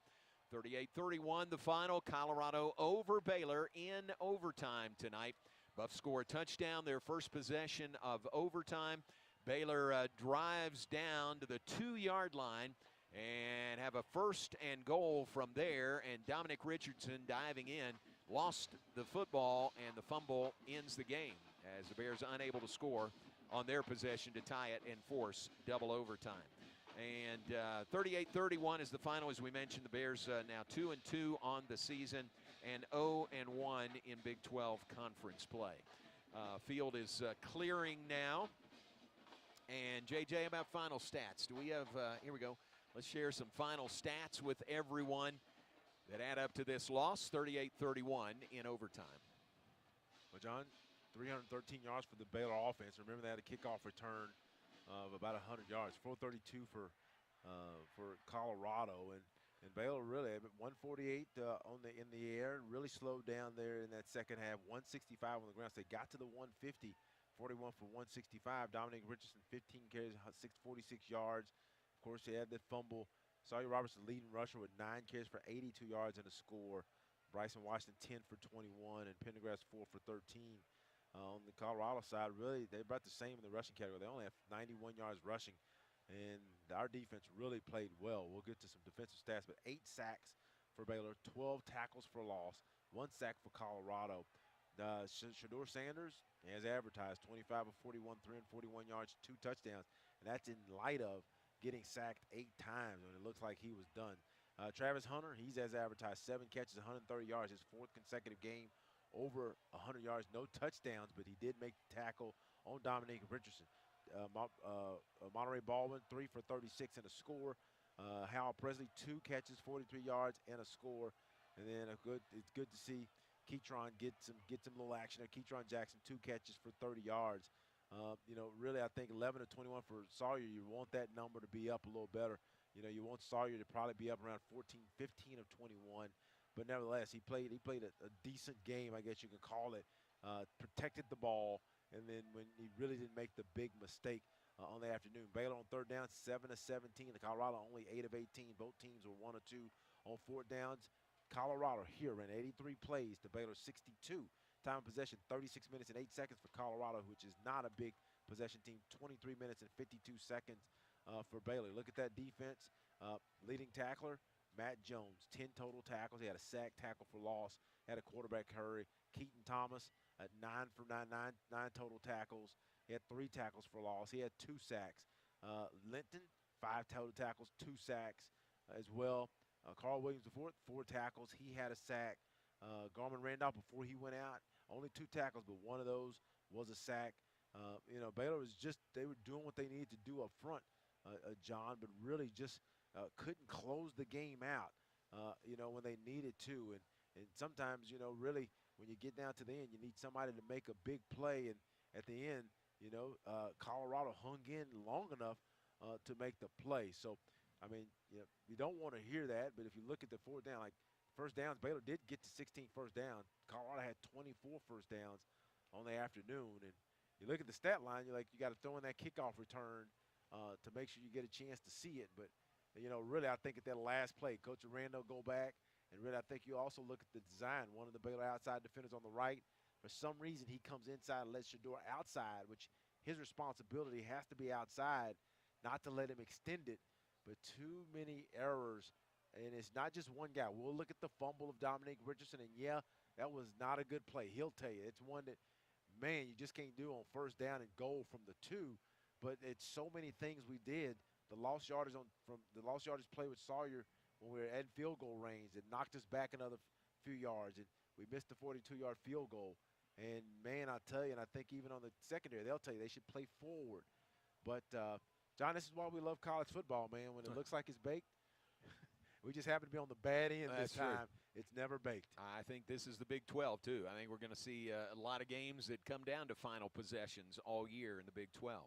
[SPEAKER 2] 38-31 the final. Colorado over Baylor in overtime tonight. Buffs score a touchdown, their first possession of overtime. Baylor drives down to the 2-yard line and have a first and goal from there, and Dominic Richardson diving in, lost the football, and the fumble ends the game as the Bears unable to score on their possession to tie it and force double overtime. And 38-31 is the final. As we mentioned, the Bears now 2-2 on the season and 0-1 in Big 12 conference play. Field is clearing now. And JJ, about final stats. Do we have, here we go. Let's share some final stats with everyone that add up to this loss, 38-31 in overtime.
[SPEAKER 1] Well, John, 313 yards for the Baylor offense. Remember, they had a kickoff return of about 100 yards, 432 for Colorado, and Baylor really 148 in the air, really slowed down there in that second half. 165 on the ground. So they got to the 150, 41 for 165. Dominic Richardson 15 carries, 646 yards. Of course, they had that fumble. Sawyer Robertson leading rusher with 9 carries for 82 yards and a score. Bryson Washington 10 for 21 and Pendergrass 4 for 13. On the Colorado side, really, they brought the same in the rushing category. They only have 91 yards rushing, and our defense really played well. We'll get to some defensive stats, but 8 sacks for Baylor, 12 tackles for loss, 1 sack for Colorado. Shedeur Sanders, as advertised, 25 of 41, 341 yards, 2 touchdowns, and that's in light of getting sacked 8 times when it looks like he was done. Travis Hunter, he's as advertised, 7 catches, 130 yards, his 4th consecutive game over 100 yards, no touchdowns, but he did make the tackle on Dominic Richardson. Monterey Baldwin, 3 for 36 and a score. Hal Presley, 2 catches, 43 yards and a score. And then it's good to see Keytron get some little action there. Keytron Jackson, 2 catches for 30 yards. Really, I think 11 to 21 for Sawyer. You want that number to be up a little better. You want Sawyer to probably be up around 14, 15 of 21. But nevertheless, he played a decent game, I guess you can call it. Protected the ball, and then when he really didn't make the big mistake on the afternoon. Baylor on 3rd down, 7 of 17. The Colorado only 8 of 18. Both teams were 1 or 2 on 4th downs. Colorado here ran 83 plays to Baylor 62. Time of possession, 36 minutes and 8 seconds for Colorado, which is not a big possession team. 23 minutes and 52 seconds for Baylor. Look at that defense. Leading tackler, Matt Jones, 10 total tackles. He had a sack, tackle for loss, had a quarterback hurry. Keaton Thomas, 9 total tackles. He had 3 tackles for loss. He had 2 sacks. Linton, 5 total tackles, 2 sacks as well. Carl Williams IV, 4 tackles. He had a sack. Garmin Randolph, before he went out, only 2 tackles, but 1 of those was a sack. Baylor was they were doing what they needed to do up front, John, but really just couldn't close the game out, when they needed to. And sometimes, really, when you get down to the end, you need somebody to make a big play. And at the end, Colorado hung in long enough to make the play. So, I mean, you don't want to hear that, but if you look at the 4th down, like first downs, Baylor did get to 16 first down. Colorado had 24 first downs on the afternoon. And you look at the stat line, you got to throw in that kickoff return to make sure you get a chance to see it. But, really, I think at that last play, Coach Aranda go back, and really I think you also look at the design. One of the Baylor outside defenders on the right, for some reason he comes inside and lets Shedeur outside, which his responsibility has to be outside, not to let him extend it. But too many errors, and it's not just one guy. We'll look at the fumble of Dominic Richardson, and yeah, that was not a good play. He'll tell you. It's one that, man, you just can't do on first down and goal from the 2. But it's so many things we did the lost yardage play with Sawyer when we were at field goal range. It knocked us back another few yards, and we missed the 42-yard field goal. And, man, I tell you, and I think even on the secondary, they'll tell you they should play forward. But, John, this is why we love college football, man. When it looks like it's baked, we just happen to be on the bad end this time. It's never baked.
[SPEAKER 2] I think this is the Big 12, too. I think we're going to see a lot of games that come down to final possessions all year in the Big 12.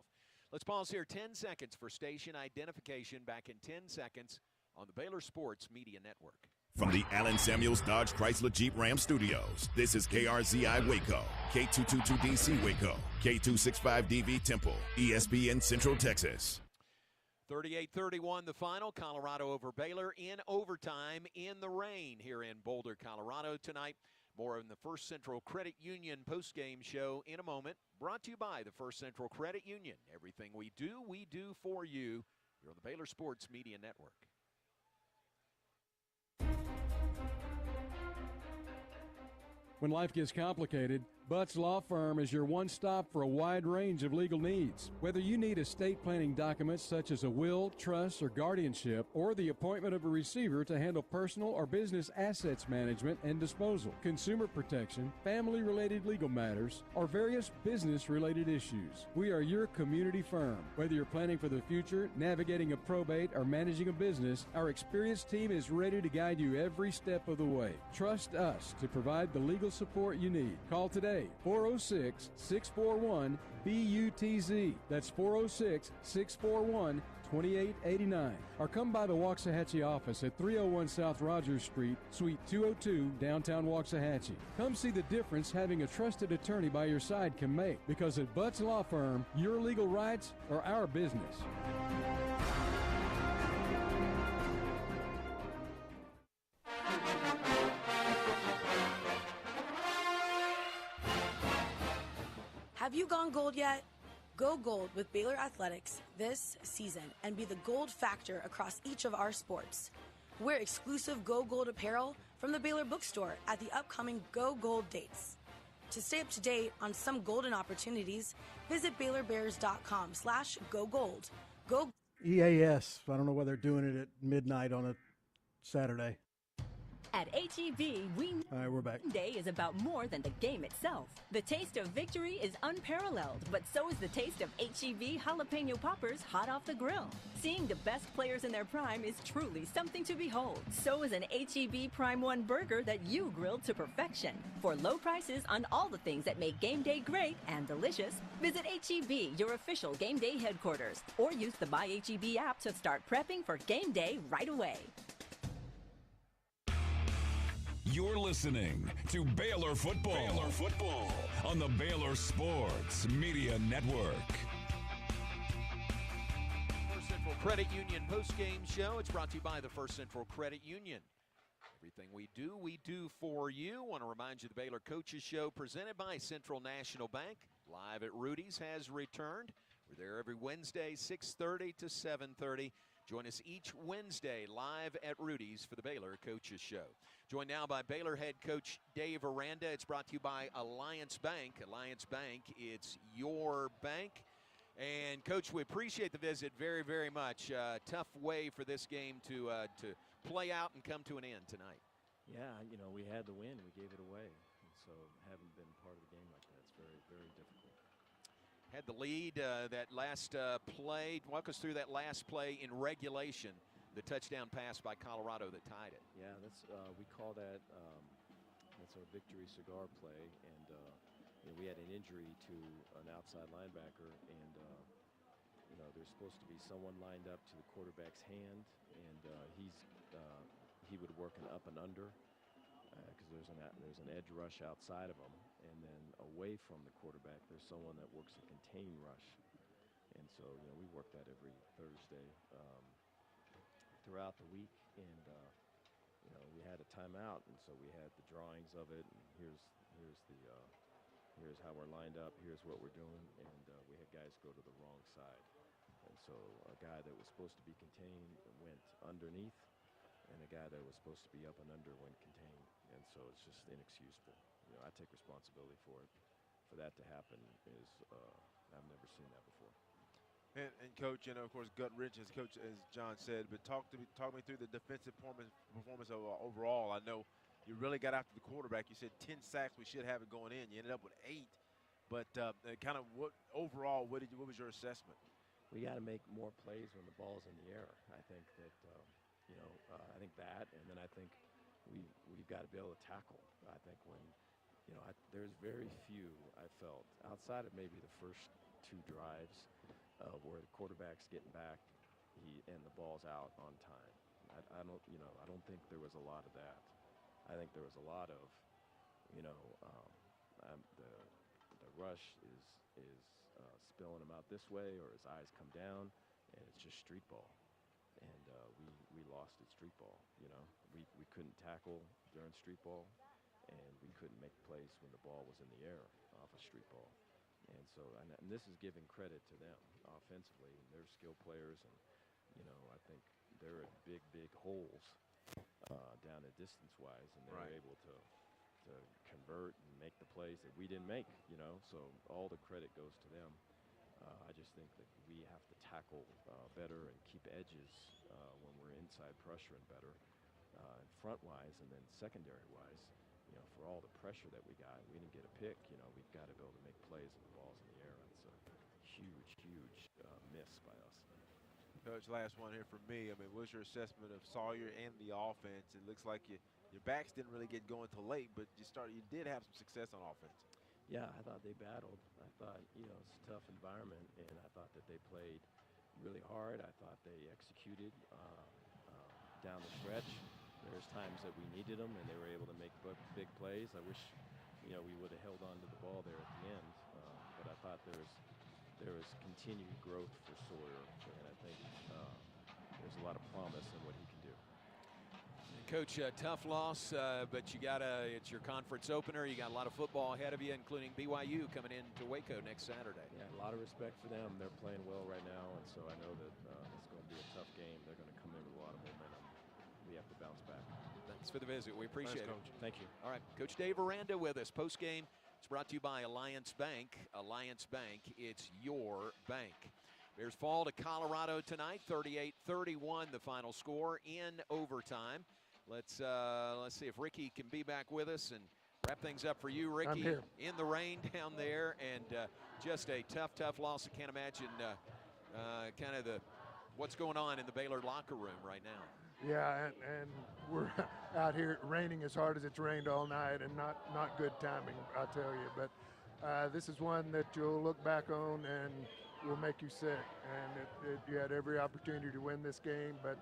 [SPEAKER 2] Let's pause here 10 seconds for station identification. Back in 10 seconds on the Baylor Sports Media Network.
[SPEAKER 12] From the Allen Samuels Dodge Chrysler Jeep Ram Studios, this is KRZI Waco, K222DC Waco, K265DV Temple, ESPN Central Texas.
[SPEAKER 2] 38-31 the final. Colorado over Baylor in overtime in the rain here in Boulder, Colorado tonight. More in the First Central Credit Union postgame show in a moment. Brought to you by the First Central Credit Union. Everything we do for you. You're on the Baylor Sports Media Network.
[SPEAKER 13] When life gets complicated, Butts Law Firm is your one-stop for a wide range of legal needs. Whether you need estate planning documents such as a will, trust, or guardianship, or the appointment of a receiver to handle personal or business assets management and disposal, consumer protection, family-related legal matters, or various business-related issues, we are your community firm. Whether you're planning for the future, navigating a probate, or managing a business, our experienced team is ready to guide you every step of the way. Trust us to provide the legal support you need. Call today, 406-641-BUTZ. That's 406-641-2889. Or come by the Waxahachie office at 301 South Rogers Street, Suite 202, downtown Waxahachie. Come see the difference having a trusted attorney by your side can make, because at Butts Law Firm, your legal rights are our business.
[SPEAKER 18] Have you gone gold yet? Go gold with Baylor Athletics this season and be the gold factor across each of our sports. Wear exclusive Go Gold apparel from the Baylor bookstore at the upcoming Go Gold dates. To stay up to date on some golden opportunities, visit BaylorBears.com/GoGold. Go
[SPEAKER 19] EAS. I don't know why they're doing it at midnight on a Saturday.
[SPEAKER 23] At H-E-B, we know
[SPEAKER 19] All right, we're back.
[SPEAKER 23] Day is about more than the game itself. The taste of victory is unparalleled, but so is the taste of H-E-B jalapeno poppers hot off the grill. Seeing the best players in their prime is truly something to behold. So is an H-E-B Prime 1 burger that you grilled to perfection. For low prices on all the things that make game day great and delicious, visit H-E-B, your official game day headquarters, or use the My H-E-B app to start prepping for game day right away.
[SPEAKER 10] You're listening to Baylor Football. On the Baylor Sports Media Network.
[SPEAKER 2] First Central Credit Union postgame show. It's brought to you by the First Central Credit Union. Everything we do for you. Want to remind you the Baylor Coaches Show presented by Central National Bank. Live at Rudy's has returned. We're there every Wednesday, 6:30 to 7:30. Join us each Wednesday live at Rudy's for the Baylor Coaches Show. Joined now by Baylor head coach Dave Aranda. It's brought to you by Alliance Bank. Alliance Bank, it's your bank. And, Coach, we appreciate the visit very, very much. Tough way for this game to play out and come to an end tonight.
[SPEAKER 26] Yeah, you know, we had the win. We gave it away. And so having been part of the game like that, it's very, very difficult.
[SPEAKER 2] Had the lead that last play. Walk us through that last play in regulation, the touchdown pass by Colorado that tied it.
[SPEAKER 26] Yeah, that's we call that that's our victory cigar play, and you know, we had an injury to an outside linebacker, and you know, there's supposed to be someone lined up to the quarterback's hand, and he would work an up and under because there's an edge rush outside of him. And then away from the quarterback, there's someone that works a contain rush. And so, you know, we work that every Thursday throughout the week. And, you know, we had a timeout, and so we had the drawings of it. And here's how we're lined up. Here's what we're doing. And we had guys go to the wrong side. And so a guy that was supposed to be contained went underneath, and a guy that was supposed to be up and under went contained. And so it's just inexcusable. You know, I take responsibility for it. For that to happen is, I've never seen that before.
[SPEAKER 1] And Coach, of course, gut wrench, as Coach, as John said. But talk me through the defensive performance overall. I know you really got after the quarterback. You said 10 sacks. We should have it going in. You ended up with 8. But kind of what was your assessment?
[SPEAKER 26] We got to make more plays when the ball's in the air. I think that I think that, and then I think we've got to be able to tackle. I think when there's very few I felt outside of maybe the first 2 drives where the quarterback's getting back, and the ball's out on time. I don't think there was a lot of that. I think there was a lot of, the rush is spilling him out this way, or his eyes come down, and it's just street ball. And we lost at street ball. We couldn't tackle during street ball, and we couldn't make plays when the ball was in the air off of street ball. And so, and this is giving credit to them offensively. They're skilled players, and I think they're at big holes down at distance-wise, and they're able to convert and make the plays that we didn't make. So all the credit goes to them. I just think that we have to tackle better and keep edges when we're inside pressuring better, and front-wise, and then secondary-wise. For all the pressure that we got, we didn't get a pick. We've got to be able to make plays when the ball's in the air. It's a huge miss by us.
[SPEAKER 1] Coach, last one here for me. I mean, what's your assessment of Sawyer and the offense? It looks like your backs didn't really get going till late, but you did have some success on offense.
[SPEAKER 26] Yeah, I thought they battled. I thought, it's a tough environment, and I thought that they played really hard. I thought they executed down the stretch. There's times that we needed them, and they were able to make big plays. I wish, we would have held on to the ball there at the end. But I thought there was continued growth for Sawyer, and I think there's a lot of promise in what he can do.
[SPEAKER 2] Coach, tough loss, but it's your conference opener. You got a lot of football ahead of you, including BYU coming into Waco next Saturday.
[SPEAKER 26] Yeah, a lot of respect for them. They're playing well right now, and so I know that it's going to be a tough game. They're going to come in with a lot of momentum. We have to bounce back.
[SPEAKER 2] Thanks for the visit. We appreciate it.
[SPEAKER 26] Coach. Thank you.
[SPEAKER 2] All right, Coach Dave Aranda with us. Postgame, it's brought to you by Alliance Bank. Alliance Bank, it's your bank. Bears fall to Colorado tonight, 38-31 the final score in overtime. Let's see if Ricky can be back with us and wrap things up for you, Ricky.
[SPEAKER 15] I'm here.
[SPEAKER 2] In the rain down there, and just a tough loss. I can't imagine kind of what's going on in the Baylor locker room right now.
[SPEAKER 15] Yeah, and we're out here raining as hard as it's rained all night, and not good timing, I'll tell you. But this is one that you'll look back on and will make you sick. And you had every opportunity to win this game, but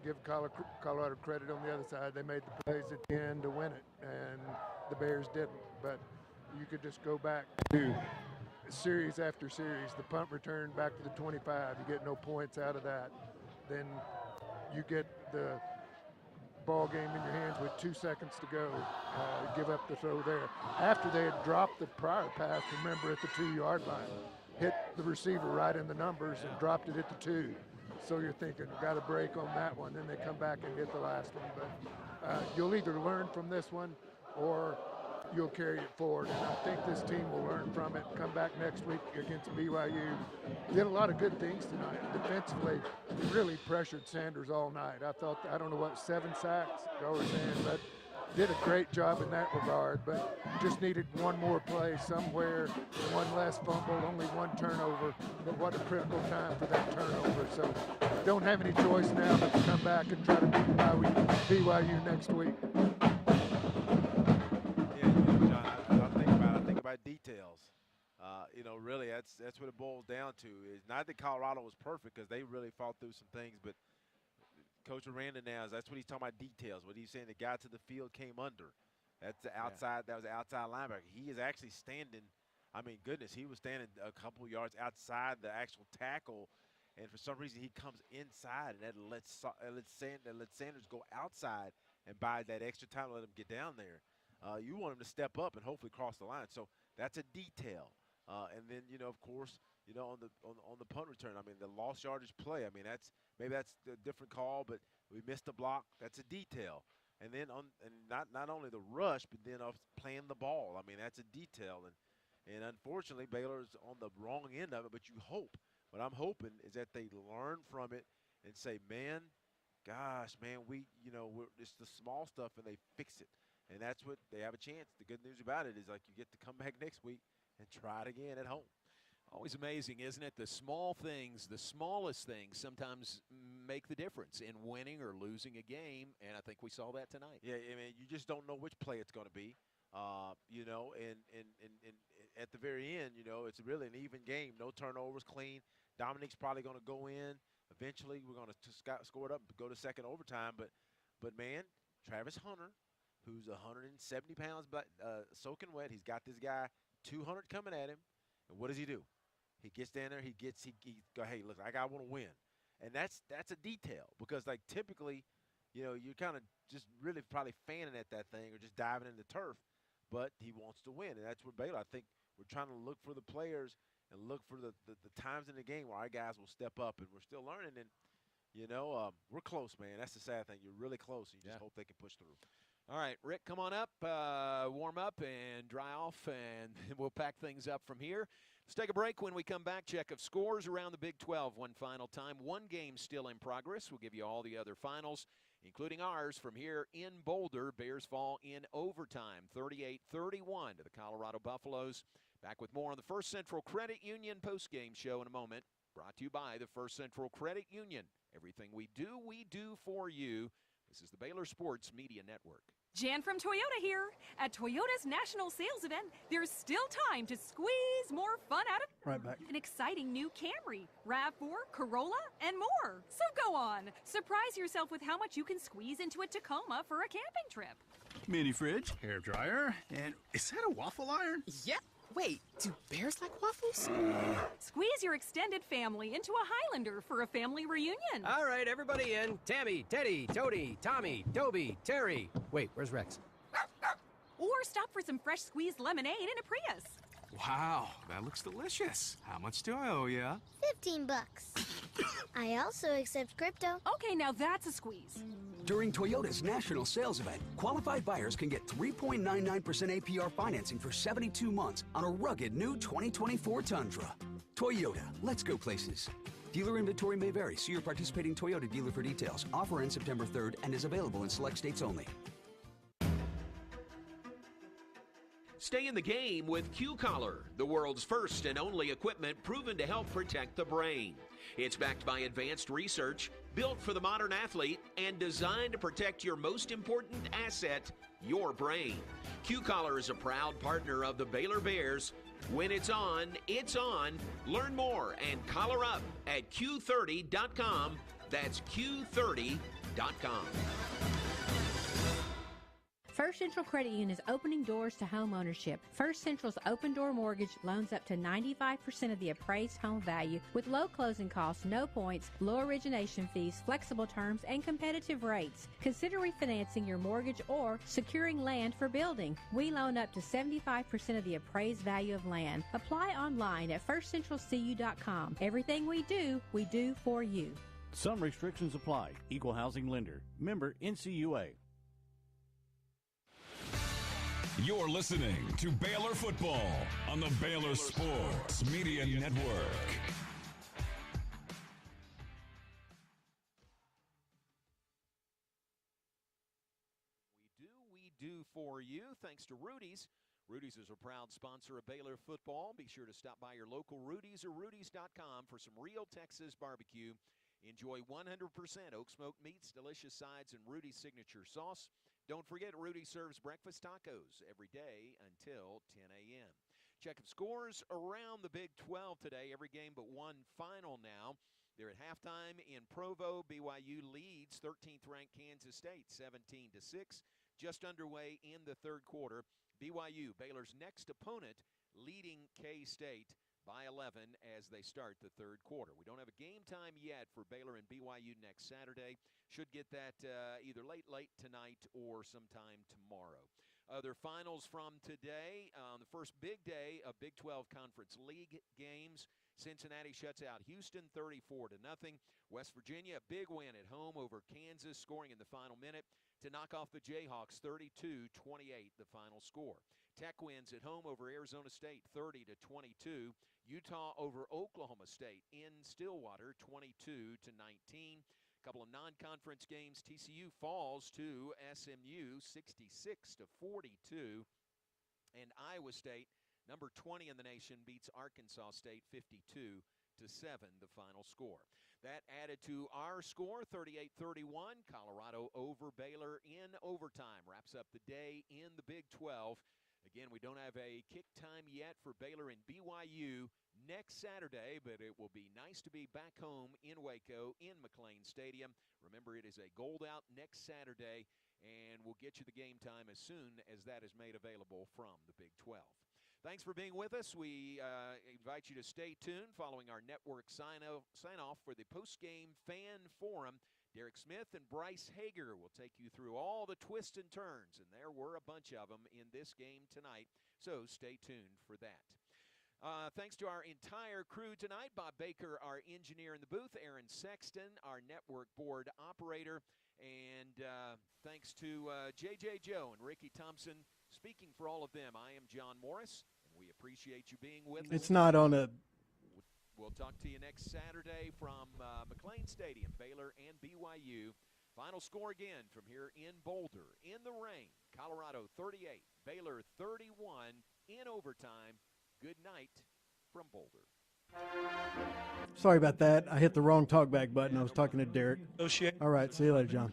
[SPEAKER 15] give Colorado credit on the other side. They made the plays at the end to win it, and the Bears didn't. But you could just go back to series after series. The punt return back to the 25. You get no points out of that. Then you get the ball game in your hands with 2 seconds to go. Give up the throw there. After they had dropped the prior pass, remember, at the 2-yard line, hit the receiver right in the numbers and dropped it at the 2. So you're thinking, got a break on that one. Then they come back and hit the last one. But you'll either learn from this one or you'll carry it forward. And I think this team will learn from it, come back next week against BYU. Did a lot of good things tonight. Defensively, really pressured Sanders all night. I don't know what, 7 sacks, y'all were saying, but did a great job in that regard, but just needed one more play somewhere, one less fumble, only 1 turnover, but what a critical time for that turnover. So don't have any choice now but to come back and try to beat BYU next week.
[SPEAKER 1] Yeah, John, I think about details. Really, that's what it boils down to. It's not that Colorado was perfect, because they really fought through some things, but Coach Aranda now, that's what he's talking about, details. What he's saying, the guy to the field came under. That's the outside. Yeah. That was the outside linebacker. He is actually standing. I mean, goodness, he was standing a couple yards outside the actual tackle, and for some reason he comes inside, and that lets Sanders go outside and buy that extra time to let him get down there. You want him to step up and hopefully cross the line. So that's a detail. And then of course, on the punt return, I mean, the lost yardage play, I mean, maybe that's a different call, but we missed a block. That's a detail. And then not only the rush, but then playing the ball. I mean, that's a detail. And unfortunately, Baylor's on the wrong end of it, but you hope What I'm hoping is that they learn from it and say, man, gosh, man, it's the small stuff, and they fix it. And that's what they have a chance. The good news about it is, like, you get to come back next week and try it again at home.
[SPEAKER 2] Always amazing, isn't it? The small things, the smallest things sometimes make the difference in winning or losing a game, and I think we saw that tonight.
[SPEAKER 1] Yeah, I mean, you just don't know which play it's going to be, and at the very end, it's really an even game. No turnovers, clean. Dominique's probably going to go in. Eventually, we're going to score it up and go to second overtime. But man, Travis Hunter, who's 170 pounds, soaking wet, he's got this guy 200 coming at him, and what does he do? He gets down there, he go, hey, look, I want to win. And that's a detail, because, like, typically, you're kind of just really probably fanning at that thing or just diving in the turf, but he wants to win. And that's where Baylor, I think we're trying to look for the players and look for the times in the game where our guys will step up, and we're still learning. And, we're close, man. That's the sad thing. You're really close, and you just hope they can push through.
[SPEAKER 2] All right, Rick, come on up, warm up and dry off, and we'll pack things up from here. Let's take a break. When we come back, check of scores around the Big 12 one final time. One game still in progress. We'll give you all the other finals, including ours from here in Boulder. Bears fall in overtime, 38-31 to the Colorado Buffaloes. Back with more on the First Central Credit Union postgame show in a moment. Brought to you by the First Central Credit Union. Everything we do for you. This is the Baylor Sports Media Network.
[SPEAKER 3] Jan from Toyota here. At Toyota's national sales event, there's still time to squeeze more fun out of
[SPEAKER 19] right back.
[SPEAKER 3] An exciting new Camry, RAV4, Corolla, and more. So go on. Surprise yourself with how much you can squeeze into a Tacoma for a camping trip.
[SPEAKER 5] Mini fridge, hair dryer, and is that a waffle iron?
[SPEAKER 6] Yeah. Wait, do bears like waffles?
[SPEAKER 3] Squeeze your extended family into a Highlander for a family reunion.
[SPEAKER 6] All right, everybody in. Tammy, Teddy, Tody, Tommy, Toby, Terry. Wait, where's Rex?
[SPEAKER 3] Or stop for some fresh squeezed lemonade in a Prius.
[SPEAKER 5] Wow, that looks delicious. How much do I owe ya?
[SPEAKER 24] $15. I also accept crypto.
[SPEAKER 3] Okay, now that's a squeeze.
[SPEAKER 25] During Toyota's national sales event, qualified buyers can get 3.99% APR financing for 72 months on a rugged new 2024 Tundra. Toyota, let's go places. Dealer inventory may vary. See your participating Toyota dealer for details. Offer ends September 3rd and is available in select states only.
[SPEAKER 7] Stay in the game with Q-Collar, the world's first and only equipment proven to help protect the brain. It's backed by advanced research, built for the modern athlete, and designed to protect your most important asset, your brain. Q-Collar is a proud partner of the Baylor Bears. When it's on, it's on. Learn more and collar up at Q30.com. That's Q30.com.
[SPEAKER 4] First Central Credit Union is opening doors to home ownership. First Central's open door mortgage loans up to 95% of the appraised home value with low closing costs, no points, low origination fees, flexible terms, and competitive rates. Consider refinancing your mortgage or securing land for building. We loan up to 75% of the appraised value of land. Apply online at firstcentralcu.com. Everything we do for you.
[SPEAKER 11] Some restrictions apply. Equal housing lender. Member NCUA.
[SPEAKER 10] You're listening to Baylor Football on the Baylor Sports Media Network.
[SPEAKER 2] We do for you, thanks to Rudy's. Rudy's is a proud sponsor of Baylor Football. Be sure to stop by your local Rudy's or Rudy's.com for some real Texas barbecue. Enjoy 100% oak smoked meats, delicious sides, and Rudy's signature sauce. Don't forget, Rudy serves breakfast tacos every day until 10 a.m. Check of scores around the Big 12 today. Every game but one final now. They're at halftime in Provo. BYU leads 13th-ranked Kansas State 17-6. Just underway in the third quarter. BYU, Baylor's next opponent, leading K-State by 11 as they start the third quarter. We don't have a game time yet for Baylor and BYU next Saturday. Should get that either late tonight or sometime tomorrow. Other finals from today, on the first big day of Big 12 Conference League games. Cincinnati shuts out Houston 34-0. West Virginia, a big win at home over Kansas, scoring in the final minute to knock off the Jayhawks 32-28, the final score. Tech wins at home over Arizona State 30-22. Utah over Oklahoma State in Stillwater 22-19. A couple of non-conference games. TCU falls to SMU 66-42. And Iowa State, number 20 in the nation, beats Arkansas State 52-7, the final score. That added to our score, 38-31. Colorado over Baylor in overtime. Wraps up the day in the Big 12. Again, we don't have a kick time yet for Baylor and BYU next Saturday, but it will be nice to be back home in Waco in McLean Stadium. Remember, it is a gold out next Saturday, and we'll get you the game time as soon as that is made available from the Big 12. Thanks for being with us. We invite you to stay tuned following our network sign-off for the post-game fan forum. Derek Smith and Bryce Hager will take you through all the twists and turns, and there were a bunch of them in this game tonight, so stay tuned for that. Thanks to our entire crew tonight, Bob Baker, our engineer in the booth, Aaron Sexton, our network board operator, and thanks to J.J. Joe and Ricky Thompson. Speaking for all of them, I am John Morris, and we appreciate you being with us.
[SPEAKER 19] It's not on a...
[SPEAKER 2] We'll talk to you next Saturday from McLean Stadium, Baylor and BYU. Final score again from here in Boulder. In the rain, Colorado 38, Baylor 31 in overtime. Good night from Boulder.
[SPEAKER 19] Sorry about that. I hit the wrong talkback button. I was talking to Derek. All right. See you later, John.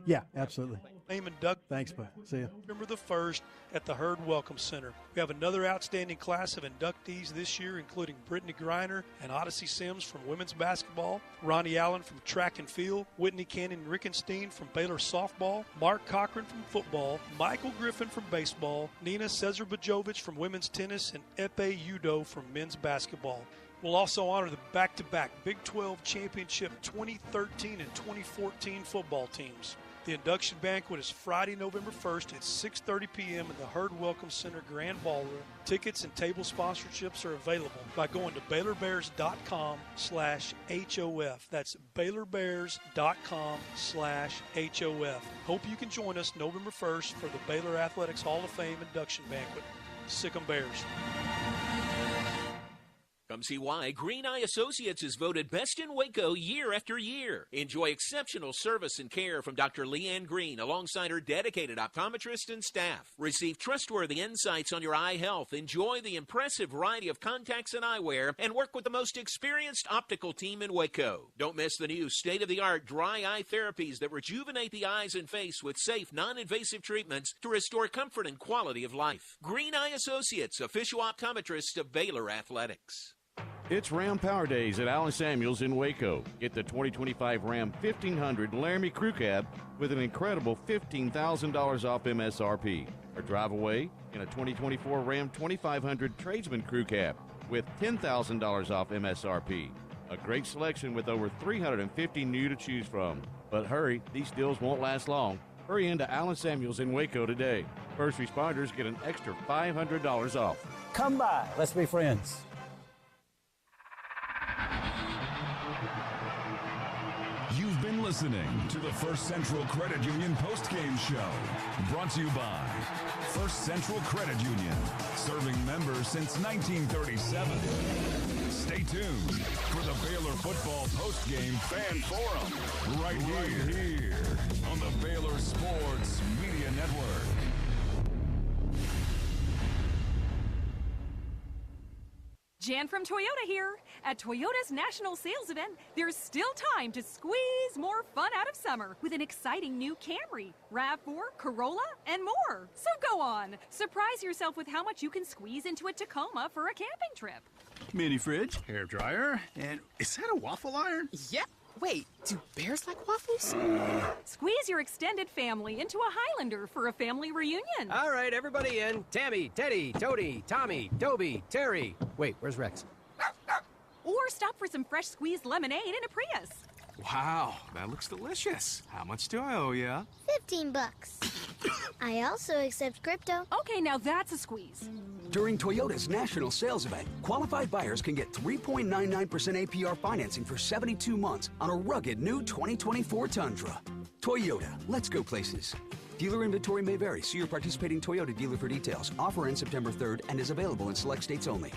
[SPEAKER 19] Yeah, absolutely.
[SPEAKER 9] Name and Doug.
[SPEAKER 19] Thanks, bud. See you.
[SPEAKER 9] November the 1st at the Herd Welcome Center. We have another outstanding class of inductees this year, including Brittany Griner and Odyssey Sims from women's basketball, Ronnie Allen from track and field, Whitney Cannon-Rickenstein from Baylor softball, Mark Cochran from football, Michael Griffin from baseball, Nina Cesar-Bajovic from women's tennis, and Epe Udo from men's basketball. We'll also honor the back-to-back Big 12 Championship 2013 and 2014 football teams. The induction banquet is Friday, November 1st at 6:30 p.m. in the Herd Welcome Center Grand Ballroom. Tickets and table sponsorships are available by going to BaylorBears.com/HOF. That's BaylorBears.com/HOF. Hope you can join us November 1st for the Baylor Athletics Hall of Fame induction banquet. Sic 'em Bears.
[SPEAKER 7] Come see why Green Eye Associates is voted best in Waco year after year. Enjoy exceptional service and care from Dr. Leanne Green alongside her dedicated optometrist and staff. Receive trustworthy insights on your eye health. Enjoy the impressive variety of contacts and eyewear, and work with the most experienced optical team in Waco. Don't miss the new state-of-the-art dry eye therapies that rejuvenate the eyes and face with safe, non-invasive treatments to restore comfort and quality of life. Green Eye Associates, official optometrist of Baylor Athletics.
[SPEAKER 11] It's Ram Power Days at Allen Samuels in Waco. Get the 2025 Ram 1500 Laramie Crew Cab with an incredible $15,000 off MSRP. Or drive away in a 2024 Ram 2500 Tradesman Crew Cab with $10,000 off MSRP. A great selection with over 350 new to choose from. But hurry, these deals won't last long. Hurry into Allen Samuels in Waco today. First responders get an extra $500 off.
[SPEAKER 14] Come by. Let's be friends.
[SPEAKER 10] You've been listening to the First Central Credit Union postgame show, brought to you by First Central Credit Union, serving members since 1937. Stay tuned for the Baylor football postgame fan forum right here on the Baylor Sports Media Network.
[SPEAKER 3] Jan from Toyota here. At Toyota's national sales event, there's still time to squeeze more fun out of summer with an exciting new Camry, RAV4, Corolla, and more. So go on, surprise yourself with how much you can squeeze into a Tacoma for a camping trip.
[SPEAKER 5] Mini fridge, hair dryer, and is that a waffle iron?
[SPEAKER 16] Yep. Wait, do bears like waffles?
[SPEAKER 3] Squeeze your extended family into a Highlander for a family reunion.
[SPEAKER 6] All right, everybody in. Tammy, Teddy, Toady, Tommy, Toby, Terry. Wait, where's Rex?
[SPEAKER 3] Or stop for some fresh squeezed lemonade in a Prius.
[SPEAKER 20] Wow, that looks delicious. How much do I owe ya?
[SPEAKER 24] $15. I also accept crypto.
[SPEAKER 3] Okay, now that's a squeeze.
[SPEAKER 25] During Toyota's national sales event, qualified buyers can get 3.99% APR financing for 72 months on a rugged new 2024 Tundra. Toyota, let's go places. Dealer inventory may vary. See your participating Toyota dealer for details. Offer ends September 3rd and is available in select states only.